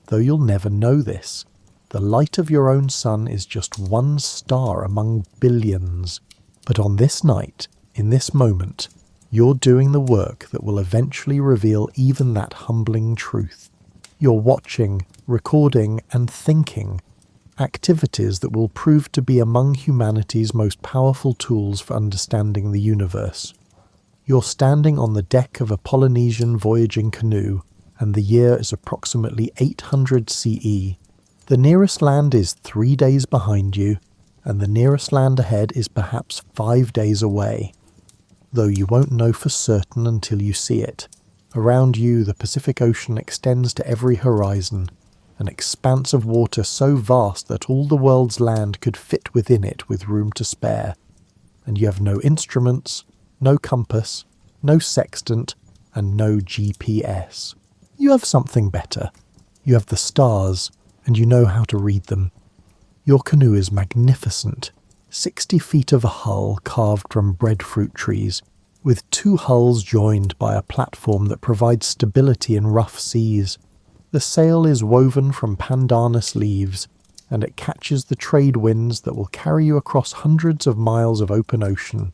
though you'll never know this, the light of your own sun is just one star among billions. But on this night, in this moment, you're doing the work that will eventually reveal even that humbling truth. You're watching, recording, and thinking, activities that will prove to be among humanity's most powerful tools for understanding the universe. You're standing on the deck of a Polynesian voyaging canoe, and the year is approximately 800 CE. The nearest land is 3 days behind you, and the nearest land ahead is perhaps 5 days away, though you won't know for certain until you see it. Around you, the Pacific Ocean extends to every horizon, an expanse of water so vast that all the world's land could fit within it with room to spare. And you have no instruments, no compass, no sextant, and no GPS. You have something better. You have the stars, and you know how to read them. Your canoe is magnificent, 60 feet of a hull carved from breadfruit trees, with 2 hulls joined by a platform that provides stability in rough seas. The sail is woven from pandanus leaves, and it catches the trade winds that will carry you across hundreds of miles of open ocean.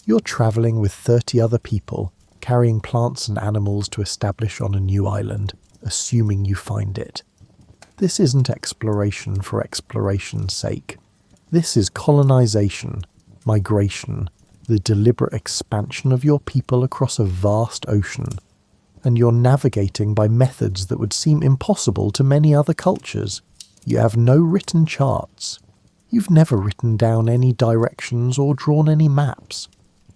You're travelling with 30 other people, carrying plants and animals to establish on a new island, assuming you find it. This isn't exploration for exploration's sake. This is colonization, migration, the deliberate expansion of your people across a vast ocean. And you're navigating by methods that would seem impossible to many other cultures. You have no written charts. You've never written down any directions or drawn any maps.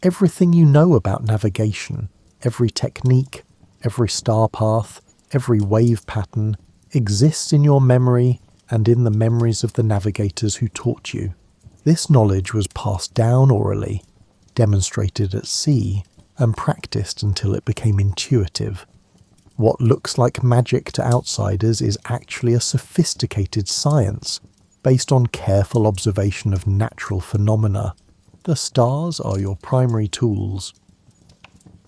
Everything you know about navigation, every technique, every star path, every wave pattern, exists in your memory and in the memories of the navigators who taught you. This knowledge was passed down orally, demonstrated at sea, and practiced until it became intuitive. What looks like magic to outsiders is actually a sophisticated science, based on careful observation of natural phenomena. The stars are your primary tools.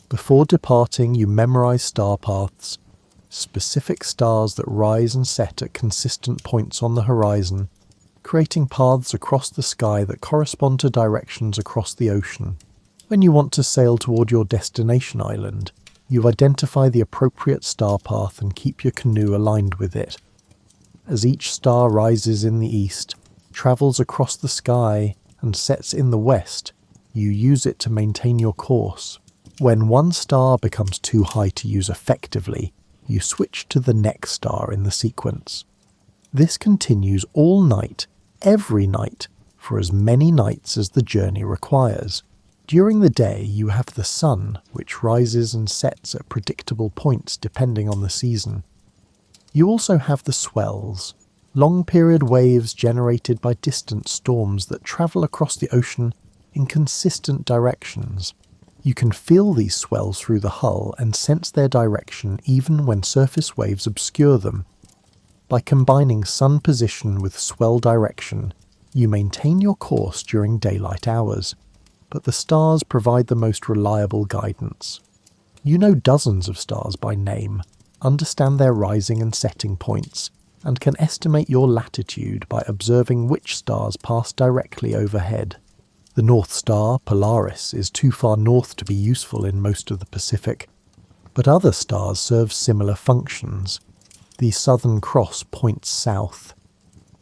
Before departing, you memorize star paths, specific stars that rise and set at consistent points on the horizon, creating paths across the sky that correspond to directions across the ocean. When you want to sail toward your destination island, you identify the appropriate star path and keep your canoe aligned with it. As each star rises in the east, travels across the sky, and sets in the west, you use it to maintain your course. When one star becomes too high to use effectively, you switch to the next star in the sequence. This continues all night, every night, for as many nights as the journey requires. During the day, you have the sun, which rises and sets at predictable points depending on the season. You also have the swells, long-period waves generated by distant storms that travel across the ocean in consistent directions. You can feel these swells through the hull and sense their direction even when surface waves obscure them. By combining sun position with swell direction, you maintain your course during daylight hours, but the stars provide the most reliable guidance. You know dozens of stars by name, understand their rising and setting points, and can estimate your latitude by observing which stars pass directly overhead. The North Star, Polaris, is too far north to be useful in most of the Pacific, but other stars serve similar functions. The Southern Cross points south.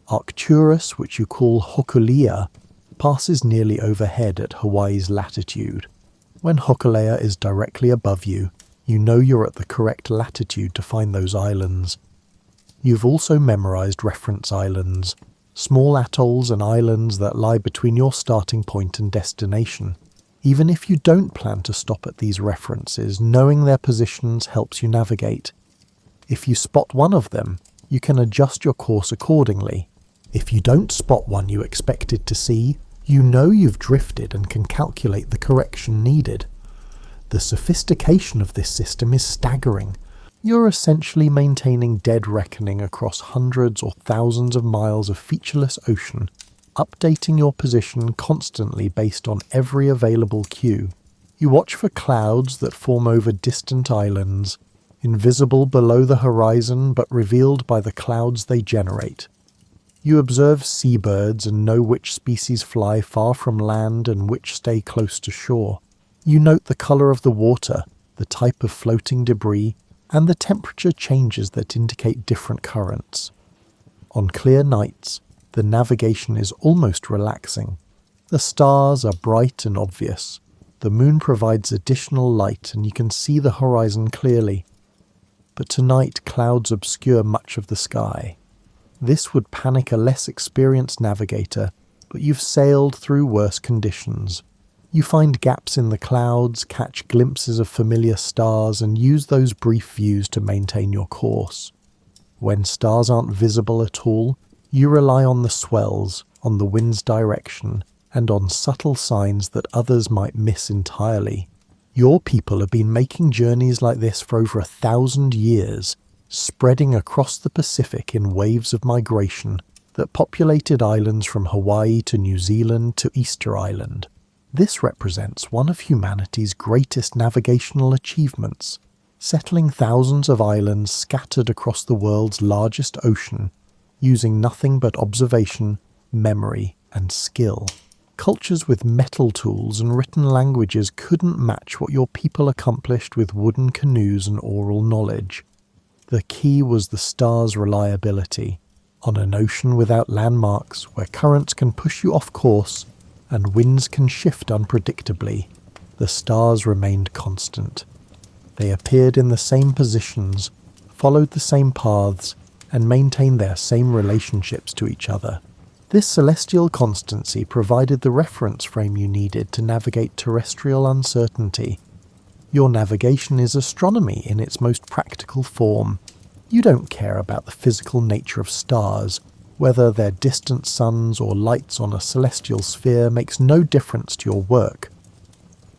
Arcturus, which you call Hokulea, passes nearly overhead at Hawaii's latitude. When Hokulea is directly above you, you know you're at the correct latitude to find those islands. You've also memorized reference islands, small atolls and islands that lie between your starting point and destination. Even if you don't plan to stop at these references, knowing their positions helps you navigate. If you spot one of them, you can adjust your course accordingly. If you don't spot one you expected to see, you know you've drifted and can calculate the correction needed. The sophistication of this system is staggering. You're essentially maintaining dead reckoning across hundreds or thousands of miles of featureless ocean, updating your position constantly based on every available cue. You watch for clouds that form over distant islands, invisible below the horizon but revealed by the clouds they generate. You observe seabirds and know which species fly far from land and which stay close to shore. You note the colour of the water, the type of floating debris, and the temperature changes that indicate different currents. On clear nights, the navigation is almost relaxing. The stars are bright and obvious. The moon provides additional light and you can see the horizon clearly. But tonight clouds obscure much of the sky. This would panic a less experienced navigator, but you've sailed through worse conditions. You find gaps in the clouds, catch glimpses of familiar stars, and use those brief views to maintain your course. When stars aren't visible at all, you rely on the swells, on the wind's direction, and on subtle signs that others might miss entirely. Your people have been making journeys like this for over 1,000 years, spreading across the Pacific in waves of migration that populated islands from Hawaii to New Zealand to Easter Island. This represents one of humanity's greatest navigational achievements, settling thousands of islands scattered across the world's largest ocean, using nothing but observation, memory, and skill. Cultures with metal tools and written languages couldn't match what your people accomplished with wooden canoes and oral knowledge. The key was the stars' reliability. On an ocean without landmarks, where currents can push you off course and winds can shift unpredictably, the stars remained constant. They appeared in the same positions, followed the same paths, and maintained their same relationships to each other. This celestial constancy provided the reference frame you needed to navigate terrestrial uncertainty. Your navigation is astronomy in its most practical form. You don't care about the physical nature of stars. Whether they're distant suns or lights on a celestial sphere makes no difference to your work.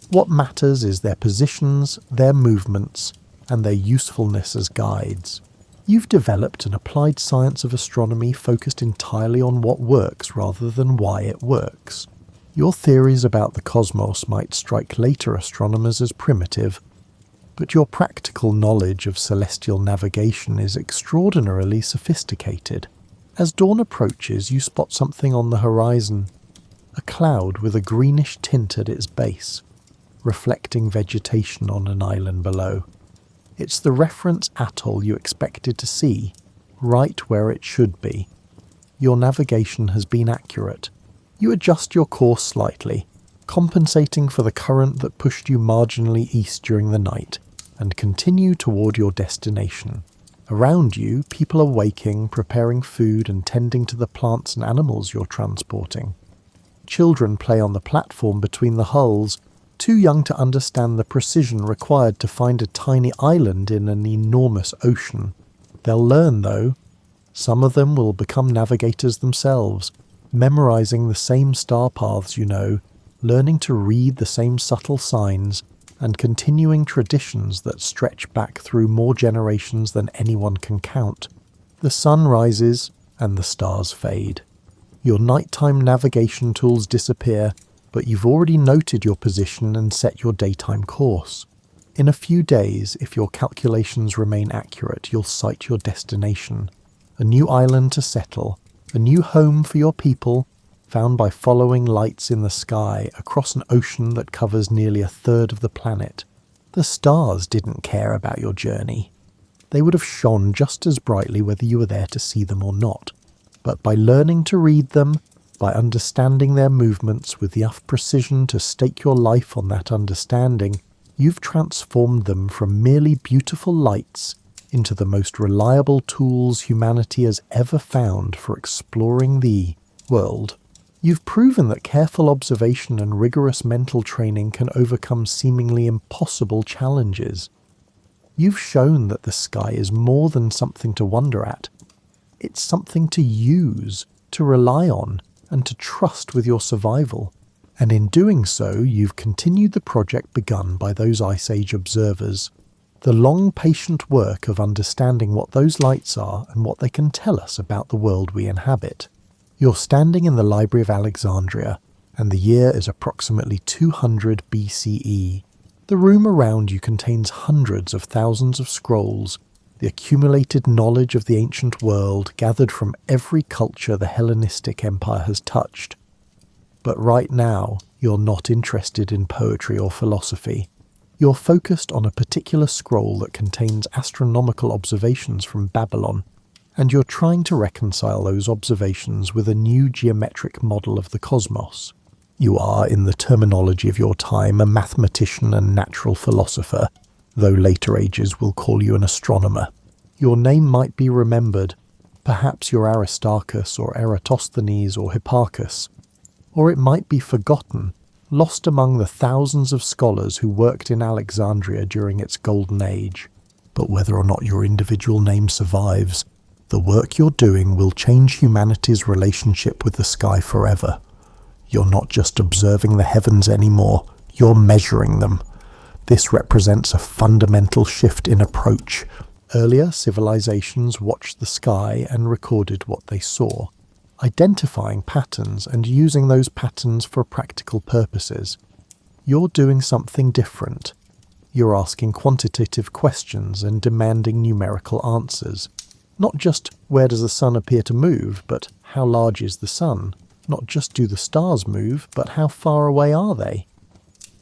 What matters is their positions, their movements, and their usefulness as guides. You've developed an applied science of astronomy focused entirely on what works rather than why it works. Your theories about the cosmos might strike later astronomers as primitive, but your practical knowledge of celestial navigation is extraordinarily sophisticated. As dawn approaches, you spot something on the horizon, a cloud with a greenish tint at its base, reflecting vegetation on an island below. It's the reference atoll you expected to see, right where it should be. Your navigation has been accurate. You adjust your course slightly, compensating for the current that pushed you marginally east during the night, and continue toward your destination. Around you, people are waking, preparing food and tending to the plants and animals you're transporting. Children play on the platform between the hulls, too young to understand the precision required to find a tiny island in an enormous ocean. They'll learn, though. Some of them will become navigators themselves, memorizing the same star paths you know, learning to read the same subtle signs, and continuing traditions that stretch back through more generations than anyone can count. The sun rises, and the stars fade. Your nighttime navigation tools disappear, but you've already noted your position and set your daytime course. In a few days, if your calculations remain accurate, you'll sight your destination. A new island to settle, a new home for your people, found by following lights in the sky across an ocean that covers nearly 1/3 of the planet. The stars didn't care about your journey. They would have shone just as brightly whether you were there to see them or not. But by learning to read them, by understanding their movements with enough precision to stake your life on that understanding, you've transformed them from merely beautiful lights into the most reliable tools humanity has ever found for exploring the world. You've proven that careful observation and rigorous mental training can overcome seemingly impossible challenges. You've shown that the sky is more than something to wonder at. It's something to use, to rely on, and to trust with your survival. And in doing so, you've continued the project begun by those Ice Age observers. The long, patient work of understanding what those lights are and what they can tell us about the world we inhabit. You're standing in the Library of Alexandria, and the year is approximately 200 BCE. The room around you contains hundreds of thousands of scrolls, the accumulated knowledge of the ancient world gathered from every culture the Hellenistic Empire has touched. But right now, you're not interested in poetry or philosophy. You're focused on a particular scroll that contains astronomical observations from Babylon, and you're trying to reconcile those observations with a new geometric model of the cosmos. You are, in the terminology of your time, a mathematician and natural philosopher, though later ages will call you an astronomer. Your name might be remembered. Perhaps you're Aristarchus or Eratosthenes or Hipparchus. Or it might be forgotten, lost among the thousands of scholars who worked in Alexandria during its golden age. But whether or not your individual name survives, the work you're doing will change humanity's relationship with the sky forever. You're not just observing the heavens anymore, you're measuring them. This represents a fundamental shift in approach. Earlier civilizations watched the sky and recorded what they saw, identifying patterns and using those patterns for practical purposes. You're doing something different. You're asking quantitative questions and demanding numerical answers. Not just where does the sun appear to move, but how large is the sun? Not just do the stars move, but how far away are they?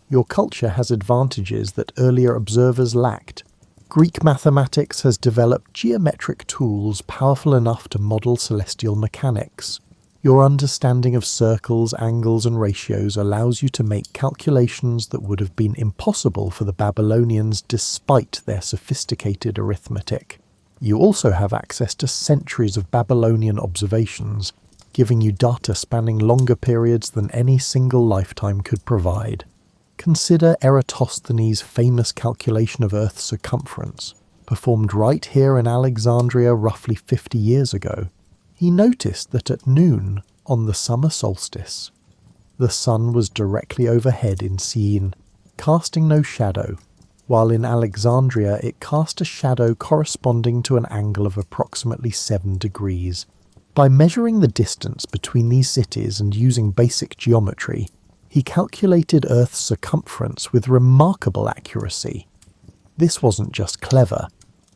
Your culture has advantages that earlier observers lacked. Greek mathematics has developed geometric tools powerful enough to model celestial mechanics. Your understanding of circles, angles, and ratios allows you to make calculations that would have been impossible for the Babylonians despite their sophisticated arithmetic. You also have access to centuries of Babylonian observations, giving you data spanning longer periods than any single lifetime could provide. Consider Eratosthenes' famous calculation of Earth's circumference, performed right here in Alexandria roughly 50 years ago. He noticed that at noon, on the summer solstice, the sun was directly overhead in Syene, casting no shadow, while in Alexandria it cast a shadow corresponding to an angle of approximately 7 degrees. By measuring the distance between these cities and using basic geometry, he calculated Earth's circumference with remarkable accuracy. This wasn't just clever,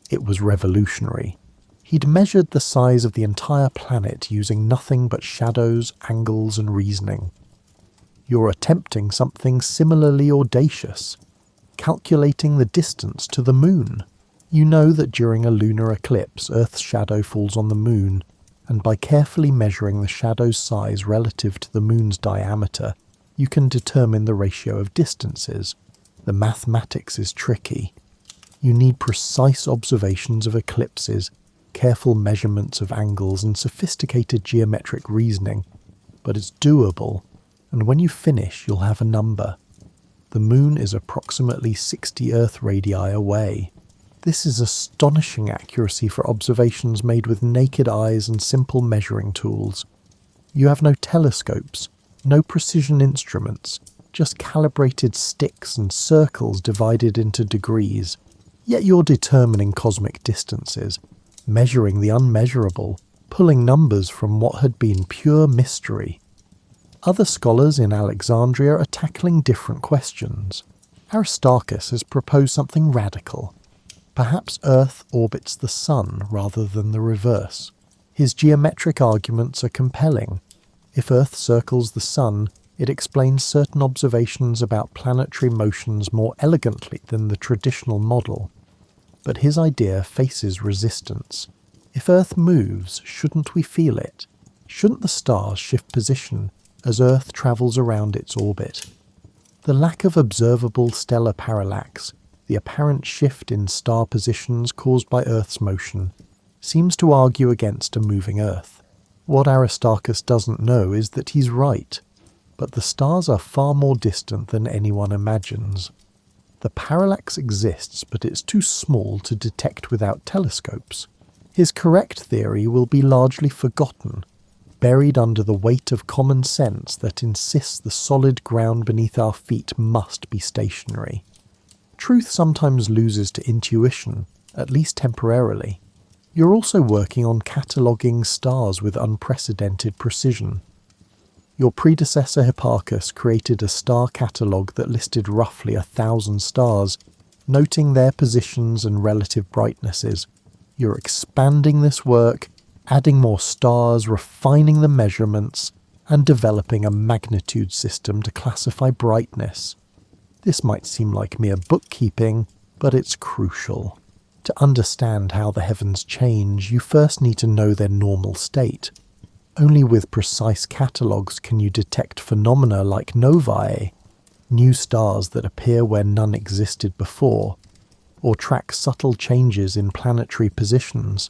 it was revolutionary. He'd measured the size of the entire planet using nothing but shadows, angles, and reasoning. You're attempting something similarly audacious, calculating the distance to the moon. You know that during a lunar eclipse, Earth's shadow falls on the moon, and by carefully measuring the shadow's size relative to the moon's diameter, you can determine the ratio of distances. The mathematics is tricky. You need precise observations of eclipses, careful measurements of angles, and sophisticated geometric reasoning. But it's doable, and when you finish, you'll have a number. The moon is approximately 60 Earth radii away. This is astonishing accuracy for observations made with naked eyes and simple measuring tools. You have no telescopes, no precision instruments, just calibrated sticks and circles divided into degrees. Yet you're determining cosmic distances, measuring the unmeasurable, pulling numbers from what had been pure mystery. Other scholars in Alexandria are tackling different questions. Aristarchus has proposed something radical. Perhaps Earth orbits the Sun rather than the reverse. His geometric arguments are compelling. If Earth circles the Sun, it explains certain observations about planetary motions more elegantly than the traditional model. But his idea faces resistance. If Earth moves, shouldn't we feel it? Shouldn't the stars shift position as Earth travels around its orbit? The lack of observable stellar parallax, the apparent shift in star positions caused by Earth's motion, seems to argue against a moving Earth. What Aristarchus doesn't know is that he's right, but the stars are far more distant than anyone imagines. The parallax exists, but it's too small to detect without telescopes. His correct theory will be largely forgotten, buried under the weight of common sense that insists the solid ground beneath our feet must be stationary. Truth sometimes loses to intuition, at least temporarily. You're also working on cataloguing stars with unprecedented precision. Your predecessor Hipparchus created a star catalogue that listed roughly 1,000 stars, noting their positions and relative brightnesses. You're expanding this work, adding more stars, refining the measurements, and developing a magnitude system to classify brightness. This might seem like mere bookkeeping, but it's crucial. To understand how the heavens change, you first need to know their normal state. Only with precise catalogues can you detect phenomena like novae, new stars that appear where none existed before, or track subtle changes in planetary positions.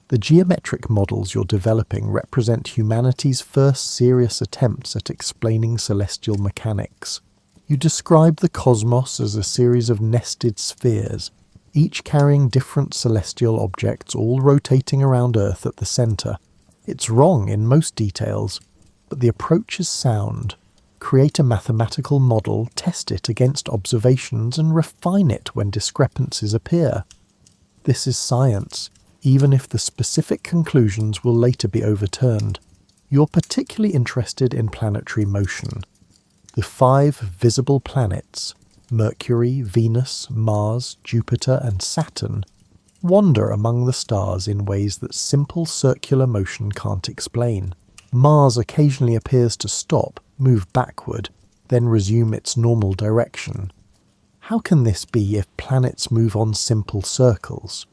The geometric models you're developing represent humanity's first serious attempts at explaining celestial mechanics. You describe the cosmos as a series of nested spheres, each carrying different celestial objects all rotating around Earth at the centre. It's wrong in most details, but the approach is sound. Create a mathematical model, test it against observations, and refine it when discrepancies appear. This is science, even if the specific conclusions will later be overturned. You're particularly interested in planetary motion. The 5 visible planets, Mercury, Venus, Mars, Jupiter, and Saturn, wander among the stars in ways that simple circular motion can't explain. Mars occasionally appears to stop, move backward, then resume its normal direction. How can this be if planets move on simple circles?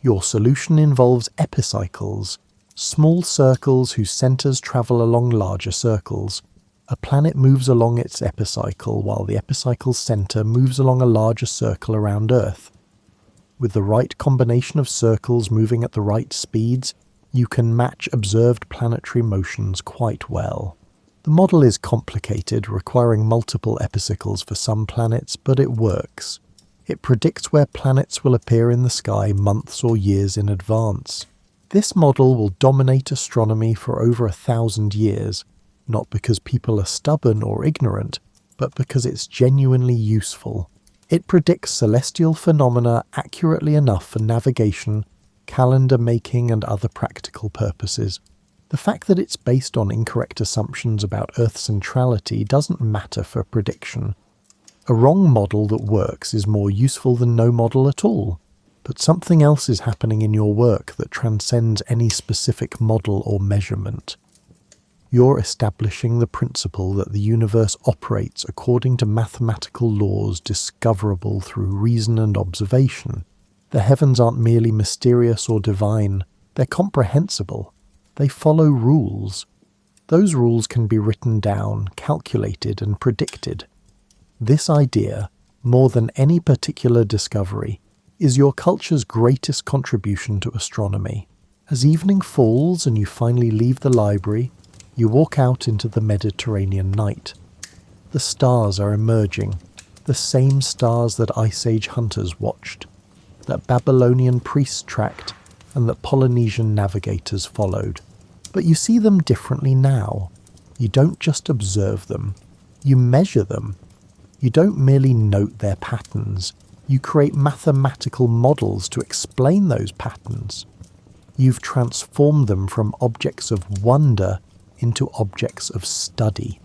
Your solution involves epicycles, small circles whose centres travel along larger circles. A planet moves along its epicycle while the epicycle's centre moves along a larger circle around Earth. With the right combination of circles moving at the right speeds, you can match observed planetary motions quite well. The model is complicated, requiring multiple epicycles for some planets, but it works. It predicts where planets will appear in the sky months or years in advance. This model will dominate astronomy for over 1,000 years, not because people are stubborn or ignorant, but because it's genuinely useful. It predicts celestial phenomena accurately enough for navigation, calendar making, and other practical purposes. The fact that it's based on incorrect assumptions about Earth centrality doesn't matter for prediction. A wrong model that works is more useful than no model at all. But something else is happening in your work that transcends any specific model or measurement. You're establishing the principle that the universe operates according to mathematical laws discoverable through reason and observation. The heavens aren't merely mysterious or divine, they're comprehensible. They follow rules. Those rules can be written down, calculated, and predicted. This idea, more than any particular discovery, is your culture's greatest contribution to astronomy. As evening falls and you finally leave the library, you walk out into the Mediterranean night. The stars are emerging, the same stars that Ice Age hunters watched, that Babylonian priests tracked, and that Polynesian navigators followed. But you see them differently now. You don't just observe them, you measure them. You don't merely note their patterns, you create mathematical models to explain those patterns. You've transformed them from objects of wonder into objects of study.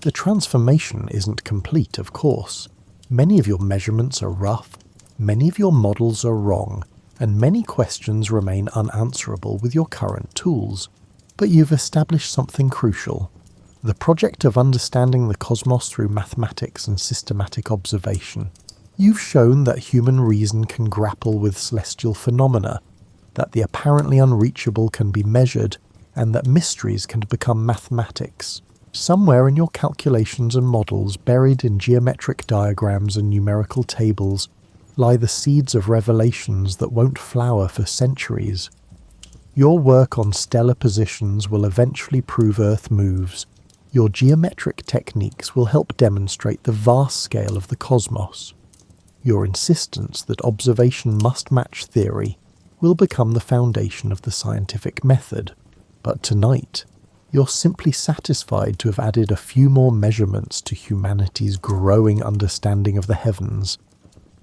The transformation isn't complete, of course. Many of your measurements are rough, many of your models are wrong, and many questions remain unanswerable with your current tools. But you've established something crucial. The project of understanding the cosmos through mathematics and systematic observation. You've shown that human reason can grapple with celestial phenomena, that the apparently unreachable can be measured, and that mysteries can become mathematics. Somewhere in your calculations and models, buried in geometric diagrams and numerical tables, lie the seeds of revelations that won't flower for centuries. Your work on stellar positions will eventually prove Earth moves. Your geometric techniques will help demonstrate the vast scale of the cosmos. Your insistence that observation must match theory will become the foundation of the scientific method. But tonight, you're simply satisfied to have added a few more measurements to humanity's growing understanding of the heavens.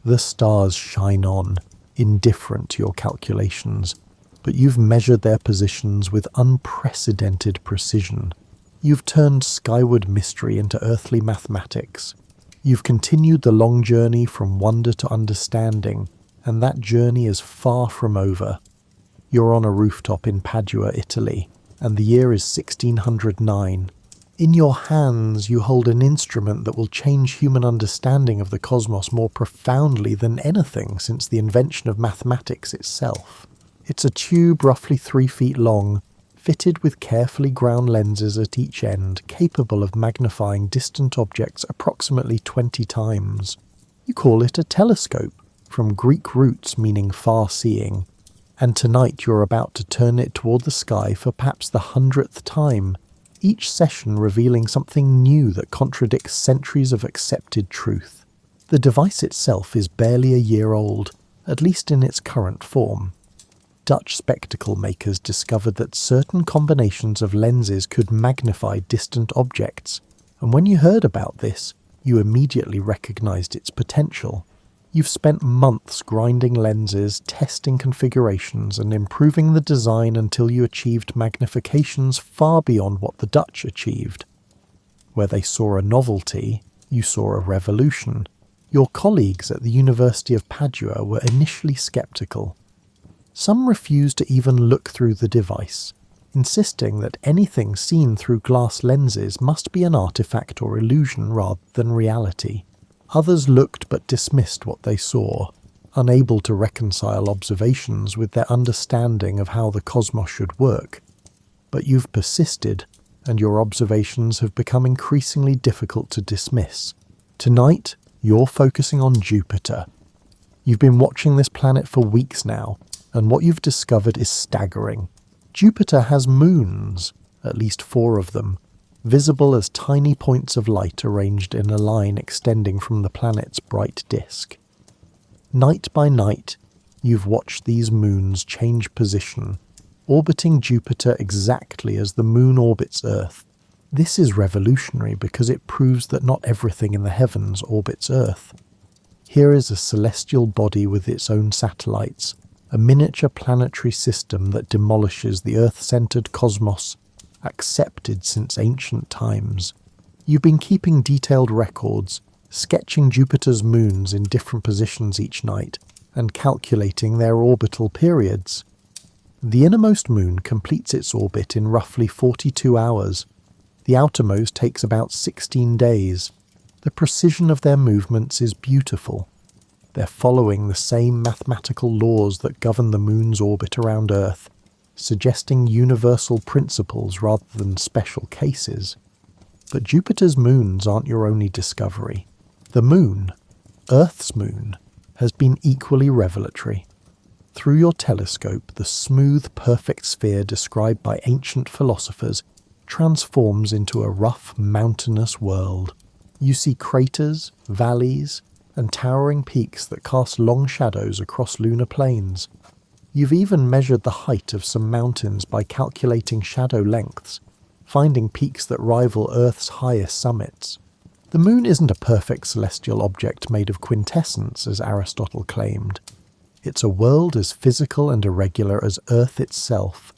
The stars shine on, indifferent to your calculations, but you've measured their positions with unprecedented precision. You've turned skyward mystery into earthly mathematics. You've continued the long journey from wonder to understanding, and that journey is far from over. You're on a rooftop in Padua, Italy, and the year is 1609. In your hands you hold an instrument that will change human understanding of the cosmos more profoundly than anything since the invention of mathematics itself. It's a tube roughly 3 feet long, fitted with carefully ground lenses at each end, capable of magnifying distant objects approximately 20 times. You call it a telescope, from Greek roots meaning far-seeing, and tonight you're about to turn it toward the sky for perhaps the 100th time. each session revealing something new that contradicts centuries of accepted truth. The device itself is barely a year old, at least in its current form. Dutch spectacle makers discovered that certain combinations of lenses could magnify distant objects, and when you heard about this, you immediately recognized its potential. You've spent months grinding lenses, testing configurations, and improving the design until you achieved magnifications far beyond what the Dutch achieved. Where they saw a novelty, you saw a revolution. Your colleagues at the University of Padua were initially skeptical. Some refused to even look through the device, insisting that anything seen through glass lenses must be an artifact or illusion rather than reality. Others looked but dismissed what they saw, unable to reconcile observations with their understanding of how the cosmos should work. But you've persisted, and your observations have become increasingly difficult to dismiss. Tonight, you're focusing on Jupiter. You've been watching this planet for weeks now, and what you've discovered is staggering. Jupiter has moons, at least 4 of them, visible as tiny points of light arranged in a line extending from the planet's bright disk. Night by night, you've watched these moons change position, orbiting Jupiter exactly as the moon orbits Earth. This is revolutionary because it proves that not everything in the heavens orbits Earth. Here is a celestial body with its own satellites, a miniature planetary system that demolishes the Earth-centered cosmos accepted since ancient times. You've been keeping detailed records, sketching Jupiter's moons in different positions each night, and calculating their orbital periods. The innermost moon completes its orbit in roughly 42 hours. The outermost takes about 16 days. The precision of their movements is beautiful. They're following the same mathematical laws that govern the moon's orbit around Earth, suggesting universal principles rather than special cases. But Jupiter's moons aren't your only discovery. The moon, Earth's moon, has been equally revelatory. Through your telescope, the smooth, perfect sphere described by ancient philosophers transforms into a rough, mountainous world. You see craters, valleys, and towering peaks that cast long shadows across lunar plains. You've even measured the height of some mountains by calculating shadow lengths, finding peaks that rival Earth's highest summits. The moon isn't a perfect celestial object made of quintessence, as Aristotle claimed. It's a world as physical and irregular as Earth itself.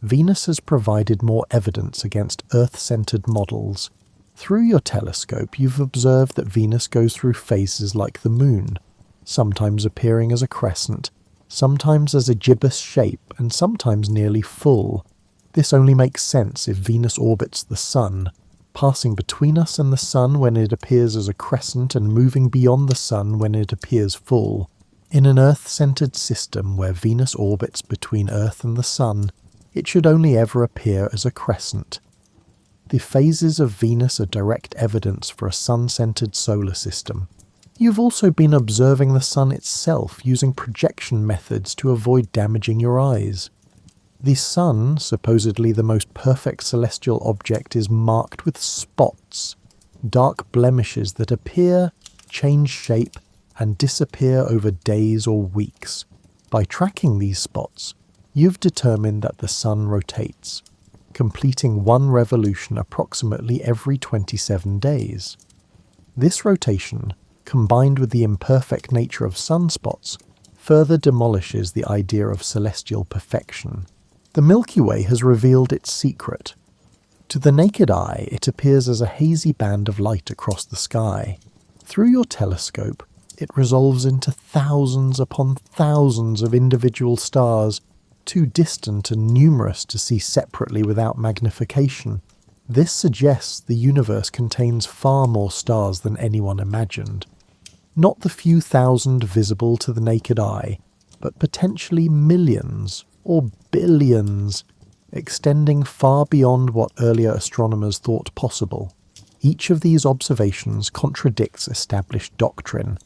Venus has provided more evidence against Earth-centered models. Through your telescope, you've observed that Venus goes through phases like the moon, sometimes appearing as a crescent, sometimes as a gibbous shape, and sometimes nearly full. This only makes sense if Venus orbits the Sun, passing between us and the Sun when it appears as a crescent and moving beyond the Sun when it appears full. In an Earth-centered system where Venus orbits between Earth and the Sun, it should only ever appear as a crescent. The phases of Venus are direct evidence for a Sun-centered solar system. You've also been observing the Sun itself using projection methods to avoid damaging your eyes. The Sun, supposedly the most perfect celestial object, is marked with spots, dark blemishes that appear, change shape, and disappear over days or weeks. By tracking these spots, you've determined that the Sun rotates, completing one revolution approximately every 27 days. This rotation, combined with the imperfect nature of sunspots, further demolishes the idea of celestial perfection. The Milky Way has revealed its secret. To the naked eye, it appears as a hazy band of light across the sky. Through your telescope, it resolves into thousands upon thousands of individual stars, too distant and numerous to see separately without magnification. This suggests the universe contains far more stars than anyone imagined. Not the few thousand visible to the naked eye, but potentially millions or billions, extending far beyond what earlier astronomers thought possible. Each of these observations contradicts established doctrine.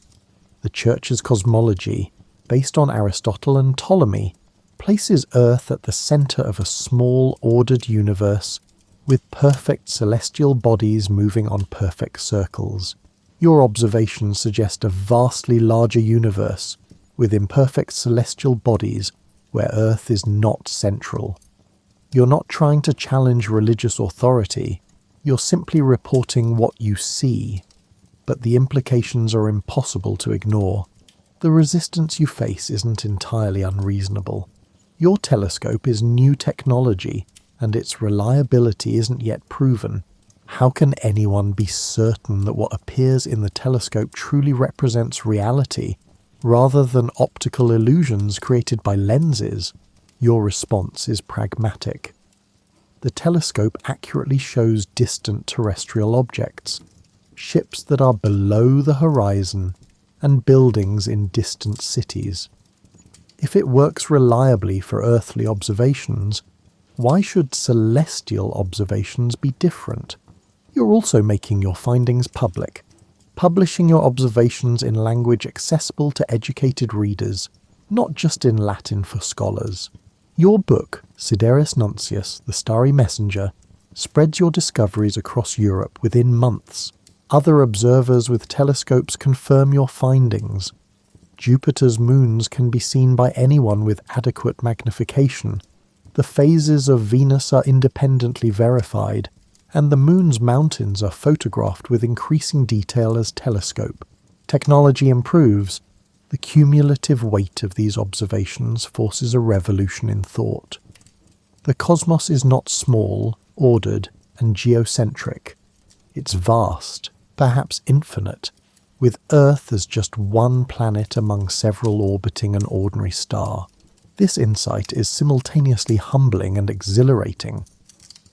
The Church's cosmology, based on Aristotle and Ptolemy, places Earth at the center of a small, ordered universe, with perfect celestial bodies moving on perfect circles. Your observations suggest a vastly larger universe, with imperfect celestial bodies where Earth is not central. You're not trying to challenge religious authority, you're simply reporting what you see, but the implications are impossible to ignore. The resistance you face isn't entirely unreasonable. Your telescope is new technology, and its reliability isn't yet proven. How can anyone be certain that what appears in the telescope truly represents reality, rather than optical illusions created by lenses? Your response is pragmatic. The telescope accurately shows distant terrestrial objects, ships that are below the horizon, and buildings in distant cities. If it works reliably for earthly observations, why should celestial observations be different? You're also making your findings public, publishing your observations in language accessible to educated readers, not just in Latin for scholars. Your book, Sideris Nuncius, The Starry Messenger, spreads your discoveries across Europe within months. Other observers with telescopes confirm your findings. Jupiter's moons can be seen by anyone with adequate magnification. The phases of Venus are independently verified, and the moon's mountains are photographed with increasing detail as telescope. Technology improves. The cumulative weight of these observations forces a revolution in thought. The cosmos is not small, ordered, and geocentric. It's vast, perhaps infinite, with Earth as just one planet among several orbiting an ordinary star. This insight is simultaneously humbling and exhilarating.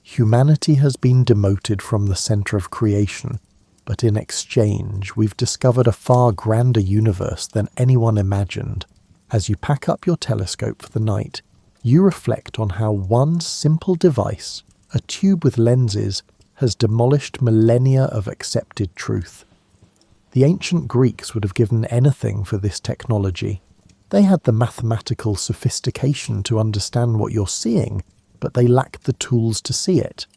Humanity has been demoted from the center of creation, but in exchange we've discovered a far grander universe than anyone imagined. As you pack up your telescope for the night, you reflect on how one simple device, a tube with lenses, has demolished millennia of accepted truth. The ancient Greeks would have given anything for this technology. They had the mathematical sophistication to understand what you're seeing, but they lacked the tools to see it.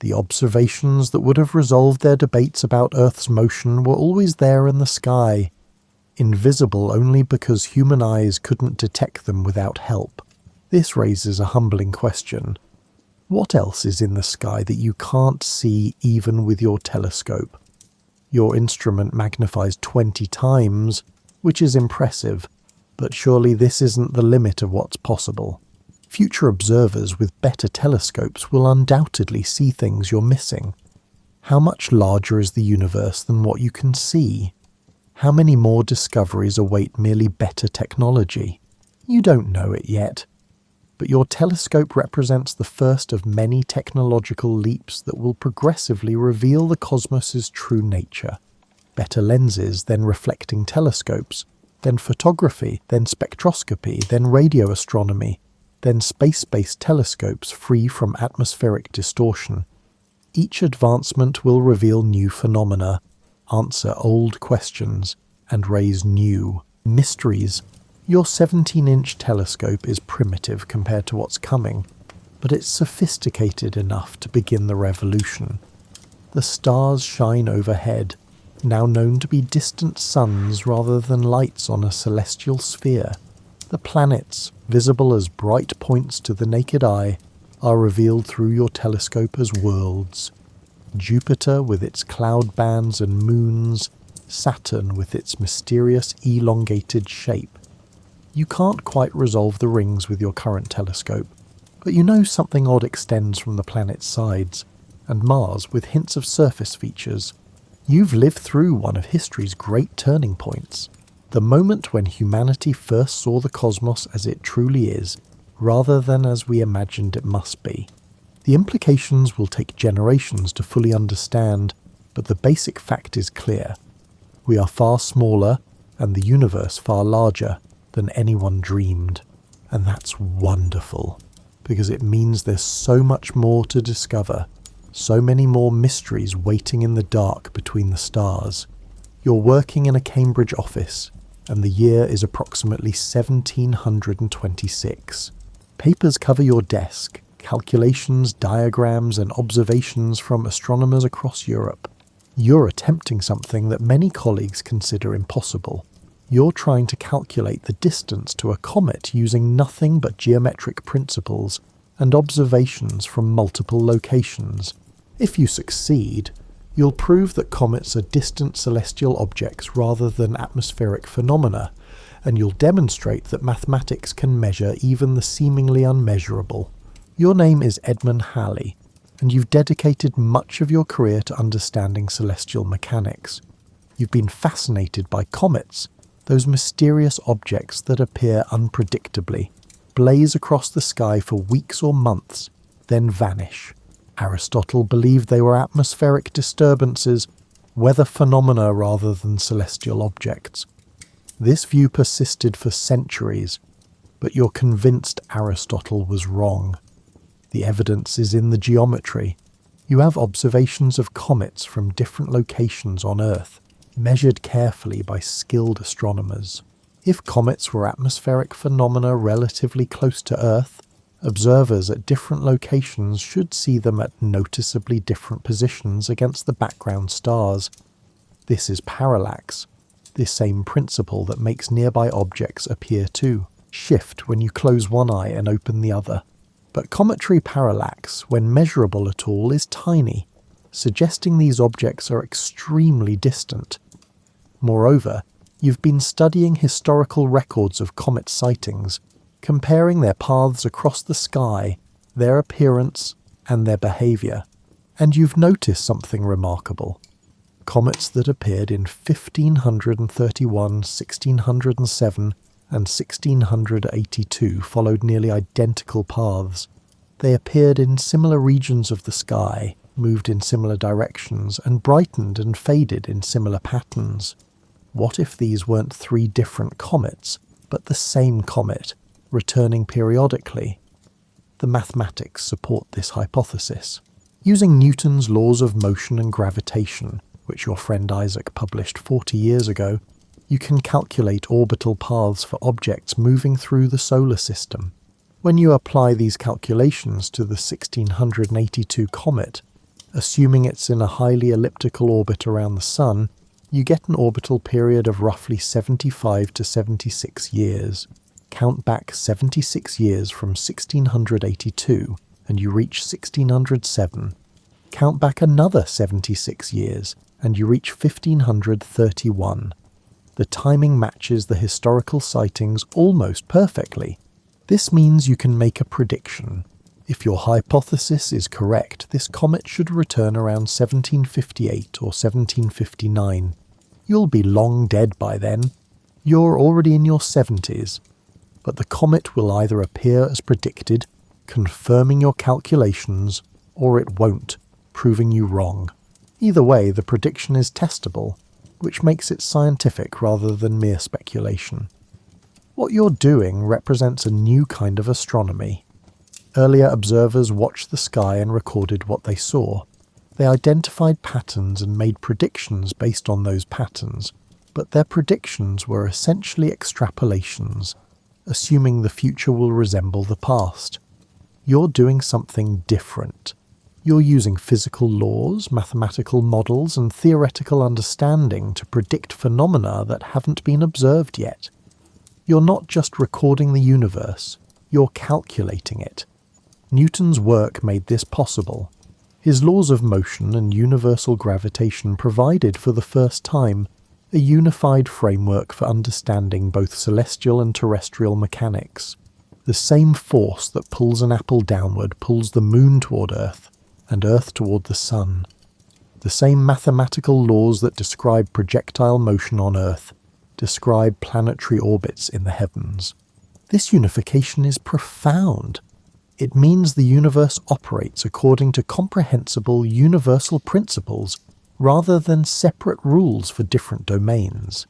The observations that would have resolved their debates about Earth's motion were always there in the sky, invisible only because human eyes couldn't detect them without help. This raises a humbling question. What else is in the sky that you can't see even with your telescope? Your instrument magnifies 20 times, which is impressive, but surely this isn't the limit of what's possible. Future observers with better telescopes will undoubtedly see things you're missing. How much larger is the universe than what you can see? How many more discoveries await merely better technology? You don't know it yet, but your telescope represents the first of many technological leaps that will progressively reveal the cosmos's true nature. Better lenses, then reflecting telescopes, then photography, then spectroscopy, then radio astronomy, then space-based telescopes free from atmospheric distortion. Each advancement will reveal new phenomena, answer old questions, and raise new mysteries. Your 17-inch telescope is primitive compared to what's coming, but it's sophisticated enough to begin the revolution. The stars shine overhead, now known to be distant suns rather than lights on a celestial sphere. The planets, visible as bright points to the naked eye, are revealed through your telescope as worlds. Jupiter with its cloud bands and moons, Saturn with its mysterious elongated shape. You can't quite resolve the rings with your current telescope, but you know something odd extends from the planet's sides, and Mars with hints of surface features. You've lived through one of history's great turning points. The moment when humanity first saw the cosmos as it truly is, rather than as we imagined it must be. The implications will take generations to fully understand, but the basic fact is clear. We are far smaller, and the universe far larger, than anyone dreamed. And that's wonderful, because it means there's so much more to discover, so many more mysteries waiting in the dark between the stars. You're working in a Cambridge office, and the year is approximately 1726. Papers cover your desk, calculations, diagrams, and observations from astronomers across Europe. You're attempting something that many colleagues consider impossible. You're trying to calculate the distance to a comet using nothing but geometric principles and observations from multiple locations. If you succeed, you'll prove that comets are distant celestial objects rather than atmospheric phenomena, and you'll demonstrate that mathematics can measure even the seemingly unmeasurable. Your name is Edmund Halley, and you've dedicated much of your career to understanding celestial mechanics. You've been fascinated by comets, those mysterious objects that appear unpredictably, blaze across the sky for weeks or months, then vanish. Aristotle believed they were atmospheric disturbances, weather phenomena rather than celestial objects. This view persisted for centuries, but you're convinced Aristotle was wrong. The evidence is in the geometry. You have observations of comets from different locations on Earth, measured carefully by skilled astronomers. If comets were atmospheric phenomena relatively close to Earth, observers at different locations should see them at noticeably different positions against the background stars. This is parallax, the same principle that makes nearby objects appear to shift when you close one eye and open the other. But cometary parallax, when measurable at all, is tiny, suggesting these objects are extremely distant. Moreover, you've been studying historical records of comet sightings, comparing their paths across the sky, their appearance, and their behaviour, and you've noticed something remarkable. Comets that appeared in 1531, 1607, and 1682 followed nearly identical paths. They appeared in similar regions of the sky, moved in similar directions, and brightened and faded in similar patterns. What if these weren't three different comets, but the same comet, returning periodically? The mathematics support this hypothesis. Using Newton's laws of motion and gravitation, which your friend Isaac published 40 years ago, you can calculate orbital paths for objects moving through the solar system. When you apply these calculations to the 1682 comet, assuming it's in a highly elliptical orbit around the Sun, you get an orbital period of roughly 75 to 76 years. Count back 76 years from 1682 and you reach 1607. Count back another 76 years and you reach 1531. The timing matches the historical sightings almost perfectly. This means you can make a prediction. If your hypothesis is correct, this comet should return around 1758 or 1759. You'll be long dead by then. You're already in your 70s. But the comet will either appear as predicted, confirming your calculations, or it won't, proving you wrong. Either way, the prediction is testable, which makes it scientific rather than mere speculation. What you're doing represents a new kind of astronomy. Earlier observers watched the sky and recorded what they saw. They identified patterns and made predictions based on those patterns, but their predictions were essentially extrapolations, assuming the future will resemble the past. You're doing something different. You're using physical laws, mathematical models, and theoretical understanding to predict phenomena that haven't been observed yet. You're not just recording the universe, you're calculating it. Newton's work made this possible. His laws of motion and universal gravitation provided for the first time a unified framework for understanding both celestial and terrestrial mechanics. The same force that pulls an apple downward pulls the moon toward Earth, and Earth toward the Sun. The same mathematical laws that describe projectile motion on Earth describe planetary orbits in the heavens. This unification is profound. It means the universe operates according to comprehensible universal principles rather than separate rules for different domains.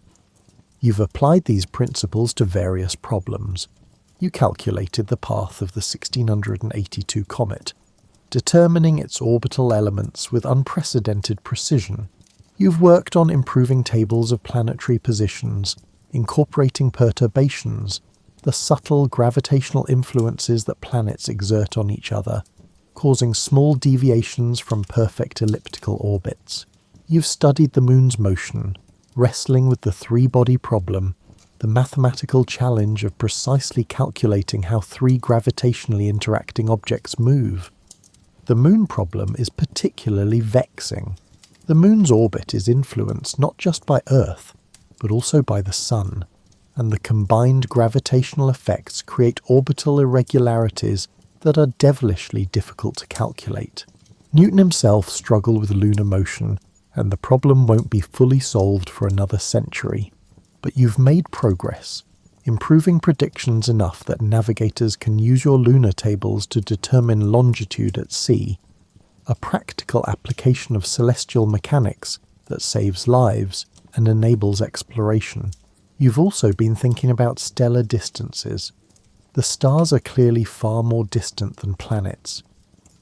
You've applied these principles to various problems. You calculated the path of the 1682 comet, determining its orbital elements with unprecedented precision. You've worked on improving tables of planetary positions, incorporating perturbations, the subtle gravitational influences that planets exert on each other, causing small deviations from perfect elliptical orbits. You've studied the moon's motion, wrestling with the three-body problem, the mathematical challenge of precisely calculating how three gravitationally interacting objects move. The moon problem is particularly vexing. The moon's orbit is influenced not just by Earth, but also by the Sun, and the combined gravitational effects create orbital irregularities that are devilishly difficult to calculate. Newton himself struggled with lunar motion, and the problem won't be fully solved for another century. But you've made progress, improving predictions enough that navigators can use your lunar tables to determine longitude at sea, a practical application of celestial mechanics that saves lives and enables exploration. You've also been thinking about stellar distances. The stars are clearly far more distant than planets.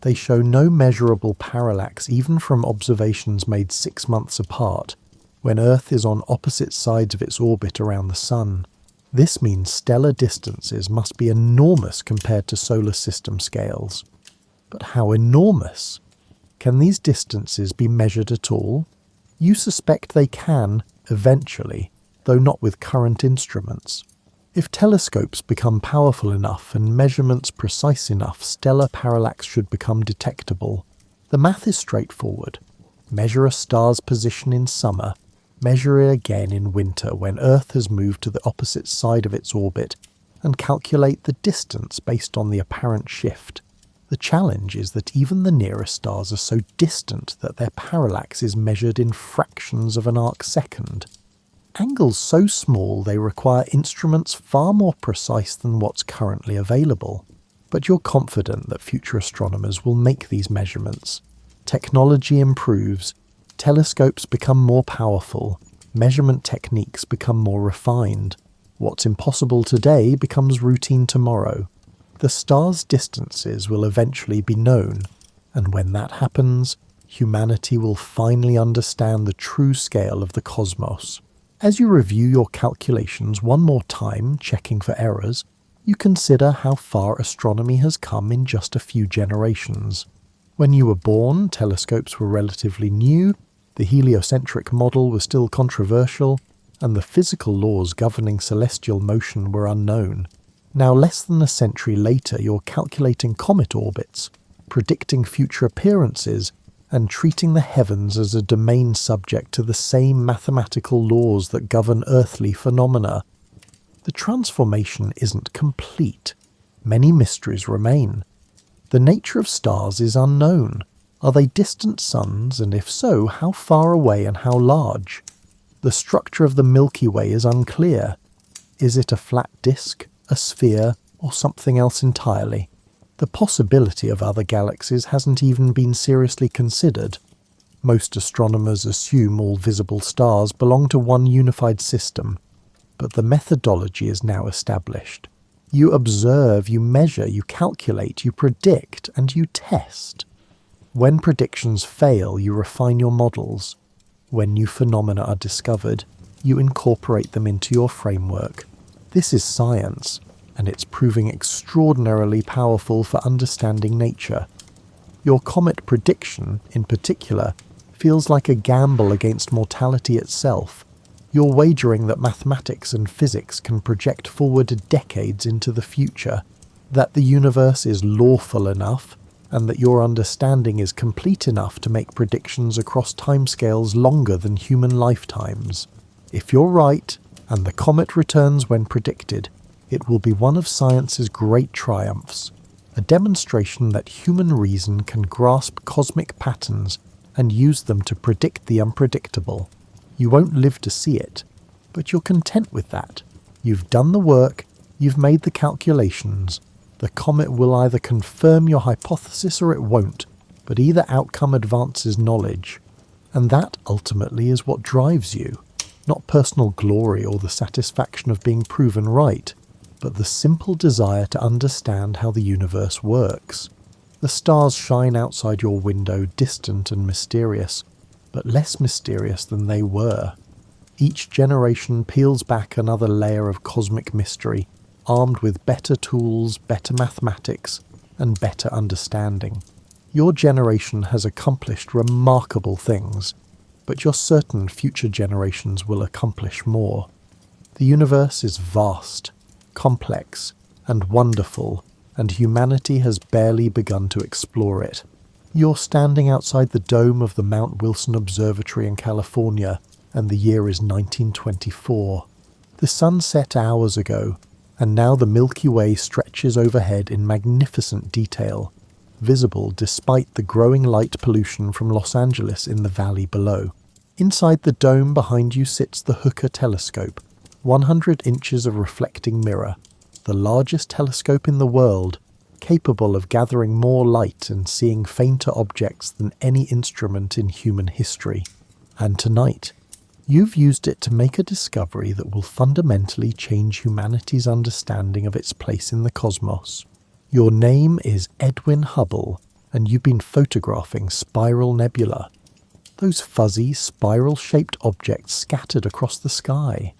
They show no measurable parallax even from observations made 6 months apart, when Earth is on opposite sides of its orbit around the Sun. This means stellar distances must be enormous compared to solar system scales. But how enormous? Can these distances be measured at all? You suspect they can, eventually, though not with current instruments. If telescopes become powerful enough and measurements precise enough, stellar parallax should become detectable. The math is straightforward. Measure a star's position in summer, measure it again in winter when Earth has moved to the opposite side of its orbit, and calculate the distance based on the apparent shift. The challenge is that even the nearest stars are so distant that their parallax is measured in fractions of an arc-second. Angles so small they require instruments far more precise than what's currently available. But you're confident that future astronomers will make these measurements. Technology improves, telescopes become more powerful, measurement techniques become more refined. What's impossible today becomes routine tomorrow. The stars' distances will eventually be known, and when that happens, humanity will finally understand the true scale of the cosmos. As you review your calculations one more time, checking for errors, you consider how far astronomy has come in just a few generations. When you were born, telescopes were relatively new, the heliocentric model was still controversial, and the physical laws governing celestial motion were unknown. Now, less than a century later, you're calculating comet orbits, predicting future appearances, and treating the heavens as a domain subject to the same mathematical laws that govern earthly phenomena. The transformation isn't complete. Many mysteries remain. The nature of stars is unknown. Are they distant suns, and if so, how far away and how large? The structure of the Milky Way is unclear. Is it a flat disk, a sphere, or something else entirely? The possibility of other galaxies hasn't even been seriously considered. Most astronomers assume all visible stars belong to one unified system, but the methodology is now established. You observe, you measure, you calculate, you predict, and you test. When predictions fail, you refine your models. When new phenomena are discovered, you incorporate them into your framework. This is science, and it's proving extraordinarily powerful for understanding nature. Your comet prediction, in particular, feels like a gamble against mortality itself. You're wagering that mathematics and physics can project forward decades into the future, that the universe is lawful enough, and that your understanding is complete enough to make predictions across timescales longer than human lifetimes. If you're right, and the comet returns when predicted, it will be one of science's great triumphs, a demonstration that human reason can grasp cosmic patterns and use them to predict the unpredictable. You won't live to see it, but you're content with that. You've done the work, you've made the calculations. The comet will either confirm your hypothesis or it won't, but either outcome advances knowledge. And that ultimately is what drives you. Not personal glory or the satisfaction of being proven right, but the simple desire to understand how the universe works. The stars shine outside your window, distant and mysterious, but less mysterious than they were. Each generation peels back another layer of cosmic mystery, armed with better tools, better mathematics, and better understanding. Your generation has accomplished remarkable things, but you're certain future generations will accomplish more. The universe is vast, complex, and wonderful, and humanity has barely begun to explore it. You're standing outside the dome of the Mount Wilson Observatory in California, and the year is 1924. The sun set hours ago, and now the Milky Way stretches overhead in magnificent detail, visible despite the growing light pollution from Los Angeles in the valley below. Inside the dome behind you sits the Hooker telescope, 100 inches of reflecting mirror, the largest telescope in the world, capable of gathering more light and seeing fainter objects than any instrument in human history. And tonight, you've used it to make a discovery that will fundamentally change humanity's understanding of its place in the cosmos. Your name is Edwin Hubble, and you've been photographing spiral nebula. Those fuzzy, spiral-shaped objects scattered across the sky.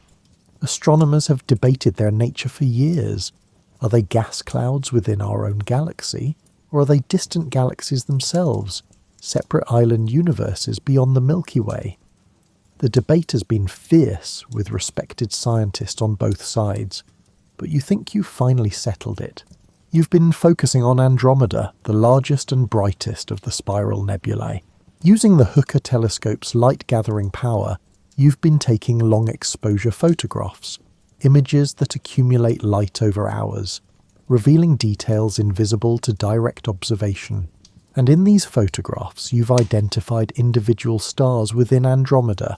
Astronomers have debated their nature for years. Are they gas clouds within our own galaxy, or are they distant galaxies themselves, separate island universes beyond the Milky Way? The debate has been fierce with respected scientists on both sides, but you think you've finally settled it. You've been focusing on Andromeda, the largest and brightest of the spiral nebulae. Using the Hooker telescope's light-gathering power, you've been taking long-exposure photographs, images that accumulate light over hours, revealing details invisible to direct observation. And in these photographs, you've identified individual stars within Andromeda,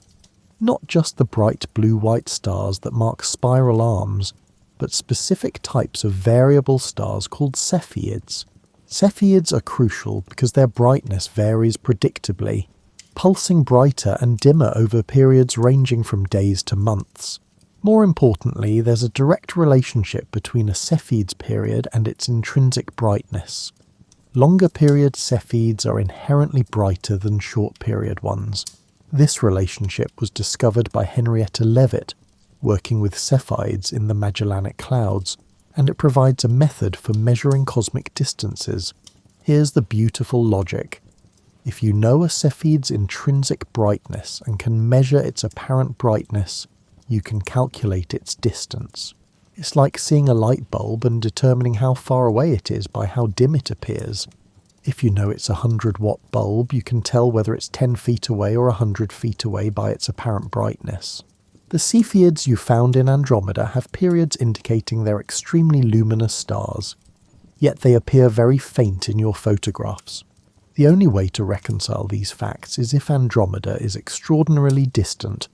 not just the bright blue-white stars that mark spiral arms, but specific types of variable stars called Cepheids. Cepheids are crucial because their brightness varies predictably, pulsing brighter and dimmer over periods ranging from days to months. More importantly, there's a direct relationship between a Cepheids period and its intrinsic brightness. Longer period Cepheids are inherently brighter than short period ones. This relationship was discovered by Henrietta Leavitt, working with Cepheids in the Magellanic Clouds, and it provides a method for measuring cosmic distances. Here's the beautiful logic. If you know a Cepheid's intrinsic brightness and can measure its apparent brightness, you can calculate its distance. It's like seeing a light bulb and determining how far away it is by how dim it appears. If you know it's a 100-watt bulb, you can tell whether it's 10 feet away or 100 feet away by its apparent brightness. The Cepheids you found in Andromeda have periods indicating they're extremely luminous stars, yet they appear very faint in your photographs. The only way to reconcile these facts is if Andromeda is extraordinarily distant,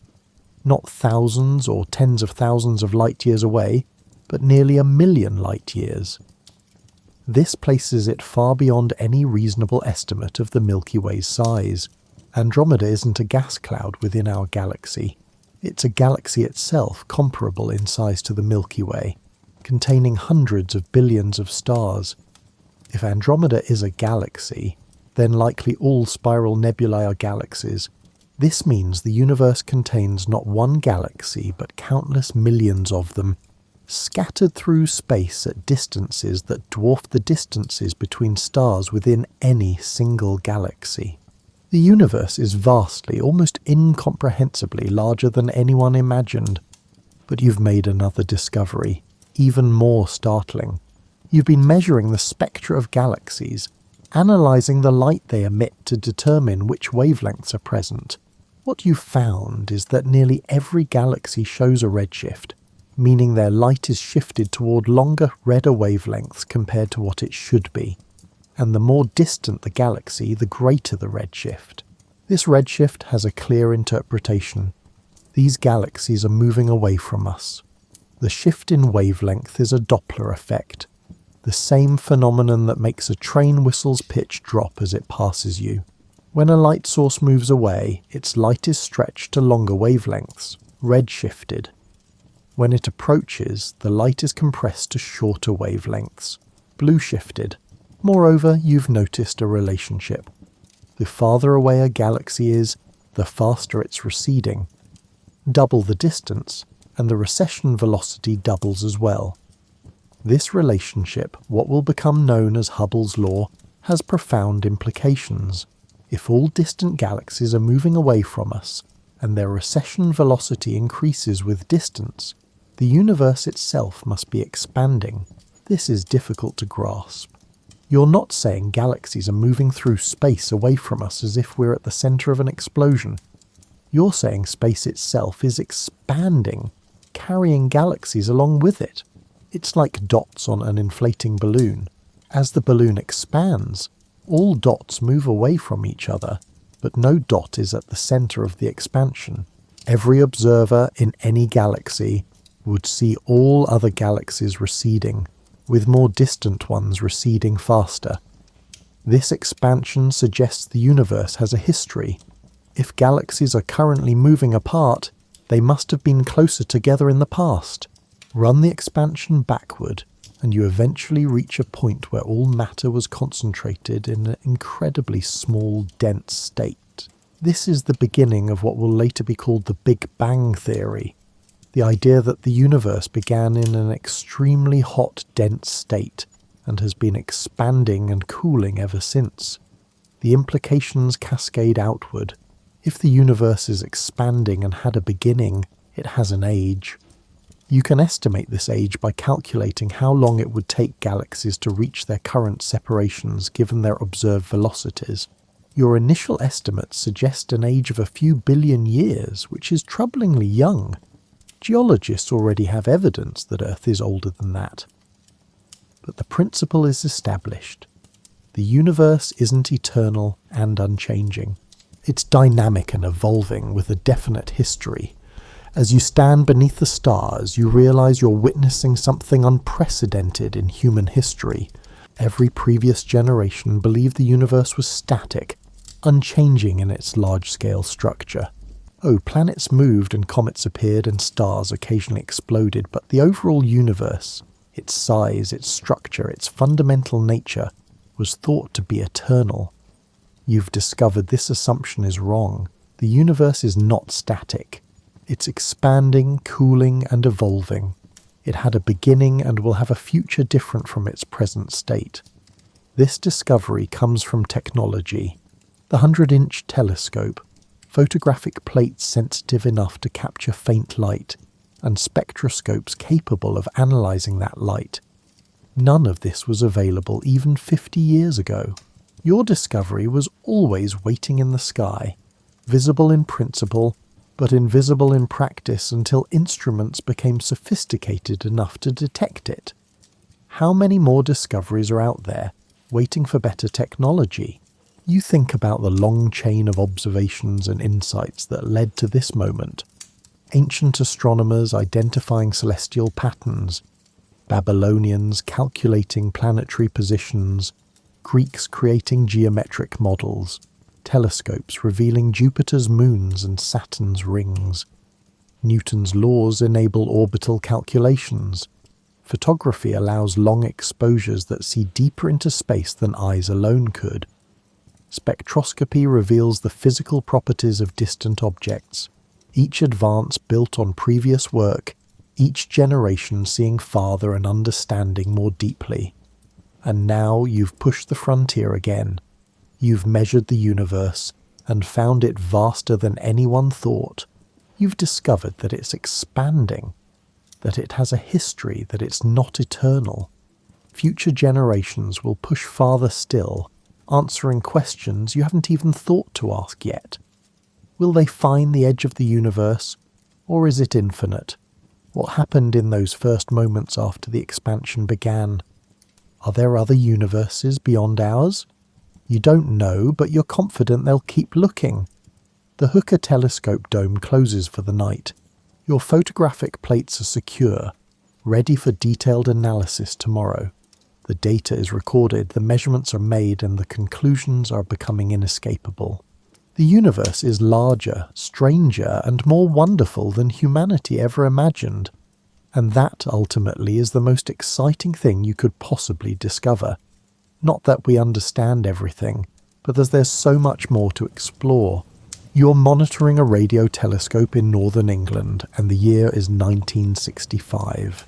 not thousands or tens of thousands of light years away, but nearly 1 million light years. This places it far beyond any reasonable estimate of the Milky Way's size. Andromeda isn't a gas cloud within our galaxy. It's a galaxy itself comparable in size to the Milky Way, containing hundreds of billions of stars. If Andromeda is a galaxy, then likely all spiral nebulae are galaxies. This means the universe contains not one galaxy, but countless millions of them, scattered through space at distances that dwarf the distances between stars within any single galaxy. The universe is vastly, almost incomprehensibly larger than anyone imagined. But you've made another discovery, even more startling. You've been measuring the spectra of galaxies, analysing the light they emit to determine which wavelengths are present. What you've found is that nearly every galaxy shows a redshift, meaning their light is shifted toward longer, redder wavelengths compared to what it should be. And the more distant the galaxy, the greater the redshift. This redshift has a clear interpretation. These galaxies are moving away from us. The shift in wavelength is a Doppler effect, the same phenomenon that makes a train whistle's pitch drop as it passes you. When a light source moves away, its light is stretched to longer wavelengths, redshifted. When it approaches, the light is compressed to shorter wavelengths, blue shifted. Moreover, you've noticed a relationship. The farther away a galaxy is, the faster it's receding. Double the distance, and the recession velocity doubles as well. This relationship, what will become known as Hubble's law, has profound implications. If all distant galaxies are moving away from us, and their recession velocity increases with distance, the universe itself must be expanding. This is difficult to grasp. You're not saying galaxies are moving through space away from us as if we're at the centre of an explosion. You're saying space itself is expanding, carrying galaxies along with it. It's like dots on an inflating balloon. As the balloon expands, all dots move away from each other, but no dot is at the centre of the expansion. Every observer in any galaxy would see all other galaxies receding, with more distant ones receding faster. This expansion suggests the universe has a history. If galaxies are currently moving apart, they must have been closer together in the past. Run the expansion backward, and you eventually reach a point where all matter was concentrated in an incredibly small, dense state. This is the beginning of what will later be called the Big Bang theory, the idea that the universe began in an extremely hot, dense state and has been expanding and cooling ever since. The implications cascade outward. If the universe is expanding and had a beginning, it has an age. You can estimate this age by calculating how long it would take galaxies to reach their current separations given their observed velocities. Your initial estimates suggest an age of a few billion years, which is troublingly young. Geologists already have evidence that Earth is older than that. But the principle is established. The universe isn't eternal and unchanging. It's dynamic and evolving with a definite history. As you stand beneath the stars, you realize you're witnessing something unprecedented in human history. Every previous generation believed the universe was static, unchanging in its large-scale structure. Oh, planets moved and comets appeared and stars occasionally exploded, but the overall universe, its size, its structure, its fundamental nature, was thought to be eternal. You've discovered this assumption is wrong. The universe is not static. It's expanding, cooling, and evolving. It had a beginning and will have a future different from its present state. This discovery comes from technology. The 100-inch telescope, photographic plates sensitive enough to capture faint light, and spectroscopes capable of analysing that light. None of this was available even 50 years ago. Your discovery was always waiting in the sky, visible in principle, but invisible in practice until instruments became sophisticated enough to detect it. How many more discoveries are out there, waiting for better technology? You think about the long chain of observations and insights that led to this moment. Ancient astronomers identifying celestial patterns, Babylonians calculating planetary positions, Greeks creating geometric models, telescopes revealing Jupiter's moons and Saturn's rings. Newton's laws enable orbital calculations. Photography allows long exposures that see deeper into space than eyes alone could. Spectroscopy reveals the physical properties of distant objects. Each advance built on previous work, each generation seeing farther and understanding more deeply. And now you've pushed the frontier again. You've measured the universe and found it vaster than anyone thought. You've discovered that it's expanding, that it has a history, that it's not eternal. Future generations will push farther still, answering questions you haven't even thought to ask yet. Will they find the edge of the universe, or is it infinite? What happened in those first moments after the expansion began? Are there other universes beyond ours? You don't know, but you're confident they'll keep looking. The Hooker telescope dome closes for the night. Your photographic plates are secure, ready for detailed analysis tomorrow. The data is recorded, the measurements are made, and the conclusions are becoming inescapable. The universe is larger, stranger, and more wonderful than humanity ever imagined. And that, ultimately, is the most exciting thing you could possibly discover. Not that we understand everything, but there's so much more to explore. You're monitoring a radio telescope in northern England, and the year is 1965.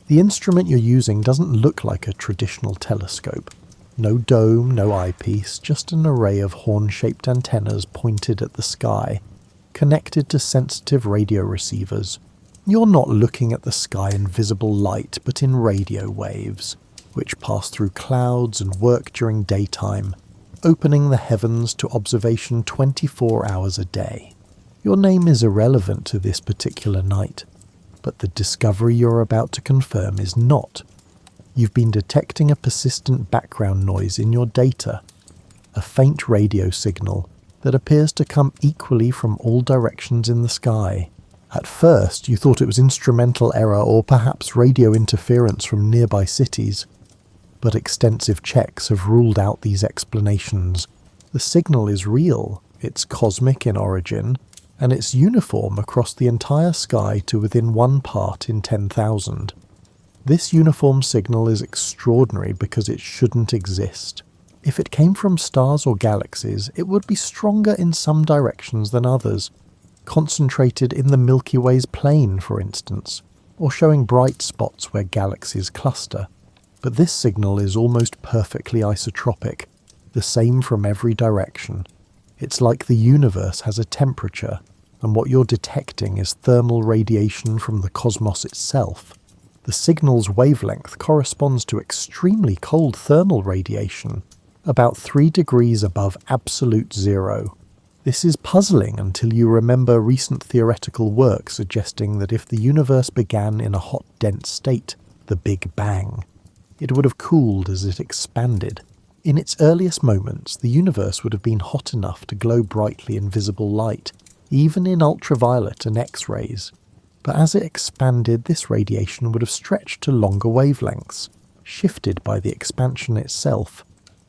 The instrument you're using doesn't look like a traditional telescope. No dome, no eyepiece, just an array of horn-shaped antennas pointed at the sky, connected to sensitive radio receivers. You're not looking at the sky in visible light, but in radio waves, which pass through clouds and work during daytime, opening the heavens to observation 24 hours a day. Your name is irrelevant to this particular night, but the discovery you're about to confirm is not. You've been detecting a persistent background noise in your data, a faint radio signal that appears to come equally from all directions in the sky. At first, you thought it was instrumental error or perhaps radio interference from nearby cities, but extensive checks have ruled out these explanations. The signal is real, it's cosmic in origin, and it's uniform across the entire sky to within 1 part in 10,000. This uniform signal is extraordinary because it shouldn't exist. If it came from stars or galaxies, it would be stronger in some directions than others, concentrated in the Milky Way's plane, for instance, or showing bright spots where galaxies cluster. But this signal is almost perfectly isotropic, the same from every direction. It's like the universe has a temperature, and what you're detecting is thermal radiation from the cosmos itself. The signal's wavelength corresponds to extremely cold thermal radiation, about 3 degrees above absolute zero. This is puzzling until you remember recent theoretical work suggesting that if the universe began in a hot, dense state, the Big Bang, it would have cooled as it expanded. In its earliest moments, the universe would have been hot enough to glow brightly in visible light, even in ultraviolet and X-rays. But as it expanded, this radiation would have stretched to longer wavelengths, shifted by the expansion itself,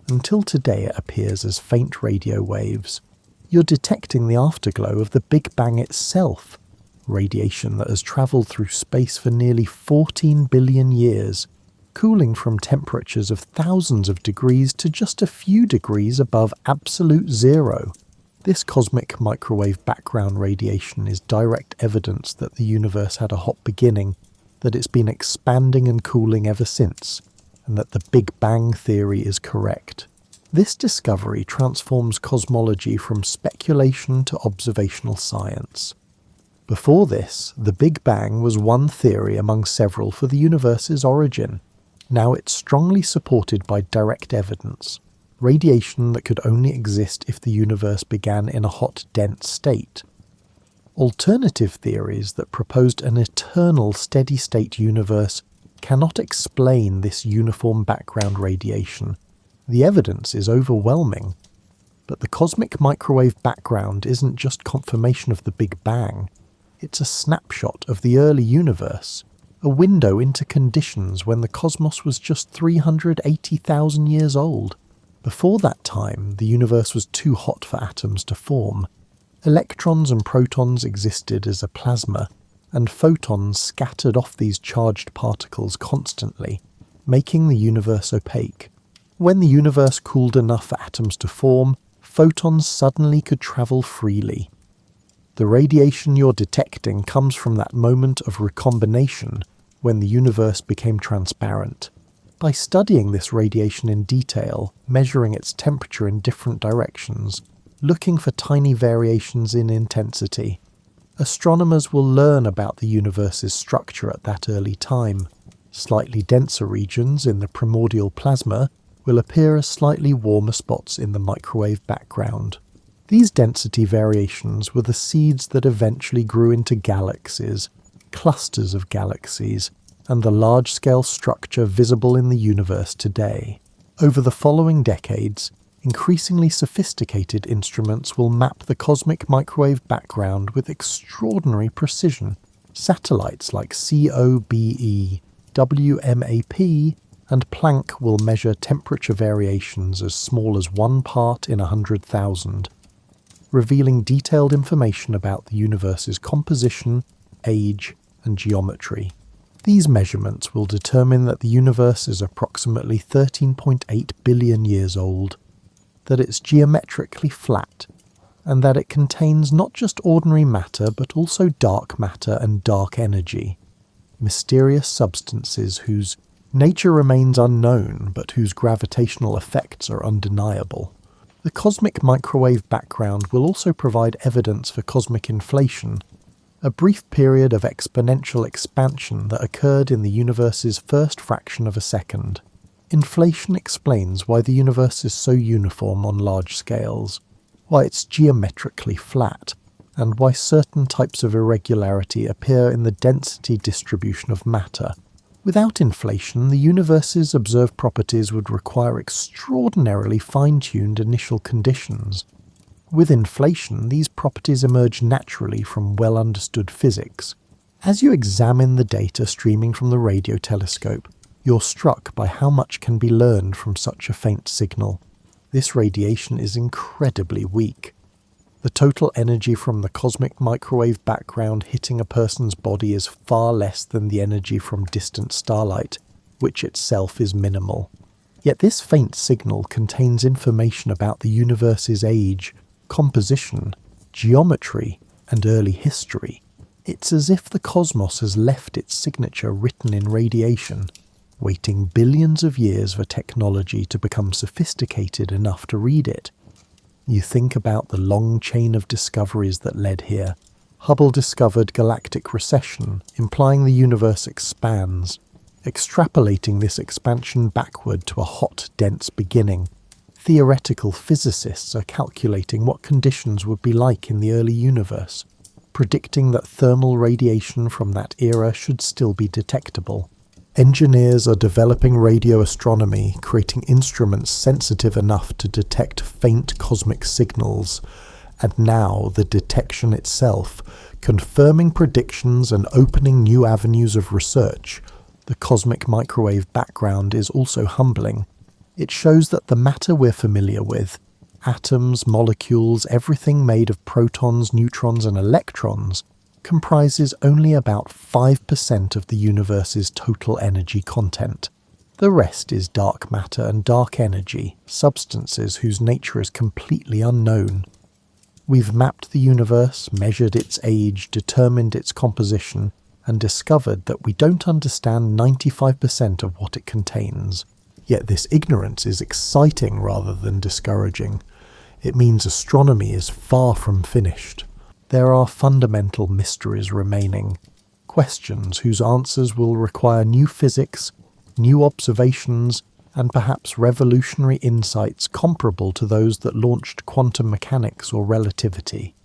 until today it appears as faint radio waves. You're detecting the afterglow of the Big Bang itself, radiation that has travelled through space for nearly 14 billion years, cooling from temperatures of thousands of degrees to just a few degrees above absolute zero. This cosmic microwave background radiation is direct evidence that the universe had a hot beginning, that it's been expanding and cooling ever since, and that the Big Bang theory is correct. This discovery transforms cosmology from speculation to observational science. Before this, the Big Bang was one theory among several for the universe's origin. Now it's strongly supported by direct evidence, radiation that could only exist if the universe began in a hot, dense state. Alternative theories that proposed an eternal steady-state universe cannot explain this uniform background radiation. The evidence is overwhelming. But the cosmic microwave background isn't just confirmation of the Big Bang. It's a snapshot of the early universe, a window into conditions when the cosmos was just 380,000 years old. Before that time, the universe was too hot for atoms to form. Electrons and protons existed as a plasma, and photons scattered off these charged particles constantly, making the universe opaque. When the universe cooled enough for atoms to form, photons suddenly could travel freely. The radiation you're detecting comes from that moment of recombination when the universe became transparent. By studying this radiation in detail, measuring its temperature in different directions, looking for tiny variations in intensity, astronomers will learn about the universe's structure at that early time. Slightly denser regions in the primordial plasma will appear as slightly warmer spots in the microwave background. These density variations were the seeds that eventually grew into galaxies, clusters of galaxies, and the large-scale structure visible in the universe today. Over the following decades, increasingly sophisticated instruments will map the cosmic microwave background with extraordinary precision. Satellites like COBE, WMAP, and Planck will measure temperature variations as small as 1 part in 100,000. Revealing detailed information about the universe's composition, age, and geometry. These measurements will determine that the universe is approximately 13.8 billion years old, that it's geometrically flat, and that it contains not just ordinary matter but also dark matter and dark energy. mysterious substances whose nature remains unknown but whose gravitational effects are undeniable. The cosmic microwave background will also provide evidence for cosmic inflation, a brief period of exponential expansion that occurred in the universe's first fraction of a second. Inflation explains why the universe is so uniform on large scales, why it's geometrically flat, and why certain types of irregularity appear in the density distribution of matter. Without inflation, the universe's observed properties would require extraordinarily fine-tuned initial conditions. With inflation, these properties emerge naturally from well-understood physics. As you examine the data streaming from the radio telescope, you're struck by how much can be learned from such a faint signal. This radiation is incredibly weak. The total energy from the cosmic microwave background hitting a person's body is far less than the energy from distant starlight, which itself is minimal. Yet this faint signal contains information about the universe's age, composition, geometry, and early history. It's as if the cosmos has left its signature written in radiation, waiting billions of years for technology to become sophisticated enough to read it. You think about the long chain of discoveries that led here. Hubble discovered galactic recession, implying the universe expands, extrapolating this expansion backward to a hot, dense beginning. Theoretical physicists are calculating what conditions would be like in the early universe, predicting that thermal radiation from that era should still be detectable. Engineers are developing radio astronomy, creating instruments sensitive enough to detect faint cosmic signals, and now the detection itself, confirming predictions and opening new avenues of research. The cosmic microwave background is also humbling. It shows that the matter we're familiar with, atoms, molecules, everything made of protons, neutrons, and electrons, comprises only about 5% of the universe's total energy content. The rest is dark matter and dark energy, substances whose nature is completely unknown. We've mapped the universe, measured its age, determined its composition, and discovered that we don't understand 95% of what it contains. Yet this ignorance is exciting rather than discouraging. It means astronomy is far from finished. There are fundamental mysteries remaining, questions whose answers will require new physics, new observations, and perhaps revolutionary insights comparable to those that launched quantum mechanics or relativity.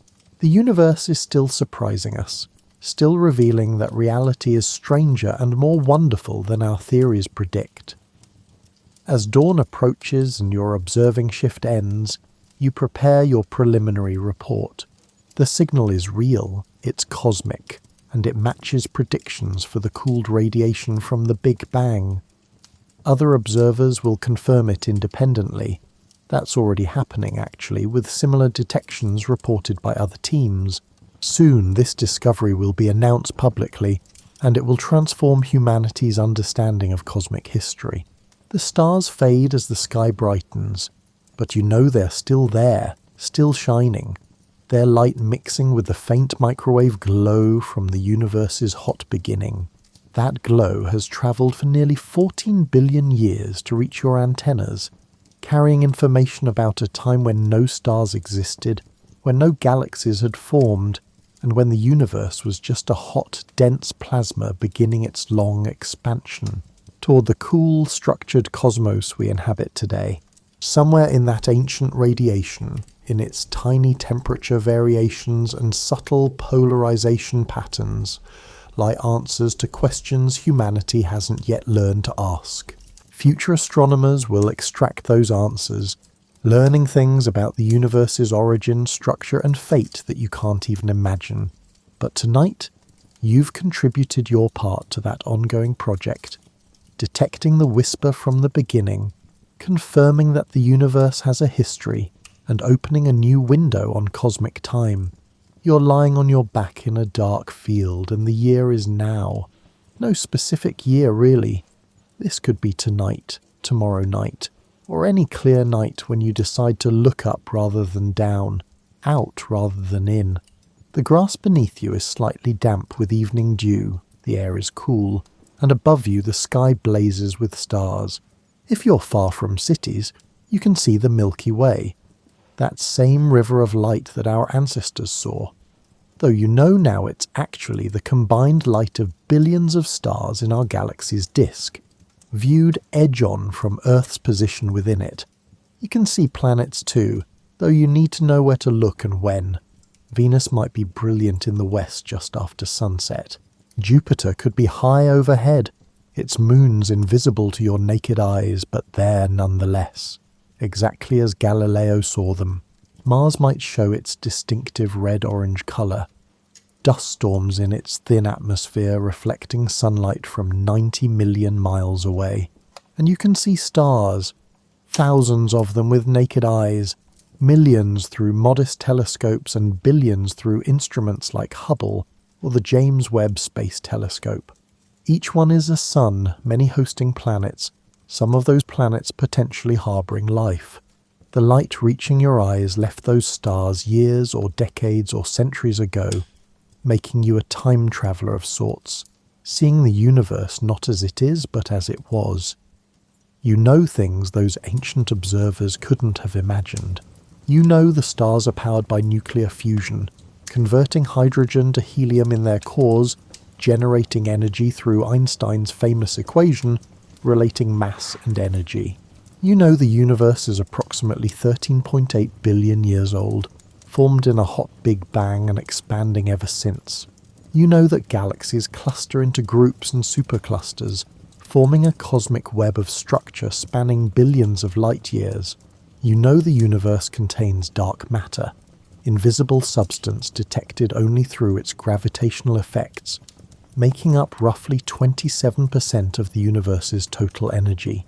The universe is still surprising us, still revealing that reality is stranger and more wonderful than our theories predict. As dawn approaches and your observing shift ends, you prepare your preliminary report. The signal is real, it's cosmic, and it matches predictions for the cooled radiation from the Big Bang. Other observers will confirm it independently. That's already happening, actually, with similar detections reported by other teams. Soon this discovery will be announced publicly, and it will transform humanity's understanding of cosmic history. The stars fade as the sky brightens, but you know they're still there, still shining. Their light mixing with the faint microwave glow from the universe's hot beginning. That glow has travelled for nearly 14 billion years to reach your antennas, carrying information about a time when no stars existed, when no galaxies had formed, and when the universe was just a hot, dense plasma beginning its long expansion toward the cool, structured cosmos we inhabit today. Somewhere in that ancient radiation, in its tiny temperature variations and subtle polarization patterns, lie answers to questions humanity hasn't yet learned to ask. Future astronomers will extract those answers, learning things about the universe's origin, structure, and fate that you can't even imagine. But tonight, you've contributed your part to that ongoing project, detecting the whisper from the beginning, confirming that the universe has a history, and opening a new window on cosmic time. You're lying on your back in a dark field, and the year is now. No specific year, really. This could be tonight, tomorrow night, or any clear night when you decide to look up rather than down, out rather than in. The grass beneath you is slightly damp with evening dew. The air is cool, and above you the sky blazes with stars. If you're far from cities, you can see the Milky Way, that same river of light that our ancestors saw, though you know now it's actually the combined light of billions of stars in our galaxy's disk, viewed edge-on from Earth's position within it. You can see planets too, though you need to know where to look and when. Venus might be brilliant in the west just after sunset. Jupiter could be high overhead, its moons invisible to your naked eyes, but there nonetheless, exactly as Galileo saw them. Mars might show its distinctive red-orange colour, dust storms in its thin atmosphere reflecting sunlight from 90 million miles away. And you can see stars, thousands of them with naked eyes, millions through modest telescopes and billions through instruments like Hubble or the James Webb Space Telescope. Each one is a sun, many hosting planets, some of those planets potentially harbouring life. The light reaching your eyes left those stars years or decades or centuries ago, making you a time traveller of sorts, seeing the universe not as it is but as it was. You know things those ancient observers couldn't have imagined. You know the stars are powered by nuclear fusion, converting hydrogen to helium in their cores, generating energy through Einstein's famous equation relating mass and energy. You know the universe is approximately 13.8 billion years old, formed in a hot Big Bang and expanding ever since. You know that galaxies cluster into groups and superclusters, forming a cosmic web of structure spanning billions of light years. You know the universe contains dark matter, invisible substance detected only through its gravitational effects, making up roughly 27% of the universe's total energy.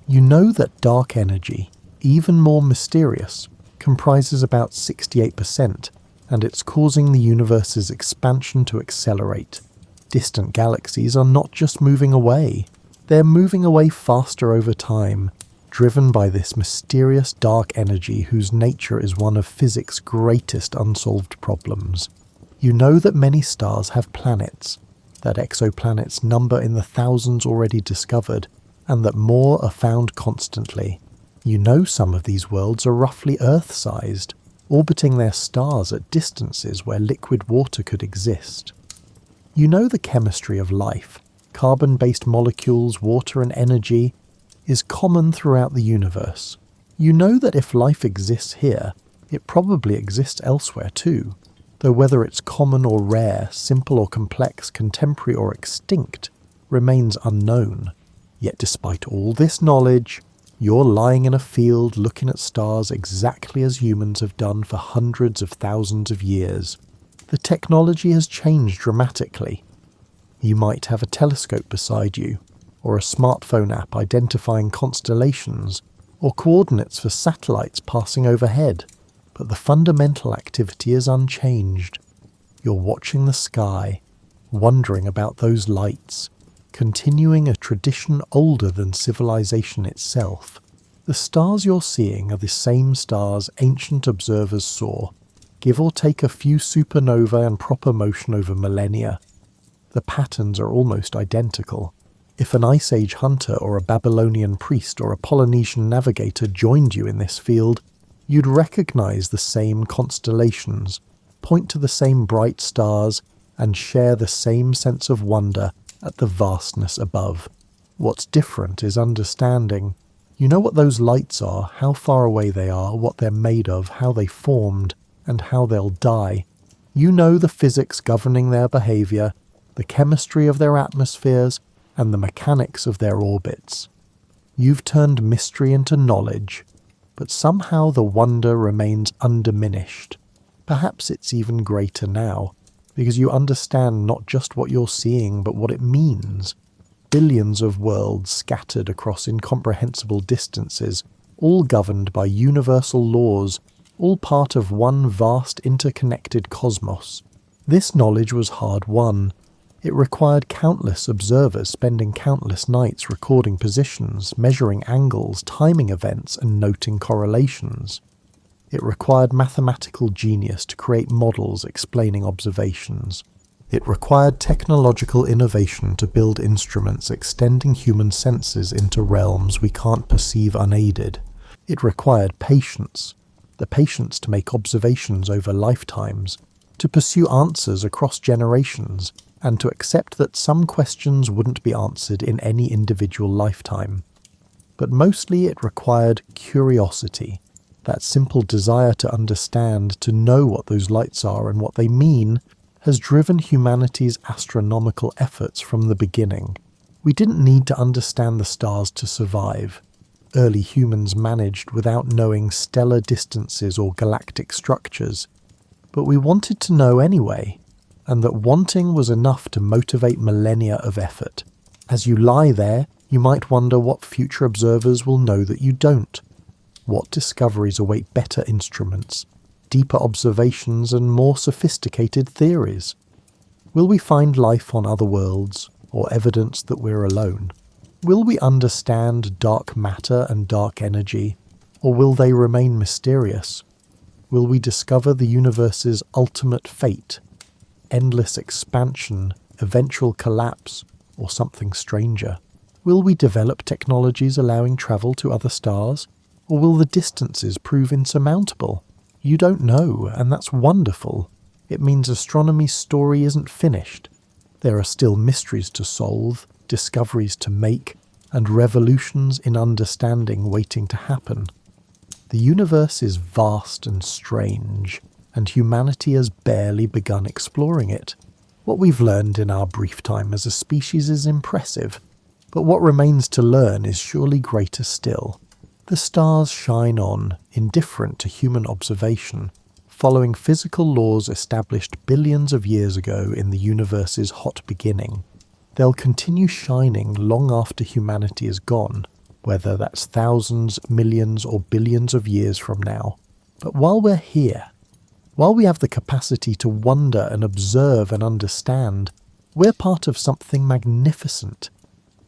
You know that dark energy, even more mysterious, comprises about 68%, and it's causing the universe's expansion to accelerate. Distant galaxies are not just moving away, they're moving away faster over time, driven by this mysterious dark energy whose nature is one of physics' greatest unsolved problems. You know that many stars have planets, that exoplanets number in the thousands already discovered, and that more are found constantly. You know some of these worlds are roughly Earth-sized, orbiting their stars at distances where liquid water could exist. You know the chemistry of life, carbon-based molecules, water and energy, is common throughout the universe. You know that if life exists here, it probably exists elsewhere too, though whether it's common or rare, simple or complex, contemporary or extinct, remains unknown. Yet despite all this knowledge, you're lying in a field looking at stars exactly as humans have done for hundreds of thousands of years. The technology has changed dramatically. You might have a telescope beside you, or a smartphone app identifying constellations, or coordinates for satellites passing overhead, but the fundamental activity is unchanged. You're watching the sky, wondering about those lights, continuing a tradition older than civilization itself. The stars you're seeing are the same stars ancient observers saw, give or take a few supernovae and proper motion over millennia. The patterns are almost identical. If an Ice Age hunter or a Babylonian priest or a Polynesian navigator joined you in this field, you'd recognize the same constellations, point to the same bright stars, and share the same sense of wonder at the vastness above. What's different is understanding. You know what those lights are, how far away they are, what they're made of, how they formed, and how they'll die. You know the physics governing their behavior, the chemistry of their atmospheres, and the mechanics of their orbits. You've turned mystery into knowledge, but somehow the wonder remains undiminished. Perhaps it's even greater now, because you understand not just what you're seeing, but what it means. Billions of worlds scattered across incomprehensible distances, all governed by universal laws, all part of one vast interconnected cosmos. This knowledge was hard-won. It required countless observers spending countless nights recording positions, measuring angles, timing events, and noting correlations. It required mathematical genius to create models explaining observations. It required technological innovation to build instruments extending human senses into realms we can't perceive unaided. It required patience, the patience to make observations over lifetimes, to pursue answers across generations, and to accept that some questions wouldn't be answered in any individual lifetime. But mostly it required curiosity, that simple desire to understand, to know what those lights are and what they mean, has driven humanity's astronomical efforts from the beginning. We didn't need to understand the stars to survive. Early humans managed without knowing stellar distances or galactic structures. But we wanted to know anyway, and that wanting was enough to motivate millennia of effort. As you lie there, you might wonder what future observers will know that you don't. What discoveries await better instruments, deeper observations and more sophisticated theories? Will we find life on other worlds, or evidence that we're alone? Will we understand dark matter and dark energy, or will they remain mysterious? Will we discover the universe's ultimate fate, endless expansion, eventual collapse, or something stranger? Will we develop technologies allowing travel to other stars, or will the distances prove insurmountable? You don't know, and that's wonderful. It means astronomy's story isn't finished. There are still mysteries to solve, discoveries to make, and revolutions in understanding waiting to happen. The universe is vast and strange, and humanity has barely begun exploring it. What we've learned in our brief time as a species is impressive, but what remains to learn is surely greater still. The stars shine on, indifferent to human observation, following physical laws established billions of years ago in the universe's hot beginning. They'll continue shining long after humanity is gone, whether that's thousands, millions, or billions of years from now. But while we're here, while we have the capacity to wonder and observe and understand, we're part of something magnificent,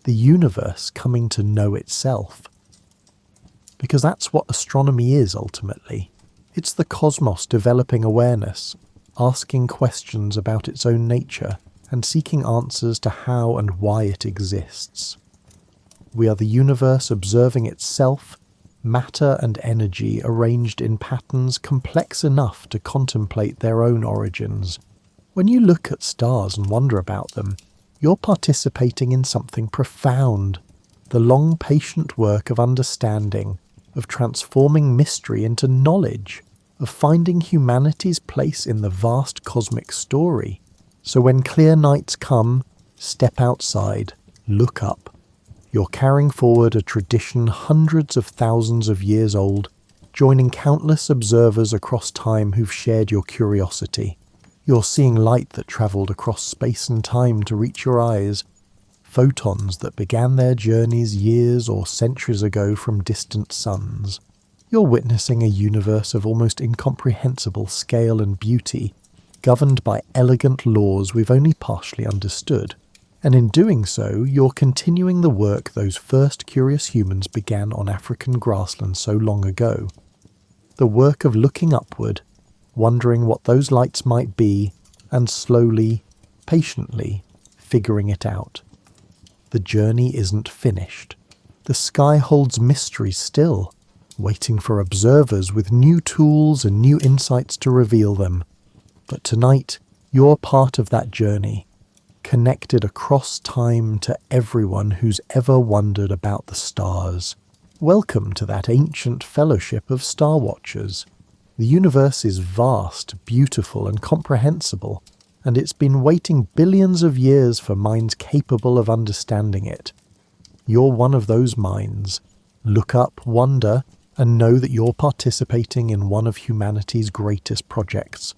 the universe coming to know itself. Because that's what astronomy is ultimately. It's the cosmos developing awareness, asking questions about its own nature, and seeking answers to how and why it exists. We are the universe observing itself, matter and energy arranged in patterns complex enough to contemplate their own origins. When you look at stars and wonder about them, you're participating in something profound, the long patient work of understanding, of transforming mystery into knowledge, of finding humanity's place in the vast cosmic story. So when clear nights come, step outside, look up. You're carrying forward a tradition hundreds of thousands of years old, joining countless observers across time who've shared your curiosity. You're seeing light that travelled across space and time to reach your eyes, photons that began their journeys years or centuries ago from distant suns. You're witnessing a universe of almost incomprehensible scale and beauty, governed by elegant laws we've only partially understood. And in doing so, you're continuing the work those first curious humans began on African grasslands so long ago. The work of looking upward, wondering what those lights might be, and slowly, patiently, figuring it out. The journey isn't finished. The sky holds mystery still, waiting for observers with new tools and new insights to reveal them. But tonight, you're part of that journey, connected across time to everyone who's ever wondered about the stars. Welcome to that ancient fellowship of star watchers. The universe is vast, beautiful, and comprehensible, and it's been waiting billions of years for minds capable of understanding it. You're one of those minds. Look up, wonder, and know that you're participating in one of humanity's greatest projects.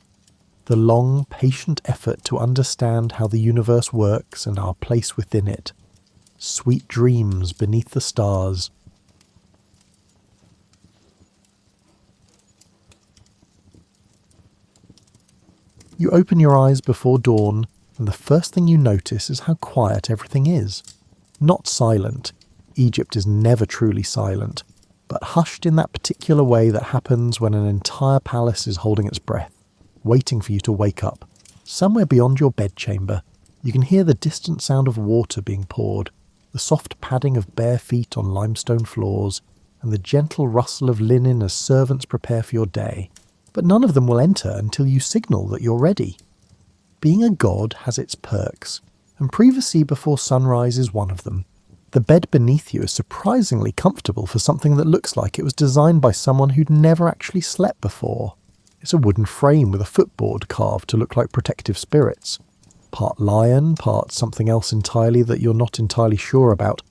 The long, patient effort to understand how the universe works and our place within it. Sweet dreams beneath the stars. You open your eyes before dawn, and the first thing you notice is how quiet everything is. Not silent. Egypt is never truly silent, but hushed in that particular way that happens when an entire palace is holding its breath, waiting for you to wake up. Somewhere beyond your bedchamber, you can hear the distant sound of water being poured, the soft padding of bare feet on limestone floors, and the gentle rustle of linen as servants prepare for your day. But none of them will enter until you signal that you're ready. Being a god has its perks, and privacy before sunrise is one of them. The bed beneath you is surprisingly comfortable for something that looks like it was designed by someone who'd never actually slept before. It's a wooden frame with a footboard carved to look like protective spirits. Part lion, part something else entirely that you're not entirely sure about,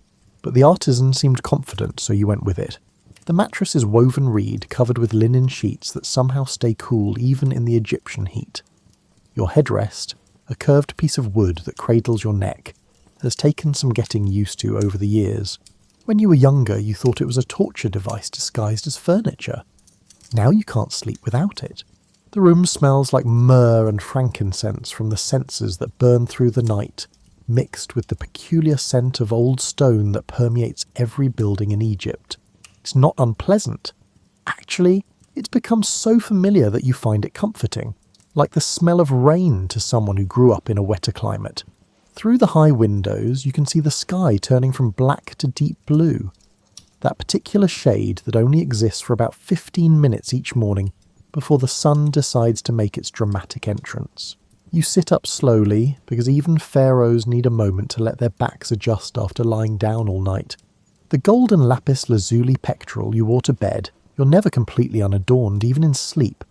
but the artisan seemed confident, so you went with it. The mattress is woven reed covered with linen sheets that somehow stay cool even in the Egyptian heat. Your headrest, a curved piece of wood that cradles your neck, has taken some getting used to over the years. When you were younger, you thought it was a torture device disguised as furniture. Now you can't sleep without it. The room smells like myrrh and frankincense from the censers that burn through the night, mixed with the peculiar scent of old stone that permeates every building in Egypt. It's not unpleasant. Actually, it's become so familiar that you find it comforting, like the smell of rain to someone who grew up in a wetter climate. Through the high windows, you can see the sky turning from black to deep blue. That particular shade that only exists for about 15 minutes each morning before the sun decides to make its dramatic entrance. You sit up slowly, because even pharaohs need a moment to let their backs adjust after lying down all night. The golden lapis lazuli pectoral you wore to bed, you're never completely unadorned even in sleep,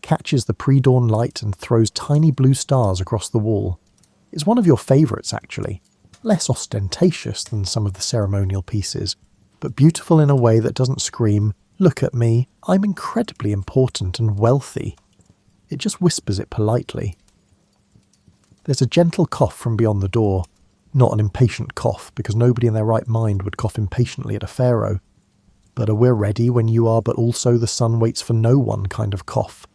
catches the pre-dawn light and throws tiny blue stars across the wall. It's one of your favourites actually, less ostentatious than some of the ceremonial pieces, but beautiful in a way that doesn't scream, "Look at me, I'm incredibly important and wealthy." It just whispers it politely. There's a gentle cough from beyond the door. Not an impatient cough, because nobody in their right mind would cough impatiently at a pharaoh. But a "we're ready when you are but also the sun waits for no one" kind of cough.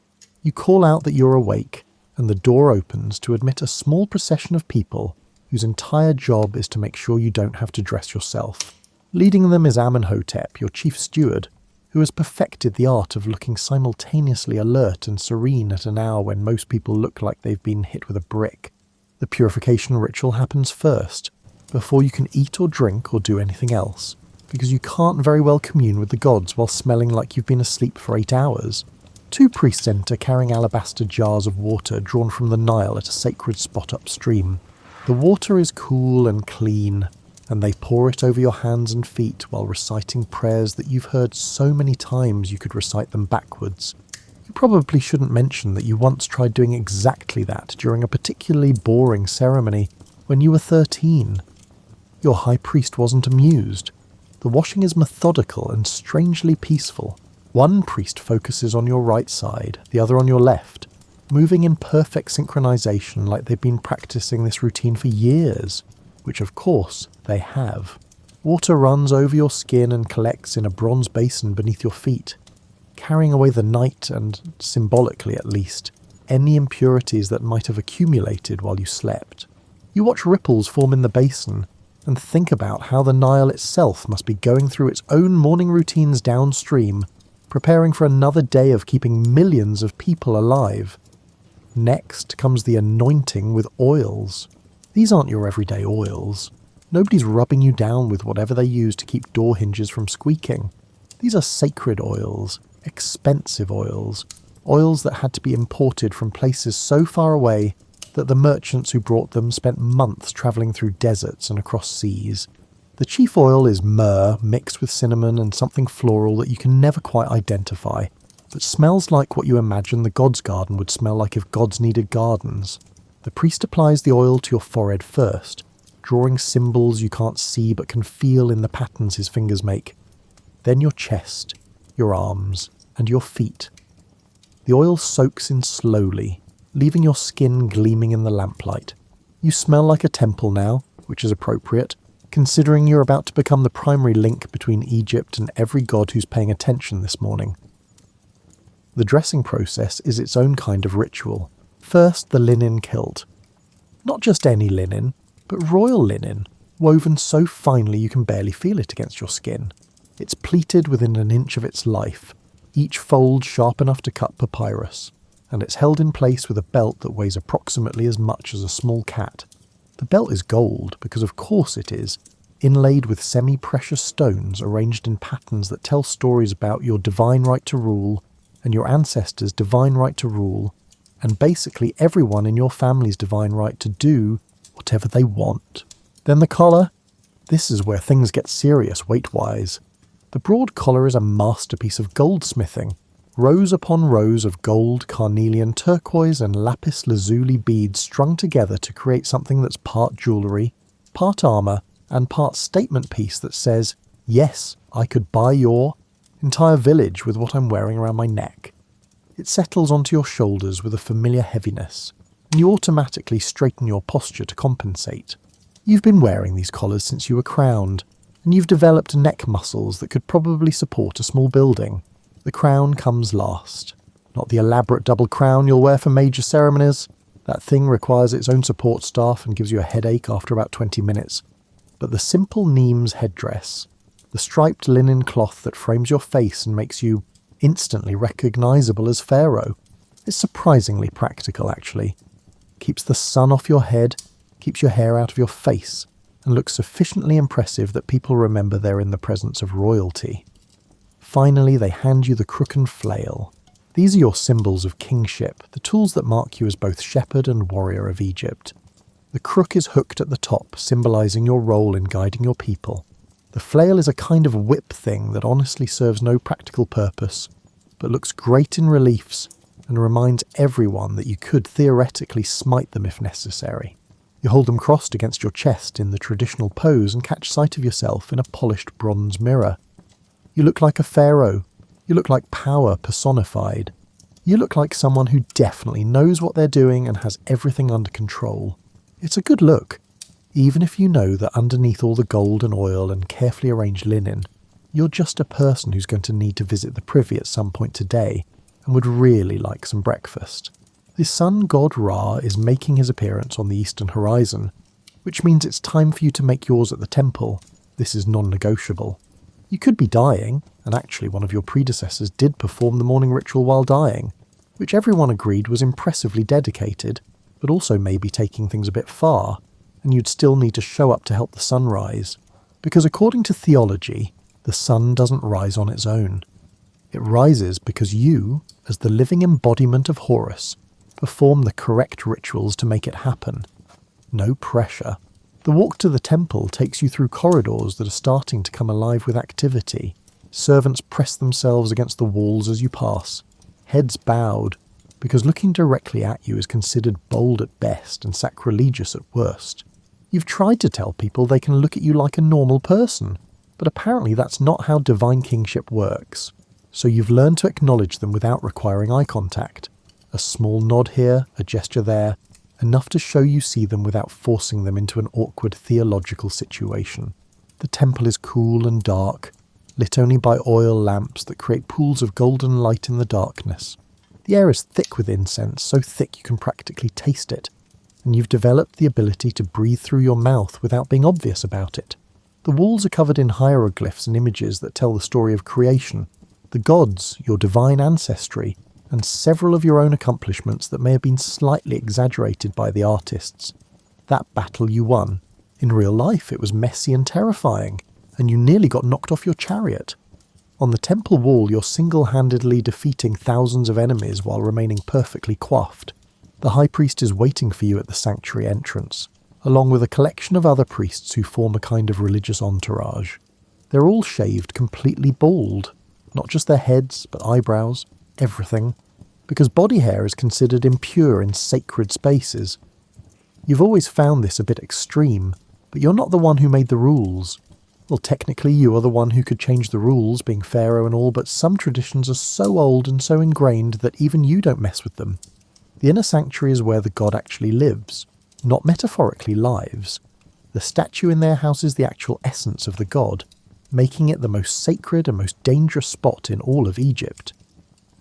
You call out that you're awake, and the door opens to admit a small procession of people whose entire job is to make sure you don't have to dress yourself. Leading them is Amenhotep, your chief steward, who has perfected the art of looking simultaneously alert and serene at an hour when most people look like they've been hit with a brick. The purification ritual happens first, before you can eat or drink or do anything else, because you can't very well commune with the gods while smelling like you've been asleep for 8 hours. 2 priests enter carrying alabaster jars of water drawn from the Nile at a sacred spot upstream. The water is cool and clean, and they pour it over your hands and feet while reciting prayers that you've heard so many times you could recite them backwards. You probably shouldn't mention that you once tried doing exactly that during a particularly boring ceremony when you were 13. Your high priest wasn't amused. The washing is methodical and strangely peaceful. One priest focuses on your right side, the other on your left, moving in perfect synchronization like they've been practicing this routine for years, which of course they have. Water runs over your skin and collects in a bronze basin beneath your feet, carrying away the night and, symbolically at least, any impurities that might have accumulated while you slept. You watch ripples form in the basin and think about how the Nile itself must be going through its own morning routines downstream, preparing for another day of keeping millions of people alive. Next comes the anointing with oils. These aren't your everyday oils. Nobody's rubbing you down with whatever they use to keep door hinges from squeaking. These are sacred oils, expensive oils, oils that had to be imported from places so far away that the merchants who brought them spent months travelling through deserts and across seas. The chief oil is myrrh mixed with cinnamon and something floral that you can never quite identify, but smells like what you imagine the god's garden would smell like if gods needed gardens. The priest applies the oil to your forehead first, drawing symbols you can't see but can feel in the patterns his fingers make. Then your chest, your arms, and your feet. The oil soaks in slowly, leaving your skin gleaming in the lamplight. You smell like a temple now, which is appropriate, considering you're about to become the primary link between Egypt and every god who's paying attention this morning. The dressing process is its own kind of ritual. First, the linen kilt. Not just any linen, but royal linen, woven so finely you can barely feel it against your skin. It's pleated within an inch of its life, each fold sharp enough to cut papyrus, and it's held in place with a belt that weighs approximately as much as a small cat. The belt is gold, because of course it is, inlaid with semi-precious stones arranged in patterns that tell stories about your divine right to rule, and your ancestors' divine right to rule, and basically everyone in your family's divine right to do whatever they want. Then the collar. This is where things get serious weight-wise. The broad collar is a masterpiece of goldsmithing. Rows upon rows of gold, carnelian, turquoise and lapis lazuli beads strung together to create something that's part jewellery, part armour, and part statement piece that says, yes, I could buy your entire village with what I'm wearing around my neck. It settles onto your shoulders with a familiar heaviness, and you automatically straighten your posture to compensate. You've been wearing these collars since you were crowned, and you've developed neck muscles that could probably support a small building. The crown comes last. Not the elaborate double crown you'll wear for major ceremonies. That thing requires its own support staff and gives you a headache after about 20 minutes. But the simple Nemes headdress, the striped linen cloth that frames your face and makes you instantly recognisable as Pharaoh, is surprisingly practical actually. Keeps the sun off your head, keeps your hair out of your face, and looks sufficiently impressive that people remember they're in the presence of royalty. Finally, they hand you the crook and flail. These are your symbols of kingship, the tools that mark you as both shepherd and warrior of Egypt. The crook is hooked at the top, symbolising your role in guiding your people. The flail is a kind of whip thing that honestly serves no practical purpose, but looks great in reliefs and reminds everyone that you could theoretically smite them if necessary. You hold them crossed against your chest in the traditional pose and catch sight of yourself in a polished bronze mirror. You look like a pharaoh. You look like power personified. You look like someone who definitely knows what they're doing and has everything under control. It's a good look, even if you know that underneath all the gold and oil and carefully arranged linen, you're just a person who's going to need to visit the privy at some point today and would really like some breakfast. The sun god Ra is making his appearance on the eastern horizon, which means it's time for you to make yours at the temple. This is non-negotiable. You could be dying, and actually one of your predecessors did perform the morning ritual while dying, which everyone agreed was impressively dedicated, but also maybe taking things a bit far, and you'd still need to show up to help the sun rise. Because according to theology, the sun doesn't rise on its own. It rises because you, as the living embodiment of Horus, perform the correct rituals to make it happen. No pressure. The walk to the temple takes you through corridors that are starting to come alive with activity. Servants press themselves against the walls as you pass, heads bowed, because looking directly at you is considered bold at best and sacrilegious at worst. You've tried to tell people they can look at you like a normal person, but apparently that's not how divine kingship works. So you've learned to acknowledge them without requiring eye contact. A small nod here, a gesture there, enough to show you see them without forcing them into an awkward theological situation. The temple is cool and dark, lit only by oil lamps that create pools of golden light in the darkness. The air is thick with incense, so thick you can practically taste it, and you've developed the ability to breathe through your mouth without being obvious about it. The walls are covered in hieroglyphs and images that tell the story of creation, the gods, your divine ancestry, and several of your own accomplishments that may have been slightly exaggerated by the artists. That battle you won. In real life it was messy and terrifying, and you nearly got knocked off your chariot. On the temple wall you're single-handedly defeating thousands of enemies while remaining perfectly coiffed. The high priest is waiting for you at the sanctuary entrance, along with a collection of other priests who form a kind of religious entourage. They're all shaved completely bald, not just their heads, but eyebrows, everything, because body hair is considered impure in sacred spaces. You've always found this a bit extreme, but you're not the one who made the rules. Well, technically you are the one who could change the rules, being Pharaoh and all, but some traditions are so old and so ingrained that even you don't mess with them. The inner sanctuary is where the god actually lives, not metaphorically lives. The statue in there houses the actual essence of the god, making it the most sacred and most dangerous spot in all of Egypt.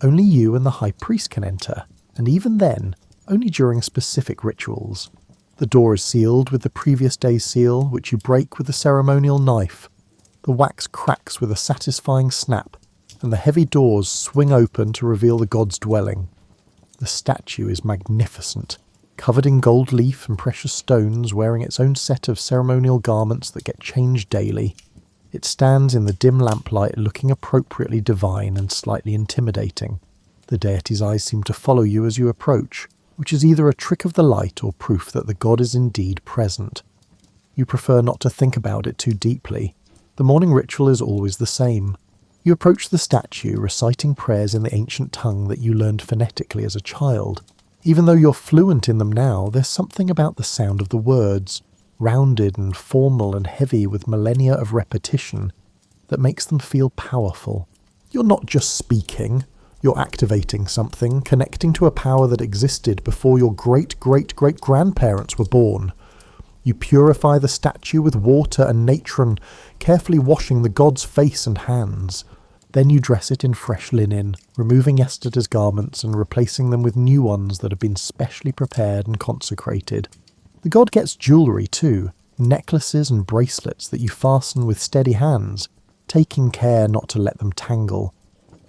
Only you and the high priest can enter, and even then, only during specific rituals. The door is sealed with the previous day's seal, which you break with a ceremonial knife. The wax cracks with a satisfying snap, and the heavy doors swing open to reveal the god's dwelling. The statue is magnificent, covered in gold leaf and precious stones, wearing its own set of ceremonial garments that get changed daily. It stands in the dim lamplight, looking appropriately divine and slightly intimidating. The deity's eyes seem to follow you as you approach, which is either a trick of the light or proof that the god is indeed present. You prefer not to think about it too deeply. The morning ritual is always the same. You approach the statue, reciting prayers in the ancient tongue that you learned phonetically as a child. Even though you're fluent in them now, there's something about the sound of the words, rounded and formal and heavy with millennia of repetition, that makes them feel powerful. You're not just speaking, you're activating something, connecting to a power that existed before your great-great-great-grandparents were born. You purify the statue with water and natron, carefully washing the god's face and hands. Then you dress it in fresh linen, removing yesterday's garments and replacing them with new ones that have been specially prepared and consecrated. The god gets jewellery too, necklaces and bracelets that you fasten with steady hands, taking care not to let them tangle.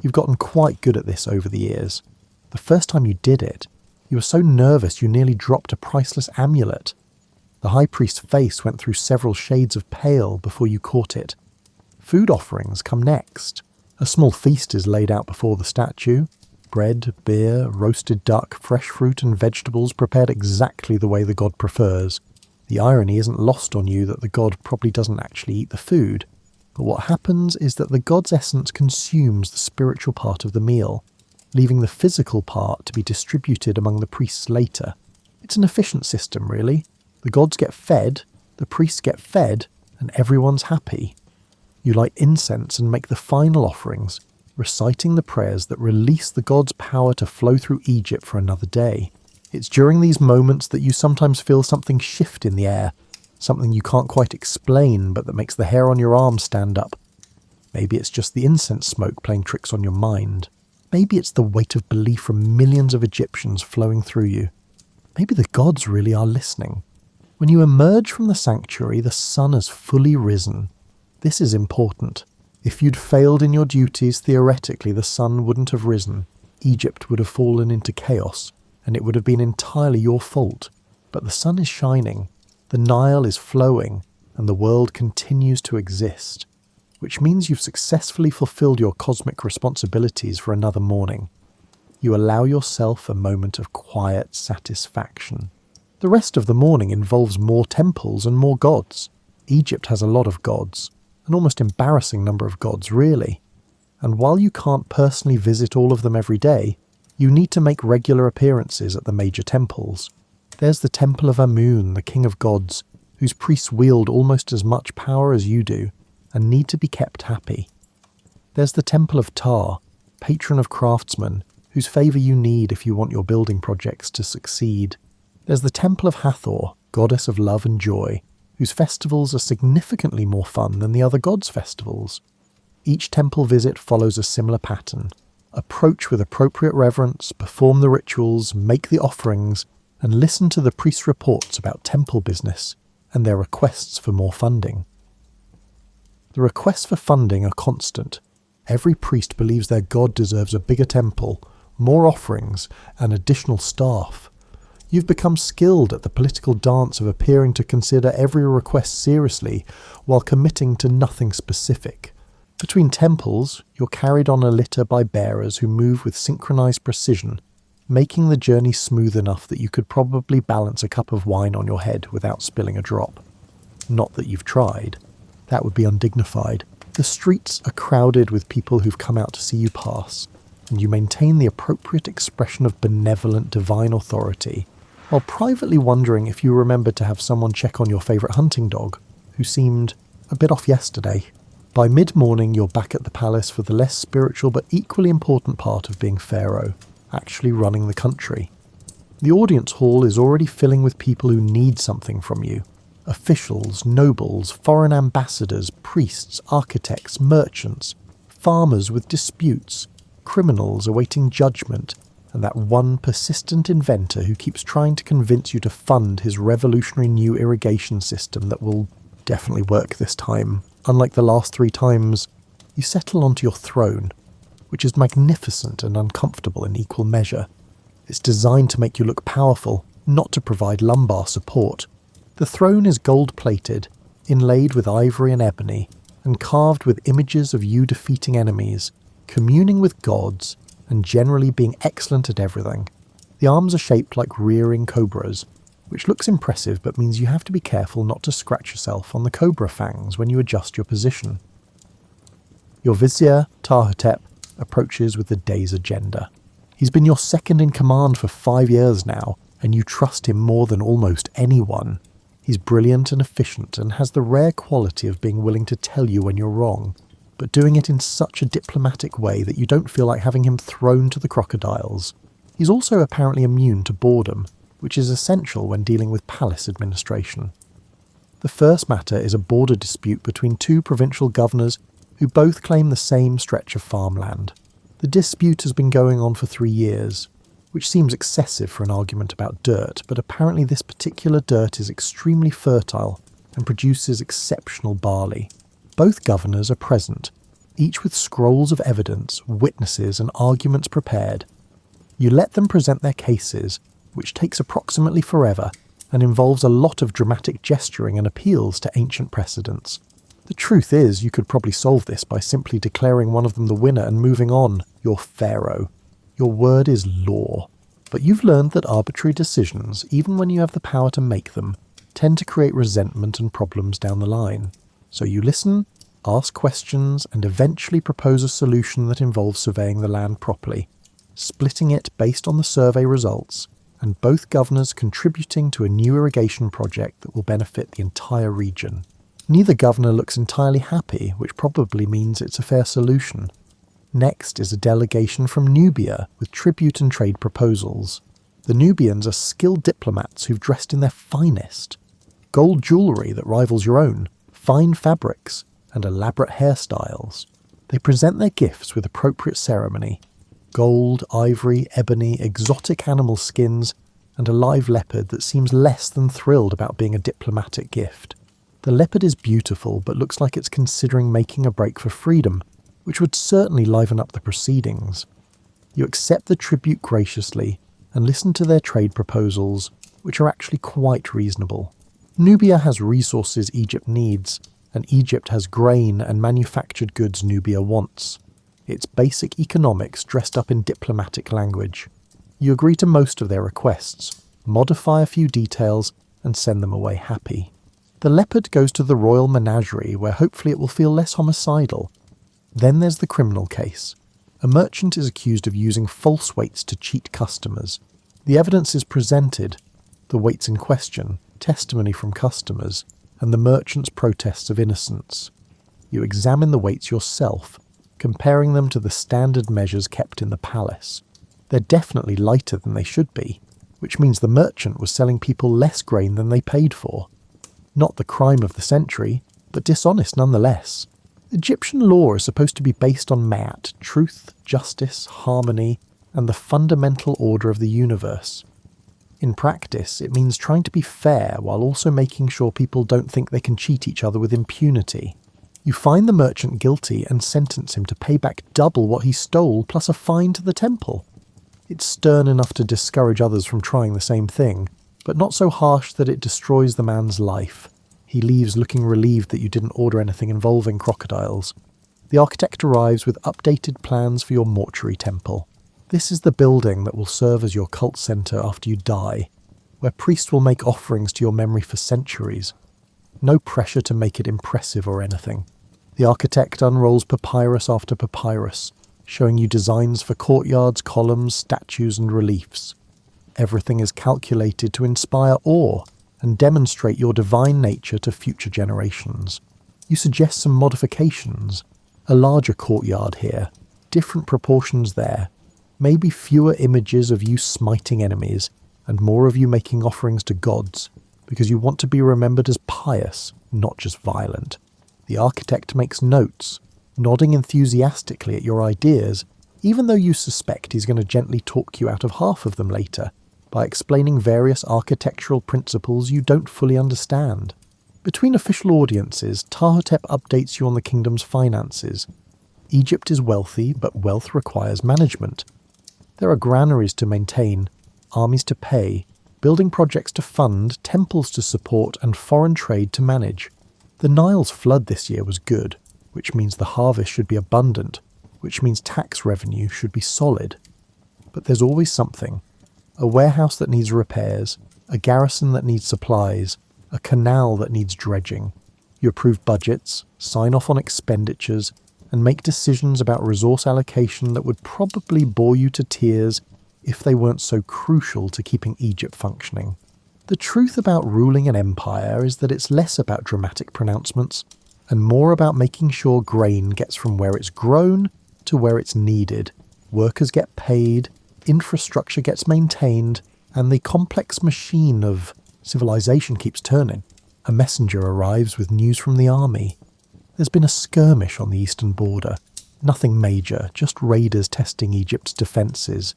You've gotten quite good at this over the years. The first time you did it, you were so nervous you nearly dropped a priceless amulet. The high priest's face went through several shades of pale before you caught it. Food offerings come next. A small feast is laid out before the statue. Bread, beer, roasted duck, fresh fruit and vegetables prepared exactly the way the god prefers. The irony isn't lost on you that the god probably doesn't actually eat the food. But what happens is that the god's essence consumes the spiritual part of the meal, leaving the physical part to be distributed among the priests later. It's an efficient system, really. The gods get fed, the priests get fed, and everyone's happy. You light incense and make the final offerings, reciting the prayers that release the god's power to flow through Egypt for another day. It's during these moments that you sometimes feel something shift in the air, something you can't quite explain but that makes the hair on your arm stand up. Maybe it's just the incense smoke playing tricks on your mind. Maybe it's the weight of belief from millions of Egyptians flowing through you. Maybe the gods really are listening. When you emerge from the sanctuary, the sun has fully risen. This is important. If you'd failed in your duties, theoretically the sun wouldn't have risen. Egypt would have fallen into chaos, and it would have been entirely your fault. But the sun is shining, the Nile is flowing, and the world continues to exist, which means you've successfully fulfilled your cosmic responsibilities for another morning. You allow yourself a moment of quiet satisfaction. The rest of the morning involves more temples and more gods. Egypt has a lot of gods, an almost embarrassing number of gods, really. And while you can't personally visit all of them every day, you need to make regular appearances at the major temples. There's the Temple of Amun, the king of gods, whose priests wield almost as much power as you do, and need to be kept happy. There's the Temple of Ptah, patron of craftsmen, whose favour you need if you want your building projects to succeed. There's the Temple of Hathor, goddess of love and joy, whose festivals are significantly more fun than the other gods' festivals. Each temple visit follows a similar pattern. Approach with appropriate reverence, perform the rituals, make the offerings, and listen to the priests' reports about temple business and their requests for more funding. The requests for funding are constant. Every priest believes their god deserves a bigger temple, more offerings, and additional staff. You've become skilled at the political dance of appearing to consider every request seriously while committing to nothing specific. Between temples, you're carried on a litter by bearers who move with synchronized precision, making the journey smooth enough that you could probably balance a cup of wine on your head without spilling a drop. Not that you've tried. That would be undignified. The streets are crowded with people who've come out to see you pass, and you maintain the appropriate expression of benevolent divine authority, while privately wondering if you remembered to have someone check on your favourite hunting dog, who seemed a bit off yesterday. By mid-morning, you're back at the palace for the less spiritual but equally important part of being Pharaoh, actually running the country. The audience hall is already filling with people who need something from you. Officials, nobles, foreign ambassadors, priests, architects, merchants, farmers with disputes, criminals awaiting judgment, and that one persistent inventor who keeps trying to convince you to fund his revolutionary new irrigation system that will definitely work this time. Unlike the last 3 times, you settle onto your throne, which is magnificent and uncomfortable in equal measure. It's designed to make you look powerful, not to provide lumbar support. The throne is gold-plated, inlaid with ivory and ebony, and carved with images of you defeating enemies, communing with gods, and generally being excellent at everything. The arms are shaped like rearing cobras, which looks impressive but means you have to be careful not to scratch yourself on the cobra fangs when you adjust your position. Your vizier, Ptahhotep, approaches with the day's agenda. He's been your second in command for 5 years now, and you trust him more than almost anyone. He's brilliant and efficient and has the rare quality of being willing to tell you when you're wrong, but doing it in such a diplomatic way that you don't feel like having him thrown to the crocodiles. He's also apparently immune to boredom, which is essential when dealing with palace administration. The first matter is a border dispute between two provincial governors who both claim the same stretch of farmland. The dispute has been going on for 3 years, which seems excessive for an argument about dirt, but apparently this particular dirt is extremely fertile and produces exceptional barley. Both governors are present, each with scrolls of evidence, witnesses and arguments prepared. You let them present their cases, which takes approximately forever and involves a lot of dramatic gesturing and appeals to ancient precedents. The truth is, you could probably solve this by simply declaring one of them the winner and moving on. You're Pharaoh. Your word is law. But you've learned that arbitrary decisions, even when you have the power to make them, tend to create resentment and problems down the line. So you listen, ask questions, and eventually propose a solution that involves surveying the land properly, splitting it based on the survey results, and both governors contributing to a new irrigation project that will benefit the entire region. Neither governor looks entirely happy, which probably means it's a fair solution. Next is a delegation from Nubia with tribute and trade proposals. The Nubians are skilled diplomats who've dressed in their finest. Gold jewellery that rivals your own, fine fabrics, and elaborate hairstyles. They present their gifts with appropriate ceremony. Gold, ivory, ebony, exotic animal skins, and a live leopard that seems less than thrilled about being a diplomatic gift. The leopard is beautiful but looks like it's considering making a break for freedom, which would certainly liven up the proceedings. You accept the tribute graciously and listen to their trade proposals, which are actually quite reasonable. Nubia has resources Egypt needs, and Egypt has grain and manufactured goods Nubia wants. It's basic economics dressed up in diplomatic language. You agree to most of their requests, modify a few details, and send them away happy. The leopard goes to the royal menagerie, where hopefully it will feel less homicidal. Then there's the criminal case. A merchant is accused of using false weights to cheat customers. The evidence is presented, the weights in question, testimony from customers, and the merchant's protests of innocence. You examine the weights yourself, comparing them to the standard measures kept in the palace. They're definitely lighter than they should be, which means the merchant was selling people less grain than they paid for. Not the crime of the century, but dishonest nonetheless. Egyptian law is supposed to be based on Ma'at, truth, justice, harmony, and the fundamental order of the universe. In practice, it means trying to be fair while also making sure people don't think they can cheat each other with impunity. You find the merchant guilty and sentence him to pay back double what he stole plus a fine to the temple. It's stern enough to discourage others from trying the same thing, but not so harsh that it destroys the man's life. He leaves looking relieved that you didn't order anything involving crocodiles. The architect arrives with updated plans for your mortuary temple. This is the building that will serve as your cult centre after you die, where priests will make offerings to your memory for centuries. No pressure to make it impressive or anything. The architect unrolls papyrus after papyrus, showing you designs for courtyards, columns, statues and reliefs. Everything is calculated to inspire awe and demonstrate your divine nature to future generations. You suggest some modifications. A larger courtyard here, different proportions there, maybe fewer images of you smiting enemies, and more of you making offerings to gods, because you want to be remembered as pious, not just violent. The architect makes notes, nodding enthusiastically at your ideas, even though you suspect he's going to gently talk you out of half of them later, by explaining various architectural principles you don't fully understand. Between official audiences, Ptahhotep updates you on the kingdom's finances. Egypt is wealthy, but wealth requires management. There are granaries to maintain, armies to pay, building projects to fund, temples to support, and foreign trade to manage. The Nile's flood this year was good, which means the harvest should be abundant, which means tax revenue should be solid. But there's always something. A warehouse that needs repairs, a garrison that needs supplies, a canal that needs dredging. You approve budgets, sign off on expenditures, and make decisions about resource allocation that would probably bore you to tears if they weren't so crucial to keeping Egypt functioning. The truth about ruling an empire is that it's less about dramatic pronouncements and more about making sure grain gets from where it's grown to where it's needed. Workers get paid, infrastructure gets maintained, and the complex machine of civilization keeps turning. A messenger arrives with news from the army. There's been a skirmish on the eastern border. Nothing major, just raiders testing Egypt's defences.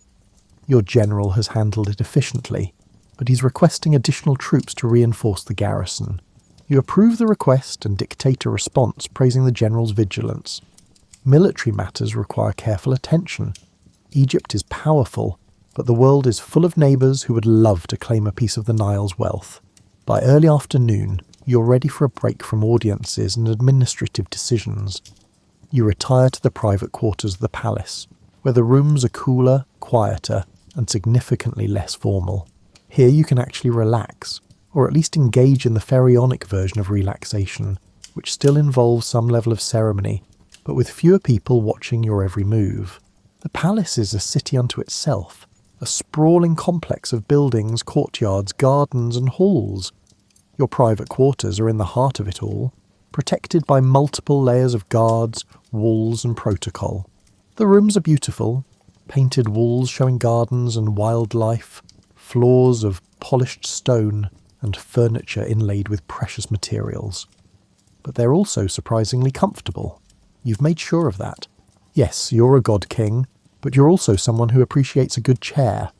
Your general has handled it efficiently, but he's requesting additional troops to reinforce the garrison. You approve the request and dictate a response praising the general's vigilance. Military matters require careful attention. Egypt is powerful, but the world is full of neighbours who would love to claim a piece of the Nile's wealth. By early afternoon, you're ready for a break from audiences and administrative decisions. You retire to the private quarters of the palace, where the rooms are cooler, quieter, and significantly less formal. Here you can actually relax, or at least engage in the pharaonic version of relaxation, which still involves some level of ceremony, but with fewer people watching your every move. The palace is a city unto itself, a sprawling complex of buildings, courtyards, gardens, and halls. Your private quarters are in the heart of it all, protected by multiple layers of guards, walls, and protocol. The rooms are beautiful, painted walls showing gardens and wildlife, floors of polished stone, and furniture inlaid with precious materials. But they're also surprisingly comfortable. You've made sure of that. Yes, you're a god king, but you're also someone who appreciates a good chair.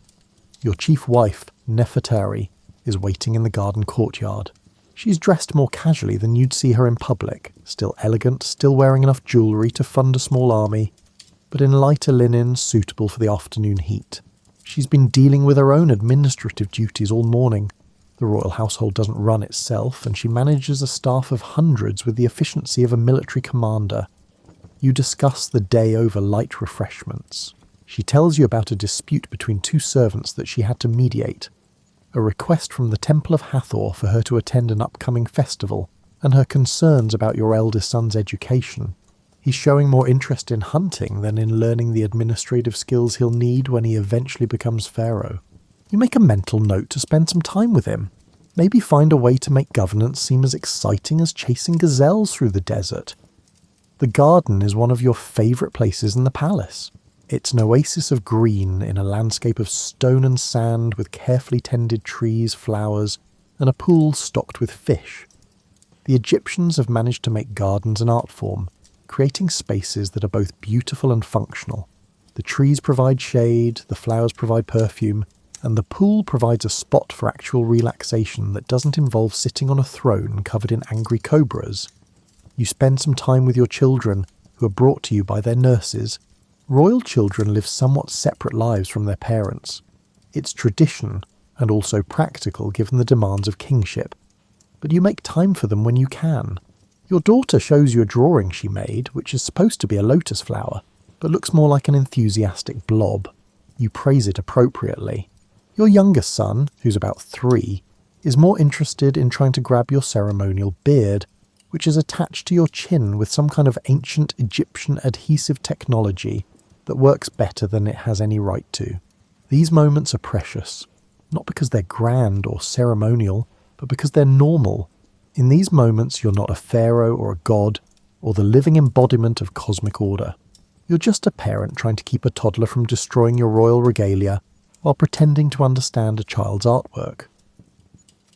Your chief wife, Nefertari, is waiting in the garden courtyard. She's dressed more casually than you'd see her in public, still elegant, still wearing enough jewellery to fund a small army, but in lighter linen suitable for the afternoon heat. She's been dealing with her own administrative duties all morning. The royal household doesn't run itself, and she manages a staff of hundreds with the efficiency of a military commander. You discuss the day over light refreshments. She tells you about a dispute between two servants that she had to mediate, a request from the Temple of Hathor for her to attend an upcoming festival, and her concerns about your eldest son's education. He's showing more interest in hunting than in learning the administrative skills he'll need when he eventually becomes pharaoh. You make a mental note to spend some time with him. Maybe find a way to make governance seem as exciting as chasing gazelles through the desert. The garden is one of your favourite places in the palace. It's an oasis of green in a landscape of stone and sand with carefully tended trees, flowers, and a pool stocked with fish. The Egyptians have managed to make gardens an art form, creating spaces that are both beautiful and functional. The trees provide shade, the flowers provide perfume, and the pool provides a spot for actual relaxation that doesn't involve sitting on a throne covered in angry cobras. You spend some time with your children, who are brought to you by their nurses. Royal children live somewhat separate lives from their parents. It's tradition, and also practical given the demands of kingship. But you make time for them when you can. Your daughter shows you a drawing she made, which is supposed to be a lotus flower, but looks more like an enthusiastic blob. You praise it appropriately. Your youngest son, who's about 3, is more interested in trying to grab your ceremonial beard, which is attached to your chin with some kind of ancient Egyptian adhesive technology that works better than it has any right to. These moments are precious, not because they're grand or ceremonial, but because they're normal. In these moments, you're not a pharaoh or a god, or the living embodiment of cosmic order. You're just a parent trying to keep a toddler from destroying your royal regalia while pretending to understand a child's artwork.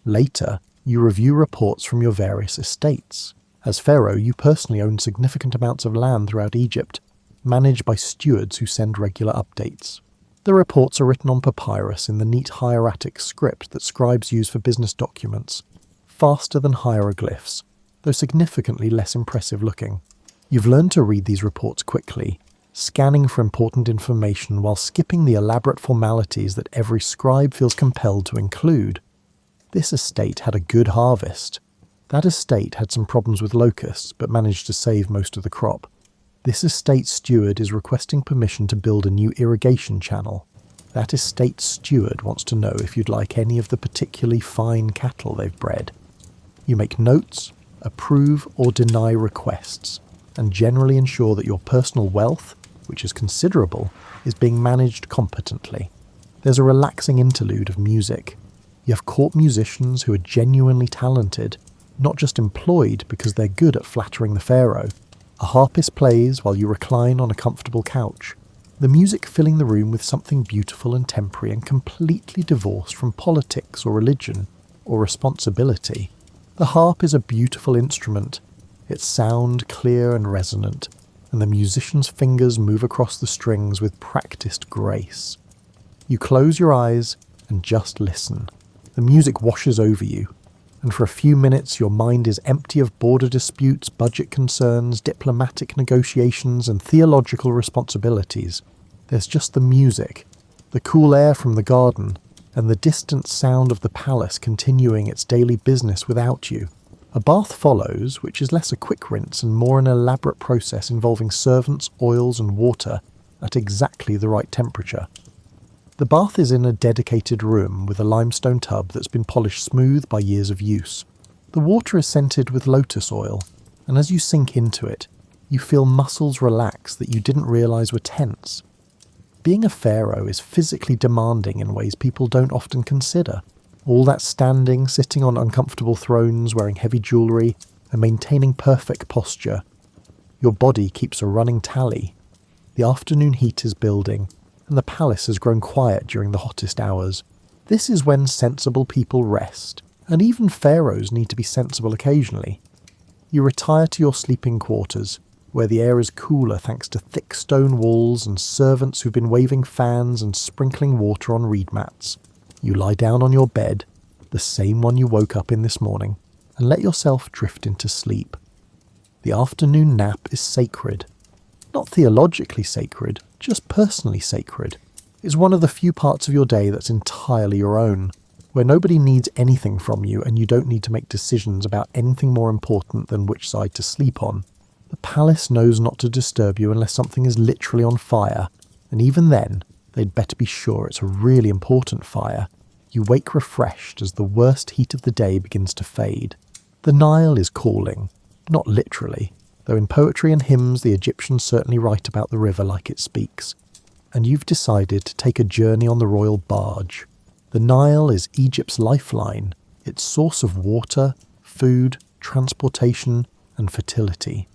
Later, you review reports from your various estates. As pharaoh, you personally own significant amounts of land throughout Egypt, managed by stewards who send regular updates. The reports are written on papyrus in the neat hieratic script that scribes use for business documents, faster than hieroglyphs, though significantly less impressive looking. You've learned to read these reports quickly, scanning for important information while skipping the elaborate formalities that every scribe feels compelled to include. This estate had a good harvest. That estate had some problems with locusts, but managed to save most of the crop. This estate steward is requesting permission to build a new irrigation channel. That estate steward wants to know if you'd like any of the particularly fine cattle they've bred. You make notes, approve or deny requests, and generally ensure that your personal wealth, which is considerable, is being managed competently. There's a relaxing interlude of music. You have court musicians who are genuinely talented, not just employed because they're good at flattering the Pharaoh. A harpist plays while you recline on a comfortable couch, the music filling the room with something beautiful and temporary and completely divorced from politics or religion or responsibility. The harp is a beautiful instrument, its sound clear and resonant, and the musician's fingers move across the strings with practiced grace. You close your eyes and just listen. The music washes over you, and for a few minutes your mind is empty of border disputes, budget concerns, diplomatic negotiations, and theological responsibilities. There's just the music, the cool air from the garden, and the distant sound of the palace continuing its daily business without you. A bath follows, which is less a quick rinse and more an elaborate process involving servants, oils, and water at exactly the right temperature. The bath is in a dedicated room with a limestone tub that's been polished smooth by years of use. The water is scented with lotus oil, and as you sink into it, you feel muscles relax that you didn't realise were tense. Being a pharaoh is physically demanding in ways people don't often consider. All that standing, sitting on uncomfortable thrones, wearing heavy jewellery, and maintaining perfect posture. Your body keeps a running tally. The afternoon heat is building, and the palace has grown quiet during the hottest hours. This is when sensible people rest, and even pharaohs need to be sensible occasionally. You retire to your sleeping quarters, where the air is cooler thanks to thick stone walls and servants who've been waving fans and sprinkling water on reed mats. You lie down on your bed, the same one you woke up in this morning, and let yourself drift into sleep. The afternoon nap is sacred. Not theologically sacred, just personally sacred. It's one of the few parts of your day that's entirely your own, where nobody needs anything from you and you don't need to make decisions about anything more important than which side to sleep on. The palace knows not to disturb you unless something is literally on fire, and even then, they'd better be sure it's a really important fire. You wake refreshed as the worst heat of the day begins to fade. The Nile is calling, not literally, though in poetry and hymns the Egyptians certainly write about the river like it speaks. And you've decided to take a journey on the royal barge. The Nile is Egypt's lifeline, its source of water, food, transportation, and fertility.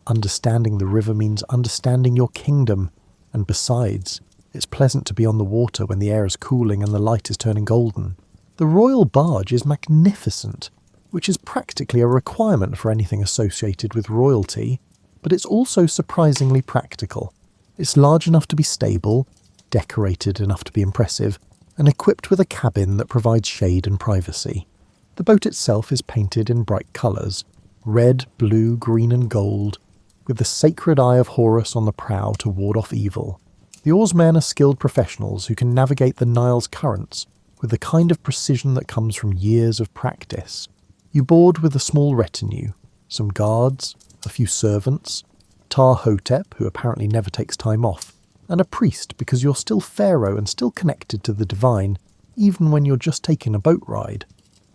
Understanding the river means understanding your kingdom, and besides, it's pleasant to be on the water when the air is cooling and the light is turning golden. The royal barge is magnificent, which is practically a requirement for anything associated with royalty, but it's also surprisingly practical. It's large enough to be stable, decorated enough to be impressive, and equipped with a cabin that provides shade and privacy. The boat itself is painted in bright colours, red, blue, green and gold, with the sacred eye of Horus on the prow to ward off evil. The oarsmen are skilled professionals who can navigate the Nile's currents with the kind of precision that comes from years of practice. You board with a small retinue, some guards, a few servants, Tar-Hotep, who apparently never takes time off, and a priest because you're still pharaoh and still connected to the divine, even when you're just taking a boat ride.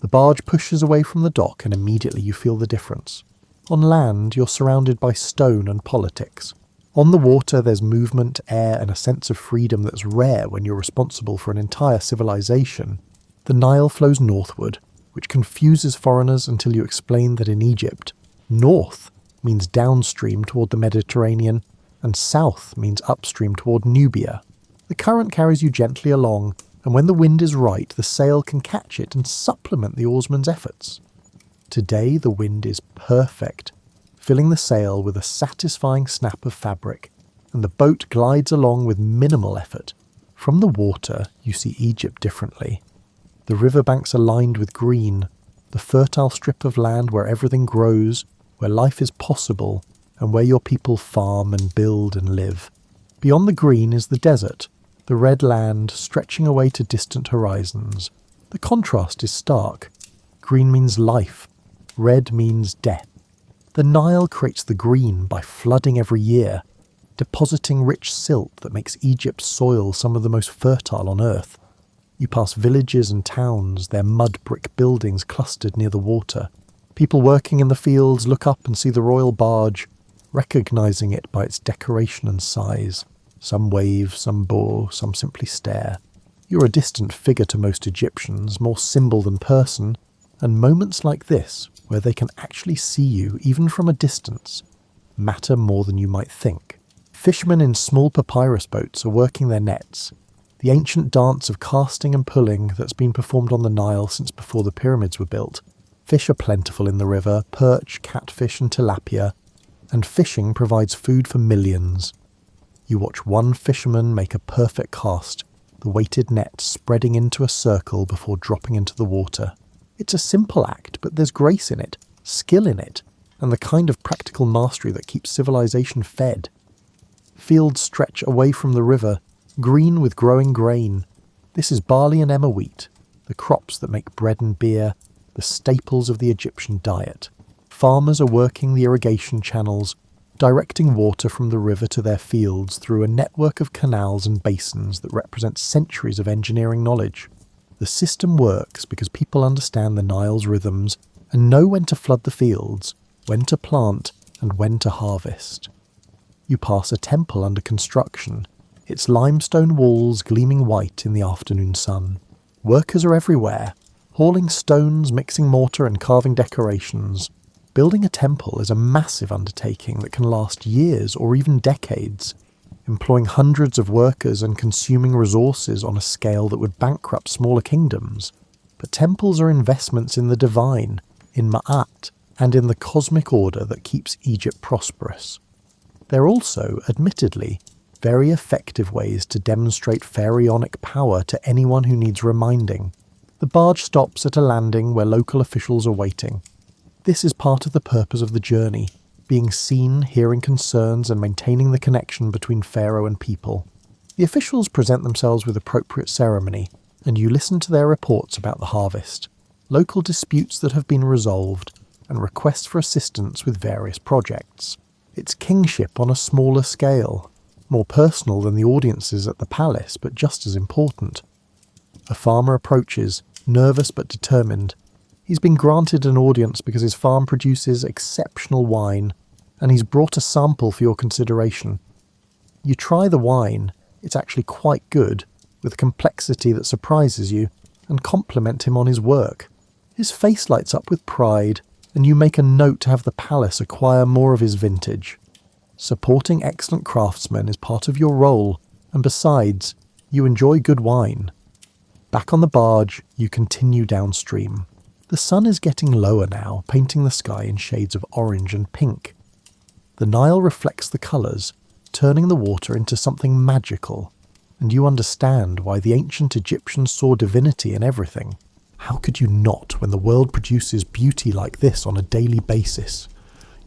The barge pushes away from the dock and immediately you feel the difference. On land, you're surrounded by stone and politics. On the water, there's movement, air, and a sense of freedom that's rare when you're responsible for an entire civilization. The Nile flows northward, which confuses foreigners until you explain that in Egypt, north means downstream toward the Mediterranean, and south means upstream toward Nubia. The current carries you gently along, and when the wind is right, the sail can catch it and supplement the oarsman's efforts. Today the wind is perfect, filling the sail with a satisfying snap of fabric, and the boat glides along with minimal effort. From the water, you see Egypt differently. The riverbanks are lined with green, the fertile strip of land where everything grows, where life is possible, and where your people farm and build and live. Beyond the green is the desert, the red land stretching away to distant horizons. The contrast is stark. Green means life, red means death. The Nile creates the green by flooding every year, depositing rich silt that makes Egypt's soil some of the most fertile on earth. You pass villages and towns, their mud brick buildings clustered near the water. People working in the fields look up and see the royal barge, recognizing it by its decoration and size. Some wave, some bow, some simply stare. You're a distant figure to most Egyptians, more symbol than person, and moments like this, where they can actually see you even from a distance, matter more than you might think. Fishermen in small papyrus boats are working their nets, the ancient dance of casting and pulling that's been performed on the Nile since before the pyramids were built. Fish are plentiful in the river, perch, catfish and tilapia, and fishing provides food for millions. You watch one fisherman make a perfect cast, the weighted net spreading into a circle before dropping into the water. It's a simple act, but there's grace in it, skill in it, and the kind of practical mastery that keeps civilization fed. Fields stretch away from the river, green with growing grain. This is barley and emmer wheat, the crops that make bread and beer, the staples of the Egyptian diet. Farmers are working the irrigation channels, directing water from the river to their fields through a network of canals and basins that represent centuries of engineering knowledge. The system works because people understand the Nile's rhythms and know when to flood the fields, when to plant, and when to harvest. You pass a temple under construction, its limestone walls gleaming white in the afternoon sun. Workers are everywhere, hauling stones, mixing mortar and carving decorations. Building a temple is a massive undertaking that can last years or even decades, employing hundreds of workers and consuming resources on a scale that would bankrupt smaller kingdoms. But temples are investments in the divine, in Ma'at, and in the cosmic order that keeps Egypt prosperous. They're also, admittedly, very effective ways to demonstrate pharaonic power to anyone who needs reminding. The barge stops at a landing where local officials are waiting. This is part of the purpose of the journey, being seen, hearing concerns and maintaining the connection between Pharaoh and people. The officials present themselves with appropriate ceremony, and you listen to their reports about the harvest, local disputes that have been resolved, and requests for assistance with various projects. It's kingship on a smaller scale, more personal than the audiences at the palace, but just as important. A farmer approaches, nervous but determined. He's been granted an audience because his farm produces exceptional wine, and he's brought a sample for your consideration. You try the wine, it's actually quite good, with a complexity that surprises you, and compliment him on his work. His face lights up with pride, and you make a note to have the palace acquire more of his vintage. Supporting excellent craftsmen is part of your role, and besides, you enjoy good wine. Back on the barge, you continue downstream. The sun is getting lower now, painting the sky in shades of orange and pink. The Nile reflects the colours, turning the water into something magical, and you understand why the ancient Egyptians saw divinity in everything. How could you not when the world produces beauty like this on a daily basis?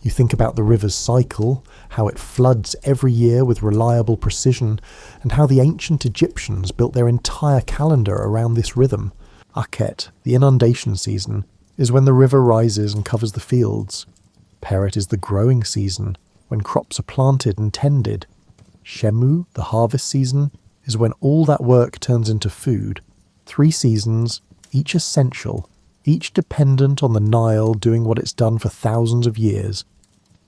You think about the river's cycle, how it floods every year with reliable precision, and how the ancient Egyptians built their entire calendar around this rhythm. Akhet, the inundation season, is when the river rises and covers the fields. Peret is the growing season, when crops are planted and tended. Shemu, the harvest season, is when all that work turns into food. 3 seasons, each essential, each dependent on the Nile doing what it's done for thousands of years.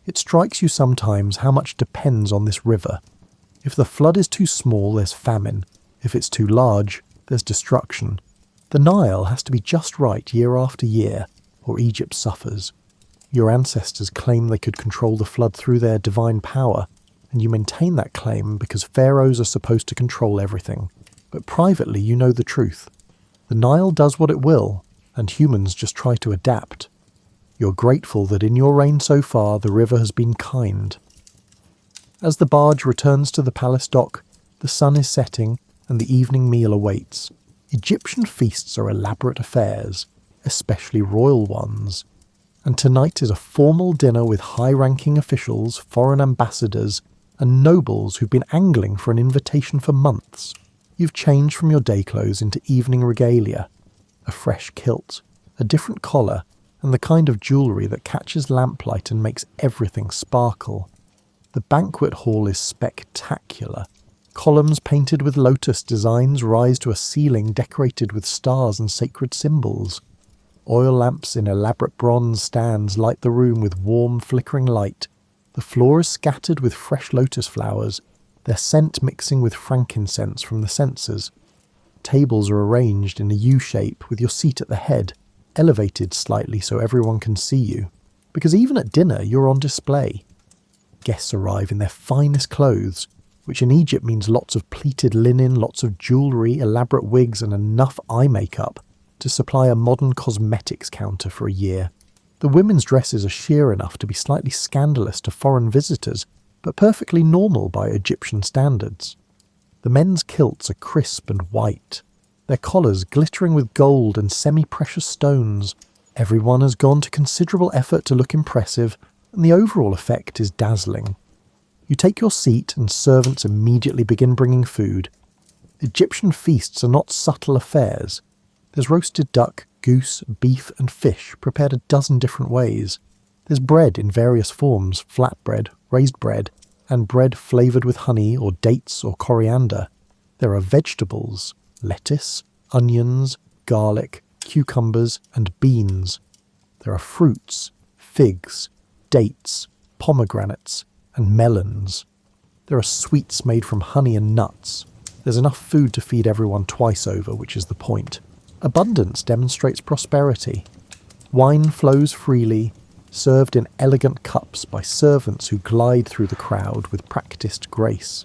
It strikes you sometimes how much depends on this river. If the flood is too small, there's famine. If it's too large, there's destruction. The Nile has to be just right year after year, or Egypt suffers. Your ancestors claim they could control the flood through their divine power, and you maintain that claim because pharaohs are supposed to control everything. But privately you know the truth. The Nile does what it will, and humans just try to adapt. You're grateful that in your reign so far the river has been kind. As the barge returns to the palace dock, the sun is setting and the evening meal awaits. Egyptian feasts are elaborate affairs, especially royal ones. And tonight is a formal dinner with high-ranking officials, foreign ambassadors, and nobles who've been angling for an invitation for months. You've changed from your day clothes into evening regalia, a fresh kilt, a different collar, and the kind of jewellery that catches lamplight and makes everything sparkle. The banquet hall is spectacular. Columns painted with lotus designs rise to a ceiling decorated with stars and sacred symbols. Oil lamps in elaborate bronze stands light the room with warm, flickering light. The floor is scattered with fresh lotus flowers, their scent mixing with frankincense from the censers. Tables are arranged in a U-shape with your seat at the head, elevated slightly so everyone can see you, because even at dinner you're on display. Guests arrive in their finest clothes, which in Egypt means lots of pleated linen, lots of jewellery, elaborate wigs and enough eye makeup to supply a modern cosmetics counter for a year. The women's dresses are sheer enough to be slightly scandalous to foreign visitors, but perfectly normal by Egyptian standards. The men's kilts are crisp and white, their collars glittering with gold and semi-precious stones. Everyone has gone to considerable effort to look impressive, and the overall effect is dazzling. You take your seat and servants immediately begin bringing food. Egyptian feasts are not subtle affairs. There's roasted duck, goose, beef and fish prepared a dozen different ways. There's bread in various forms, flatbread, raised bread, and bread flavoured with honey or dates or coriander. There are vegetables, lettuce, onions, garlic, cucumbers and beans. There are fruits, figs, dates, pomegranates, and melons. There are sweets made from honey and nuts. There's enough food to feed everyone twice over, which is the point. Abundance demonstrates prosperity. Wine flows freely, served in elegant cups by servants who glide through the crowd with practised grace.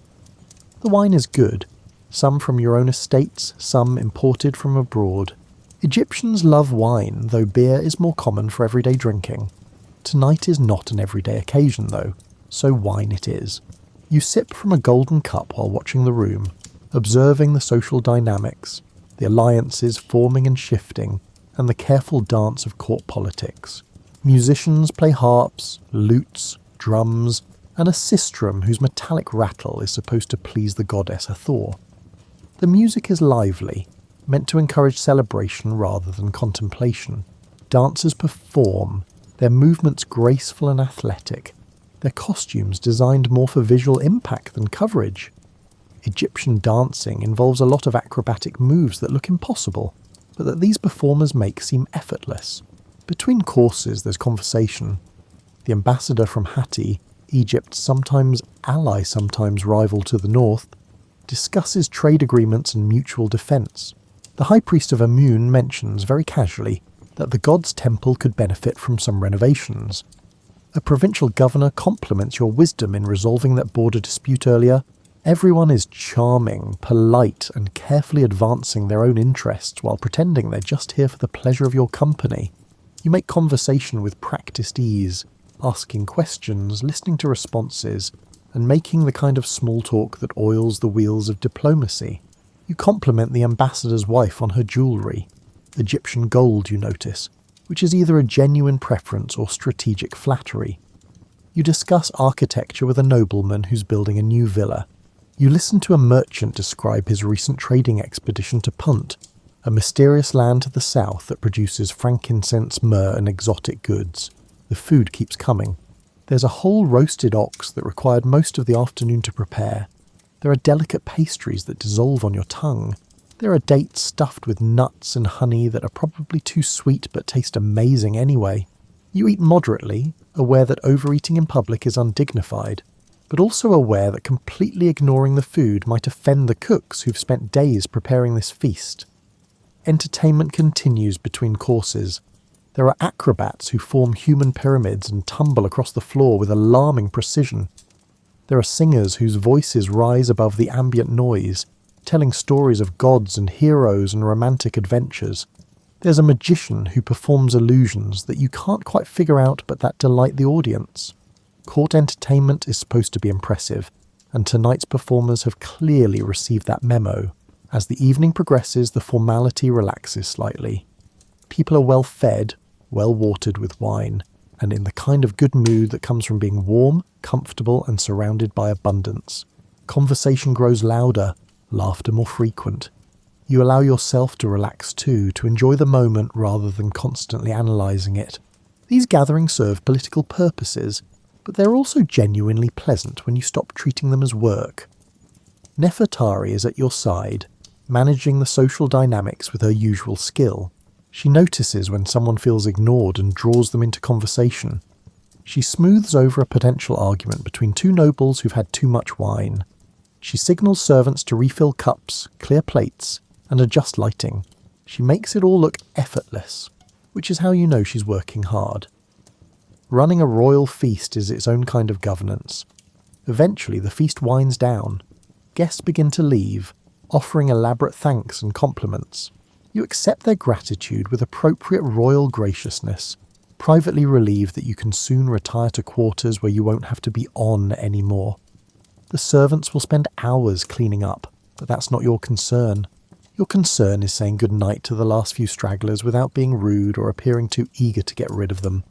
The wine is good, some from your own estates, some imported from abroad. Egyptians love wine, though beer is more common for everyday drinking. Tonight is not an everyday occasion, though, so wine it is. You sip from a golden cup while watching the room, observing the social dynamics, the alliances forming and shifting, and the careful dance of court politics. Musicians play harps, lutes, drums, and a sistrum whose metallic rattle is supposed to please the goddess Hathor. The music is lively, meant to encourage celebration rather than contemplation. Dancers perform, their movements graceful and athletic, their costumes designed more for visual impact than coverage. Egyptian dancing involves a lot of acrobatic moves that look impossible, but that these performers make seem effortless. Between courses there's conversation. The ambassador from Hatti, Egypt's sometimes ally, sometimes rival to the north, discusses trade agreements and mutual defence. The high priest of Amun mentions very casually that the god's temple could benefit from some renovations. A provincial governor compliments your wisdom in resolving that border dispute earlier. Everyone is charming, polite, and carefully advancing their own interests while pretending they're just here for the pleasure of your company. You make conversation with practised ease, asking questions, listening to responses, and making the kind of small talk that oils the wheels of diplomacy. You compliment the ambassador's wife on her jewellery, Egyptian gold you notice, which is either a genuine preference or strategic flattery. You discuss architecture with a nobleman who's building a new villa. You listen to a merchant describe his recent trading expedition to Punt, a mysterious land to the south that produces frankincense, myrrh and exotic goods. The food keeps coming. There's a whole roasted ox that required most of the afternoon to prepare. There are delicate pastries that dissolve on your tongue. There are dates stuffed with nuts and honey that are probably too sweet but taste amazing anyway. You eat moderately, aware that overeating in public is undignified, but also aware that completely ignoring the food might offend the cooks who've spent days preparing this feast. Entertainment continues between courses. There are acrobats who form human pyramids and tumble across the floor with alarming precision. There are singers whose voices rise above the ambient noise, telling stories of gods and heroes and romantic adventures. There's a magician who performs illusions that you can't quite figure out but that delight the audience. Court entertainment is supposed to be impressive, and tonight's performers have clearly received that memo. As the evening progresses, the formality relaxes slightly. People are well fed, well watered with wine, and in the kind of good mood that comes from being warm, comfortable, and surrounded by abundance. Conversation grows louder, laughter more frequent. You allow yourself to relax too, to enjoy the moment rather than constantly analysing it. These gatherings serve political purposes, but they're also genuinely pleasant when you stop treating them as work. Nefertari is at your side, managing the social dynamics with her usual skill. She notices when someone feels ignored and draws them into conversation. She smooths over a potential argument between two nobles who've had too much wine. She signals servants to refill cups, clear plates, and adjust lighting. She makes it all look effortless, which is how you know she's working hard. Running a royal feast is its own kind of governance. Eventually the feast winds down. Guests begin to leave, offering elaborate thanks and compliments. You accept their gratitude with appropriate royal graciousness, privately relieved that you can soon retire to quarters where you won't have to be on anymore. The servants will spend hours cleaning up, but that's not your concern. Your concern is saying goodnight to the last few stragglers without being rude or appearing too eager to get rid of them.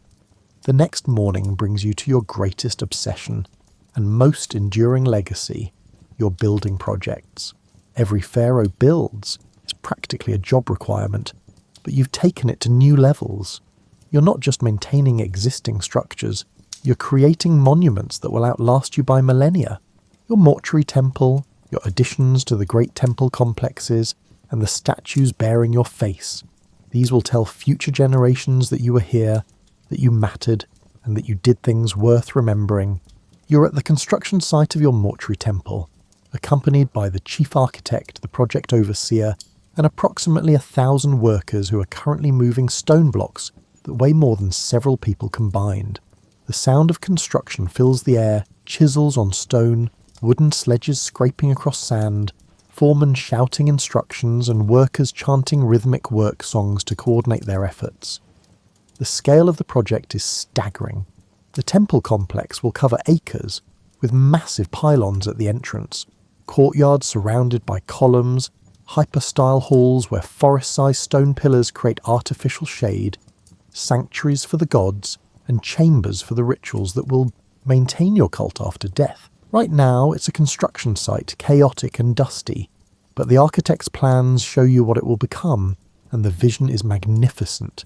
The next morning brings you to your greatest obsession and most enduring legacy, your building projects. Every pharaoh builds is practically a job requirement, but you've taken it to new levels. You're not just maintaining existing structures, you're creating monuments that will outlast you by millennia. Your mortuary temple, your additions to the great temple complexes, and the statues bearing your face. These will tell future generations that you were here, that you mattered, and that you did things worth remembering. You're at the construction site of your mortuary temple, accompanied by the chief architect, the project overseer, and approximately 1,000 workers who are currently moving stone blocks that weigh more than several people combined. The sound of construction fills the air, chisels on stone, wooden sledges scraping across sand, foremen shouting instructions and workers chanting rhythmic work songs to coordinate their efforts. The scale of the project is staggering. The temple complex will cover acres, with massive pylons at the entrance, courtyards surrounded by columns, hyper-style halls where forest-sized stone pillars create artificial shade, sanctuaries for the gods, and chambers for the rituals that will maintain your cult after death. Right now, it's a construction site, chaotic and dusty, but the architect's plans show you what it will become, and the vision is magnificent.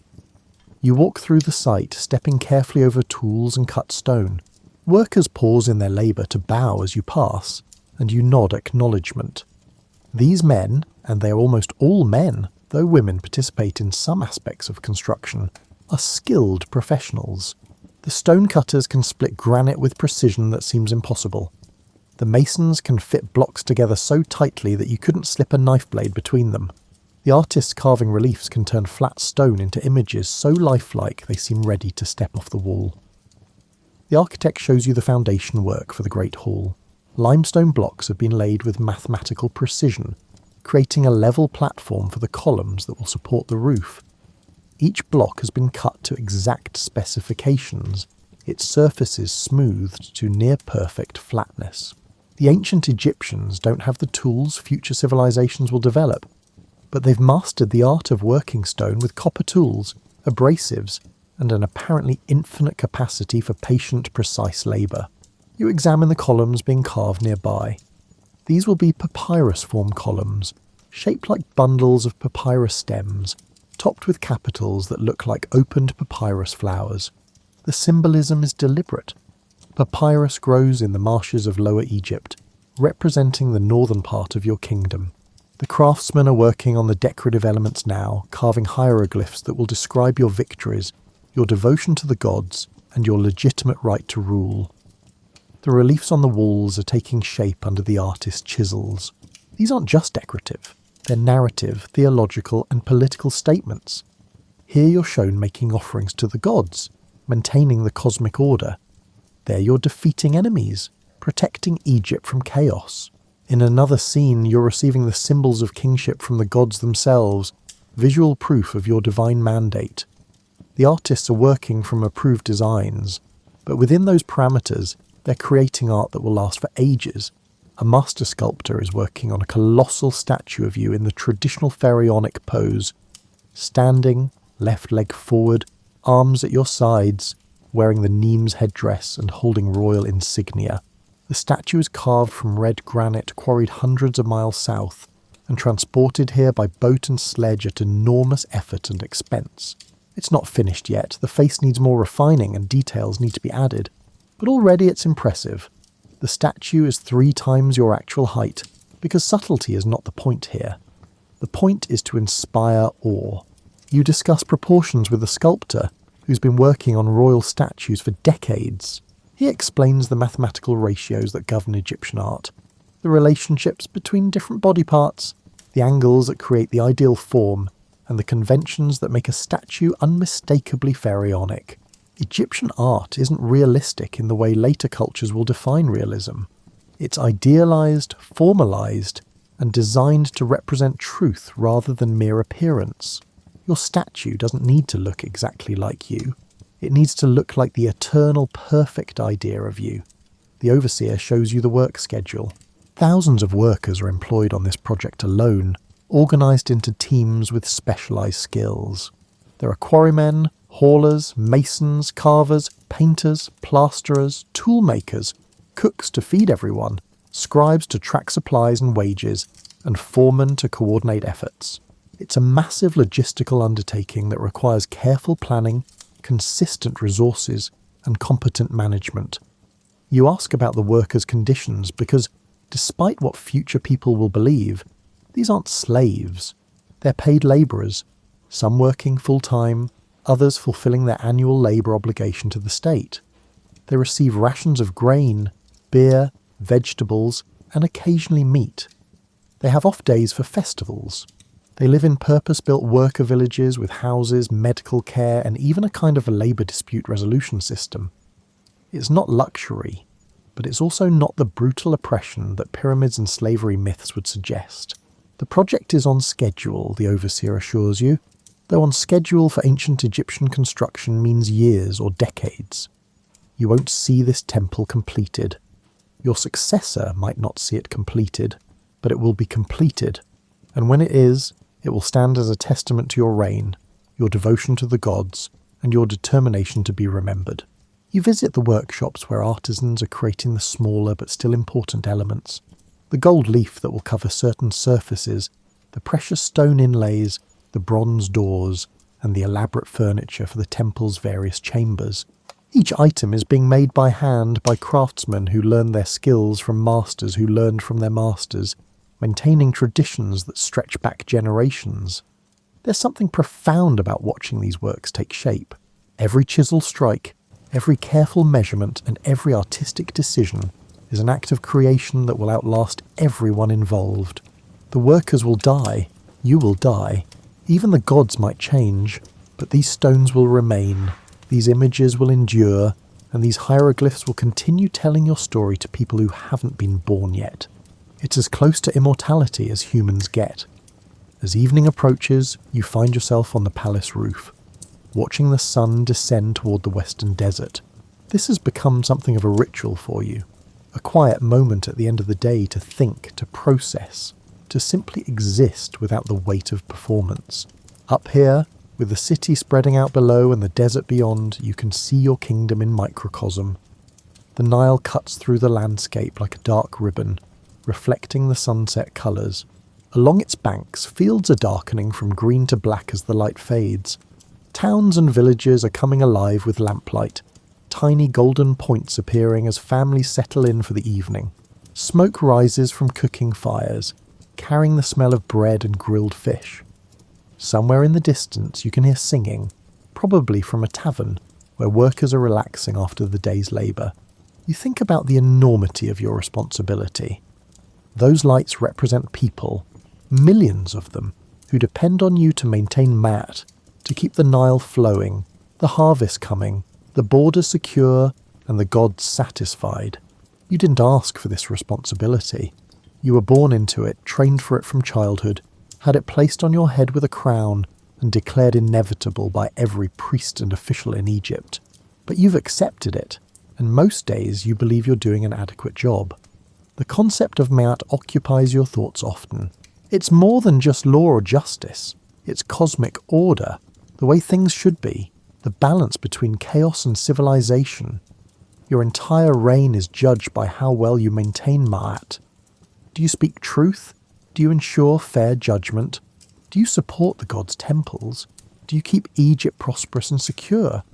You walk through the site, stepping carefully over tools and cut stone. Workers pause in their labour to bow as you pass, and you nod acknowledgement. These men, and they are almost all men, though women participate in some aspects of construction, are skilled professionals. The stonecutters can split granite with precision that seems impossible. The masons can fit blocks together so tightly that you couldn't slip a knife blade between them. The artists carving reliefs can turn flat stone into images so lifelike they seem ready to step off the wall. The architect shows you the foundation work for the Great Hall. Limestone blocks have been laid with mathematical precision, creating a level platform for the columns that will support the roof. Each block has been cut to exact specifications, its surfaces smoothed to near-perfect flatness. The ancient Egyptians don't have the tools future civilizations will develop, but they've mastered the art of working stone with copper tools, abrasives, and an apparently infinite capacity for patient, precise labour. You examine the columns being carved nearby. These will be papyrus-form columns, shaped like bundles of papyrus stems, topped with capitals that look like opened papyrus flowers. The symbolism is deliberate. Papyrus grows in the marshes of Lower Egypt, representing the northern part of your kingdom. The craftsmen are working on the decorative elements now, carving hieroglyphs that will describe your victories, your devotion to the gods, and your legitimate right to rule. The reliefs on the walls are taking shape under the artist's chisels. These aren't just decorative. They're narrative, theological, and political statements. Here you're shown making offerings to the gods, maintaining the cosmic order. There you're defeating enemies, protecting Egypt from chaos. In another scene, you're receiving the symbols of kingship from the gods themselves, visual proof of your divine mandate. The artists are working from approved designs, but within those parameters, they're creating art that will last for ages. A master sculptor is working on a colossal statue of you in the traditional pharaonic pose, standing, left leg forward, arms at your sides, wearing the Nemes headdress and holding royal insignia. The statue is carved from red granite quarried hundreds of miles south and transported here by boat and sledge at enormous effort and expense. It's not finished yet, the face needs more refining and details need to be added, but already it's impressive. The statue is 3 times your actual height, because subtlety is not the point here. The point is to inspire awe. You discuss proportions with the sculptor, who's been working on royal statues for decades. He explains the mathematical ratios that govern Egyptian art, the relationships between different body parts, the angles that create the ideal form, and the conventions that make a statue unmistakably pharaonic. Egyptian art isn't realistic in the way later cultures will define realism. It's idealized, formalized, and designed to represent truth rather than mere appearance. Your statue doesn't need to look exactly like you. It needs to look like the eternal, perfect idea of you. The overseer shows you the work schedule. Thousands of workers are employed on this project alone, organised into teams with specialised skills. There are quarrymen, haulers, masons, carvers, painters, plasterers, toolmakers, cooks to feed everyone, scribes to track supplies and wages, and foremen to coordinate efforts. It's a massive logistical undertaking that requires careful planning, consistent resources, and competent management. You ask about the workers' conditions because, despite what future people will believe, these aren't slaves. They're paid labourers, some working full-time, others fulfilling their annual labour obligation to the state. They receive rations of grain, beer, vegetables, and occasionally meat. They have off days for festivals. They live in purpose-built worker villages with houses, medical care, and even a kind of a labour dispute resolution system. It's not luxury, but it's also not the brutal oppression that pyramids and slavery myths would suggest. The project is on schedule, the overseer assures you, though on schedule for ancient Egyptian construction means years or decades. You won't see this temple completed. Your successor might not see it completed, but it will be completed, and when it is, it will stand as a testament to your reign, your devotion to the gods, and your determination to be remembered. You visit the workshops where artisans are creating the smaller but still important elements, the gold leaf that will cover certain surfaces, the precious stone inlays, the bronze doors, and the elaborate furniture for the temple's various chambers. Each item is being made by hand by craftsmen who learned their skills from masters who learned from their masters, maintaining traditions that stretch back generations. There's something profound about watching these works take shape. Every chisel strike, every careful measurement, and every artistic decision is an act of creation that will outlast everyone involved. The workers will die, you will die, even the gods might change, but these stones will remain, these images will endure, and these hieroglyphs will continue telling your story to people who haven't been born yet. It's as close to immortality as humans get. As evening approaches, you find yourself on the palace roof, watching the sun descend toward the western desert. This has become something of a ritual for you, a quiet moment at the end of the day to think, to process, to simply exist without the weight of performance. Up here, with the city spreading out below and the desert beyond, you can see your kingdom in microcosm. The Nile cuts through the landscape like a dark ribbon, reflecting the sunset colours. Along its banks, fields are darkening from green to black as the light fades. Towns and villages are coming alive with lamplight, tiny golden points appearing as families settle in for the evening. Smoke rises from cooking fires, carrying the smell of bread and grilled fish. Somewhere in the distance you can hear singing, probably from a tavern where workers are relaxing after the day's labour. You think about the enormity of your responsibility. Those lights represent people, millions of them, who depend on you to maintain Mat, to keep the Nile flowing, the harvest coming, the borders secure, and the gods satisfied. You didn't ask for this responsibility. You were born into it, trained for it from childhood, had it placed on your head with a crown, and declared inevitable by every priest and official in Egypt. But you've accepted it, and most days you believe you're doing an adequate job. The concept of Mat occupies your thoughts often. It's more than just law or justice. It's cosmic order, the way things should be. the balance between chaos and civilization. Your entire reign is judged by how well you maintain Ma'at. Do you speak truth? Do you ensure fair judgment? Do you support the gods' temples? Do you keep Egypt prosperous and secure?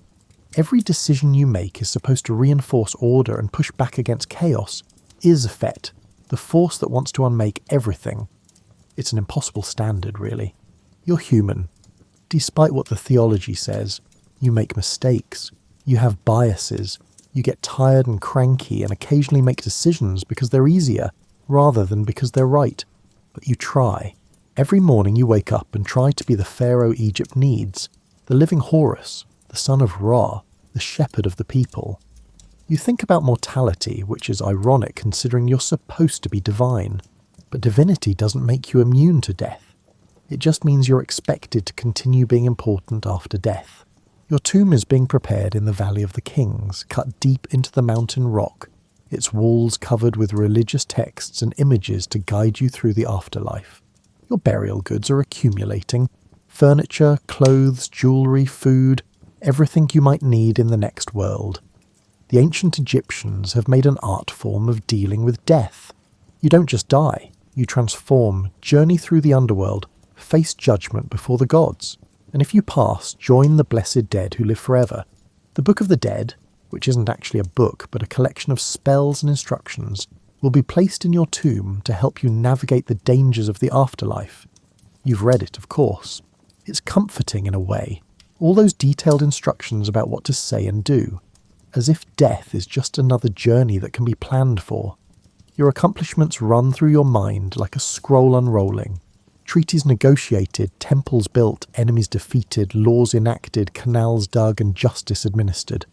Every decision you make is supposed to reinforce order and push back against chaos. Is Fet, the force that wants to unmake everything. It's an impossible standard, really. You're human. Despite what the theology says, you make mistakes. You have biases. You get tired and cranky and occasionally make decisions because they're easier, rather than because they're right. But you try. Every morning you wake up and try to be the Pharaoh Egypt needs, the living Horus, the son of Ra, the shepherd of the people. You think about mortality, which is ironic considering you're supposed to be divine. But divinity doesn't make you immune to death. It just means you're expected to continue being important after death. Your tomb is being prepared in the Valley of the Kings, cut deep into the mountain rock, its walls covered with religious texts and images to guide you through the afterlife. Your burial goods are accumulating. Furniture, clothes, jewellery, food, everything you might need in the next world. The ancient Egyptians have made an art form of dealing with death. You don't just die, you transform, journey through the underworld, face judgment before the gods, and if you pass, join the blessed dead who live forever. The Book of the Dead, which isn't actually a book but a collection of spells and instructions, will be placed in your tomb to help you navigate the dangers of the afterlife. You've read it, of course. It's comforting in a way, all those detailed instructions about what to say and do, as if death is just another journey that can be planned for. Your accomplishments run through your mind like a scroll unrolling. Treaties negotiated, temples built, enemies defeated, laws enacted, canals dug, and justice administered.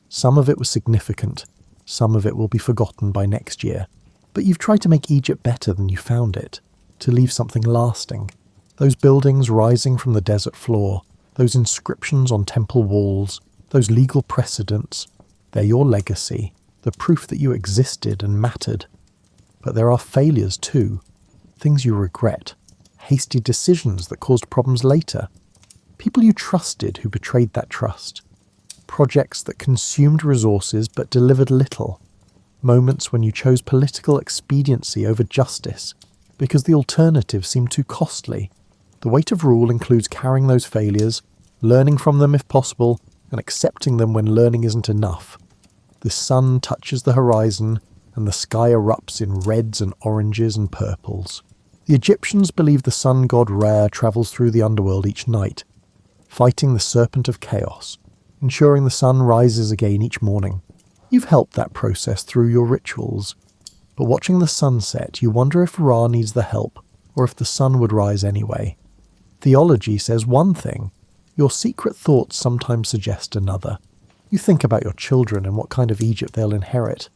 Some of it was significant, some of it will be forgotten by next year. But you've tried to make Egypt better than you found it, to leave something lasting. Those buildings rising from the desert floor, those inscriptions on temple walls, those legal precedents, they're your legacy, the proof that you existed and mattered. But there are failures too, things you regret, hasty decisions that caused problems later, people you trusted who betrayed that trust, projects that consumed resources but delivered little, moments when you chose political expediency over justice because the alternative seemed too costly. The weight of rule includes carrying those failures, learning from them if possible, and accepting them when learning isn't enough. The sun touches the horizon, and the sky erupts in reds and oranges and purples. The Egyptians believe the sun god Ra travels through the underworld each night, fighting the serpent of chaos, ensuring the sun rises again each morning. You've helped that process through your rituals, but watching the sunset, you wonder if Ra needs the help, or if the sun would rise anyway. Theology says one thing, your secret thoughts sometimes suggest another. You think about your children and what kind of Egypt they'll inherit.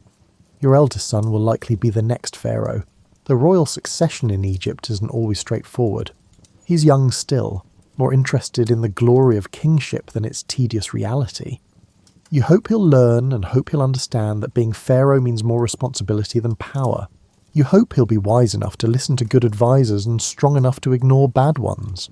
Your eldest son will likely be the next pharaoh. The royal succession in Egypt isn't always straightforward. He's young still, more interested in the glory of kingship than its tedious reality. You hope he'll learn and hope he'll understand that being pharaoh means more responsibility than power. You hope he'll be wise enough to listen to good advisors and strong enough to ignore bad ones.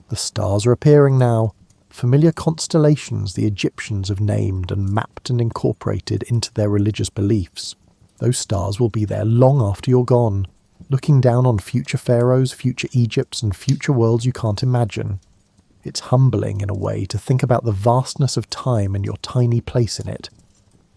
The stars are appearing now, familiar constellations the Egyptians have named and mapped and incorporated into their religious beliefs. Those stars will be there long after you're gone, looking down on future pharaohs, future Egypts, and future worlds you can't imagine. It's humbling in a way to think about the vastness of time and your tiny place in it.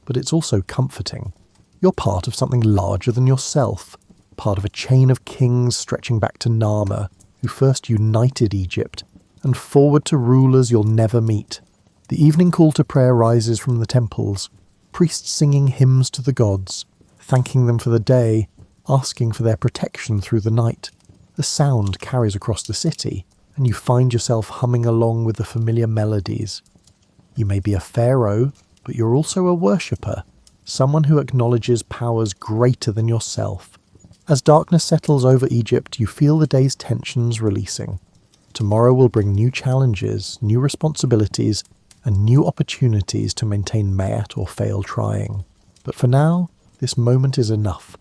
But it's also comforting. You're part of something larger than yourself, part of a chain of kings stretching back to Nama, who first united Egypt, and forward to rulers you'll never meet. The evening call to prayer rises from the temples, priests singing hymns to the gods, thanking them for the day, asking for their protection through the night. The sound carries across the city, and you find yourself humming along with the familiar melodies. You may be a pharaoh, but you're also a worshipper, someone who acknowledges powers greater than yourself. As darkness settles over Egypt, you feel the day's tensions releasing. Tomorrow will bring new challenges, new responsibilities, and new opportunities to maintain Ma'at or fail trying. But for now, this moment is enough.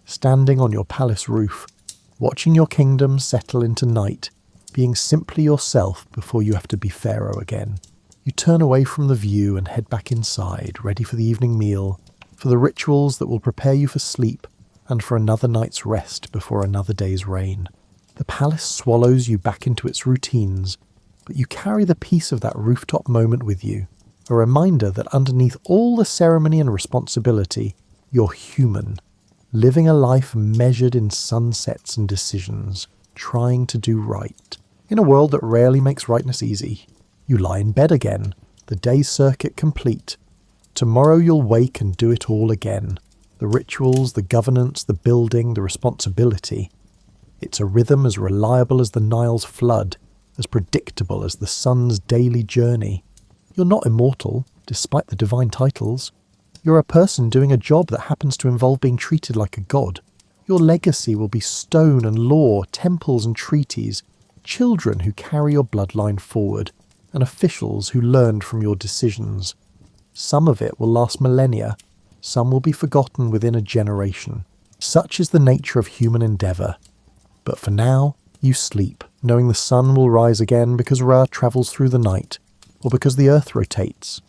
Standing on your palace roof, watching your kingdom settle into night, being simply yourself before you have to be pharaoh again. You turn away from the view and head back inside, ready for the evening meal, for the rituals that will prepare you for sleep, and for another night's rest before another day's reign. The palace swallows you back into its routines, but you carry the peace of that rooftop moment with you, a reminder that underneath all the ceremony and responsibility, you're human, living a life measured in sunsets and decisions, trying to do right. In a world that rarely makes rightness easy, you lie in bed again, the day's circuit complete. Tomorrow you'll wake and do it all again. The rituals, the governance, the building, the responsibility. It's a rhythm as reliable as the Nile's flood, as predictable as the sun's daily journey. You're not immortal, despite the divine titles. You're a person doing a job that happens to involve being treated like a god. Your legacy will be stone and law, temples and treaties, children who carry your bloodline forward, and officials who learned from your decisions. Some of it will last millennia, some will be forgotten within a generation. Such is the nature of human endeavour. But for now, you sleep, knowing the sun will rise again because Ra travels through the night, or because the earth rotates,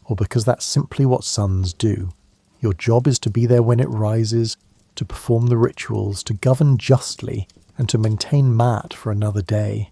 or because that's simply what suns do. Your job is to be there when it rises, to perform the rituals, to govern justly, and to maintain Ma'at for another day.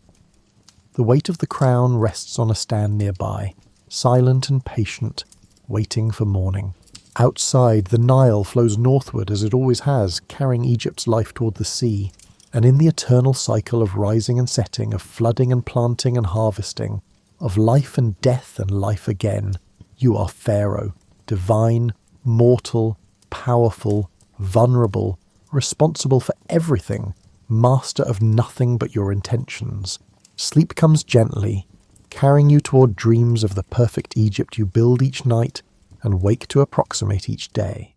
The weight of the crown rests on a stand nearby, silent and patient, waiting for morning. Outside, the Nile flows northward as it always has, carrying Egypt's life toward the sea. And in the eternal cycle of rising and setting, of flooding and planting and harvesting, of life and death and life again, you are Pharaoh, divine, mortal, powerful, vulnerable, responsible for everything, master of nothing but your intentions. Sleep comes gently, carrying you toward dreams of the perfect Egypt you build each night and wake to approximate each day.